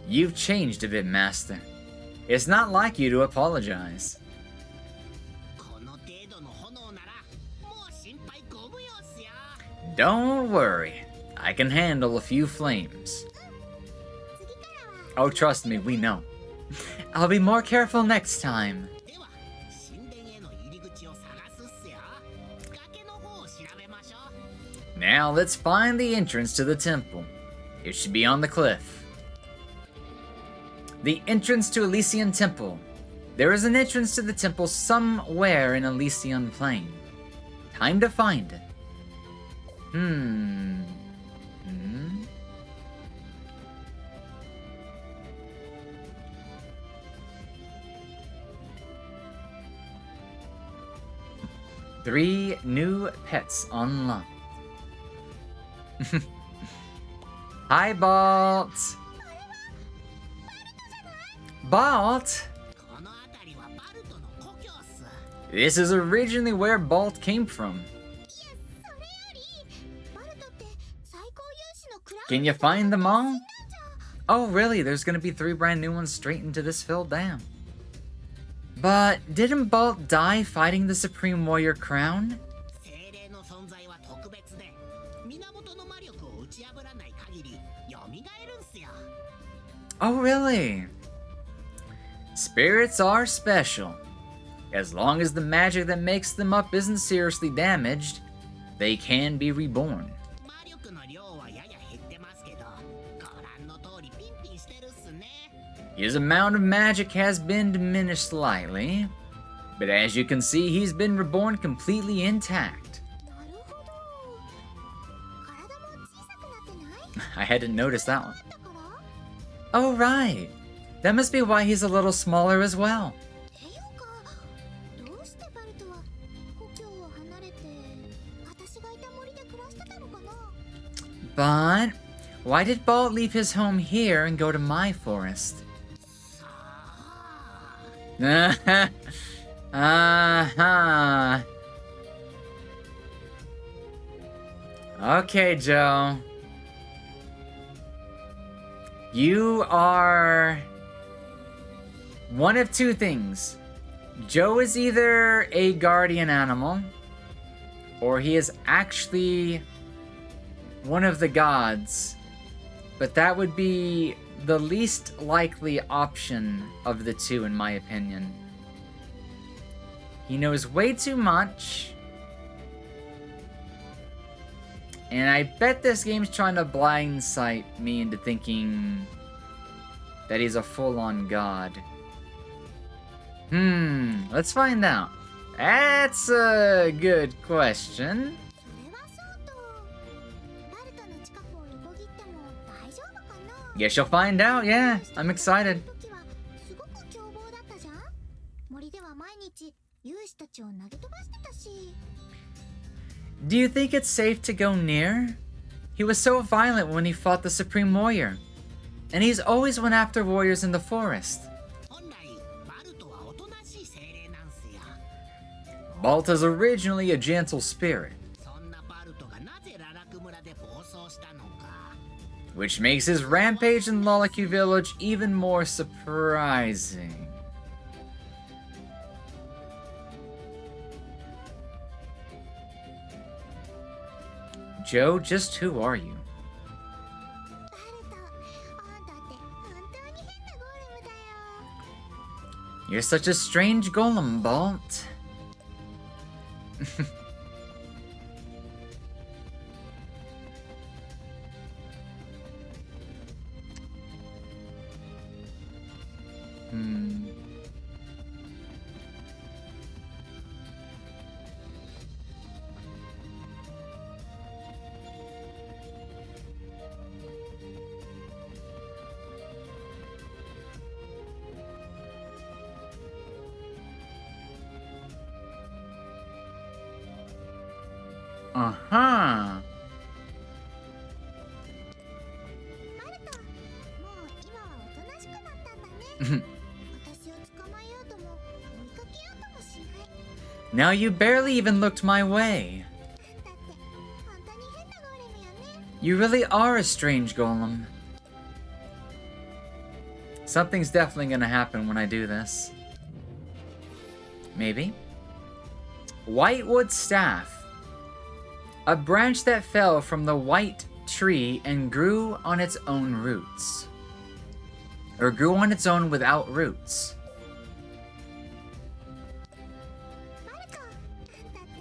You've changed a bit, Master. It's not like you to apologize. Don't worry, I can handle a few flames. Oh, trust me, we know. I'll be more careful next time. Now let's find the entrance to the temple. It should be on the cliff. The entrance to Elysian Temple. There is an entrance to the temple somewhere in Elysian Plain. Time to find it. Hmm. 3 new pets unlocked. Hi, Balt. Balt? この辺りはバルトの故郷っす。 This is originally where Balt came from. いや、それよりバルトって最高勇士のクラウン Can you find them all? じゃん。 Oh, really? There's gonna be 3 brand new ones straight into this filled dam. But didn't Balt die fighting the Supreme Warrior Crown? 精霊の存在は特別で、源の魔力を打ち破らない限り蘇るんすよ。 Oh, really? Spirits are special. As long as the magic that makes them up isn't seriously damaged, they can be reborn. 魔力の量はやや減ってますけど、ご覧の通りピンピンしてるっすね。 His amount of magic has been diminished slightly, but as you can see, he's been reborn completely intact. なるほど。体も小さくなってない？ I hadn't noticed that one. だから？ Oh, right. That must be why he's a little smaller as well. ていうか、どうしてバルトは故郷を離れて私がいた森で暮らしてたのかな？ But why did Balt leave his home here and go to my forest? さあ。 Uh-huh. Okay, Joe. You are one of 2 things. Joe is either a guardian animal, or he is actually one of the gods. But that would be the least likely option of the 2, in my opinion. He knows way too much. And I bet this game's trying to blindside me into thinking that he's a full-on god. Let's find out. That's a good question. それはそうと、バルトの近くを横切っても大丈夫かな？ Guess you'll find out, yeah. I'm excited. 時はすごく凶暴だったじゃん。森では毎日勇士たちを投げ飛ばしてたし。 Do you think it's safe to go near? He was so violent when he fought the Supreme Warrior. And he's always went after warriors in the forest. 本来バルトはおとなしい精霊なんすよ。 Balt is originally a gentle spirit, そんなバルトがなぜララク村で暴走したのか。 which makes his rampage in Lolaku Village even more surprising. Joe, just who are you? バルト、あんたって本当に変なゴーレムだよ。 You're such a strange golem, Balt. Hmm. Uh-huh. バルト、もう今はおとなしくなったんだね。私を捕まえようとも追いかけようともしない。 Now you barely even looked my way. だって本当に変なゴーレムよね。 You really are a strange golem. Something's definitely gonna happen when I do this. Maybe. Whitewood staff. A branch that fell from the white tree and grew on its own roots. Or grew on its own without roots. バルト、あんたって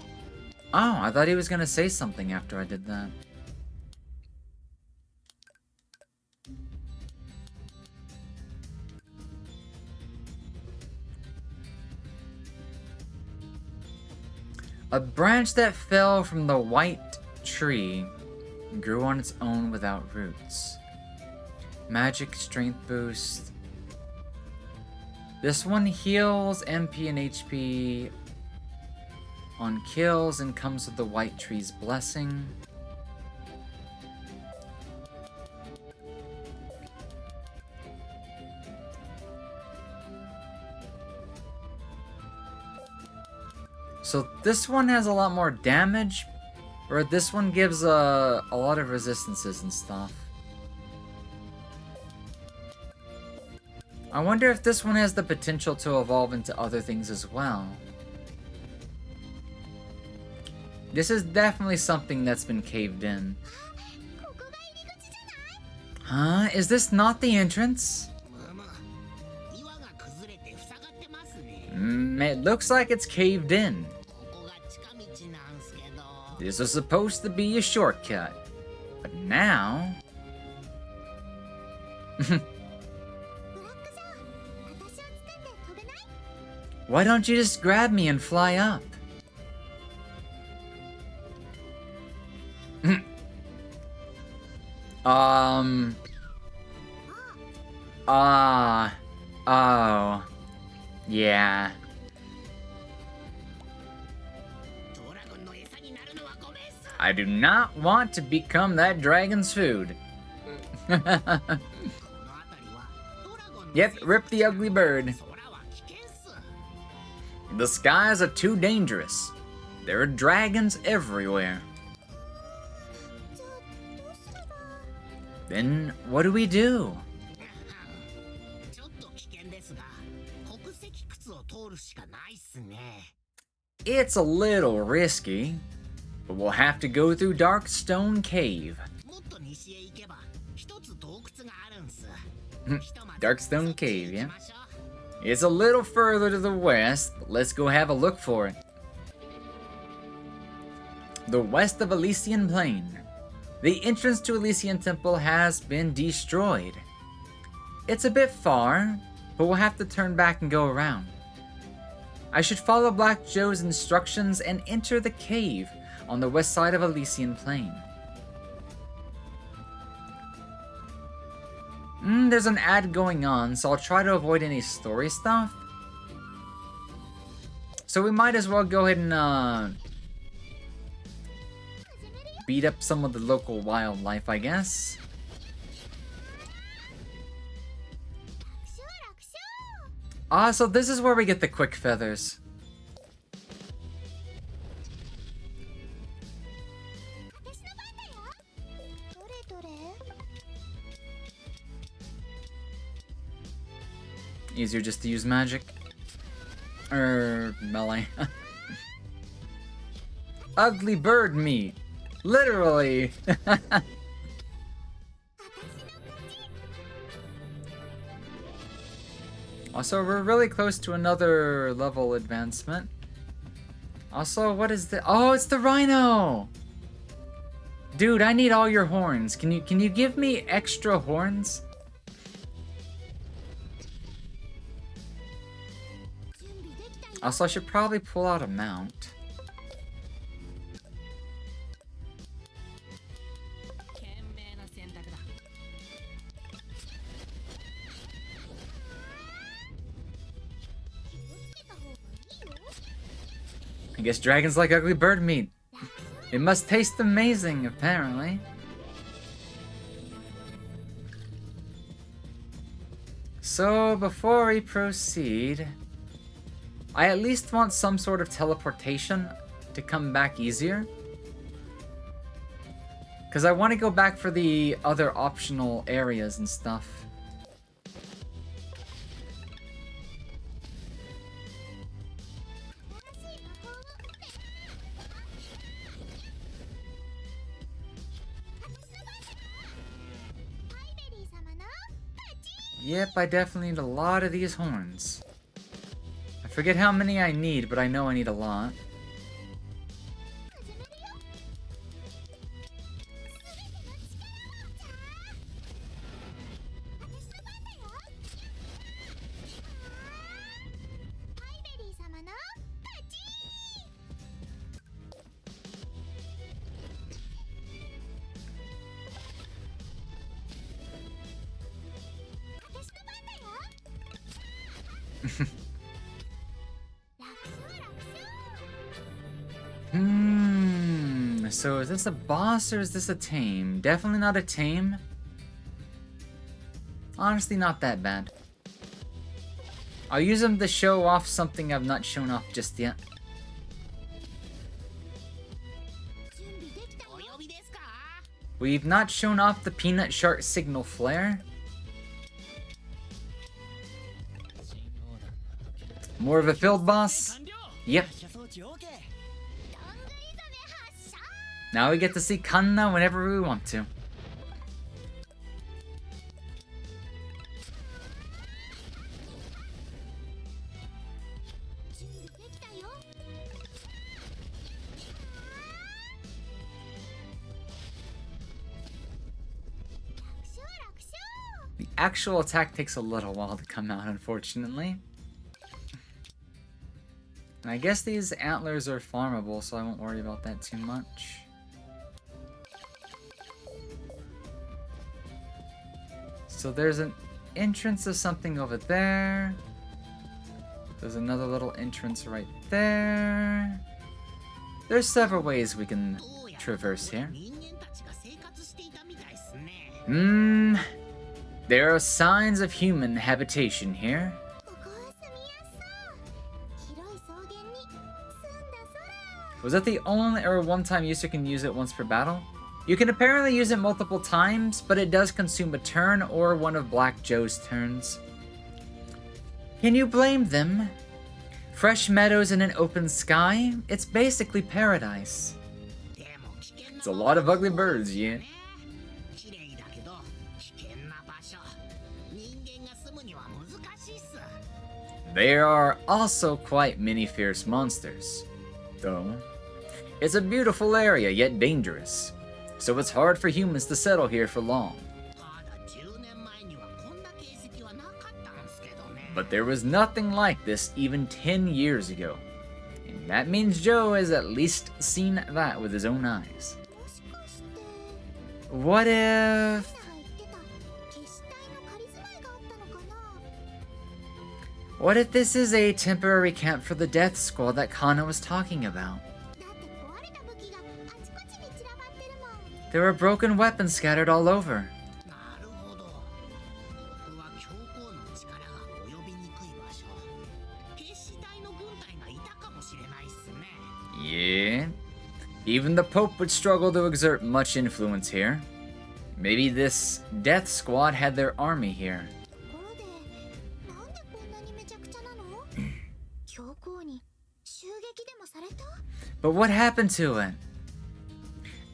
Oh, I thought he was gonna say something after I did that. A branch that fell from the white tree grew on its own without roots. Magic strength boost. This one heals MP and HP on kills and comes with the white tree's blessing. So this one has a lot more damage, or this one gives a lot of resistances and stuff. I wonder if this one has the potential to evolve into other things as well. This is definitely something that's been caved in. Huh? Is this not the entrance? It looks like it's caved in. This was supposed to be a shortcut. But now... Why don't you just grab me and fly up? Oh. Yeah. I do not want to become that dragon's food. Yep, rip the ugly bird. The skies are too dangerous. There are dragons everywhere. Then what do we do? It's a little risky, but we'll have to go through Darkstone Cave. Darkstone Cave, yeah. It's a little further to the west, but let's go have a look for it. The west of Elysian Plain. The entrance to Elysian Temple has been destroyed. It's a bit far, but we'll have to turn back and go around. I should follow Black Joe's instructions and enter the cave on the west side of Elysian Plain. There's an ad going on, so I'll try to avoid any story stuff. So we might as well go ahead and beat up some of the local wildlife, I guess. So this is where we get the quick feathers. Easier just to use magic. Melee. Ugly bird meat. Literally. Also, we're really close to another level advancement. Also, what is the... Oh, it's the rhino! Dude, I need all your horns. Can you give me extra horns? Also, I should probably pull out a mount. I guess dragons like ugly bird meat. It must taste amazing, apparently. So, before we proceed, I at least want some sort of teleportation to come back easier. Because I want to go back for the other optional areas and stuff. Yep, I definitely need a lot of these horns. I forget how many I need, but I know I need a lot. So is this a boss or is this a tame? Definitely not a tame. Honestly, not that bad. I'll use them to show off something I've not shown off just yet. お呼びですか？ We've not shown off the peanut shark signal flare. More of a field boss? Yep. Now we get to see Kanna whenever we want to. The actual attack takes a little while to come out, unfortunately. And I guess these antlers are farmable, so I won't worry about that too much. So there's an entrance of something over there. There's another little entrance right there. There's several ways we can traverse here. 人間たちが生活していたみたいっすね。There are signs of human habitation here. ここは住みやすそう。広い草原に澄んだ空。 Was that the only or one-time user can use it once per battle? You can apparently use it multiple times, but it does consume a turn or one of Black Joe's turns. Can you blame them? Fresh meadows and an open sky? It's basically paradise. でも危険な It's a lot of ugly birds, yeah. 綺麗だけど危険な場所。人間が住むには難しいっす。 There are also quite many fierce monsters, though. It's a beautiful area, yet dangerous, so it's hard for humans to settle here for long. ただ10年前にはこんな形跡はなかったんすけどね。 But there was nothing like this even 10 years ago. And that means Joe has at least seen that with his own eyes. もしかして What if... みんなが言ってた消し体の仮住まいがあったのかな。 What if this is a temporary camp for the death squad that Kana was talking about? だって壊れた武器があちこちに散らばってるもん。 There are broken weapons scattered all over. なるほど。ここは教皇の力が及びにくい場所。決死隊の軍隊がいたかもしれないっすね。 Yeah. Even the Pope would struggle to exert much influence here. Maybe this death squad had their army here. ところでなんでこんなにめちゃくちゃなの？教皇に襲撃でもされた？ But what happened to it?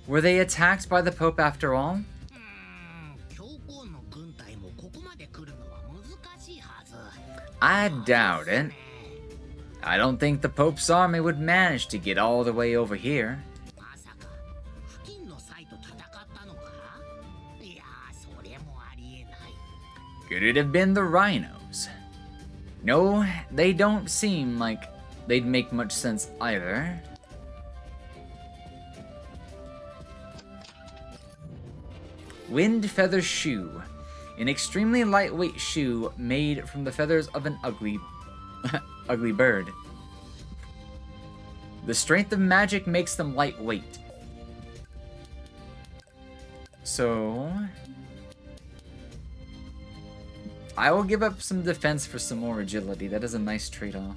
Were they attacked by the Pope after all? 教皇の軍隊もここまで来るのは難しいはず。 I doubt it. I don't think the Pope's army would manage to get all the way over here. まさか付近の際と戦ったのか？いやー、それもありえない。 Could it have been the rhinos? No, they don't seem like they'd make much sense either. Wind Feather Shoe. An extremely lightweight shoe made from the feathers of an ugly bird. The strength of magic makes them lightweight. So I will give up some defense for some more agility. That is a nice trade-off.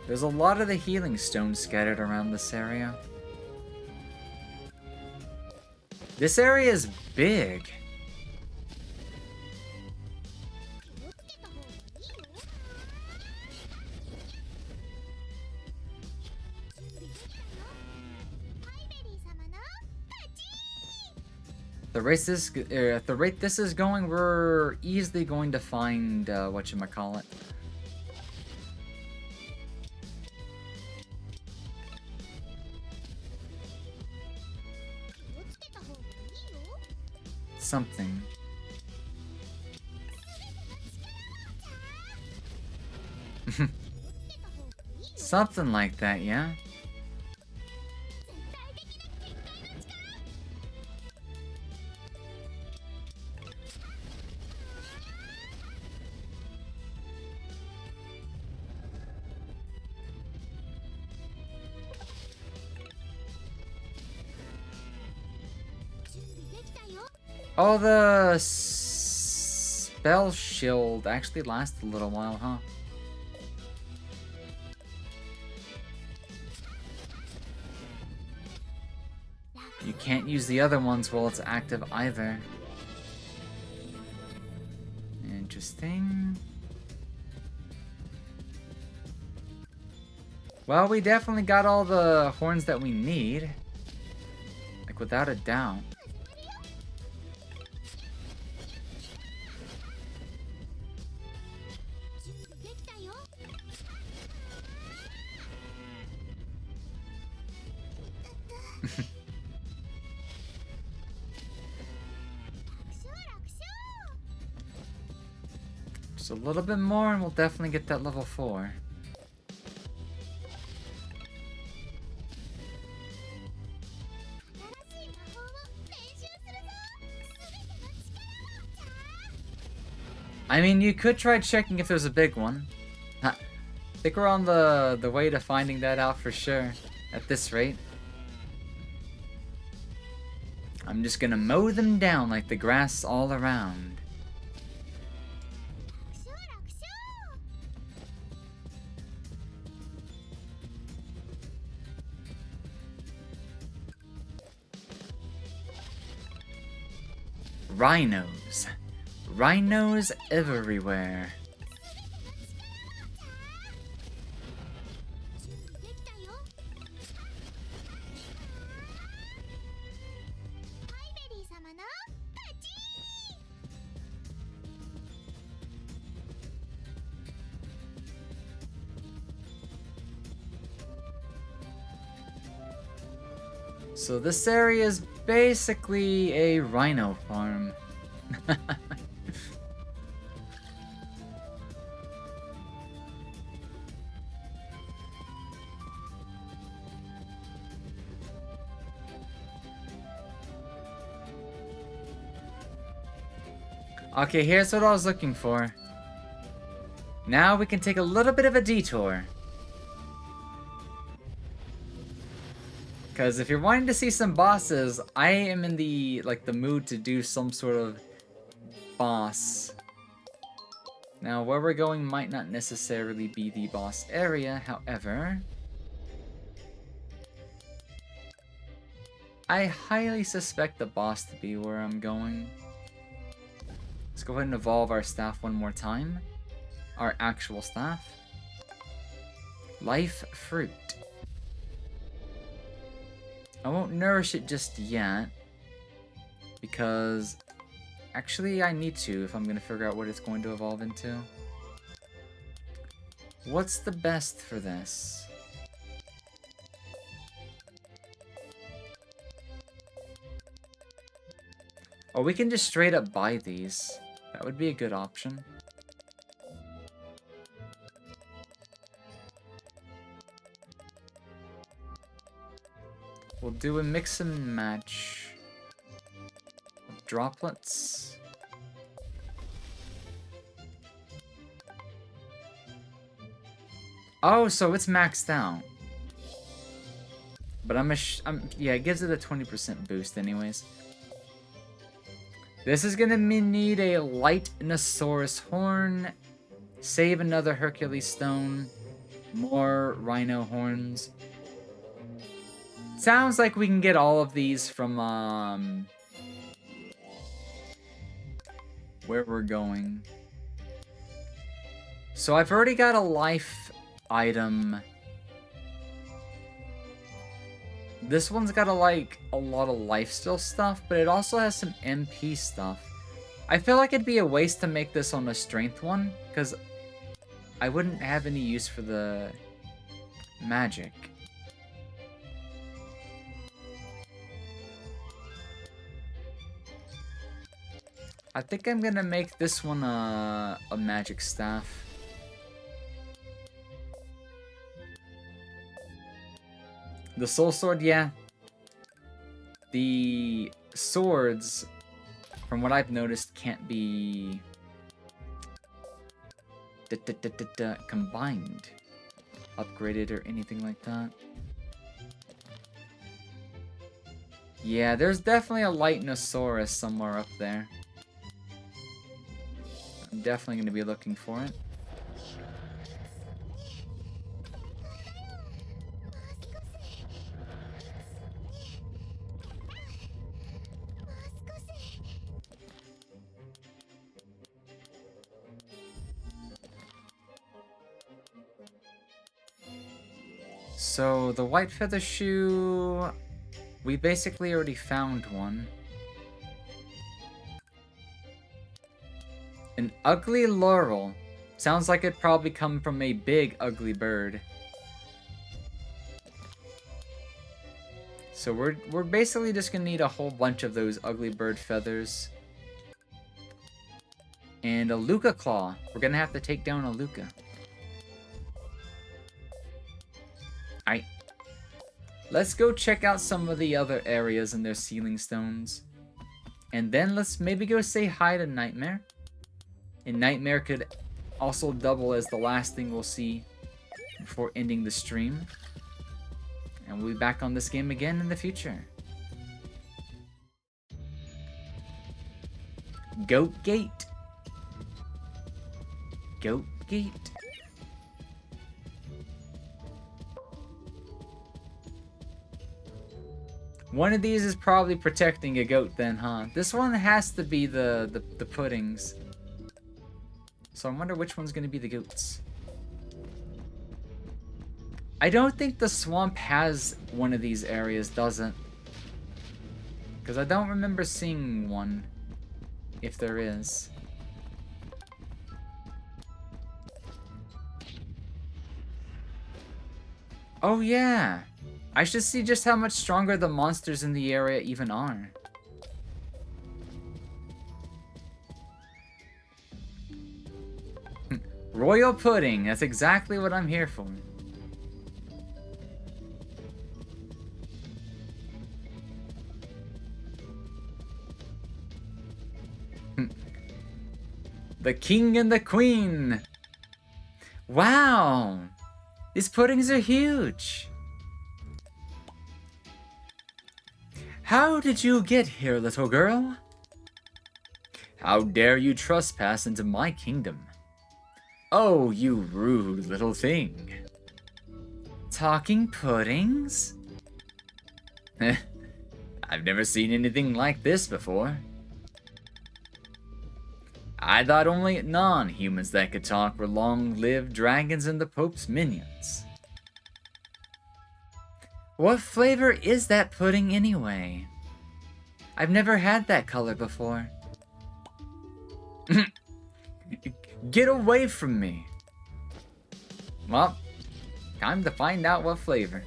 There's a lot of the healing stones scattered around this area. This area is big. 気をつけた方がいいよ。準備できたよ。ハイベリー様の勝ち。 At the rate this is going, we're easily going to find whatchamacallit. Something. Something like that, yeah? Oh, the spell shield actually lasts a little while, huh? You can't use the other ones while it's active either. Interesting. Well, we definitely got all the horns that we need. Like, without a doubt. Just a little bit more and we'll definitely get that level 4. I mean, you could try checking if there's a big one. I think we're on the way to finding that out for sure, at this rate. I'm just gonna mow them down like the grass all around. Rhinos. Rhinos everywhere. So this area is basically a rhino farm. Okay, here's what I was looking for. Now we can take a little bit of a detour. Because if you're wanting to see some bosses, I am in the mood to do some sort of boss. Now, where we're going might not necessarily be the boss area, however, I highly suspect the boss to be where I'm going. Let's go ahead and evolve our staff one more time. Our actual staff. Life fruit. I won't nourish it just yet, because actually I need to if I'm going to figure out what it's going to evolve into. What's the best for this? Oh, we can just straight up buy these. That would be a good option. We'll do a mix and match of droplets. Oh, so it's maxed out. But yeah, it gives it a 20% boost anyways. This is gonna need a light Nosaurus horn, save another Hercules stone, more rhino horns. Sounds like we can get all of these from where we're going. So I've already got a life item. This one's got a lot of lifesteal stuff, but it also has some MP stuff. I feel like it'd be a waste to make this on a strength one, because I wouldn't have any use for the magic. I think I'm gonna make this one a magic staff. The soul sword, yeah. The swords, from what I've noticed, can't be combined, upgraded, or anything like that. Yeah, there's definitely a Lightnosaurus somewhere up there. I'm definitely going to be looking for it. So, the white feather shoe... We basically already found one. An ugly laurel. Sounds like it'd probably come from a big, ugly bird. So we're basically just gonna need a whole bunch of those ugly bird feathers. And a Luca claw. We're gonna have to take down a Luca. Alright. Let's go check out some of the other areas in their ceiling stones. And then let's maybe go say hi to Nightmare. And Nightmare could also double as the last thing we'll see before ending the stream. And we'll be back on this game again in the future. Goat Gate. Goat Gate. One of these is probably protecting a goat then, huh? This one has to be the puddings. So I wonder which one's gonna be the goats. I don't think the swamp has one of these areas, does it? Because I don't remember seeing one, if there is. Oh yeah! I should see just how much stronger the monsters in the area even are. Royal pudding, that's exactly what I'm here for. The king and the queen! Wow! These puddings are huge! How did you get here, little girl? How dare you trespass into my kingdom? Oh, you rude little thing. Talking puddings? I've never seen anything like this before. I thought only non-humans that could talk were long-lived dragons and the Pope's minions. What flavor is that pudding anyway? I've never had that color before. Get away from me. Well, time to find out what flavor.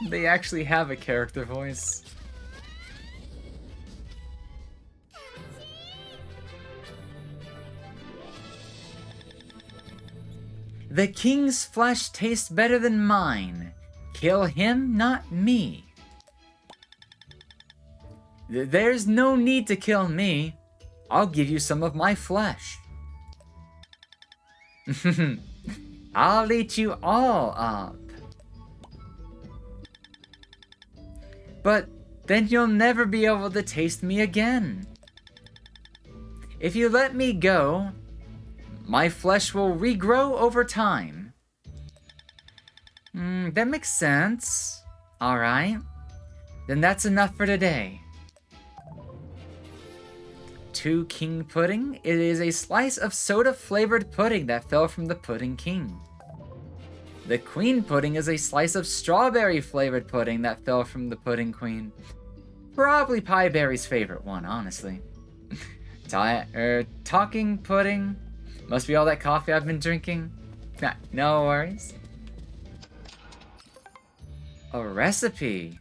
They actually have a character voice. The king's flesh tastes better than mine. Kill him, not me. There's no need to kill me. I'll give you some of my flesh. I'll eat you all up. But then you'll never be able to taste me again. If you let me go, my flesh will regrow over time. That makes sense. Alright. Then that's enough for today. 2 king pudding. It is a slice of soda-flavored pudding that fell from the pudding king. The queen pudding is a slice of strawberry-flavored pudding that fell from the pudding queen. Probably Pie Berry's favorite one, honestly. Talking pudding. Must be all that coffee I've been drinking. Nah, no worries. A recipe.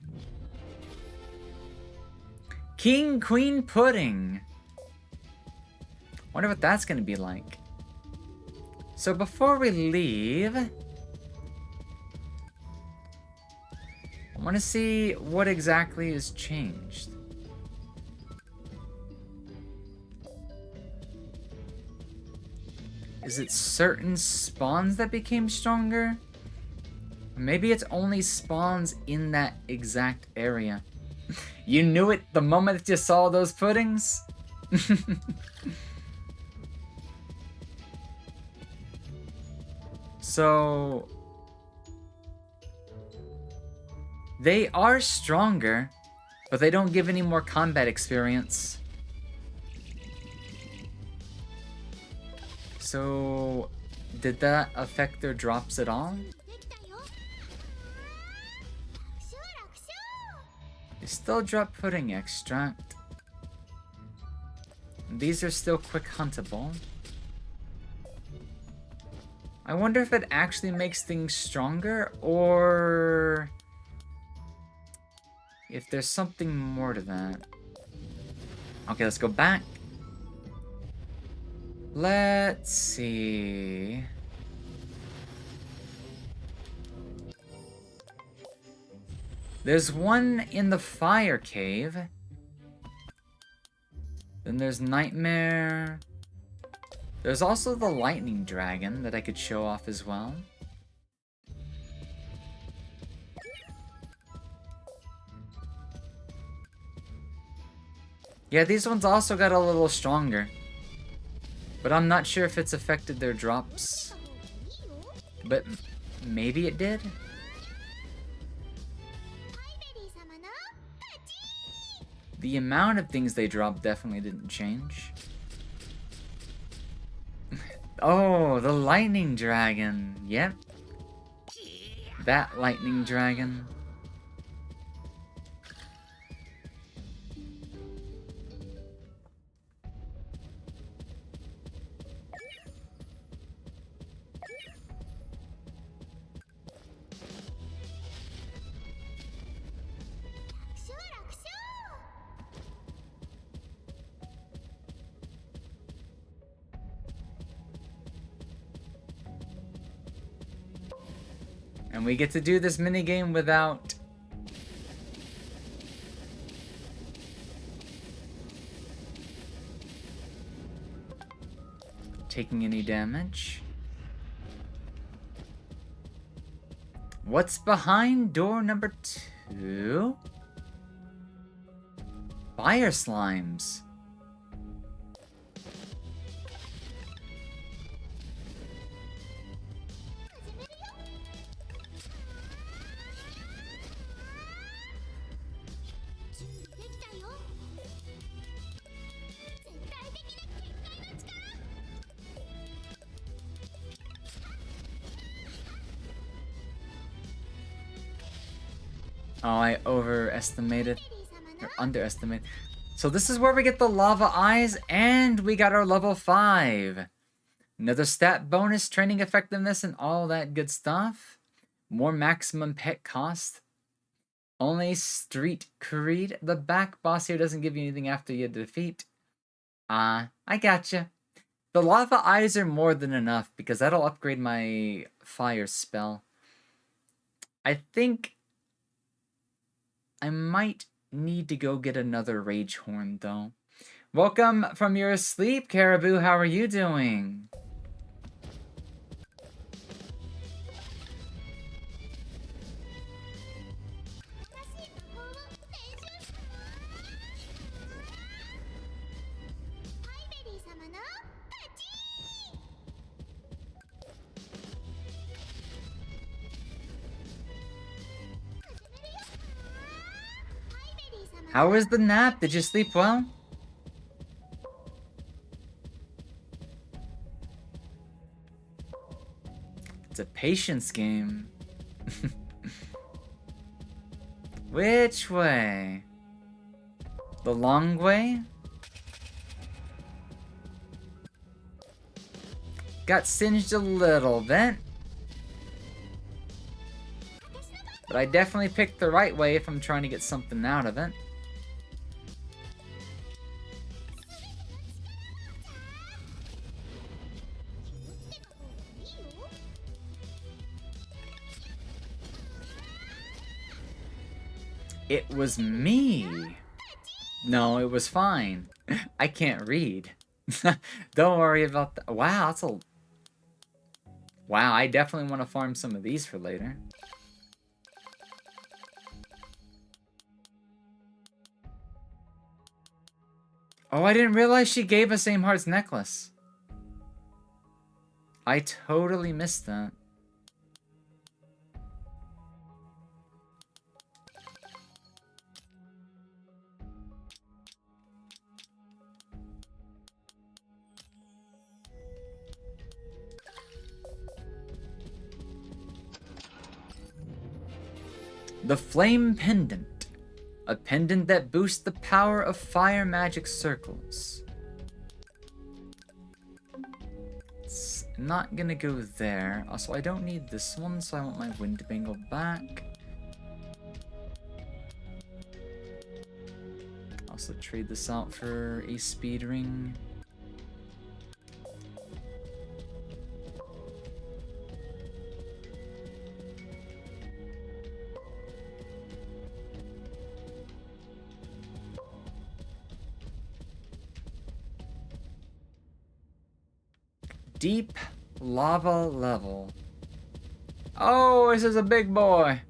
King Queen Pudding. Wonder what that's gonna be like. So before we leave, I want to see what exactly is changed. Is it certain spawns that became stronger? Maybe it's only spawns in that exact area. You knew it the moment that you saw those puddings? So... they are stronger, but they don't give any more combat experience. So... did that affect their drops at all? できたよ。楽勝楽勝。 They still drop pudding extract. These are still quick huntable. I wonder if it actually makes things stronger, or if there's something more to that. Okay, let's go back. Let's see. There's one in the fire cave. Then there's Nightmare. There's also the lightning dragon that I could show off as well. Yeah, these ones also got a little stronger. But I'm not sure if it's affected their drops. But maybe it did? ハイベリー様の勝ち。 The amount of things they drop definitely didn't change. Oh, the lightning dragon. Yep. That lightning dragon. And we get to do this minigame without taking any damage. What's behind door number 2? Fire slimes. Oh, I overestimated, or underestimated. So this is where we get the lava eyes, and we got our level 5. Another stat bonus, training effectiveness, and all that good stuff. More maximum pet cost. Only street creed. The back boss here doesn't give you anything after you defeat. I gotcha. The lava eyes are more than enough, because that'll upgrade my fire spell. I think I might need to go get another rage horn, though. Welcome from your sleep, Caribou. How are you doing? How was the nap? Did you sleep well? It's a patience game. Which way? The long way? Got singed a little bit. But I definitely picked the right way if I'm trying to get something out of it. It was me. No, it was fine. I can't read. Don't worry about that. Wow, Wow, I definitely want to farm some of these for later. Oh, I didn't realize she gave us Aim Heart's necklace. I totally missed that. The Flame Pendant. A pendant that boosts the power of fire magic circles. It's not gonna go there. Also, I don't need this one, so I want my wind bangle back. Also trade this out for a speed ring. Deep lava level. Oh, this is a big boy.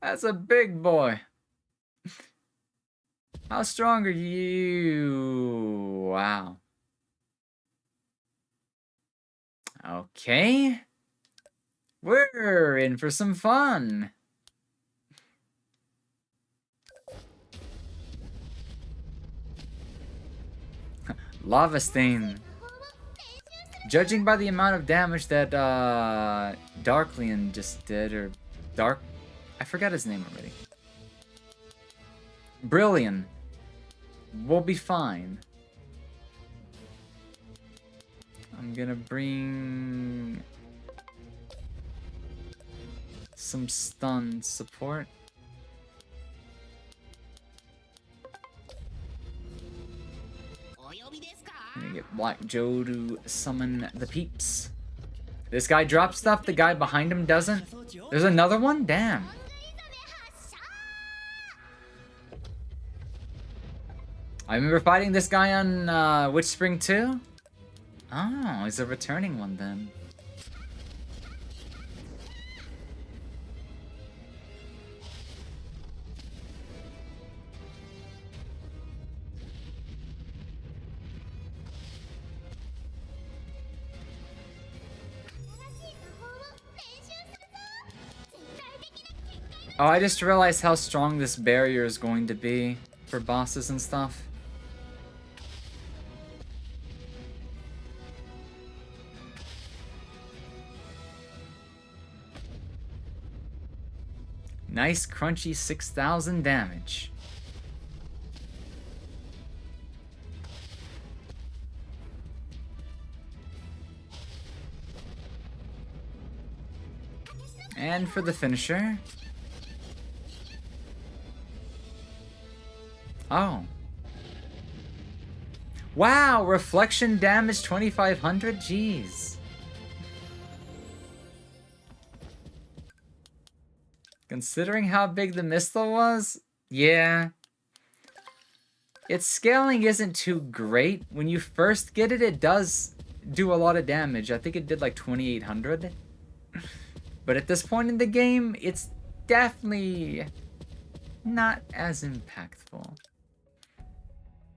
That's a big boy. How strong are you? Wow. Okay. We're in for some fun. Lava Stain. Judging by the amount of damage that Darklian just did, or I forgot his name already. Brilliant. We'll be fine. I'm gonna bring some stun support. I'm gonna get Black Joe to summon the peeps. This guy drops stuff, the guy behind him doesn't. There's another one? Damn. I remember fighting this guy on WitchSpring 2. Oh, he's a returning one then. Oh, I just realized how strong this barrier is going to be for bosses and stuff. Nice crunchy 6,000 damage. And for the finisher. Oh. Wow, reflection damage 2,500? Jeez. Considering how big the Mistle was, yeah. Its scaling isn't too great. When you first get it, it does do a lot of damage. I think it did like 2,800. But at this point in the game, it's definitely not as impactful.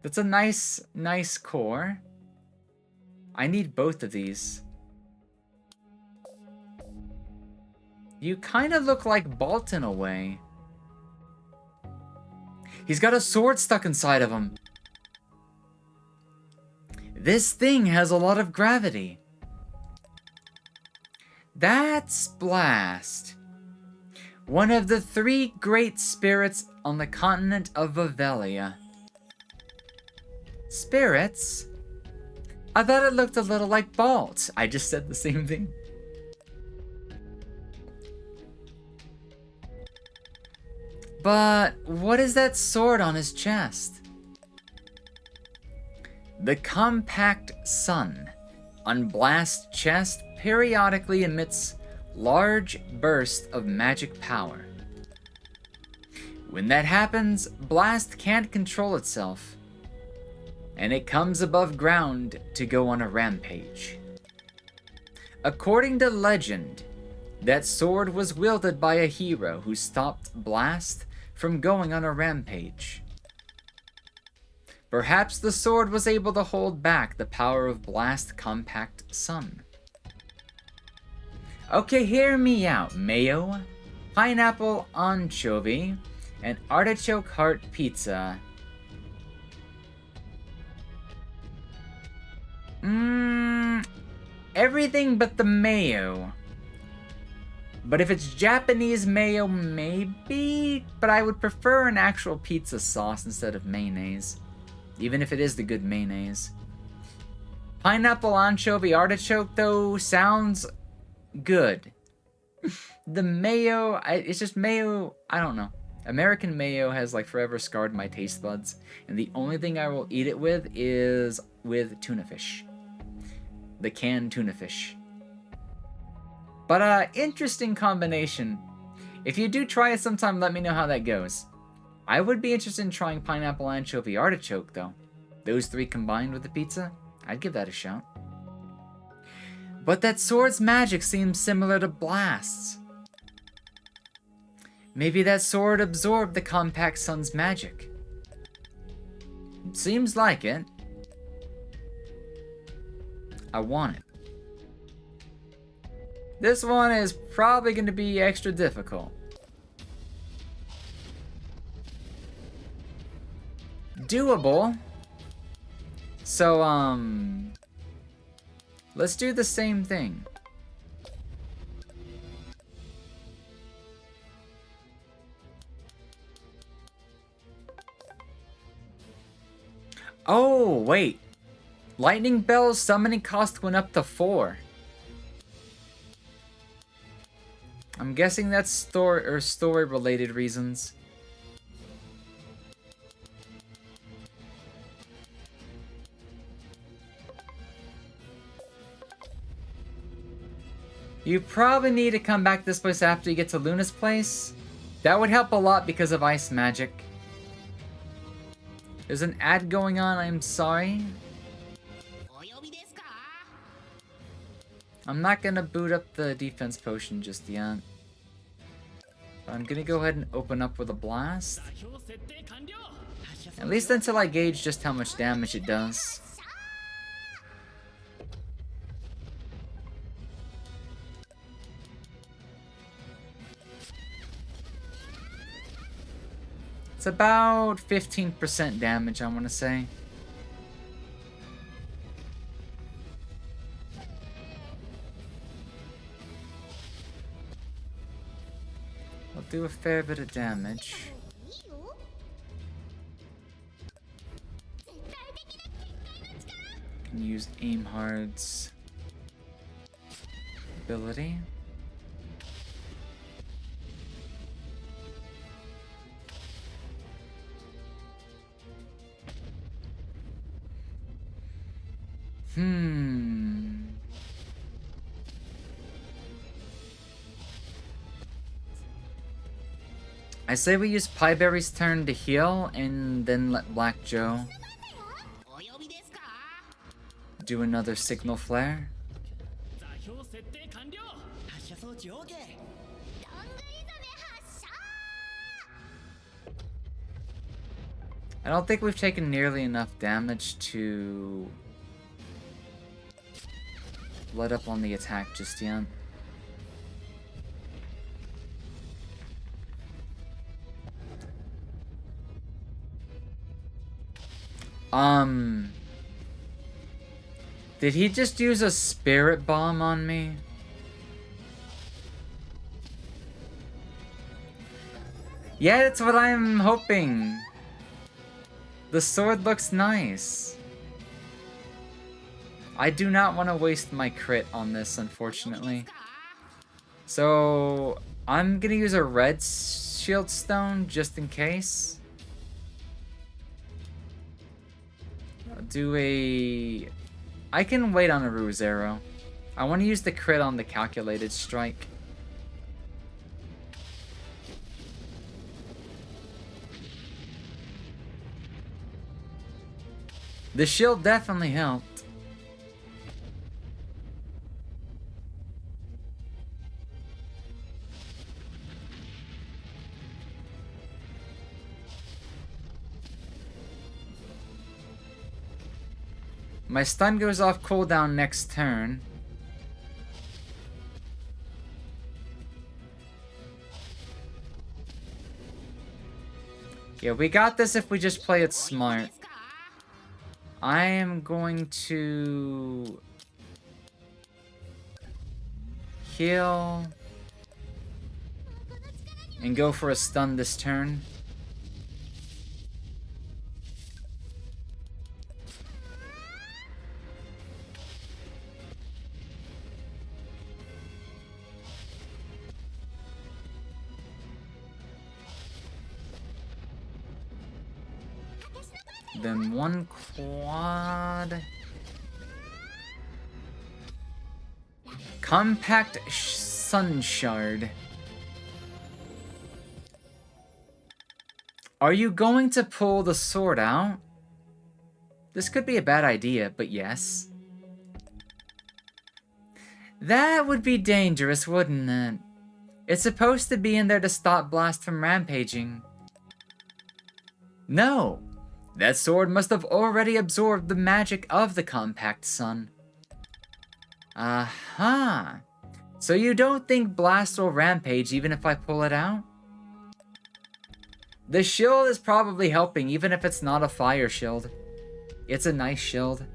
That's a nice core. I need both of these. You kind of look like Bolt in a way. He's got a sword stuck inside of him. This thing has a lot of gravity. That's Blast. One of the 3 great spirits on the continent of Vavelia. Spirits? I thought it looked a little like Bolt. I just said the same thing. But what is that sword on his chest? The compact sun on Blast's chest periodically emits large bursts of magic power. When that happens, Blast can't control itself, and it comes above ground to go on a rampage. According to legend, that sword was wielded by a hero who stopped Blast from going on a rampage. Perhaps the sword was able to hold back the power of Blast compact sun. Okay, hear me out. Mayo, pineapple anchovy, and artichoke heart pizza. Everything but the mayo. But if it's Japanese mayo, maybe? But I would prefer an actual pizza sauce instead of mayonnaise. Even if it is the good mayonnaise. Pineapple anchovy artichoke, though, sounds good. The mayo, it's just mayo, I don't know. American mayo has like forever scarred my taste buds. And the only thing I will eat it with is with tuna fish. The canned tuna fish. But interesting combination. If you do try it sometime, let me know how that goes. I would be interested in trying pineapple anchovy artichoke though. Those three combined with the pizza, I'd give that a shot. But that sword's magic seems similar to Blast's. Maybe that sword absorbed the compact sun's magic. Seems like it. I want it. This one is probably going to be extra difficult. Doable. So, let's do the same thing. Oh, wait. Lightning Bell's summoning cost went up to 4. I'm guessing that's story related reasons. You probably need to come back this place after you get to Luna's place. That would help a lot because of ice magic. There's an ad going on, I'm sorry. I'm not gonna boot up the defense potion just yet. I'm gonna go ahead and open up with a blast. At least until I gauge just how much damage it does. It's about 15% damage, I want to say. I'll do a fair bit of damage. Can use Aim Hard's ability. I say we use Pieberry's turn to heal and then let Black Joe do another signal flare. I don't think we've taken nearly enough damage to let up on the attack just yet. Did he just use a spirit bomb on me? Yeah, that's what I'm hoping. The sword looks nice. I do not want to waste my crit on this, unfortunately. So, I'm gonna use a red shield stone just in case. I'll do a... I can wait on a Ruse Arrow. I want to use the crit on the calculated strike. The shield definitely helped. My stun goes off cooldown next turn. Yeah, we got this if we just play it smart. I am going to heal and go for a stun this turn. Then one quad. Compact Sun Shard. Are you going to pull the sword out? This could be a bad idea, but yes. That would be dangerous, wouldn't it? It's supposed to be in there to stop Blast from rampaging. No! That sword must have already absorbed the magic of the Compact Sun. Aha! So you don't think Blast will rampage even if I pull it out? The shield is probably helping even if it's not a fire shield. It's a nice shield.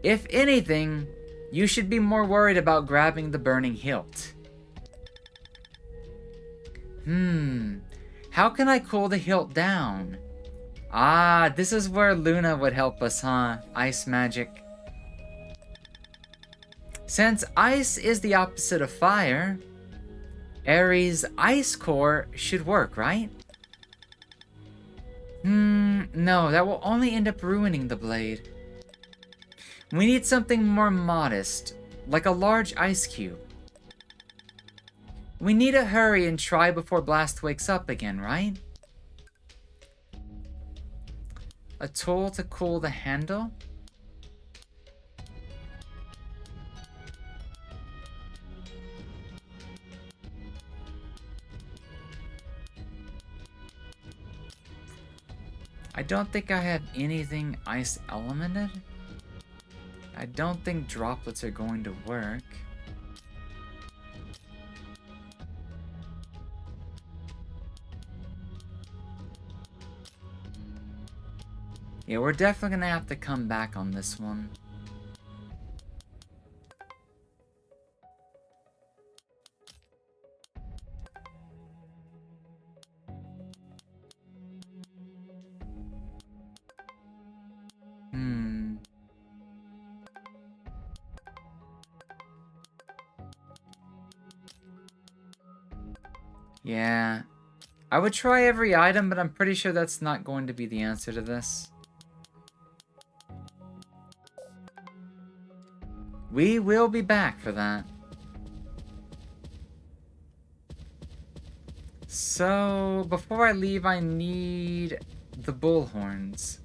If anything, you should be more worried about grabbing the burning hilt. How can I cool the hilt down? Ah, this is where Luna would help us, huh? Ice magic. Since ice is the opposite of fire, Ares' ice core should work, right? No, that will only end up ruining the blade. We need something more modest, like a large ice cube. We need to hurry and try before Blast wakes up again, right? A tool to cool the handle? I don't think I have anything ice elemented. I don't think droplets are going to work. Yeah, we're definitely gonna have to come back on this one. Yeah. I would try every item, but I'm pretty sure that's not going to be the answer to this. We will be back for that. So, before I leave, I need the bullhorns.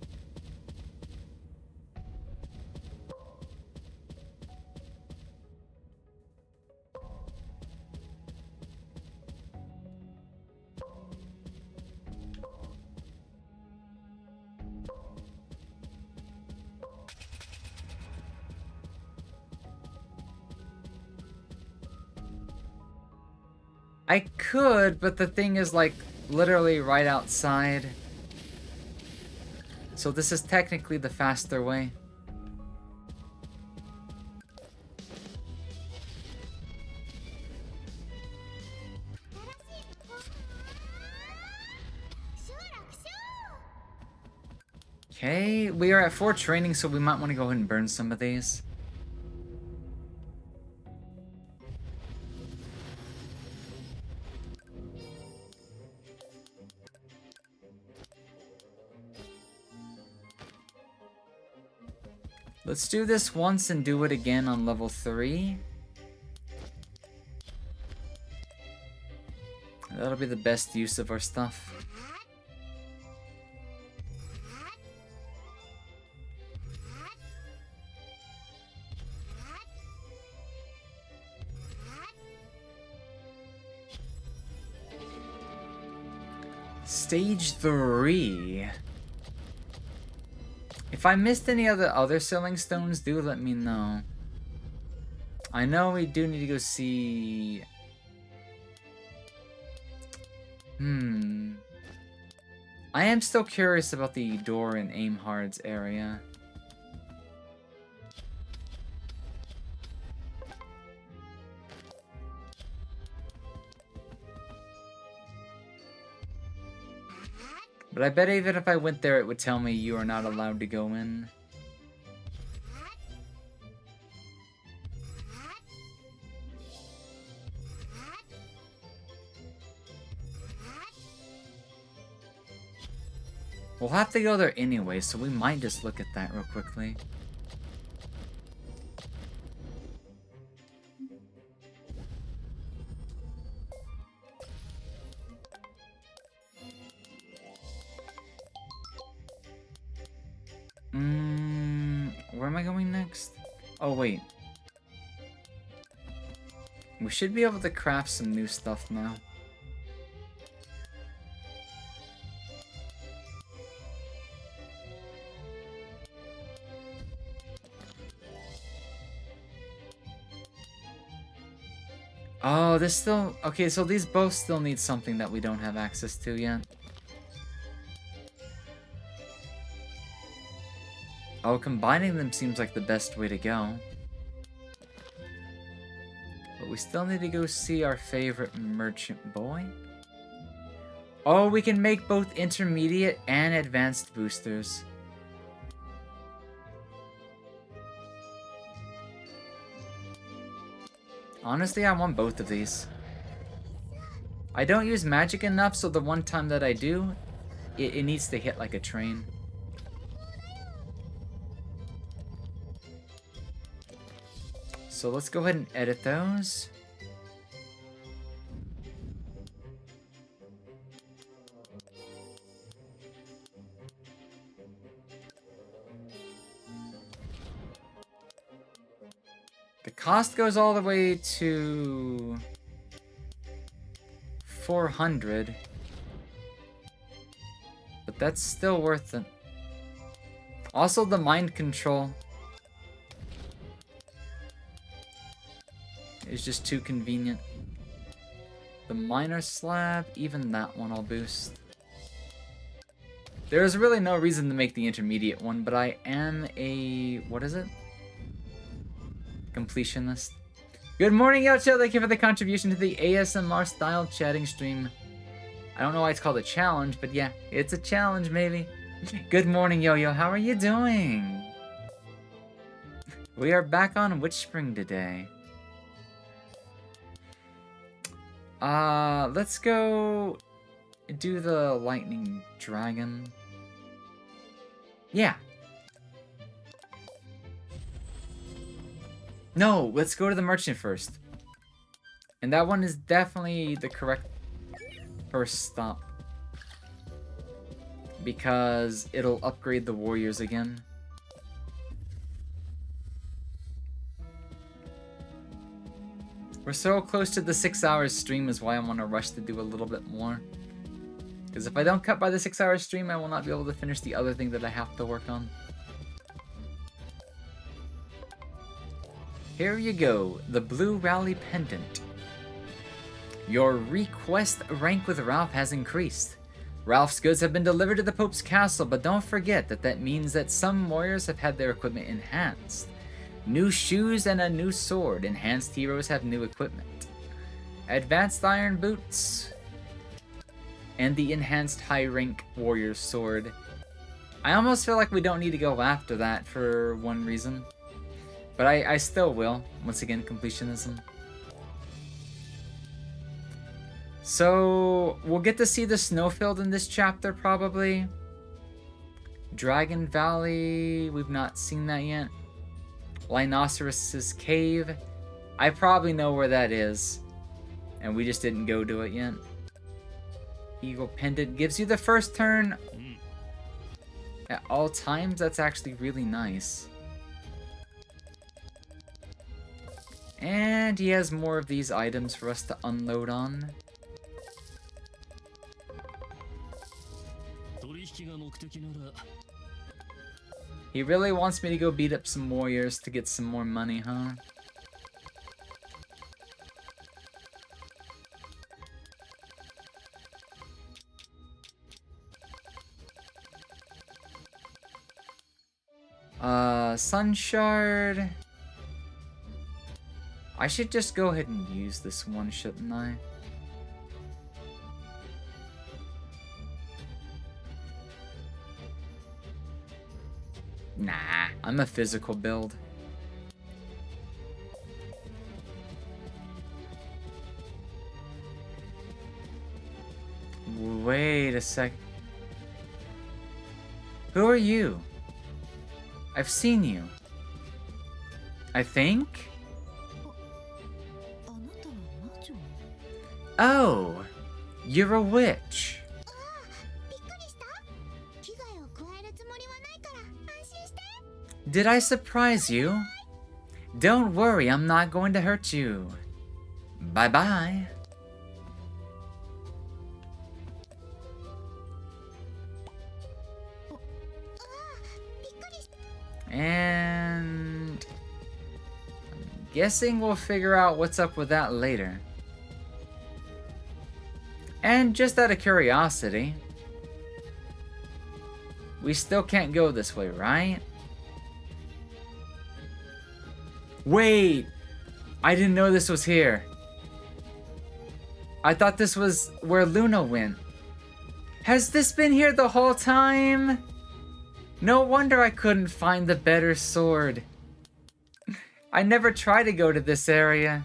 I could, but the thing is like literally right outside. So this is technically the faster way. Okay, we are at 4 training, so we might want to go ahead and burn some of these. Let's do this once and do it again on level 3. That'll be the best use of our stuff. Stage 3. If If I missed any of the other selling stones, do let me know. I know we do need to go see... I am still curious about the door in Aimhard's area. But I bet even if I went there, it would tell me you are not allowed to go in. We'll have to go there anyway, so we might just look at that real quickly. Where am I going next? Oh, wait. We should be able to craft some new stuff now. Oh, this still... Okay, so these both still need something that we don't have access to yet. Oh, combining them seems like the best way to go. But we still need to go see our favorite merchant boy. Oh, we can make both intermediate and advanced boosters. Honestly, I want both of these. I don't use magic enough, so the one time that I do, it needs to hit like a train. So let's go ahead and edit those. The cost goes all the way to 400, but that's still worth it. Also, the mind control is just too convenient. The minor slab, even that one I'll boost. There's really no reason to make the intermediate one, but I am a... what is it? Completionist. Good morning, Yocho. Thank you for the contribution to the ASMR style chatting stream. I don't know why it's called a challenge, but yeah, it's a challenge, maybe. Good morning, Yo-Yo. How are you doing? We are back on WitchSpring today. Let's go do the lightning dragon. Yeah. No, let's go to the merchant first. And that one is definitely the correct first stop. Because it'll upgrade the warriors again. We're so close to the 6 hours stream is why I want to rush to do a little bit more. Because if I don't cut by the 6 hours stream, I will not be able to finish the other thing that I have to work on. Here you go, the Blue Rally Pendant. Your request rank with Ralph has increased. Ralph's goods have been delivered to the Pope's castle, but don't forget that means that some warriors have had their equipment enhanced. New shoes and a new sword. Enhanced heroes have new equipment. Advanced iron boots. And the enhanced high rank warrior's sword. I almost feel like we don't need to go after that for one reason. But I still will. Once again, completionism. So, we'll get to see the snowfield in this chapter, probably. Dragon Valley, we've not seen that yet. Rhinoceros's Cave. I probably know where that is. And we just didn't go to it yet. Eagle Pendant gives you the first turn at all times. That's actually really nice. And he has more of these items for us to unload on. He really wants me to go beat up some warriors to get some more money, huh? Sun Shard. I should just go ahead and use this one, shouldn't I? Nah, I'm a physical build. Wait a sec. Who are you? I've seen you. I think? Oh, you're a witch. Did I surprise you? Don't worry, I'm not going to hurt you. Bye-bye. And I'm guessing we'll figure out what's up with that later. And just out of curiosity, we still can't go this way, right? Wait! I didn't know this was here. I thought this was where Luna went. Has this been here the whole time? No wonder I couldn't find the better sword. I never tried to go to this area.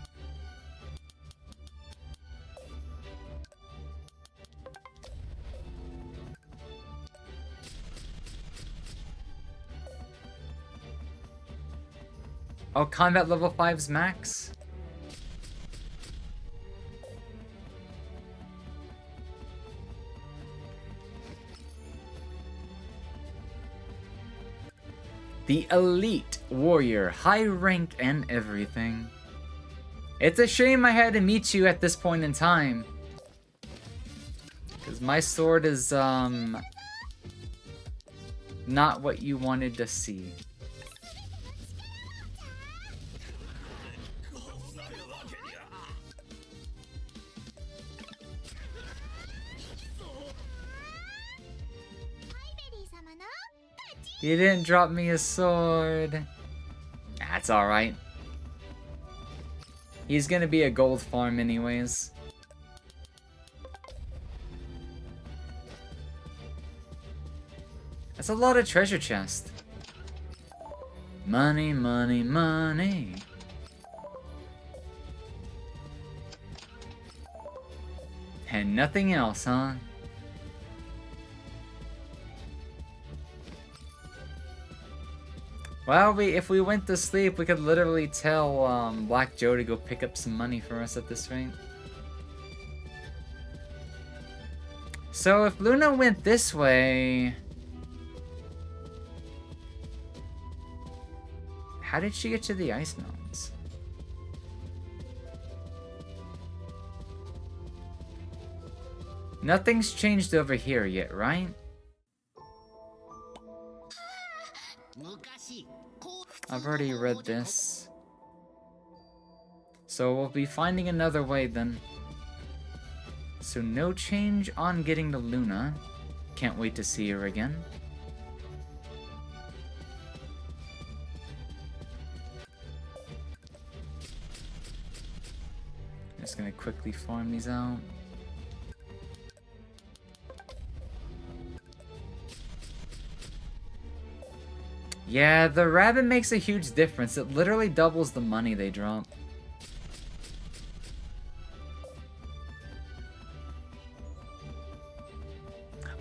Oh, combat level 5's max? The elite warrior, high rank and everything. It's a shame I had to meet you at this point in time. Because my sword is, not what you wanted to see. He didn't drop me a sword. That's alright. He's gonna be a gold farm anyways. That's a lot of treasure chest. Money, money, money. And nothing else, huh? Well, if we went to sleep, we could literally tell Black Joe to go pick up some money for us at this rate. So if Luna went this way... How did she get to the Ice Mountains? Nothing's changed over here yet, right? I've already read this. So we'll be finding another way then. So no change on getting to Luna. Can't wait to see her again. Just gonna quickly farm these out. Yeah, the rabbit makes a huge difference. It literally doubles the money they drop.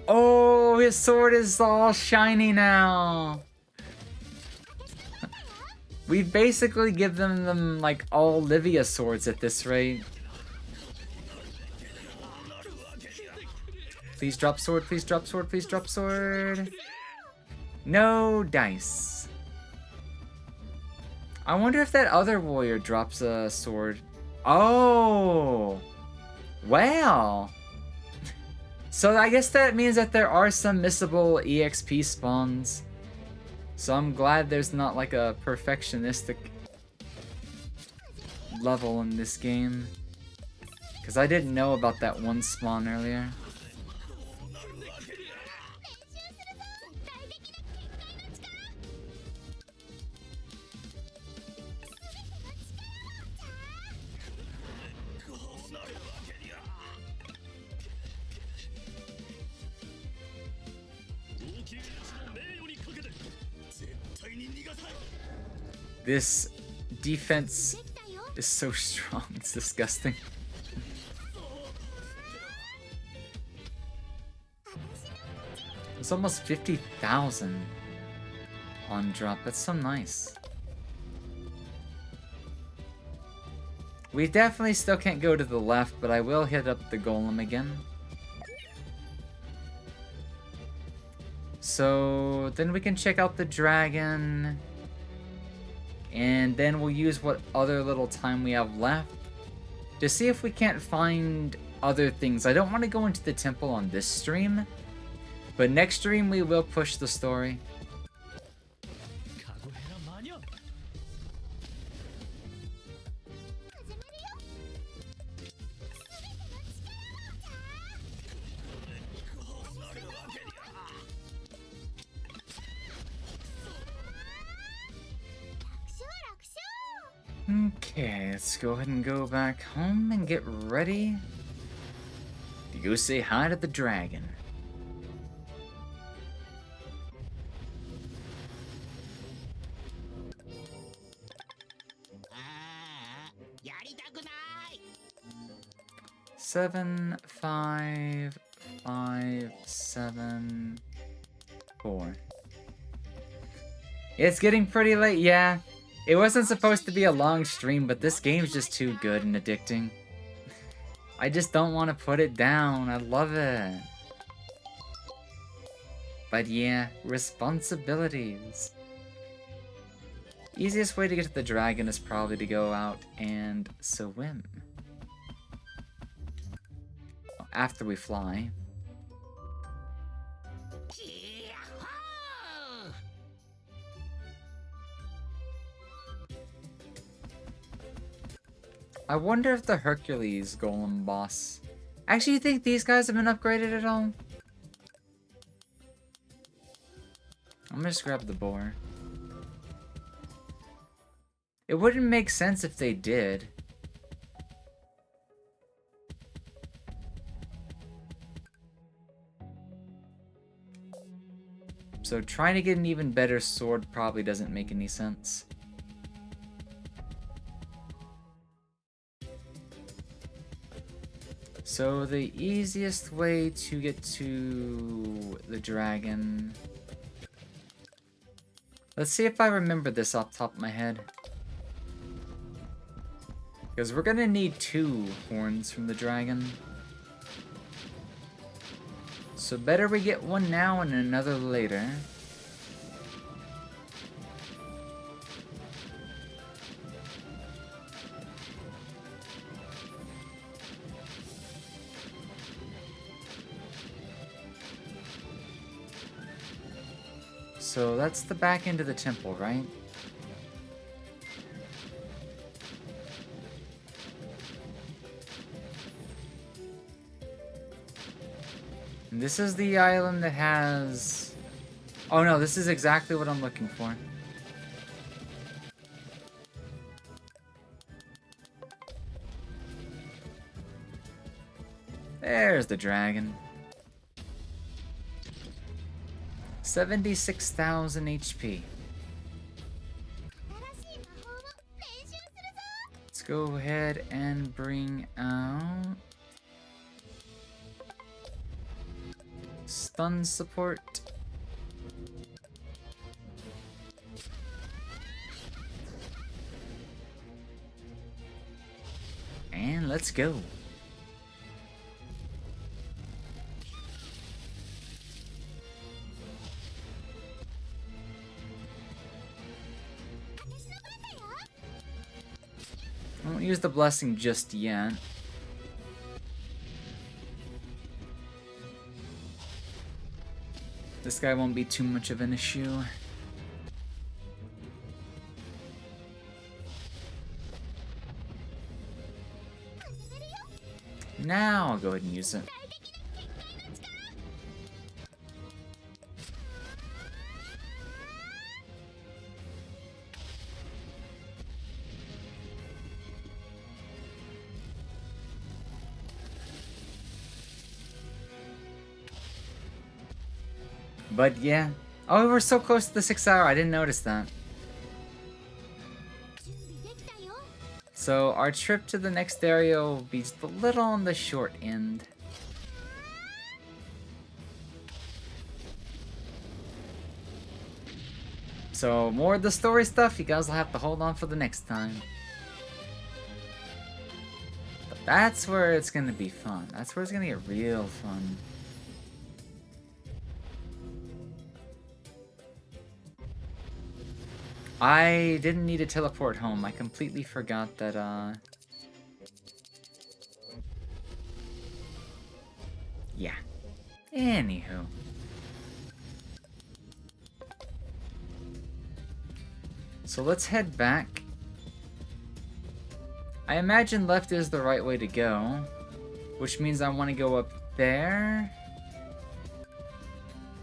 Oh, his sword is all shiny now. We basically give them like all Livia swords at this rate. Please drop sword, please drop sword, please drop sword. No dice. I wonder if that other warrior drops a sword. Oh! Well! So I guess that means that there are some missable EXP spawns. So I'm glad there's not like a perfectionistic level in this game. Because I didn't know about that one spawn earlier. This defense is so strong, it's disgusting. It's almost 50,000 on drop, that's so nice. We definitely still can't go to the left, but I will hit up the golem again. So then we can check out the dragon. And then we'll use what other little time we have left to see if we can't find other things. I don't want to go into the temple on this stream, but next stream we will push the story. Okay, let's go ahead and go back home and get ready to go say hi to the dragon. Seven, 5, 5, 7, 4. It's getting pretty late, yeah. It wasn't supposed to be a long stream, but this game's just too good and addicting. I just don't want to put it down. I love it. But yeah, responsibilities. Easiest way to get to the dragon is probably to go out and swim. After we fly. I wonder if the Hercules golem boss... Actually, you think these guys have been upgraded at all? I'm gonna just grab the boar. It wouldn't make sense if they did. So trying to get an even better sword probably doesn't make any sense. So the easiest way to get to the dragon... Let's see if I remember this off the top of my head. Because we're gonna need 2 horns from the dragon. So better we get one now and another later. So that's the back end of the temple, right? And this is the island that has... Oh no, this is exactly what I'm looking for. There's the dragon. 76,000 HP. Let's go ahead and bring out stun support. And let's go. I won't use the blessing just yet. This guy won't be too much of an issue. Now I'll go ahead and use it. But yeah. Oh, we're so close to the 6th hour. I didn't notice that. So our trip to the next area will be just a little on the short end. So more of the story stuff, you guys will have to hold on for the next time. But that's where it's gonna be fun. That's where it's gonna get real fun. I didn't need to teleport home. I completely forgot that, yeah. Anywho. So let's head back. I imagine left is the right way to go, which means I want to go up there.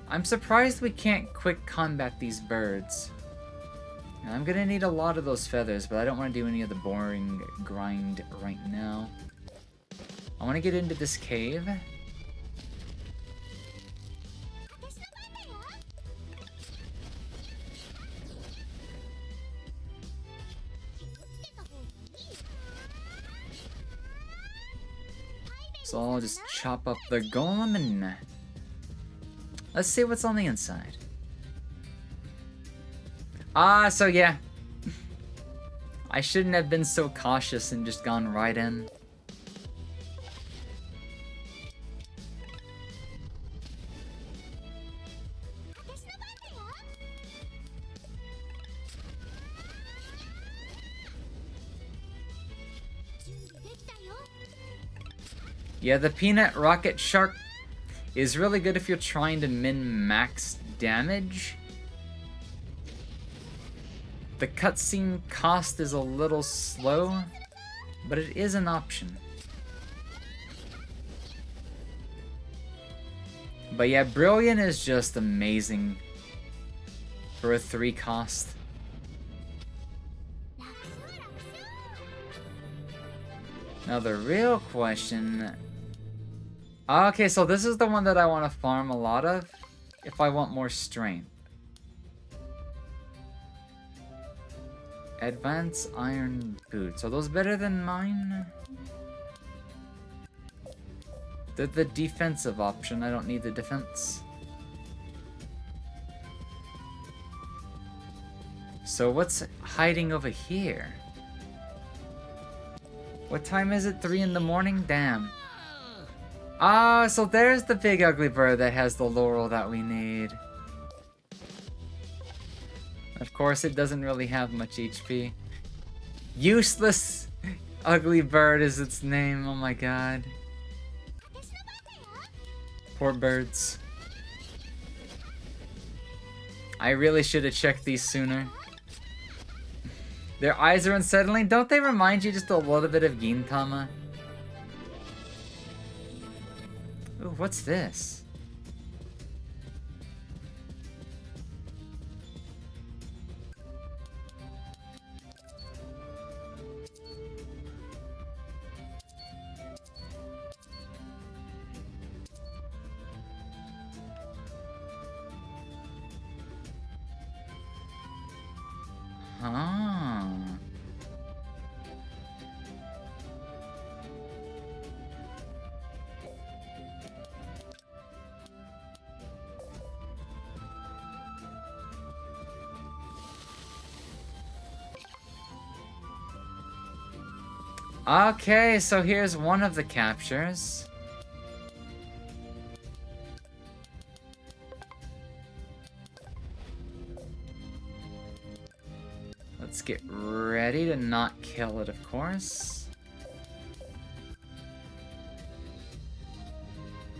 I'm surprised we can't quick combat these birds. And I'm gonna need a lot of those feathers, but I don't want to do any of the boring grind right now. I want to get into this cave. So I'll just chop up the golem and let's see what's on the inside. Ah, so yeah. I shouldn't have been so cautious and just gone right in. Yeah, the peanut rocket shark is really good if you're trying to min-max damage. The cutscene cost is a little slow, but it is an option. But yeah, Brilliant is just amazing for a 3 cost. Now the real question... Okay, so this is the one that I want to farm a lot of if I want more strength. Advanced iron boots. Are those better than mine? They're the defensive option. I don't need the defense. So what's hiding over here? What time is it? 3 in the morning? Damn. Ah, so there's the big ugly bird that has the laurel that we need. Of course, it doesn't really have much HP. Useless ugly bird is its name. Oh my god. Poor birds. I really should have checked these sooner. Their eyes are unsettling. Don't they remind you just a little bit of Gintama? Ooh, what's this? Ah. Okay, so here's one of the captures. Let's get ready to not kill it, of course.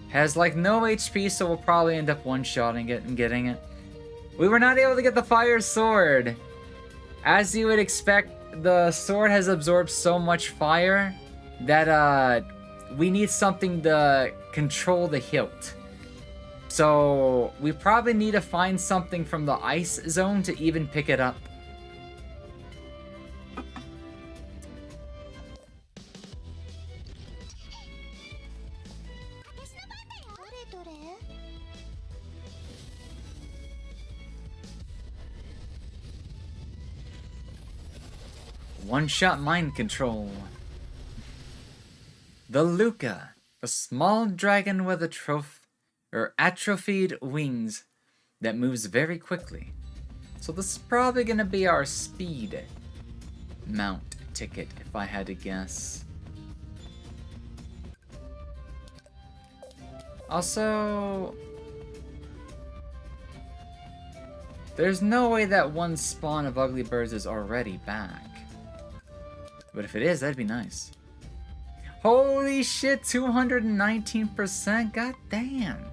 Has like no HP, so we'll probably end up one-shotting it and getting it. We were not able to get the fire sword. As you would expect, the sword has absorbed so much fire that we need something to control the hilt. So we probably need to find something from the ice zone to even pick it up. One-shot mind control. The Luca, a small dragon with atrophied wings that moves very quickly. So this is probably gonna be our speed mount ticket, if I had to guess. Also, there's no way that one spawn of ugly birds is already back. But if it is, that'd be nice. Holy shit, 219%? God damn.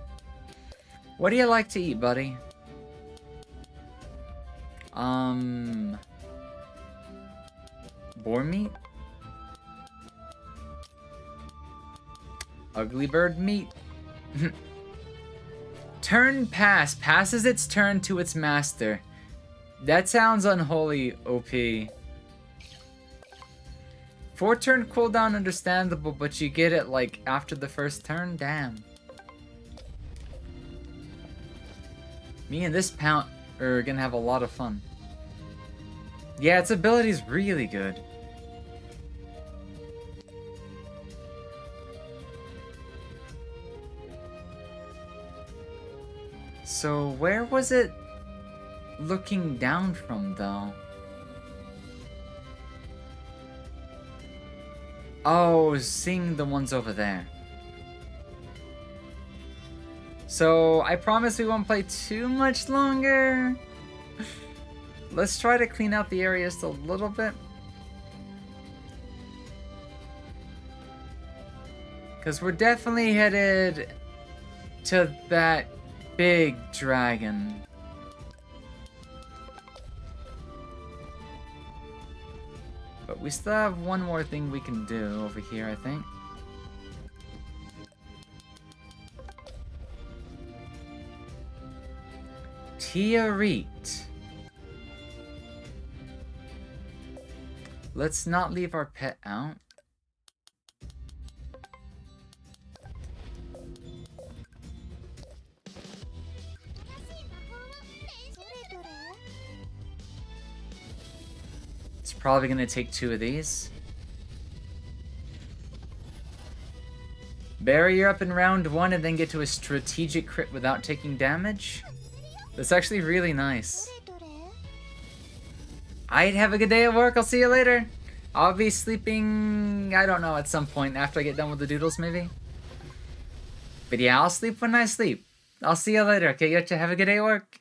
What do you like to eat, buddy? Boar meat? Ugly bird meat? Turn pass. Passes its turn to its master. That sounds unholy, OP. 4-turn cooldown, understandable, but you get it like after the first turn? Damn. Me and this pound are gonna have a lot of fun. Yeah, its ability's really good. So where was it looking down from, though? Oh, seeing the ones over there. So, I promise we won't play too much longer. Let's try to clean out the area just a little bit. Because we're definitely headed to that big dragon. But we still have one more thing we can do over here, I think. Tiarit. Let's not leave our pet out. It's probably gonna take 2 of these. Barrier up in round 1 and then get to a strategic crit without taking damage. That's actually really nice. I'd have a good day at work. I'll see you later. I'll be sleeping, I don't know, at some point after I get done with the doodles, maybe. But yeah, I'll sleep when I sleep. I'll see you later, okay? Yotcha, have a good day at work.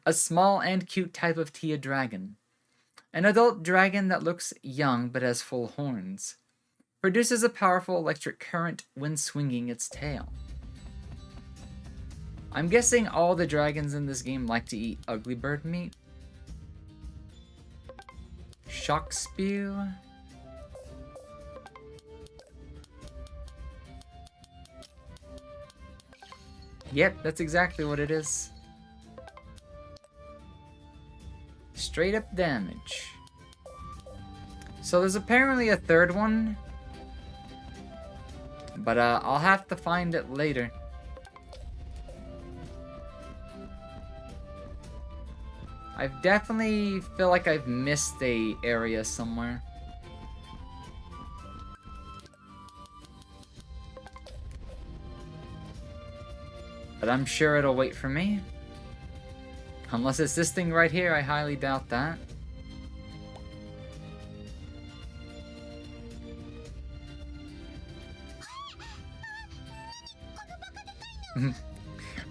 A small and cute type of Tia dragon. An adult dragon that looks young but has full horns. Produces a powerful electric current when swinging its tail. I'm guessing all the dragons in this game like to eat ugly bird meat. Shock spew. Yep, that's exactly what it is. Straight up damage. So there's apparently a third one. But I'll have to find it later. I definitely feel like I've missed a area somewhere. But I'm sure it'll wait for me. Unless it's this thing right here, I highly doubt that.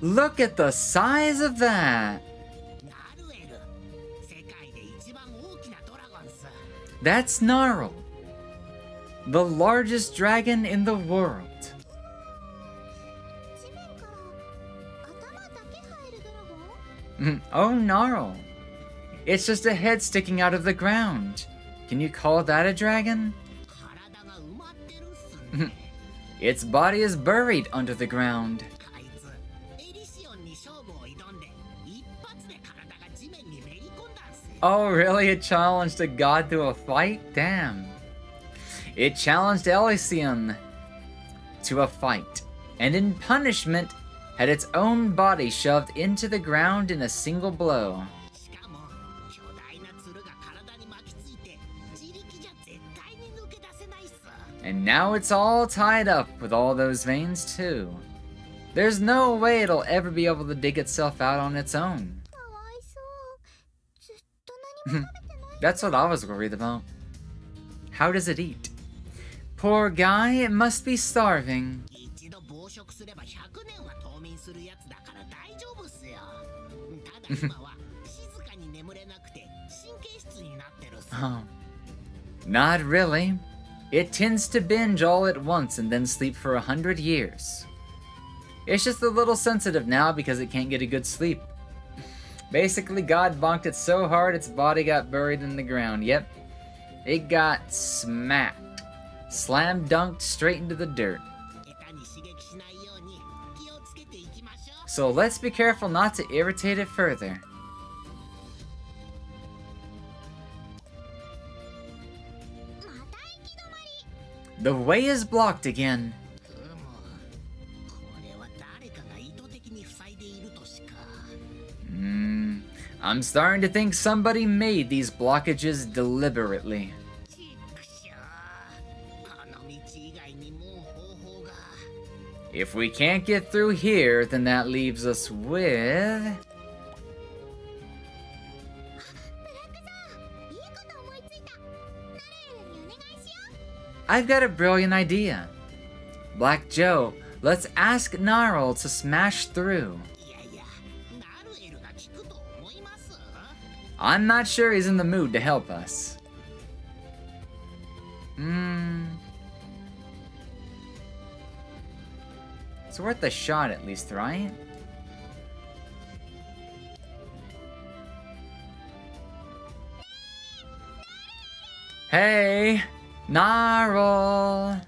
Look at the size of that! That's Gnarl, the largest dragon in the world. Oh, Gnarl. It's just a head sticking out of the ground. Can you call that a dragon? Its body is buried under the ground. あいつエリシオンに勝負を挑んで一発で体が地面にめり込んだんすよ。 Oh, really? It challenged a god to a fight? Damn. It challenged Elysion to a fight, and in punishment, had its own body shoved into the ground in a single blow. しかも巨大なツルが体に巻きついて自力じゃ絶対に抜け出せないっす。 And now it's all tied up with all those veins, too. There's no way it'll ever be able to dig itself out on its own. かわいそう。ずっと何も食べてない。 That's what I was worried about. How does it eat? Poor guy, it must be starving. 一度暴食すれば100年は冬眠するやつだから大丈夫っすよ。ただ今は静かに眠れなくて神経質になってるっす。 Oh. Not really. It tends to binge all at once and then sleep for 100 years. It's just a little sensitive now because it can't get a good sleep. Basically, God bonked it so hard its body got buried in the ground. Yep. It got smacked. Slam dunked straight into the dirt. 下手に刺激しないように気をつけていきましょう。 So let's be careful not to irritate it further. また行き止まり。 The way is blocked again. これは誰かが意図的に塞いでいるとしか。 I'm starting to think somebody made these blockages deliberately. ちくしょう。この道以外にもう方法が。 If we can't get through here, then that leaves us with... ブラックさん、いいこと思いついた。ナレールにお願いしよう。 I've got a brilliant idea. Black Joe, let's ask Gnarl to smash through. いやいや、ナルエルが聞くと思います。 I'm not sure he's in the mood to help us. It's worth a shot at least, right? Hey, Gnarl!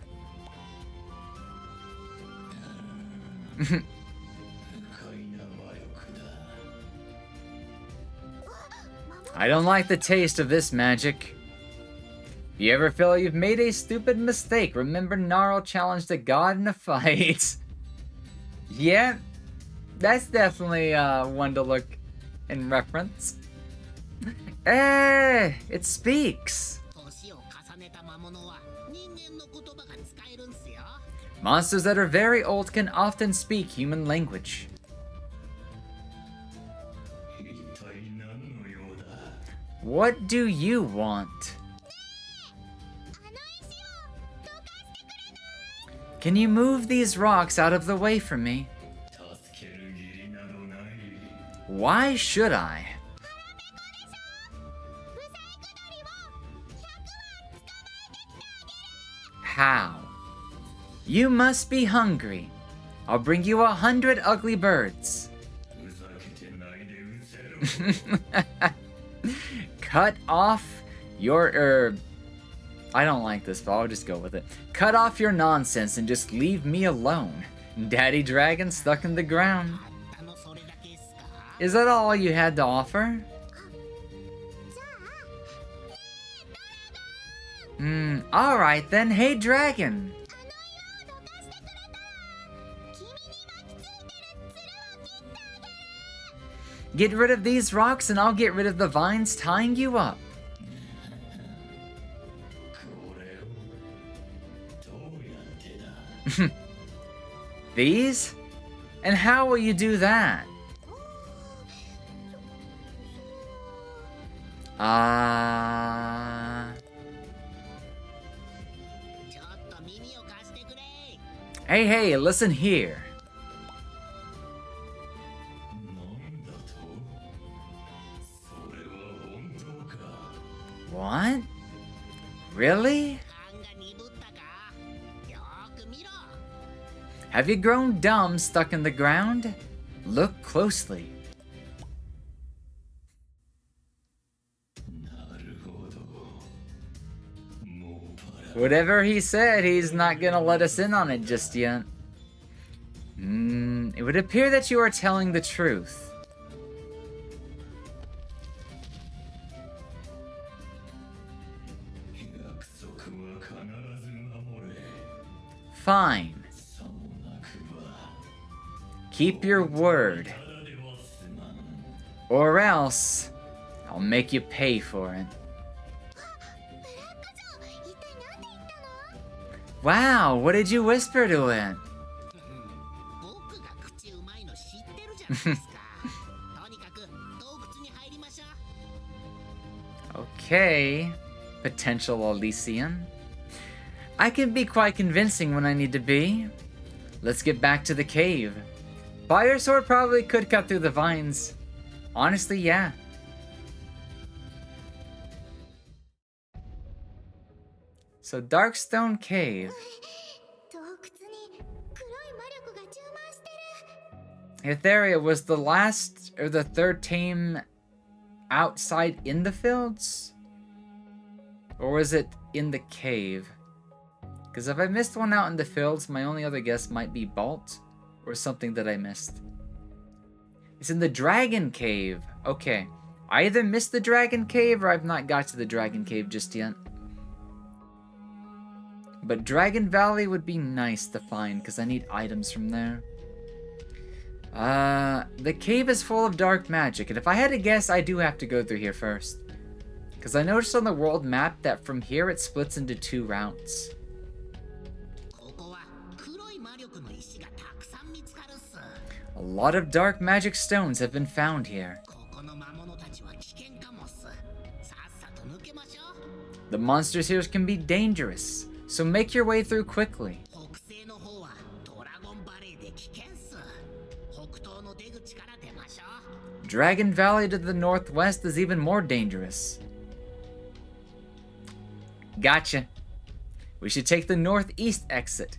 I don't like the taste of this magic. If you ever feel you've made a stupid mistake, remember Gnarl challenged a god in a fight. Yeah, that's definitely one to look in reference. It speaks. 年を重ねた魔物は人間の言葉が使えるんすよ。 Monsters that are very old can often speak human language. 一体何の用だ。 What do you want? あの石をどかしてくれない？ Can you move these rocks out of the way for me? 助ける義理などない。 Why should I? ブサイク鳥を100羽捕まえてきてあげる。 How? You must be hungry. I'll bring you 100 ugly birds. ふざけてないでうせろ。Cut off your I don't like this, but I'll just go with it. Cut off your nonsense and just leave me alone. Daddy Dragon stuck in the ground. たったのそれだけっすか？ Is that all you had to offer? じゃあ、Alright then. Hey, Dragon. あの岩をどかしてくれたら君に巻きついてるツルを切ってあげる。 Get rid of these rocks and I'll get rid of the vines tying you up. これをどうやってだ。 These? And how will you do that? Ah. ちょっと耳を貸してくれ。 Hey, hey, listen here. なんだと。それは本当か。 What? Really? 勘が鈍ったか？よーく見ろ。 Have you grown dumb stuck in the ground? Look closely. なるほど。もうパラ Whatever he said, he's not gonna let us in on it just yet. It would appear that you are telling the truth. Fine. Keep your word. Or else, I'll make you pay for it. Wow, what did you whisper to it? 僕が口うまいの知ってるじゃないですか。とにかく洞窟に入りましょう。 Okay, potential Elysian. I can be quite convincing when I need to be. Let's get back to the cave. Fire sword probably could cut through the vines. Honestly, yeah. So Darkstone Cave. 洞窟に黒い魔力が充満してる。 Etheria was the last or the third team outside in the fields? Or was it in the cave? Because if I missed one out in the fields, my only other guess might be Bolt or something that I missed. It's in the Dragon Cave. Okay. I either missed the Dragon Cave or I've not got to the Dragon Cave just yet. But Dragon Valley would be nice to find because I need items from there. The cave is full of dark magic, and if I had to guess, I do have to go through here first. Because I noticed on the world map that from here it splits into 2 routes. ここは黒い魔力の石がたくさん見つかるっす。 A lot of dark magic stones have been found here. ここの魔物たちは危険かもっす。さっさと抜けましょう。 The monsters here can be dangerous, so make your way through quickly. 北西の方はドラゴンバレーで危険っす。北東の出口から出ましょう。 Dragon Valley to the northwest is even more dangerous. Gotcha. We should take the northeast exit.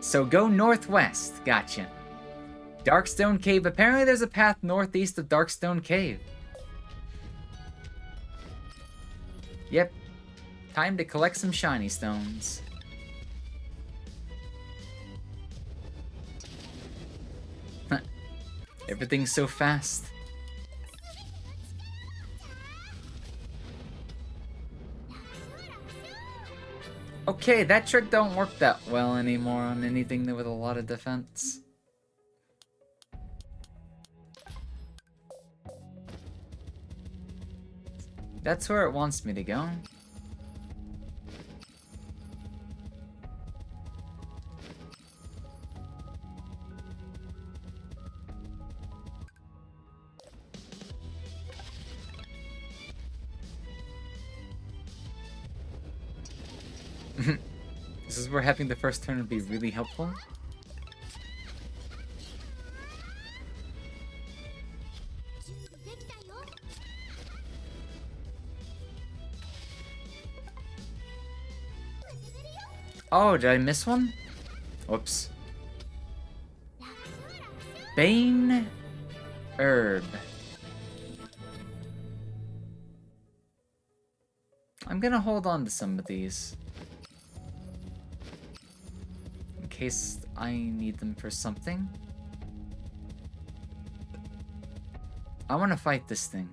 So go northwest. Gotcha. Darkstone Cave. Apparently there's a path northeast of Darkstone Cave. Yep. Time to collect some shiny stones. Everything's so fast. Okay, that trick don't work that well anymore on anything with a lot of defense. That's where it wants me to go. This is where having the first turn would be really helpful. Oh, did I miss one? Whoops. Bane Herb. I'm gonna hold on to some of these. In case I need them for something. I want to fight this thing.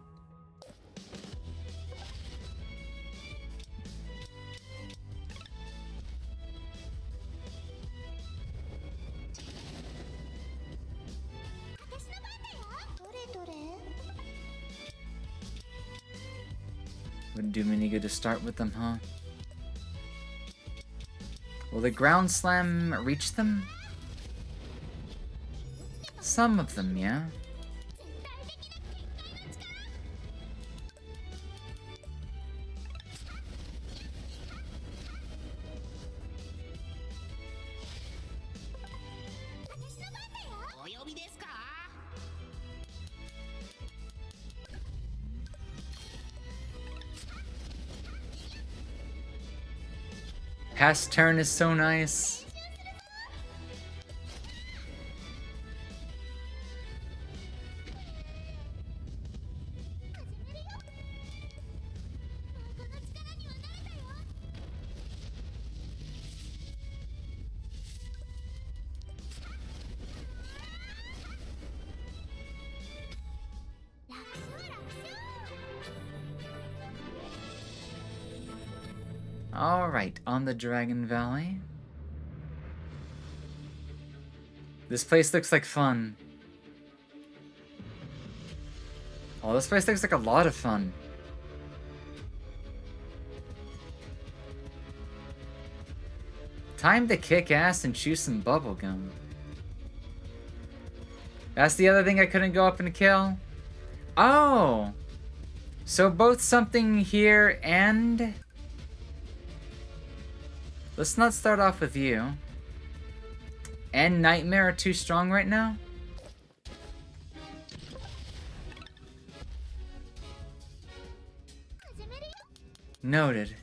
Wouldn't do me any good to start with them, huh? Will the ground slam reach them? Some of them, yeah. Past turn is so nice. Alright, on the Dragon Valley. This place looks like fun. Oh, this place looks like a lot of fun. Time to kick ass and chew some bubblegum. That's the other thing I couldn't go up and kill? Oh! So both something here and... Let's not start off with you. And Nightmare are too strong right now? Noted.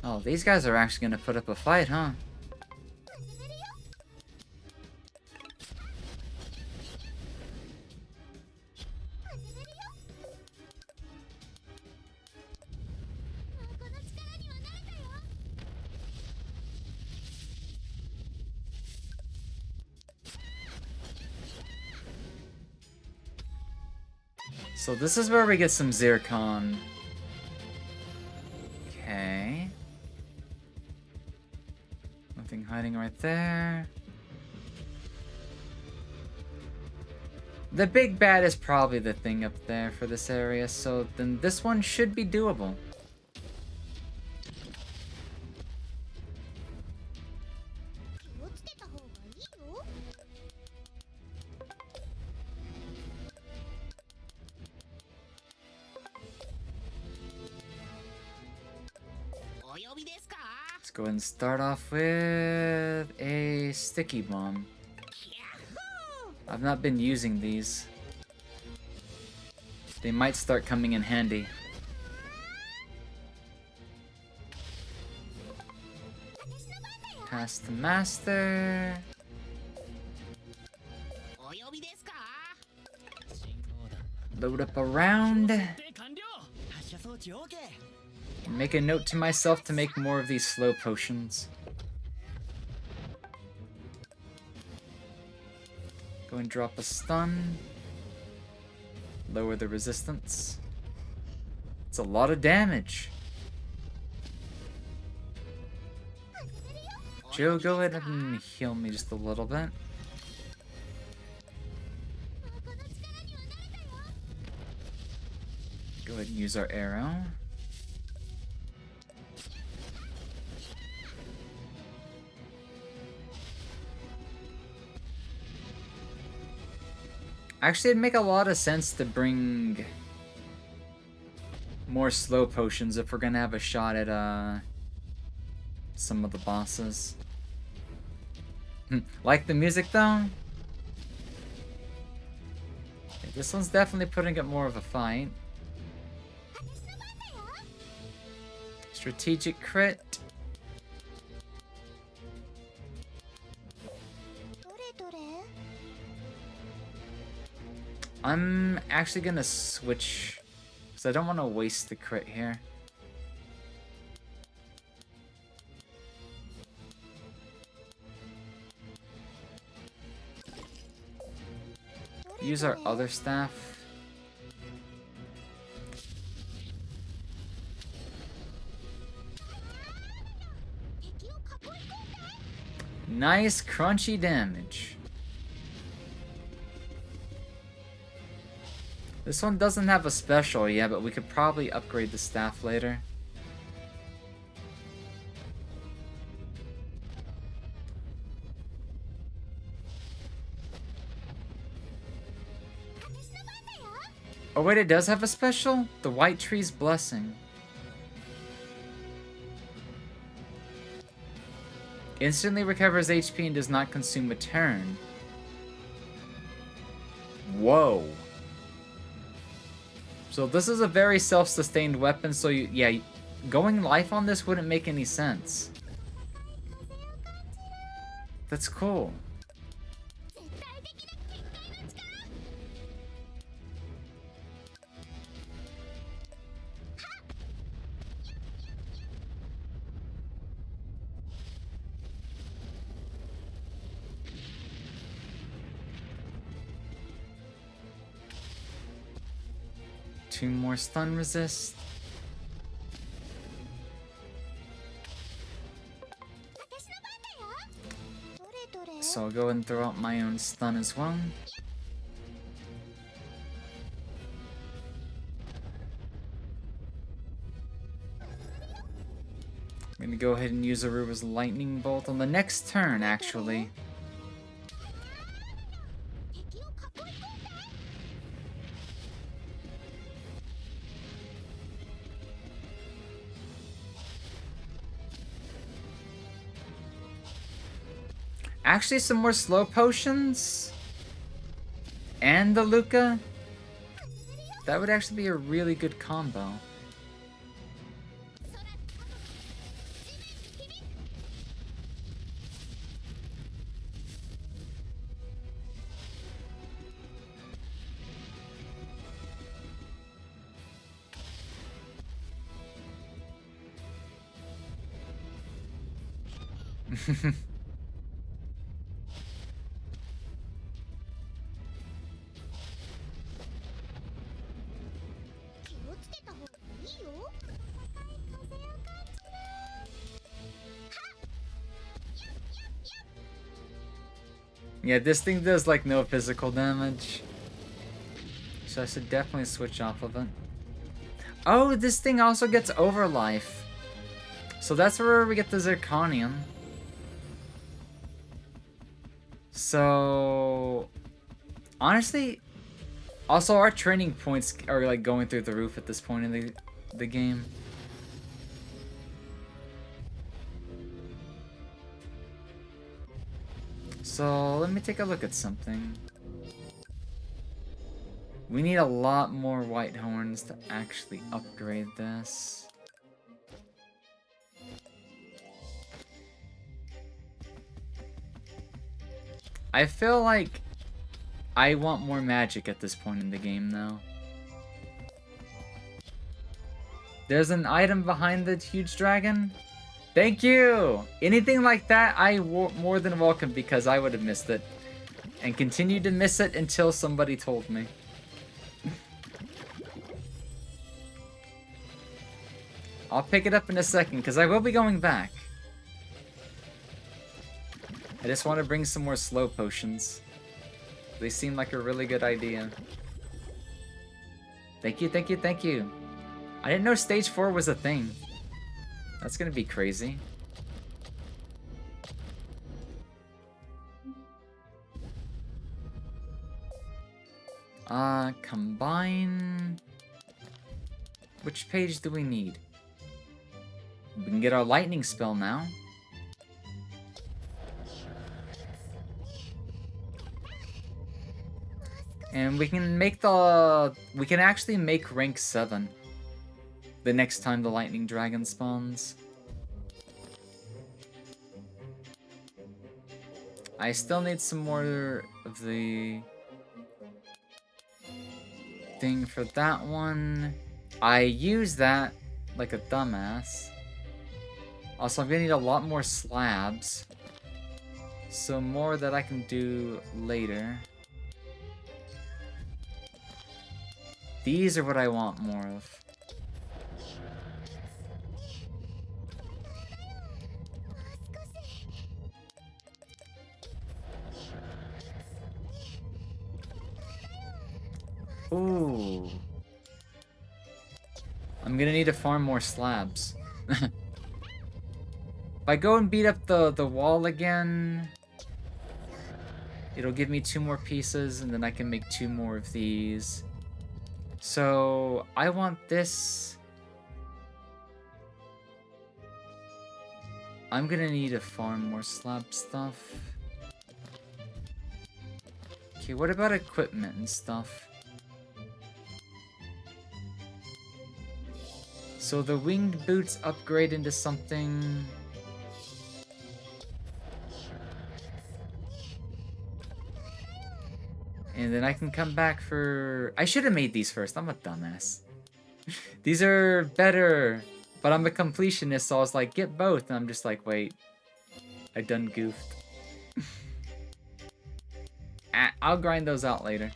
Oh, these guys are actually gonna put up a fight, huh? So this is where we get some Zircon. Okay. Nothing hiding right there. The big bad is probably the thing up there for this area, so then this one should be doable. Let's go ahead and start off with a sticky bomb. I've not been using these. They might start coming in handy. Pass the master. Load up a round. Make a note to myself to make more of these slow potions. Go and drop a stun. Lower the resistance. It's a lot of damage. Joe, go ahead and heal me just a little bit. Go ahead and use our arrow. Actually, it'd make a lot of sense to bring more slow potions if we're gonna have a shot at some of the bosses. Like the music though? Okay, this one's definitely putting up more of a fight. Strategic crit. I'm actually gonna switch, because I don't want to waste the crit here. Use our other staff. Nice crunchy damage. This one doesn't have a special yet, but we could probably upgrade the staff later. Oh wait, it does have a special? The White Tree's Blessing. Instantly recovers HP and does not consume a turn. Whoa. So this is a very self-sustained weapon, so yeah, going life on this wouldn't make any sense. That's cool. 2 more stun resist. So I'll go ahead and throw out my own stun as well. I'm gonna go ahead and use Aruba's Lightning Bolt on the next turn, actually. Actually, some more slow potions. And the Luca. That would actually be a really good combo. Yeah, this thing does like no physical damage. So I should definitely switch off of it. Oh, this thing also gets Overlife. So that's where we get the Zirconium. So honestly, also our training points are like going through the roof at this point in the game. So let me take a look at something. We need a lot more white horns to actually upgrade this. I feel like I want more magic at this point in the game though. There's an item behind the huge dragon. Thank you! Anything like that, more than welcome because I would have missed it. And continued to miss it until somebody told me. I'll pick it up in a second because I will be going back. I just want to bring some more slow potions. They seem like a really good idea. Thank you, thank you, thank you. I didn't know stage 4 was a thing. That's gonna be crazy. Combine. Which page do we need? We can get our lightning spell now. And we can make we can actually make rank 7 the next time the lightning dragon spawns. I still need some more of the thing for that one. I use that like a dumbass. Also, I'm gonna need a lot more slabs. So more that I can do later. These are what I want more of. Ooh. I'm gonna need to farm more slabs. If I go and beat up the wall again, it'll give me 2 more pieces, and then I can make 2 more of these. So, I want this. I'm gonna need to farm more slab stuff. Okay, what about equipment and stuff? So the winged boots upgrade into something. And then I can come back for... I should have made these first. I'm a dumbass. These are better. But I'm a completionist, so I was like, get both. And I'm just like, wait. I done goofed. I'll grind those out later.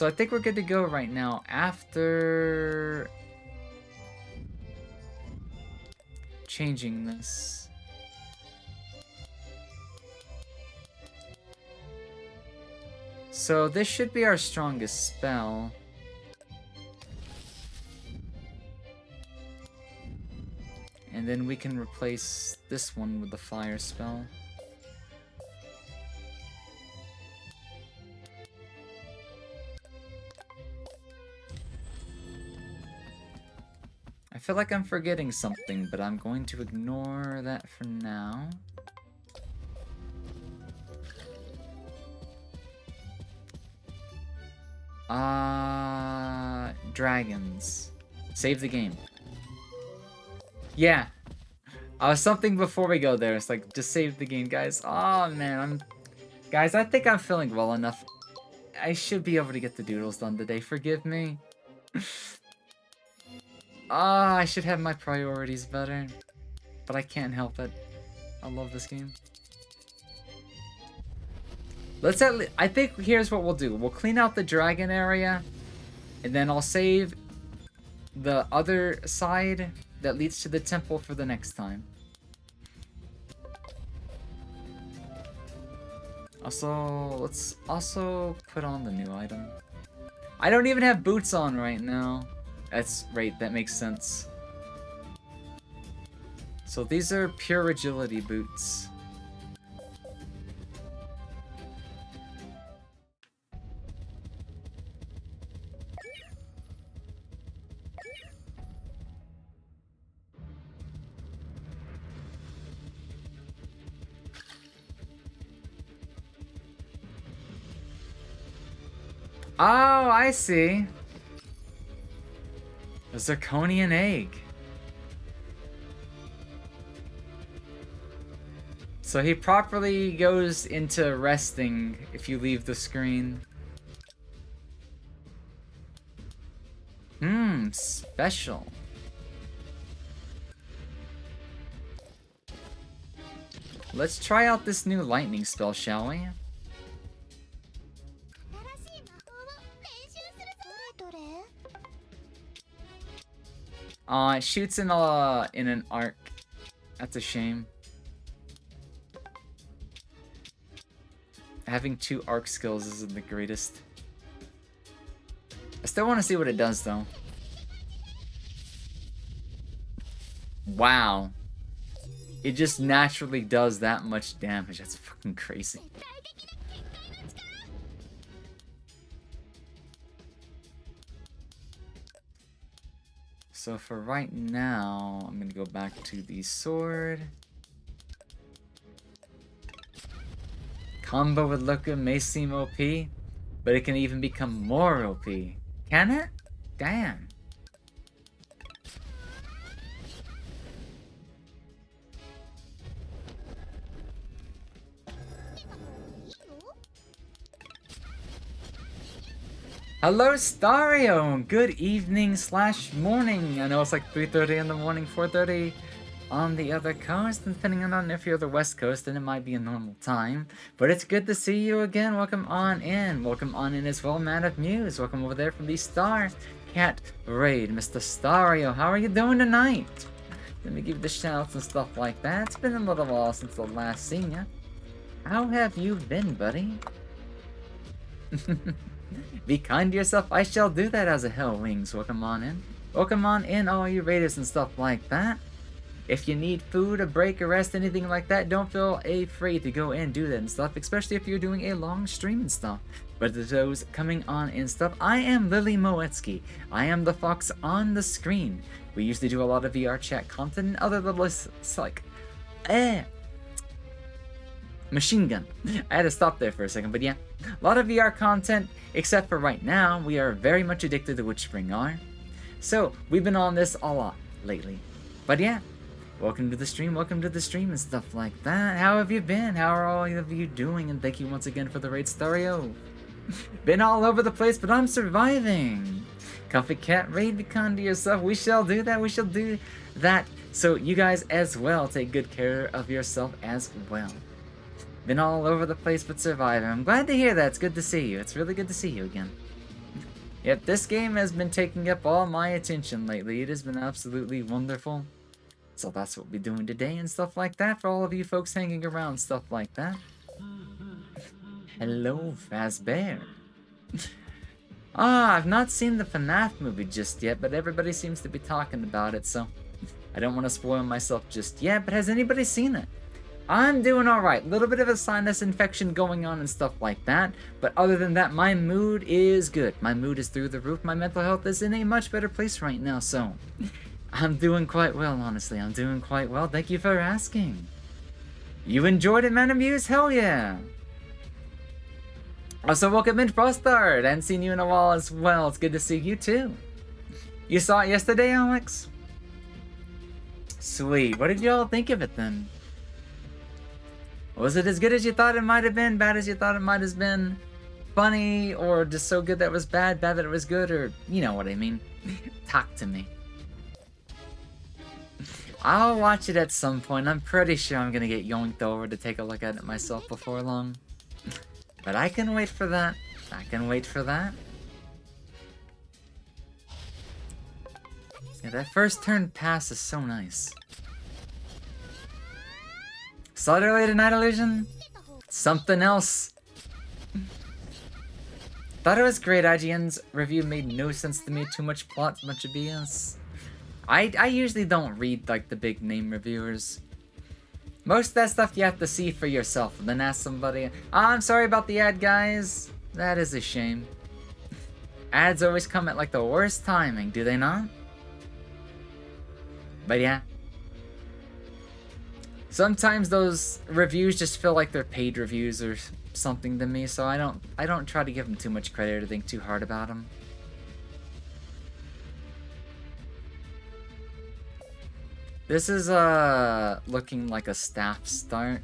So I think we're good to go right now after changing this. So this should be our strongest spell. And then we can replace this one with the fire spell. I feel like I'm forgetting something, but I'm going to ignore that for now. Dragons. Save the game. Yeah. Something before we go there. It's like, just save the game, guys. Oh, man. Guys, I think I'm feeling well enough. I should be able to get the doodles done today. Forgive me. I should have my priorities better. But I can't help it. I love this game. Let's I think here's what we'll do. We'll clean out the dragon area. And then I'll save the other side that leads to the temple for the next time. Also, let's also put on the new item. I don't even have boots on right now. That's right, that makes sense. So these are pure agility boots. Oh, I see. A zirconian egg. So he properly goes into resting if you leave the screen. Special. Let's try out this new lightning spell, shall we? It shoots in an arc. That's a shame. Having 2 arc skills isn't the greatest. I still want to see what it does, though. Wow. It just naturally does that much damage. That's fucking crazy. So for right now, I'm gonna go back to the sword. Combo with Luca may seem OP, but it can even become more OP. Can it? Damn. Hello, Stario! Good evening / morning. I know it's like 3:30 in the morning, 4:30 on the other coast, and depending on if you're the West Coast, then it might be a normal time. But it's good to see you again. Welcome on in. Welcome on in as well, Man of Muse. Welcome over there from the Star Cat Raid, Mr. Stario. How are you doing tonight? Let me give you the shoutouts and stuff like that. It's been a little while since the last seen ya. How have you been, buddy? Be kind to yourself. I shall do that as a Hell Wings. Welcome on in. Welcome on in, all you raiders and stuff like that. If you need food, a break, a rest, anything like that, don't feel afraid to go and do that and stuff, especially if you're doing a long stream and stuff. But to those coming on and stuff, I am Lily Moetsuki. I am the fox on the screen. We usually do a lot of VR chat content and other little like machine gun. I had to stop there for a second, but yeah. A lot of VR content, except for right now, we are very much addicted to WitchSpring are. So, we've been on this a lot lately. But yeah, welcome to the stream and stuff like that. How have you been? How are all of you doing? And thank you once again for the raid, Stario. Been all over the place, but I'm surviving. Comfy Cat raid, be kind to yourself. We shall do that, So you guys as well, take good care of yourself as well. Been all over the place but surviving. I'm glad to hear that. It's good to see you. It's really good to see you again. Yep, this game has been taking up all my attention lately. It has been absolutely wonderful. So that's what we're doing today and stuff like that for all of you folks hanging around, stuff like that. Hello, Fazbear. I've not seen the FNAF movie just yet, but everybody seems to be talking about it, so I don't want to spoil myself just yet, but has anybody seen it? I'm doing alright. Little bit of a sinus infection going on and stuff like that, but other than that, my mood is good. My mood is through the roof. My mental health is in a much better place right now, so I'm doing quite well, honestly. I'm doing quite well. Thank you for asking. You enjoyed it, man? Amuse? Hell yeah! Also, welcome in, Frostard. I hadn't seen you in a while as well. It's good to see you too. You saw it yesterday, Alex? Sweet. What did y'all think of it then? Was it as good as you thought it might have been? Bad as you thought it might have been? Funny? Or just so good that it was bad? Bad that it was good? Or you know what I mean? Talk to me. I'll watch it at some point. I'm pretty sure I'm gonna get yoinked over to take a look at it myself before long. But I can wait for that. I can wait for that. Yeah, that first turn pass is so nice. Saw it earlier tonight, Illusion? Something else. Thought it was great. IGN's review made no sense to me. Too much plot, bunch of BS. I usually don't read like the big name reviewers. Most of that stuff you have to see for yourself and then ask somebody. I'm sorry about the ad, guys. That is a shame. Ads always come at like the worst timing, do they not? But yeah. Sometimes those reviews just feel like they're paid reviews or something to me, so I don't try to give them too much credit or think too hard about them. This is looking like a staff start.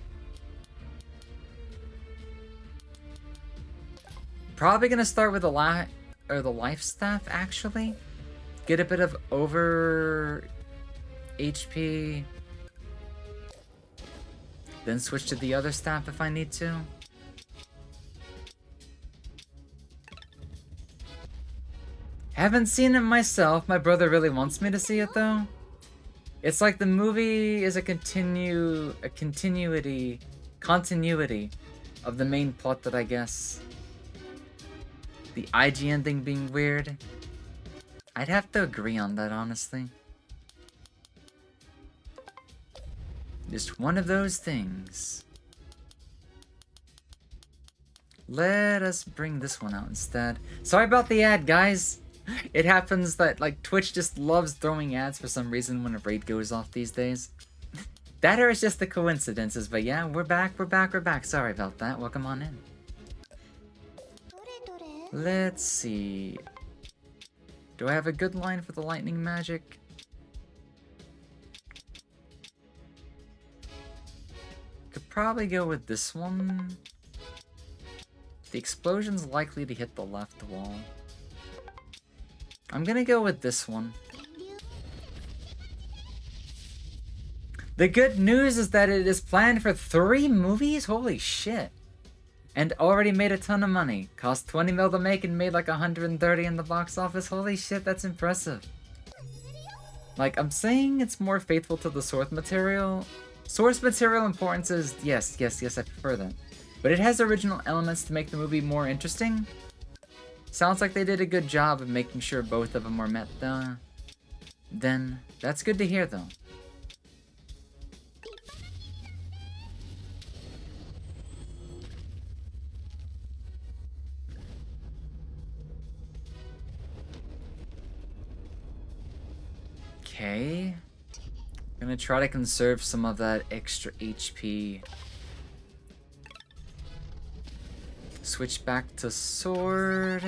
Probably gonna start with the life staff actually. Get a bit of over HP. Then switch to the other staff if I need to. Haven't seen it myself. My brother really wants me to see it though. It's like the movie is a continuity of the main plot that I guess. The IGN thing being weird. I'd have to agree on that, honestly. Just one of those things. Let us bring this one out instead. Sorry about the ad, guys. It happens that like Twitch just loves throwing ads for some reason when a raid goes off these days. That or it's just the coincidences, but yeah, we're back. Sorry about that. Welcome on in. Let's see. Do I have a good line for the lightning magic? Could probably go with this one. The explosion's likely to hit the left wall. I'm gonna go with this one. The good news is that it is planned for 3 movies? Holy shit. And already made a ton of money. Cost 20 mil to make and made like 130 in the box office. Holy shit, that's impressive. Like, I'm saying it's more faithful to the source material. Source material importance is, yes, I prefer that. But it has original elements to make the movie more interesting. Sounds like they did a good job of making sure both of them were met, though. Then, that's good to hear, though. Okay. Gonna try to conserve some of that extra HP. Switch back to sword.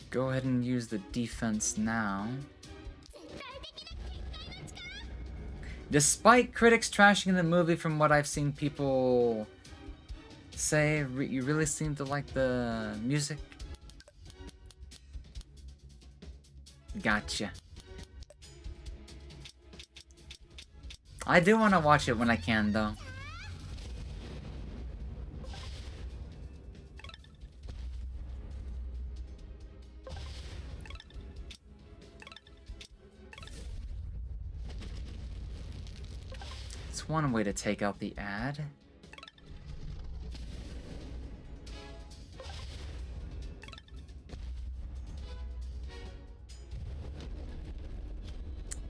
Go ahead and use the defense now. Despite critics trashing the movie, from what I've seen people say, you really seem to like the music. Gotcha. I do want to watch it when I can, though. one way to take out the ad.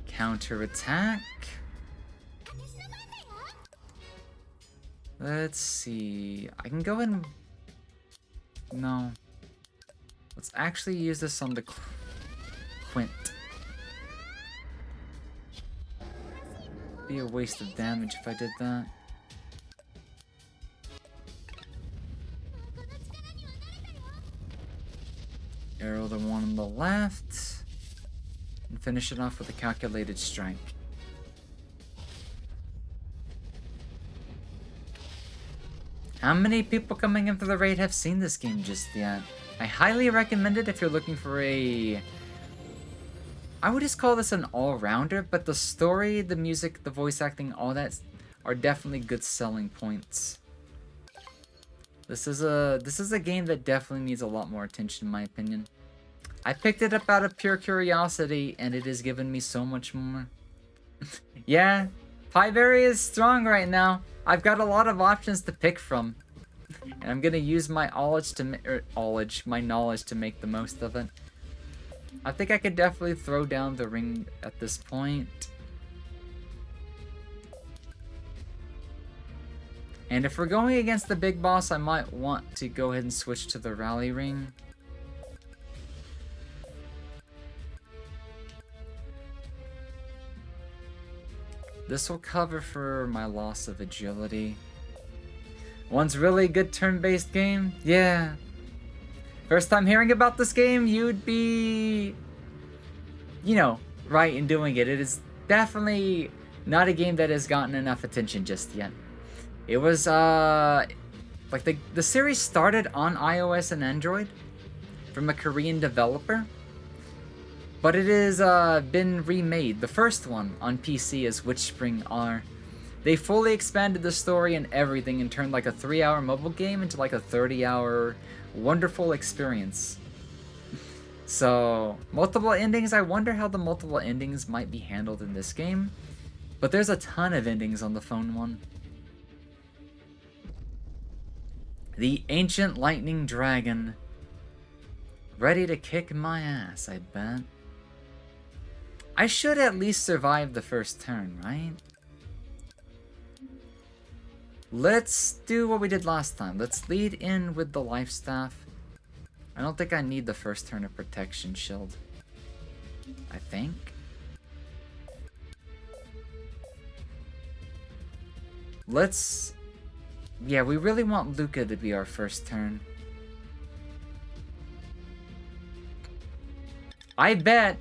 Counterattack. Let's see. I can go in. No. Let's actually use this on the Quint. Be a waste of damage if I did that. Arrow the one on the left. And finish it off with a calculated strike. How many people coming into the raid have seen this game just yet? I highly recommend it if you're looking for a... I would just call this an all-rounder, but the story, the music, the voice acting, all that are definitely good selling points. This is a game that definitely needs a lot more attention in my opinion. I picked it up out of pure curiosity, and it has given me so much more. Yeah, Pieberry is strong right now. I've got a lot of options to pick from. And I'm gonna use my knowledge to make the most of it. I think I could definitely throw down the ring at this point. And if we're going against the big boss, I might want to go ahead and switch to the rally ring. This will cover for my loss of agility. One's really good turn-based game? Yeah. First time hearing about this game, you'd be, you know, right in doing it. It is definitely not a game that has gotten enough attention just yet. It was, like the series started on iOS and Android from a Korean developer. But it has been remade. The first one on PC is WitchSpring R. They fully expanded the story and everything and turned like a 3-hour mobile game into like a 30-hour wonderful experience. So, multiple endings. I wonder how the multiple endings might be handled in this game. But there's a ton of endings on the phone one. The Ancient Lightning Dragon. Ready to kick my ass, I bet. I should at least survive the first turn, right? Let's do what we did last time. Let's lead in with the life staff. I don't think I need the first turn of protection shield. I think. Let's... Yeah, we really want Luca to be our first turn. I bet...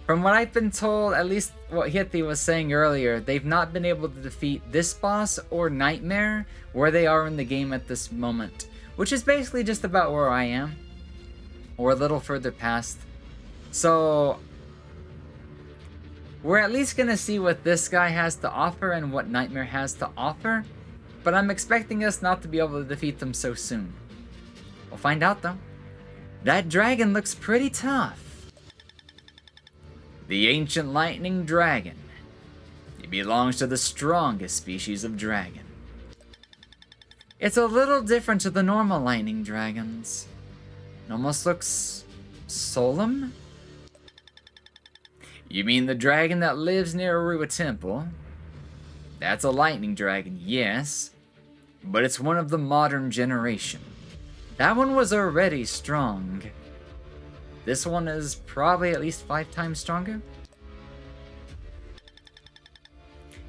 From what I've been told, at least what Hithi was saying earlier, they've not been able to defeat this boss or Nightmare where they are in the game at this moment. Which is basically just about where I am. Or a little further past. So... We're at least gonna see what this guy has to offer and what Nightmare has to offer. But I'm expecting us not to be able to defeat them so soon. We'll find out though. That dragon looks pretty tough. The Ancient Lightning Dragon. It belongs to the strongest species of dragon. It's a little different to the normal lightning dragons. It almost looks solemn? You mean the dragon that lives near Arua Temple? That's a lightning dragon, yes. But it's one of the modern generation. That one was already strong. This one is probably at least 5 times stronger.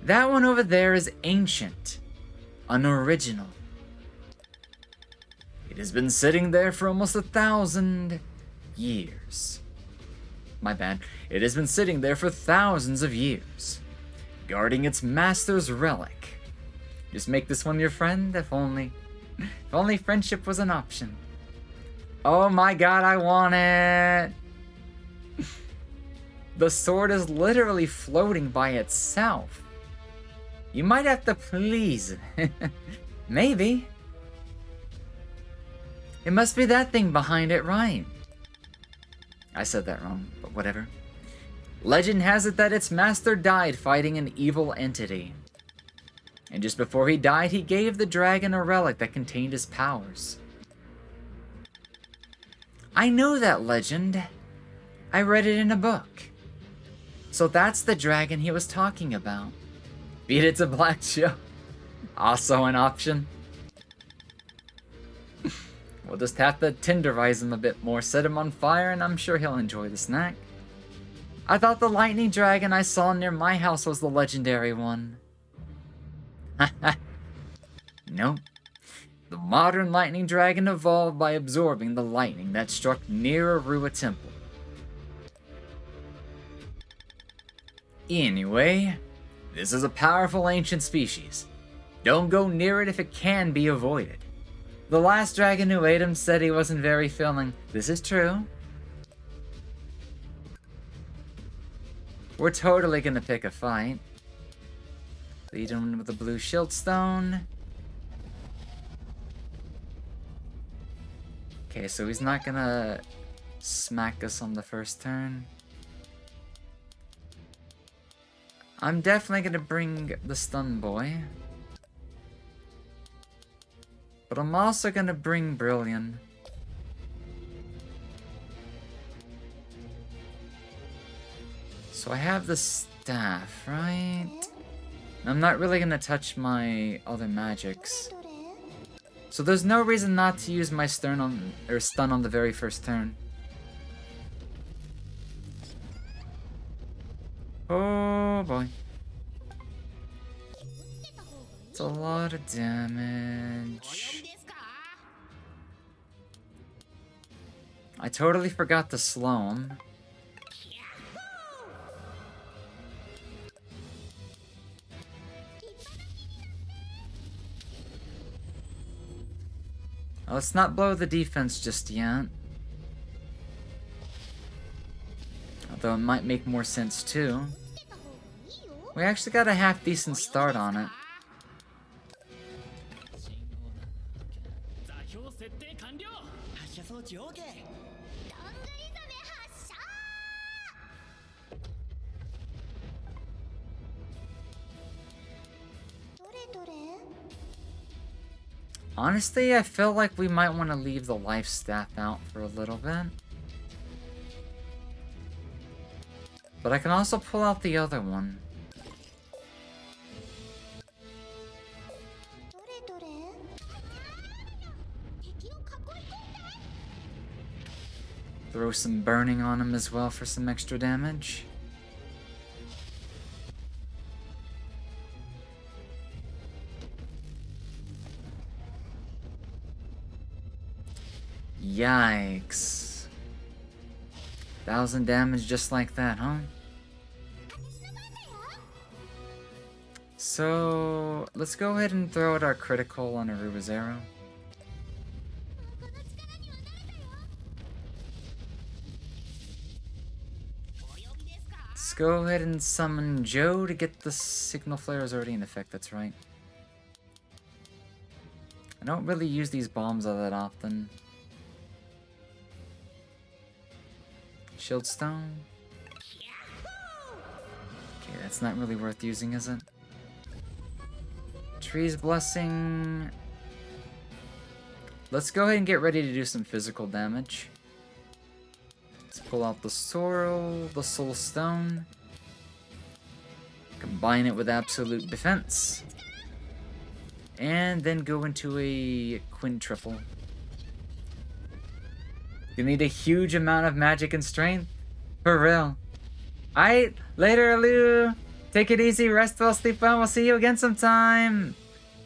That one over there is ancient. Unoriginal. It has been sitting there for almost 1,000 years. My bad. It has been sitting there for thousands of years. Guarding its master's relic. Just make this one your friend, if only. If only friendship was an option. Oh my god, I want it! The sword is literally floating by itself. You might have to please. Maybe. It must be that thing behind it, right? I said that wrong, but whatever. Legend has it that its master died fighting an evil entity. And just before he died, he gave the dragon a relic that contained his powers. I know that legend. I read it in a book. So that's the dragon he was talking about. Beat it to Black Joe. Also an option. We'll just have to tenderize him a bit more, set him on fire, and I'm sure he'll enjoy the snack. I thought the lightning dragon I saw near my house was the legendary one. Nope. The modern lightning dragon evolved by absorbing the lightning that struck near Arua Temple. Anyway, this is a powerful ancient species. Don't go near it if it can be avoided. The last dragon who ate him said he wasn't very filling. This is true. We're totally gonna pick a fight. Lead him with the blue shield stone. Okay, so he's not gonna smack us on the first turn. I'm definitely gonna bring the stun boy. But I'm also gonna bring Brilliant. So I have the staff, right? I'm not really gonna touch my other magics. So there's no reason not to use my stun on the very first turn. Oh boy. It's a lot of damage. I totally forgot to slow him. Let's not blow the defense just yet. Although it might make more sense too. We actually got a half-decent start on it. Honestly, I feel like we might want to leave the life staff out for a little bit. But I can also pull out the other one. Throw some burning on him as well for some extra damage. Yikes. 1,000 damage just like that, huh? So, let's go ahead and throw out our critical on Aruba's arrow. Let's go ahead and summon Joe to get the signal flares already in effect, that's right. I don't really use these bombs all that often. Shield stone. Okay, that's not really worth using, is it? Tree's blessing. Let's go ahead and get ready to do some physical damage. Let's pull out the sorrel, the soul stone. Combine it with absolute defense. And then go into a quintuple. You need a huge amount of magic and strength? For real. Alright, later, Lou. Take it easy, rest well, sleep well. We'll see you again sometime.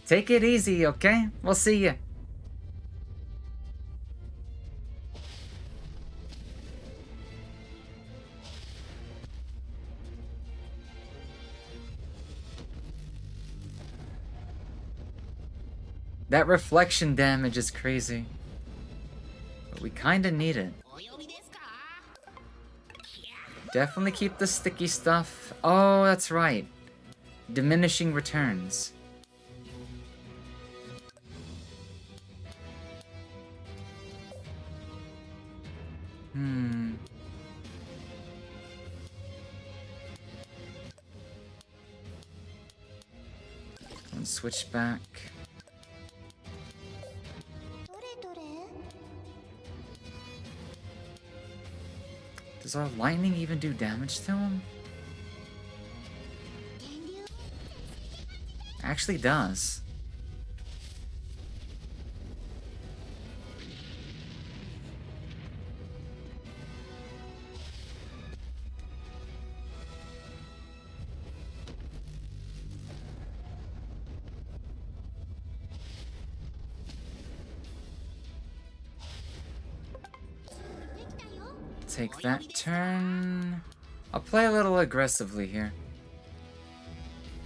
Take it easy, okay? We'll see you. That reflection damage is crazy. But we kinda need it. Definitely keep the sticky stuff. Oh, that's right. Diminishing returns. And switch back. どれどれ Does our lightning even do damage to him? 電流 Actually does. Take that turn. I'll play a little aggressively here.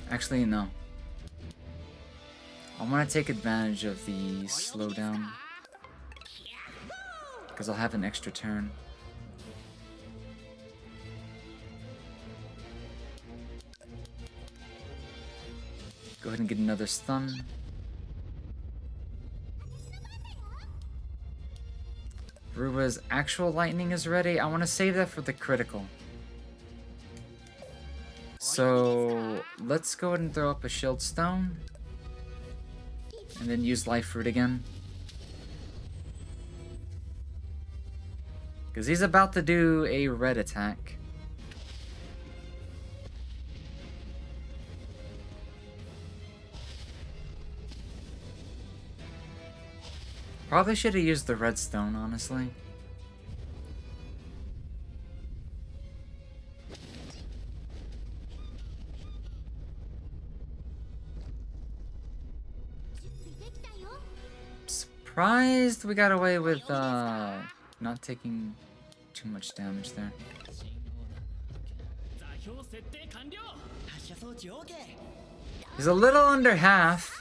Actually, no. I want to take advantage of the slowdown. Because I'll have an extra turn. Go ahead and get another stun. Rua's actual lightning is ready. I want to save that for the critical. So let's go ahead and throw up a shield stone. And then use life fruit again. Because he's about to do a red attack. Probably should have used the redstone, honestly. Surprised we got away with not taking too much damage there. He's a little under half.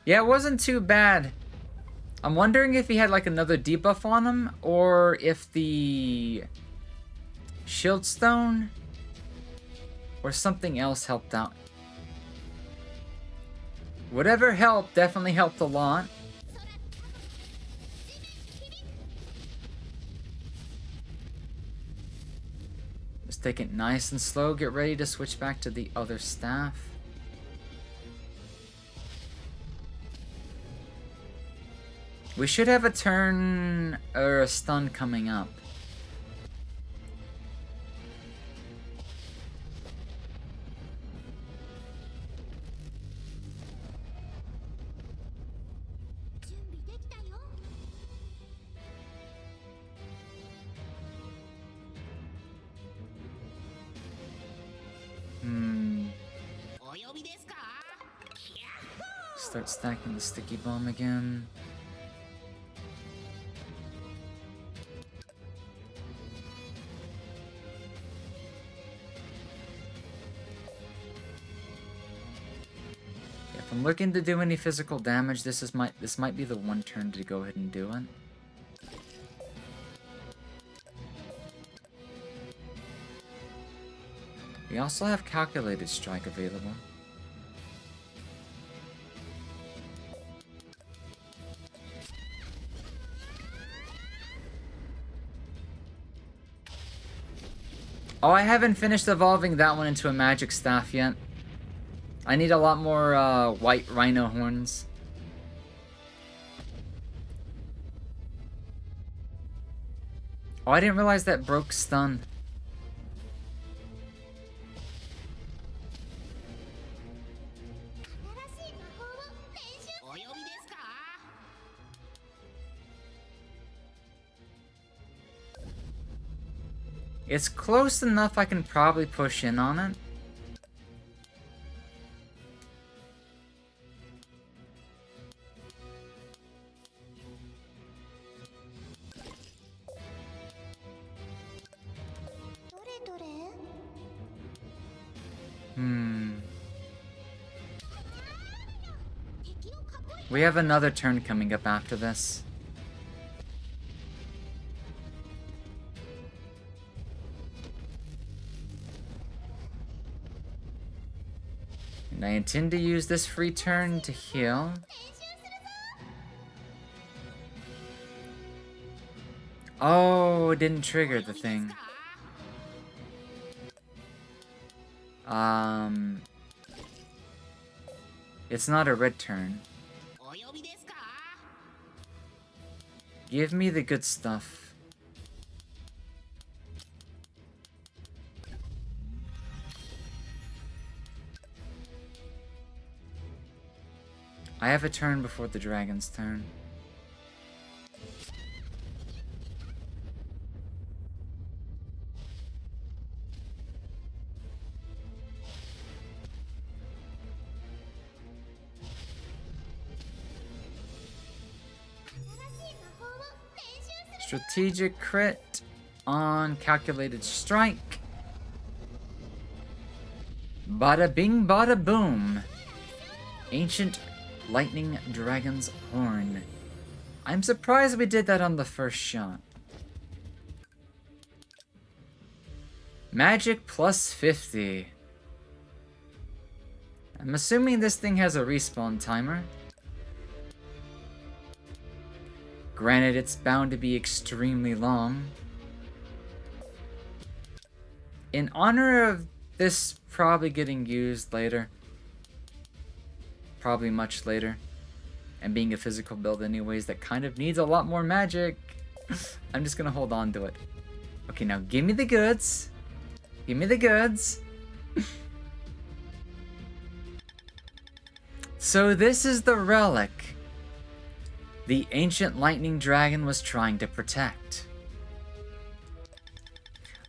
Yeah, it wasn't too bad. I'm wondering if he had like another debuff on him, or if the shield stone or something else helped out. Whatever helped definitely helped a lot. Just take it nice and slow. Get ready to switch back to the other staff. We should have a turn or a stun coming up. Start stacking the sticky bomb again. If I'm looking to do any physical damage, this might be the one turn to go ahead and do it. We also have calculated strike available. Oh, I haven't finished evolving that one into a magic staff yet. I need a lot more white rhino horns. Oh, I didn't realize that broke stun. It's close enough I can probably push in on it. We have another turn coming up after this. And I intend to use this free turn to heal. Oh, it didn't trigger the thing. It's not a red turn. お呼びですか？ Give me the good stuff. I have a turn before the dragon's turn. Strategic crit on calculated strike. Bada bing, bada boom. Ancient lightning dragon's horn. I'm surprised we did that on the first shot. Magic plus 50. I'm assuming this thing has a respawn timer. Granted, it's bound to be extremely long. In honor of this probably getting used later, probably much later, and being a physical build anyways that kind of needs a lot more magic, I'm just gonna hold on to it. Okay, now give me the goods. Give me the goods. So this is the relic the ancient lightning dragon was trying to protect.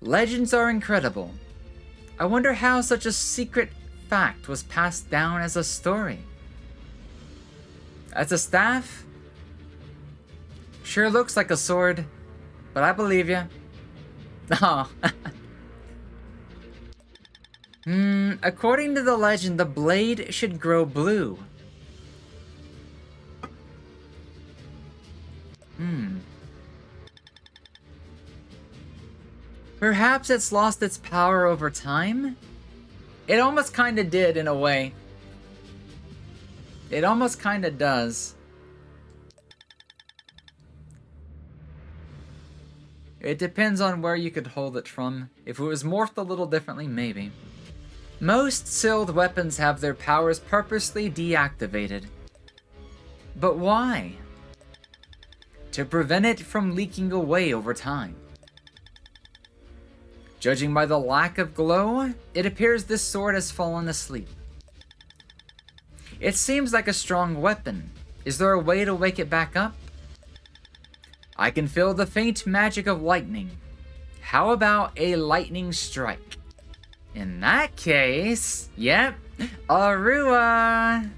Legends are incredible. I wonder how such a secret fact was passed down as a story. As a staff? Sure looks like a sword, but I believe you. Oh. According to the legend, the blade should grow blue. Perhaps it's lost its power over time? It almost kinda did, in a way. It almost kinda does. It depends on where you could hold it from. If it was morphed a little differently, maybe. Most sealed weapons have their powers purposely deactivated. But why? To prevent it from leaking away over time. Judging by the lack of glow, it appears this sword has fallen asleep. It seems like a strong weapon. Is there a way to wake it back up? I can feel the faint magic of lightning. How about a lightning strike? In that case, yep, Arua!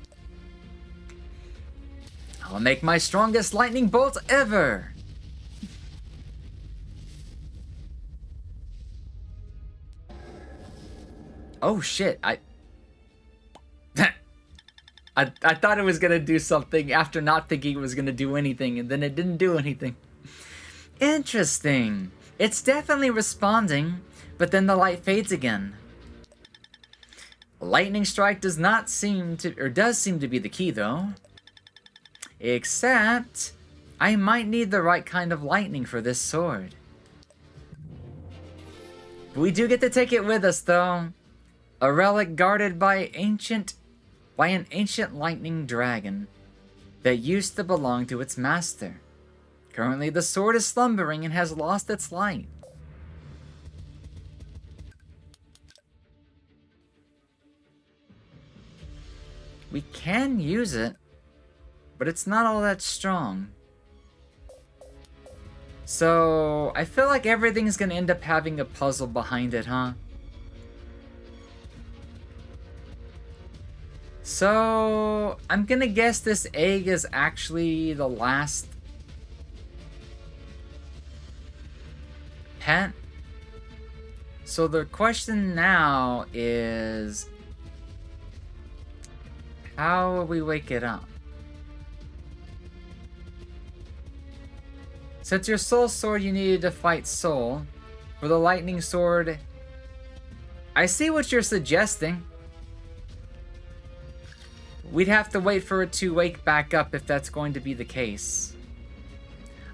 I'll make my strongest lightning bolt ever! Oh shit, I thought it was gonna do something after not thinking it was gonna do anything, and then it didn't do anything. Interesting. It's definitely responding, but then the light fades again. Lightning strike does seem to be the key though. Except, I might need the right kind of lightning for this sword. We do get to take it with us though. A relic guarded by an ancient lightning dragon that used to belong to its master. Currently, the sword is slumbering and has lost its light. We can use it, but it's not all that strong. So, I feel like everything's gonna end up having a puzzle behind it, huh? So, I'm gonna guess this egg is actually the last pet. So the question now is, how will we wake it up? Since your soul sword you needed to fight soul, for the lightning sword, I see what you're suggesting. We'd have to wait for it to wake back up if that's going to be the case.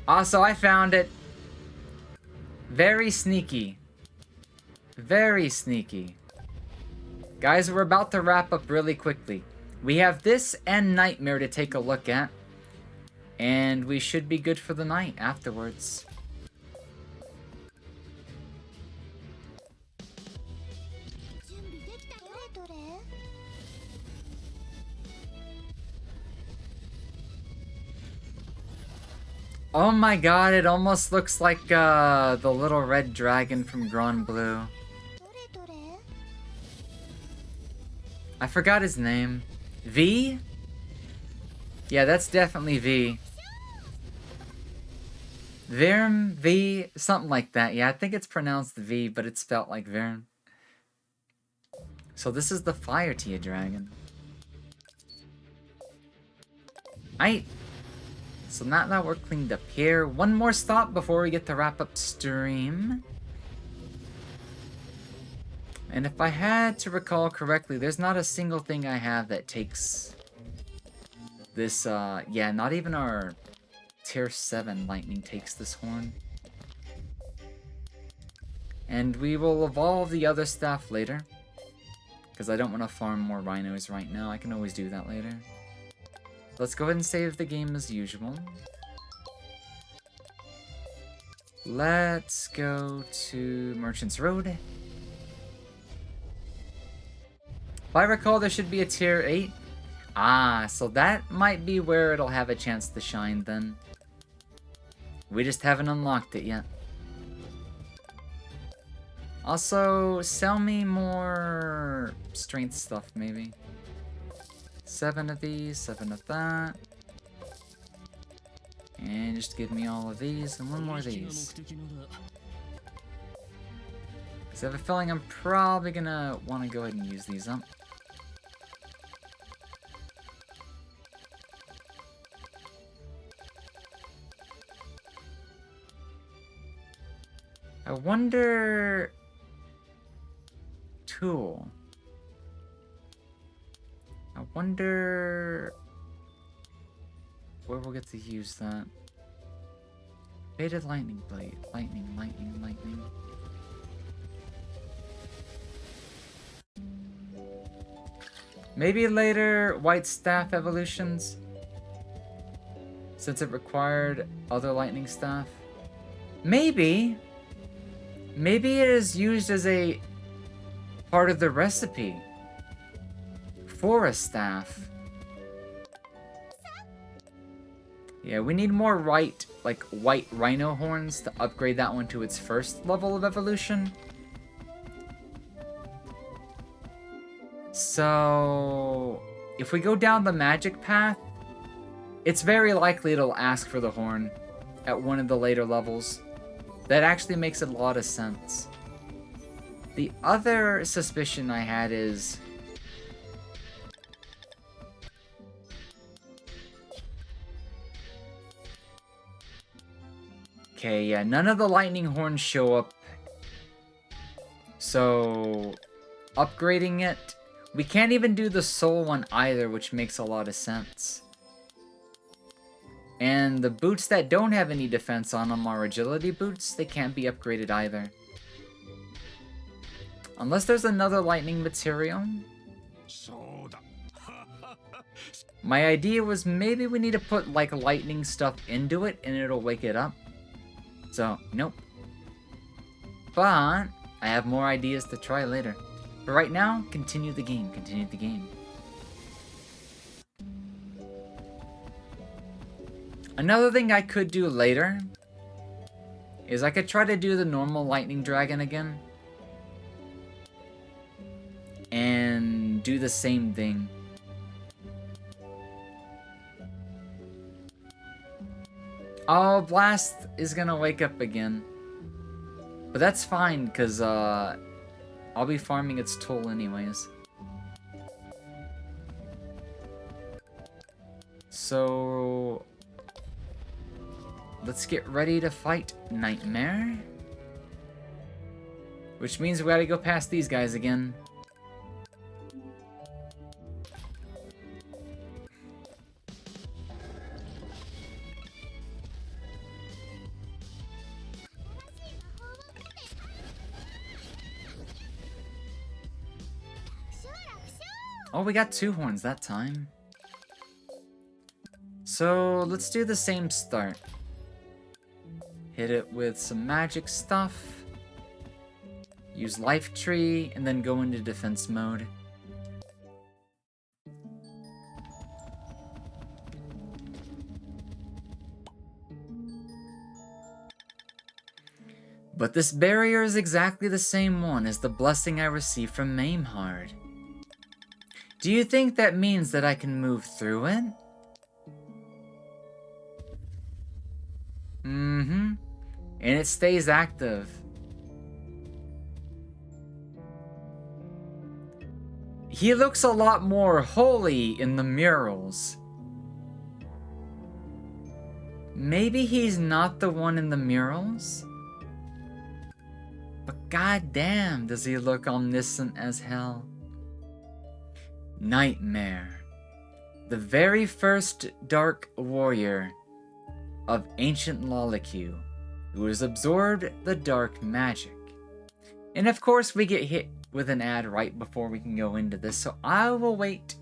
Also, I found it. Very sneaky. Very sneaky. Guys, we're about to wrap up really quickly. We have this and Nightmare to take a look at. And we should be good for the night afterwards. Oh my god, it almost looks like the little red dragon from Grand Blue. I forgot his name. V? Yeah, that's definitely V. Virm, V, something like that. Yeah, I think it's pronounced V, but it's spelled like Virm. So this is the Fire Tia Dragon. So now that we're cleaned up here, one more stop before we get to wrap up stream. And if I had to recall correctly, there's not a single thing I have that takes this, yeah, not even our Tier 7 Lightning takes this horn. And we will evolve the other staff later. Because I don't want to farm more rhinos right now. I can always do that later. Let's go ahead and save the game as usual. Let's go to Merchant's Road. If I recall, there should be a Tier 8. Ah, so that might be where it'll have a chance to shine then. We just haven't unlocked it yet. Also, sell me more strength stuff, maybe. 7 of these, 7 of that. And just give me all of these and one more of these. Because I have a feeling I'm probably gonna want to go ahead and use these up. I wonder... Tool. I wonder... where we'll get to use that. Faded lightning blade. Lightning, lightning, lightning. Maybe later white staff evolutions? Since it required other lightning staff? Maybe! Maybe it is used as a part of the recipe for a staff. Yeah, we need more white rhino horns to upgrade that one to its first level of evolution. So, if we go down the magic path, it's very likely it'll ask for the horn at one of the later levels. That actually makes a lot of sense. The other suspicion I had is... okay, yeah, none of the lightning horns show up. So, upgrading it... we can't even do the soul one either, which makes a lot of sense. And the boots that don't have any defense on them are agility boots. They can't be upgraded either. Unless there's another lightning material. My idea was maybe we need to put like lightning stuff into it and it'll wake it up. So, nope. But I have more ideas to try later. But right now, continue the game, continue the game. Another thing I could do later is I could try to do the normal lightning dragon again. And do the same thing. Oh, Blast is gonna wake up again. But that's fine, because I'll be farming its tool anyways. So... let's get ready to fight Nightmare. Which means we gotta go past these guys again. Oh, we got 2 horns that time. So let's do the same start. Hit it with some magic stuff. Use life tree, and then go into defense mode. But this barrier is exactly the same one as the blessing I received from Maimhard. Do you think that means that I can move through it? Mm-hmm. And it stays active. He looks a lot more holy in the murals. Maybe he's not the one in the murals? But goddamn, does he look omniscient as hell. Nightmare. The very first dark warrior of ancient Lolicu, who has absorbed the dark magic. And of course we get hit with an ad right before we can go into this, so I will wait.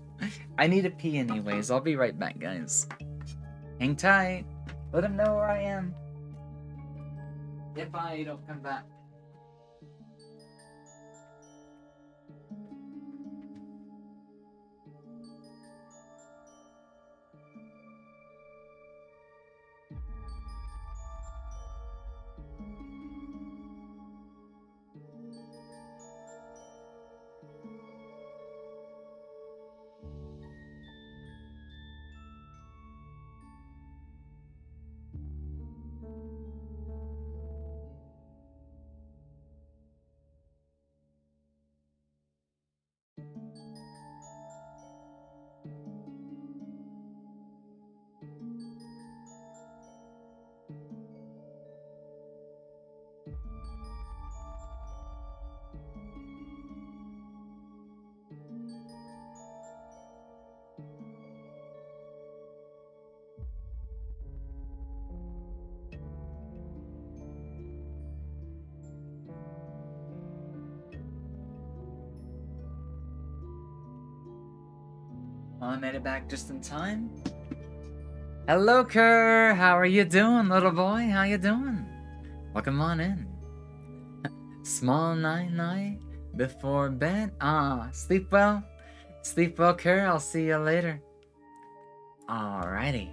I need to pee anyways. I'll be right back, guys. Hang tight. Let him know where I am. If I don't come back. I made it back just in time. Hello, Kerr. How are you doing, little boy? How you doing? Welcome on in. Small night before bed. Sleep well. Sleep well, Kerr. I'll see you later. Alrighty.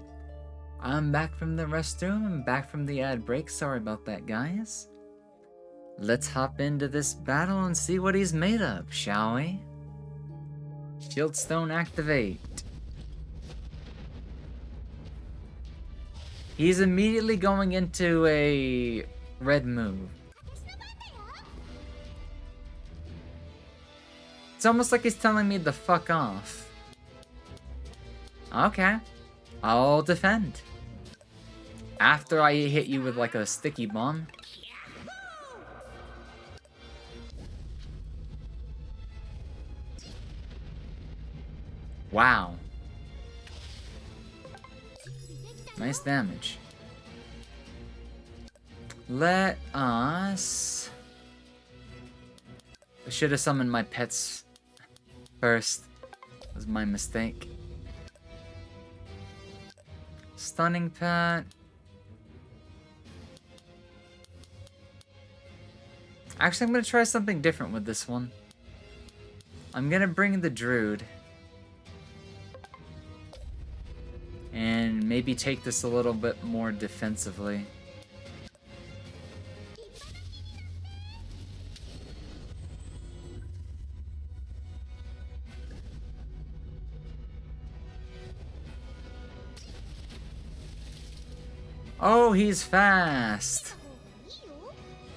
I'm back from the restroom. I'm back from the ad break. Sorry about that, guys. Let's hop into this battle and see what he's made of, shall we? Shieldstone activate. He's immediately going into a red move. It's almost like he's telling me to fuck off. Okay. I'll defend. After I hit you with like a sticky bomb. Wow. Nice damage. Let us... I should have summoned my pets first. That was my mistake. Stunning pet. Actually, I'm going to try something different with this one. I'm going to bring the Druid. And maybe take this a little bit more defensively. Oh, he's fast.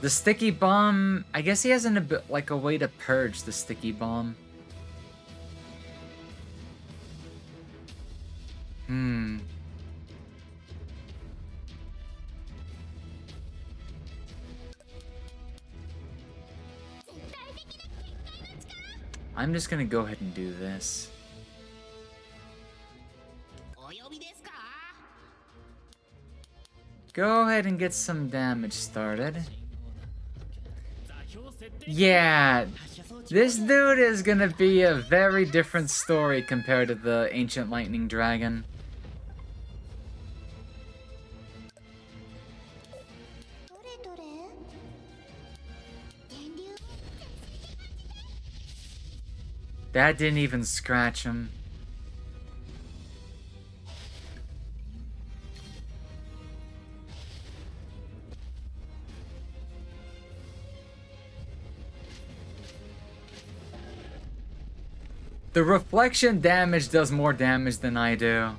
The sticky bomb, I guess he has like a way to purge the sticky bomb. I'm just gonna go ahead and do this. Go ahead and get some damage started. Yeah, this dude is gonna be a very different story compared to the Ancient Lightning Dragon. どれどれ電流 That didn't even scratch him. The reflection damage does more damage than I do.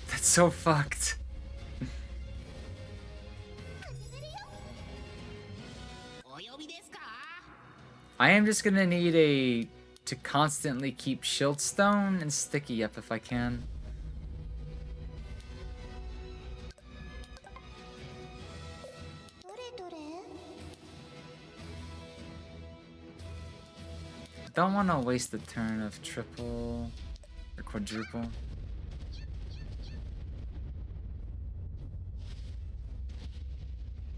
That's so fucked. I am just gonna need to constantly keep Shield Stone and Sticky up if I can. Don't want to waste the turn of triple or quadruple.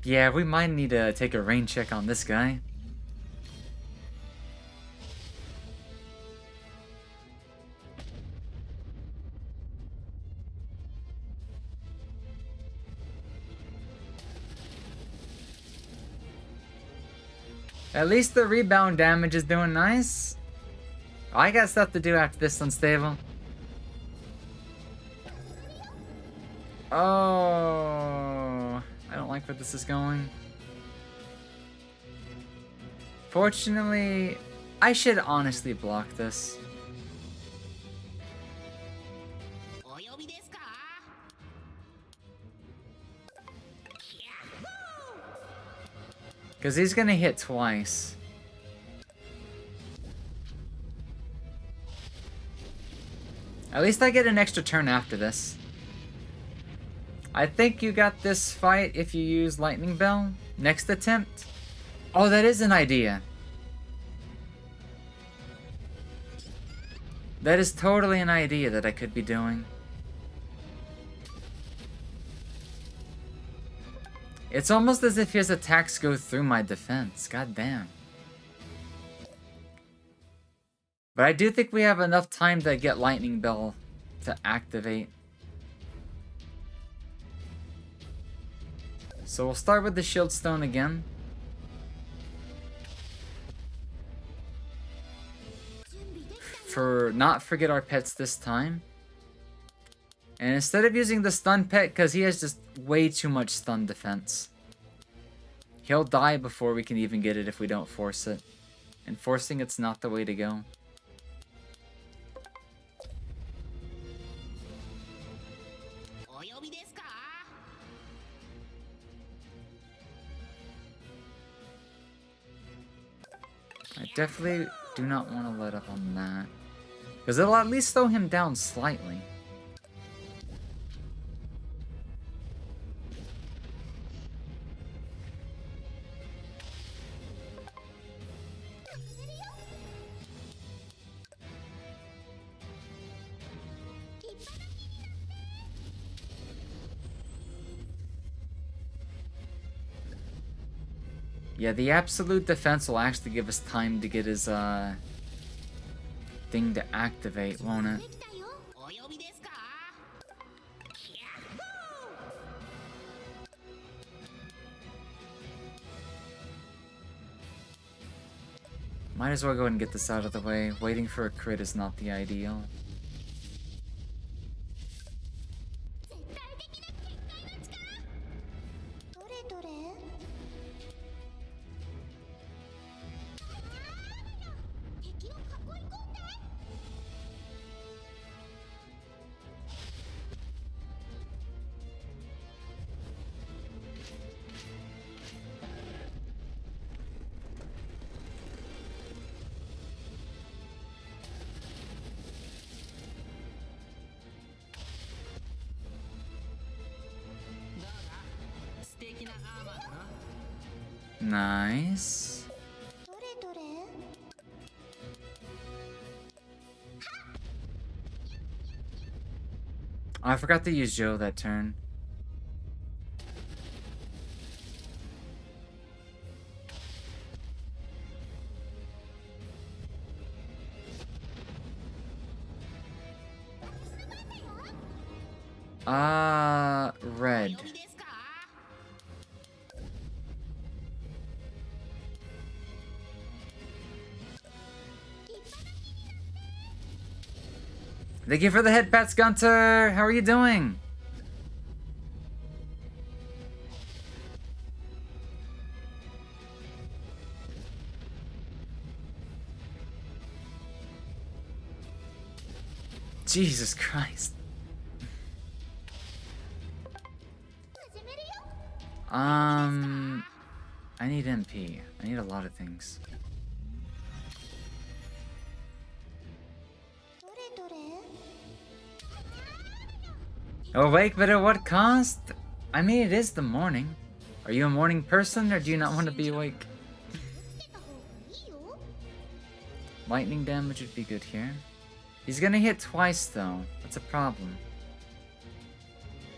Yeah, we might need to take a rain check on this guy. At least the rebound damage is doing nice. I got stuff to do after this unstable. Oh, I don't like where this is going. Fortunately, I should honestly block this. Because he's gonna hit twice. At least I get an extra turn after this. I think you got this fight if you use Lightning Bell. Next attempt. Oh, that is an idea. That is totally an idea that I could be doing. It's almost as if his attacks go through my defense. God damn. But I do think we have enough time to get Lightning Bell to activate. So we'll start with the Shield Stone again. Not forget our pets this time. And instead of using the stun pet, because he has just way too much stun defense. He'll die before we can even get it if we don't force it. And forcing it's not the way to go. I definitely do not want to let up on that. Because it'll at least slow him down slightly. Yeah, the absolute defense will actually give us time to get his thing to activate, won't it? Might as well go ahead and get this out of the way. Waiting for a crit is not the ideal. Nice. Oh, I forgot to use Joe that turn. Red. Thank you for the head pats, Gunter! How are you doing? Jesus Christ. I need MP. I need a lot of things. Awake, but at what cost? I mean, it is the morning. Are you a morning person, or do you not want to be awake? Lightning damage would be good here. He's gonna hit twice, though. That's a problem.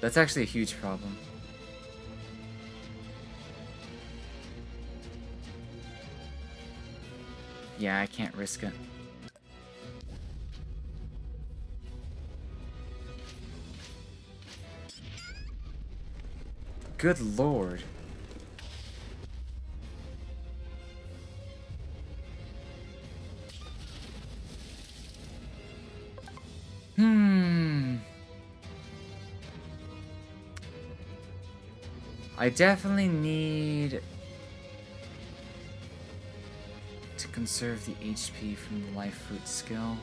That's actually a huge problem. Yeah, I can't risk it. Good lord. I definitely need to conserve the HP from the life fruit skill.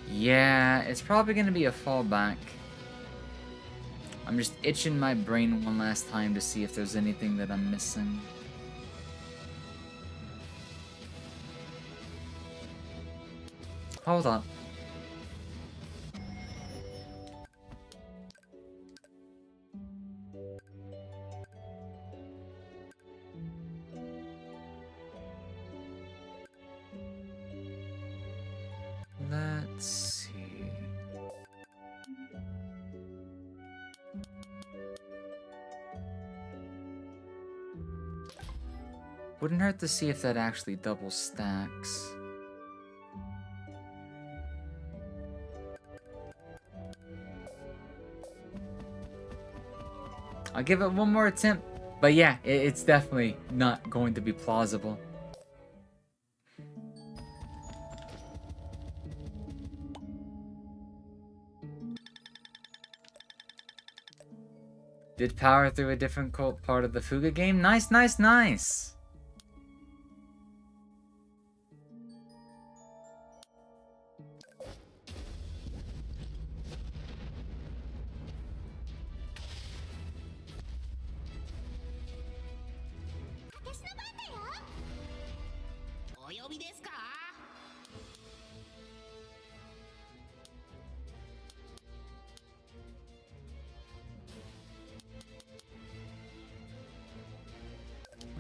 Yeah, it's probably gonna be a fallback. I'm just itching my brain one last time to see if there's anything that I'm missing. Hold up. Let's see. Wouldn't hurt to see if that actually double stacks. I'll give it one more attempt, but yeah, it's definitely not going to be plausible. Did power through a difficult part of the Fuga game? Nice, nice, nice!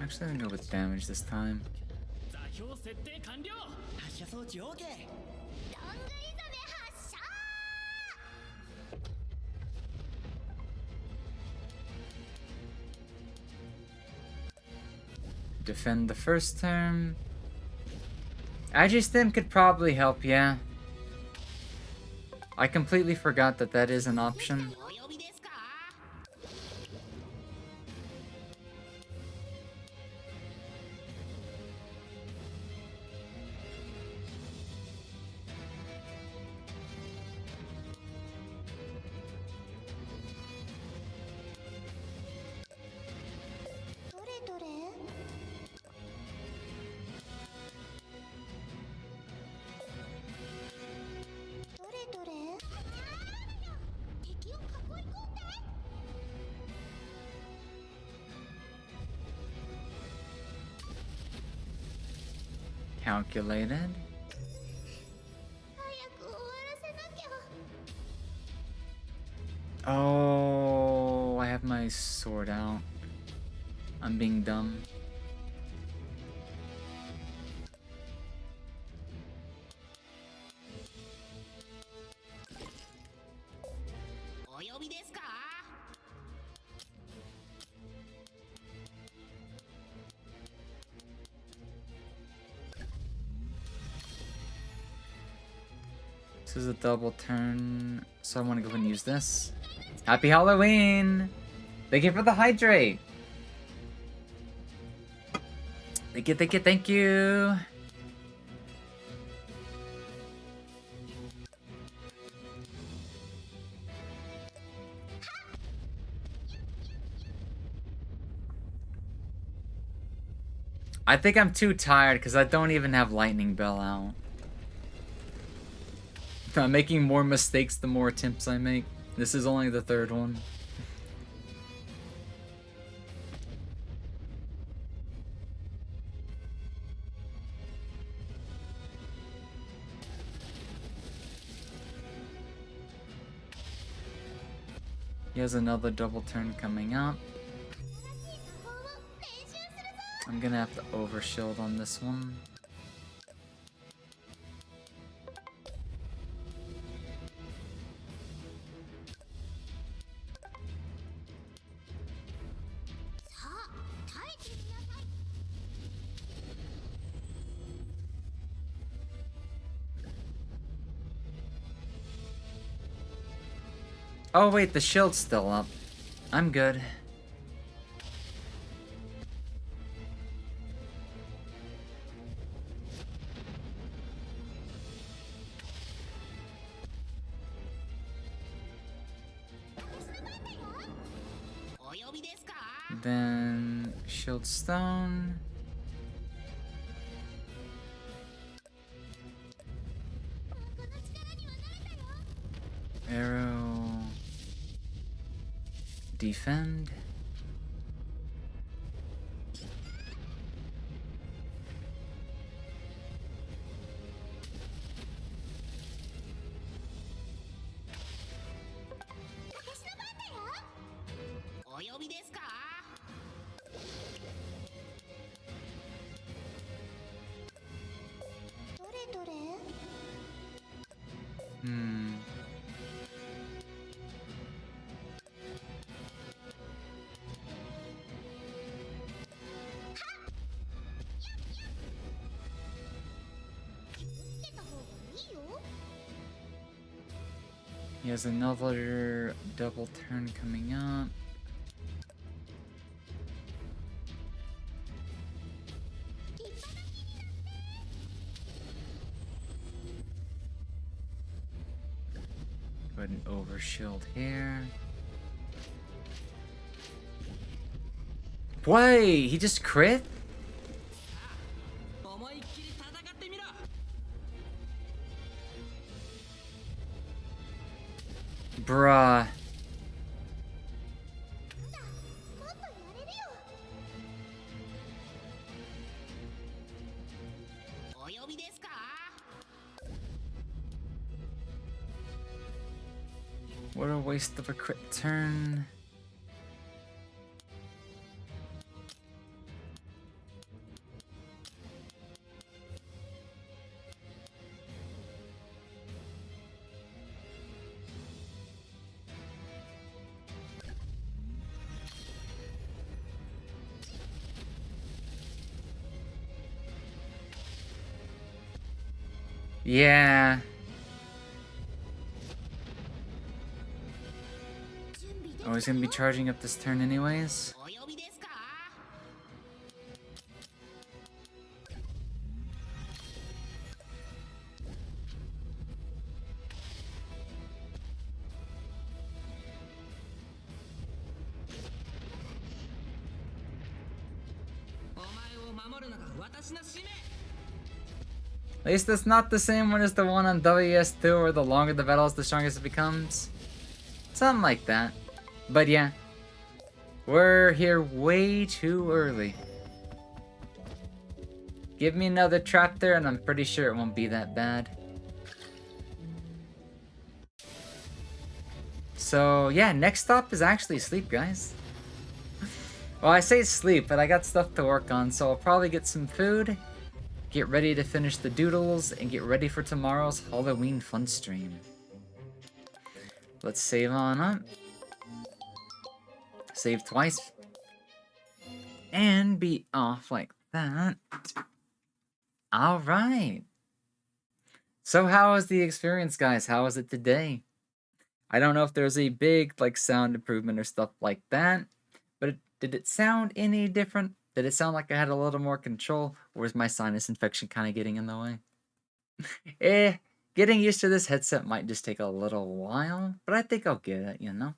Actually, I'm gonna go with damage this time. Defend the first term. Agistem could probably help, yeah. I completely forgot that that is an option. Calculated. Oh, I have my sword out. I'm being dumb. This is a double turn, so I want to go ahead and use this. Happy Halloween! Thank you for the hydrate! Thank you, thank you, thank you! I think I'm too tired because I don't even have Lightning Bell out. I'm making more mistakes the more attempts I make. This is only the third one. He has another double turn coming up. I'm gonna have to overshield on this one. Oh wait, the shield's still up. I'm good. Then shield stone. Arrow. Defend. Hmm. He has another double turn coming up. Go ahead and overshield here. Wait, he just crit? Bruh. What a waste of a crit turn. Yeah. Oh, he's gonna be charging up this turn anyways. At least it's not the same one as the one on WS2 where the longer the battles, the strongest it becomes. Something like that. But yeah, we're here way too early. Give me another trap there and I'm pretty sure it won't be that bad. So yeah, next stop is actually sleep, guys. Well, I say sleep, but I got stuff to work on, so I'll probably get some food, get ready to finish the doodles, and get ready for tomorrow's Halloween fun stream. Let's save on up. Save twice. And be off like that. Alright. So how was the experience, guys? How was it today? I don't know if there's a big like sound improvement or stuff like that, but did it sound any different? Did it sound like I had a little more control, or was my sinus infection kind of getting in the way? Eh, getting used to this headset might just take a little while, but I think I'll get it, you know?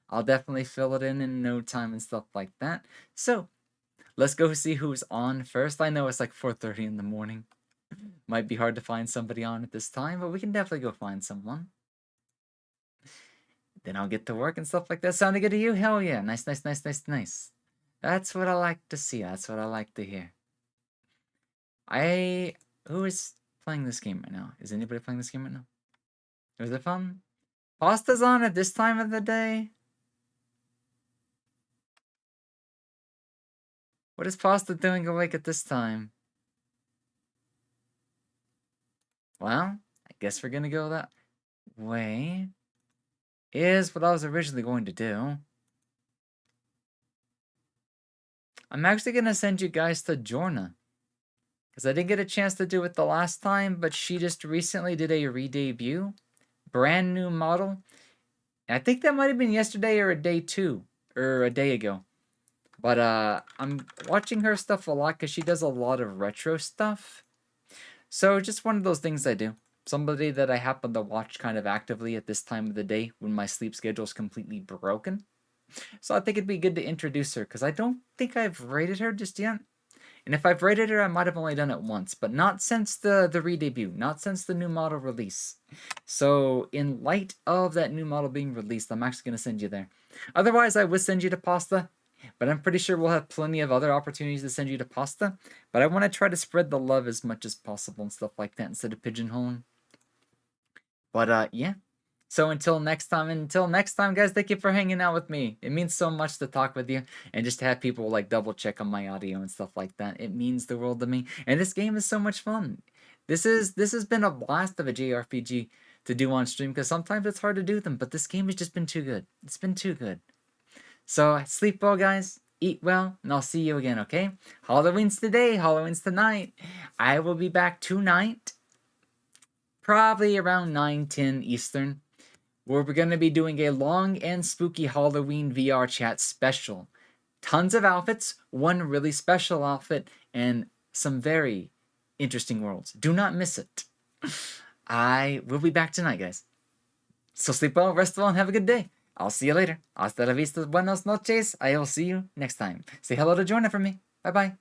I'll definitely fill it in no time and stuff like that. So, let's go see who's on first. I know it's like 4:30 in the morning. Might be hard to find somebody on at this time, but we can definitely go find someone. Then I'll get to work and stuff like that. Sounding good to you? Hell yeah. Nice, nice, nice, nice, nice. That's what I like to see. That's what I like to hear. Who is playing this game right now? Is anybody playing this game right now? Was it fun? Pasta's on at this time of the day? What is Pasta doing awake at this time? Well, I guess we're gonna go that way. Is what I was originally going to do. I'm actually gonna send you guys to Jorna. Because I didn't get a chance to do it the last time, but she just recently did a re-debut. Brand new model. And I think that might have been yesterday or a day two. Or a day ago. But I'm watching her stuff a lot because she does a lot of retro stuff. So just one of those things I do. Somebody that I happen to watch kind of actively at this time of the day when my sleep schedule is completely broken. So I think it'd be good to introduce her because I don't think I've rated her just yet. And if I've rated her, I might have only done it once, but not since the re-debut, not since the new model release. So in light of that new model being released, I'm actually going to send you there. Otherwise, I would send you to Pasta, but I'm pretty sure we'll have plenty of other opportunities to send you to Pasta. But I want to try to spread the love as much as possible and stuff like that instead of pigeonholing. But yeah. So until next time, guys, thank you for hanging out with me. It means so much to talk with you and just to have people like double check on my audio and stuff like that. It means the world to me. And this game is so much fun. This has been a blast of a JRPG to do on stream because sometimes it's hard to do them, but this game has just been too good. It's been too good. So sleep well, guys. Eat well, and I'll see you again, okay? Halloween's today, Halloween's tonight. I will be back tonight, probably around 9-10 Eastern, where we're going to be doing a long and spooky Halloween VR chat special. Tons of outfits, one really special outfit, and some very interesting worlds. Do not miss it. I will be back tonight, guys. So sleep well, rest well, and have a good day. I'll see you later. Hasta la vista, buenas noches. I will see you next time. Say hello to Jonah for me. Bye-bye.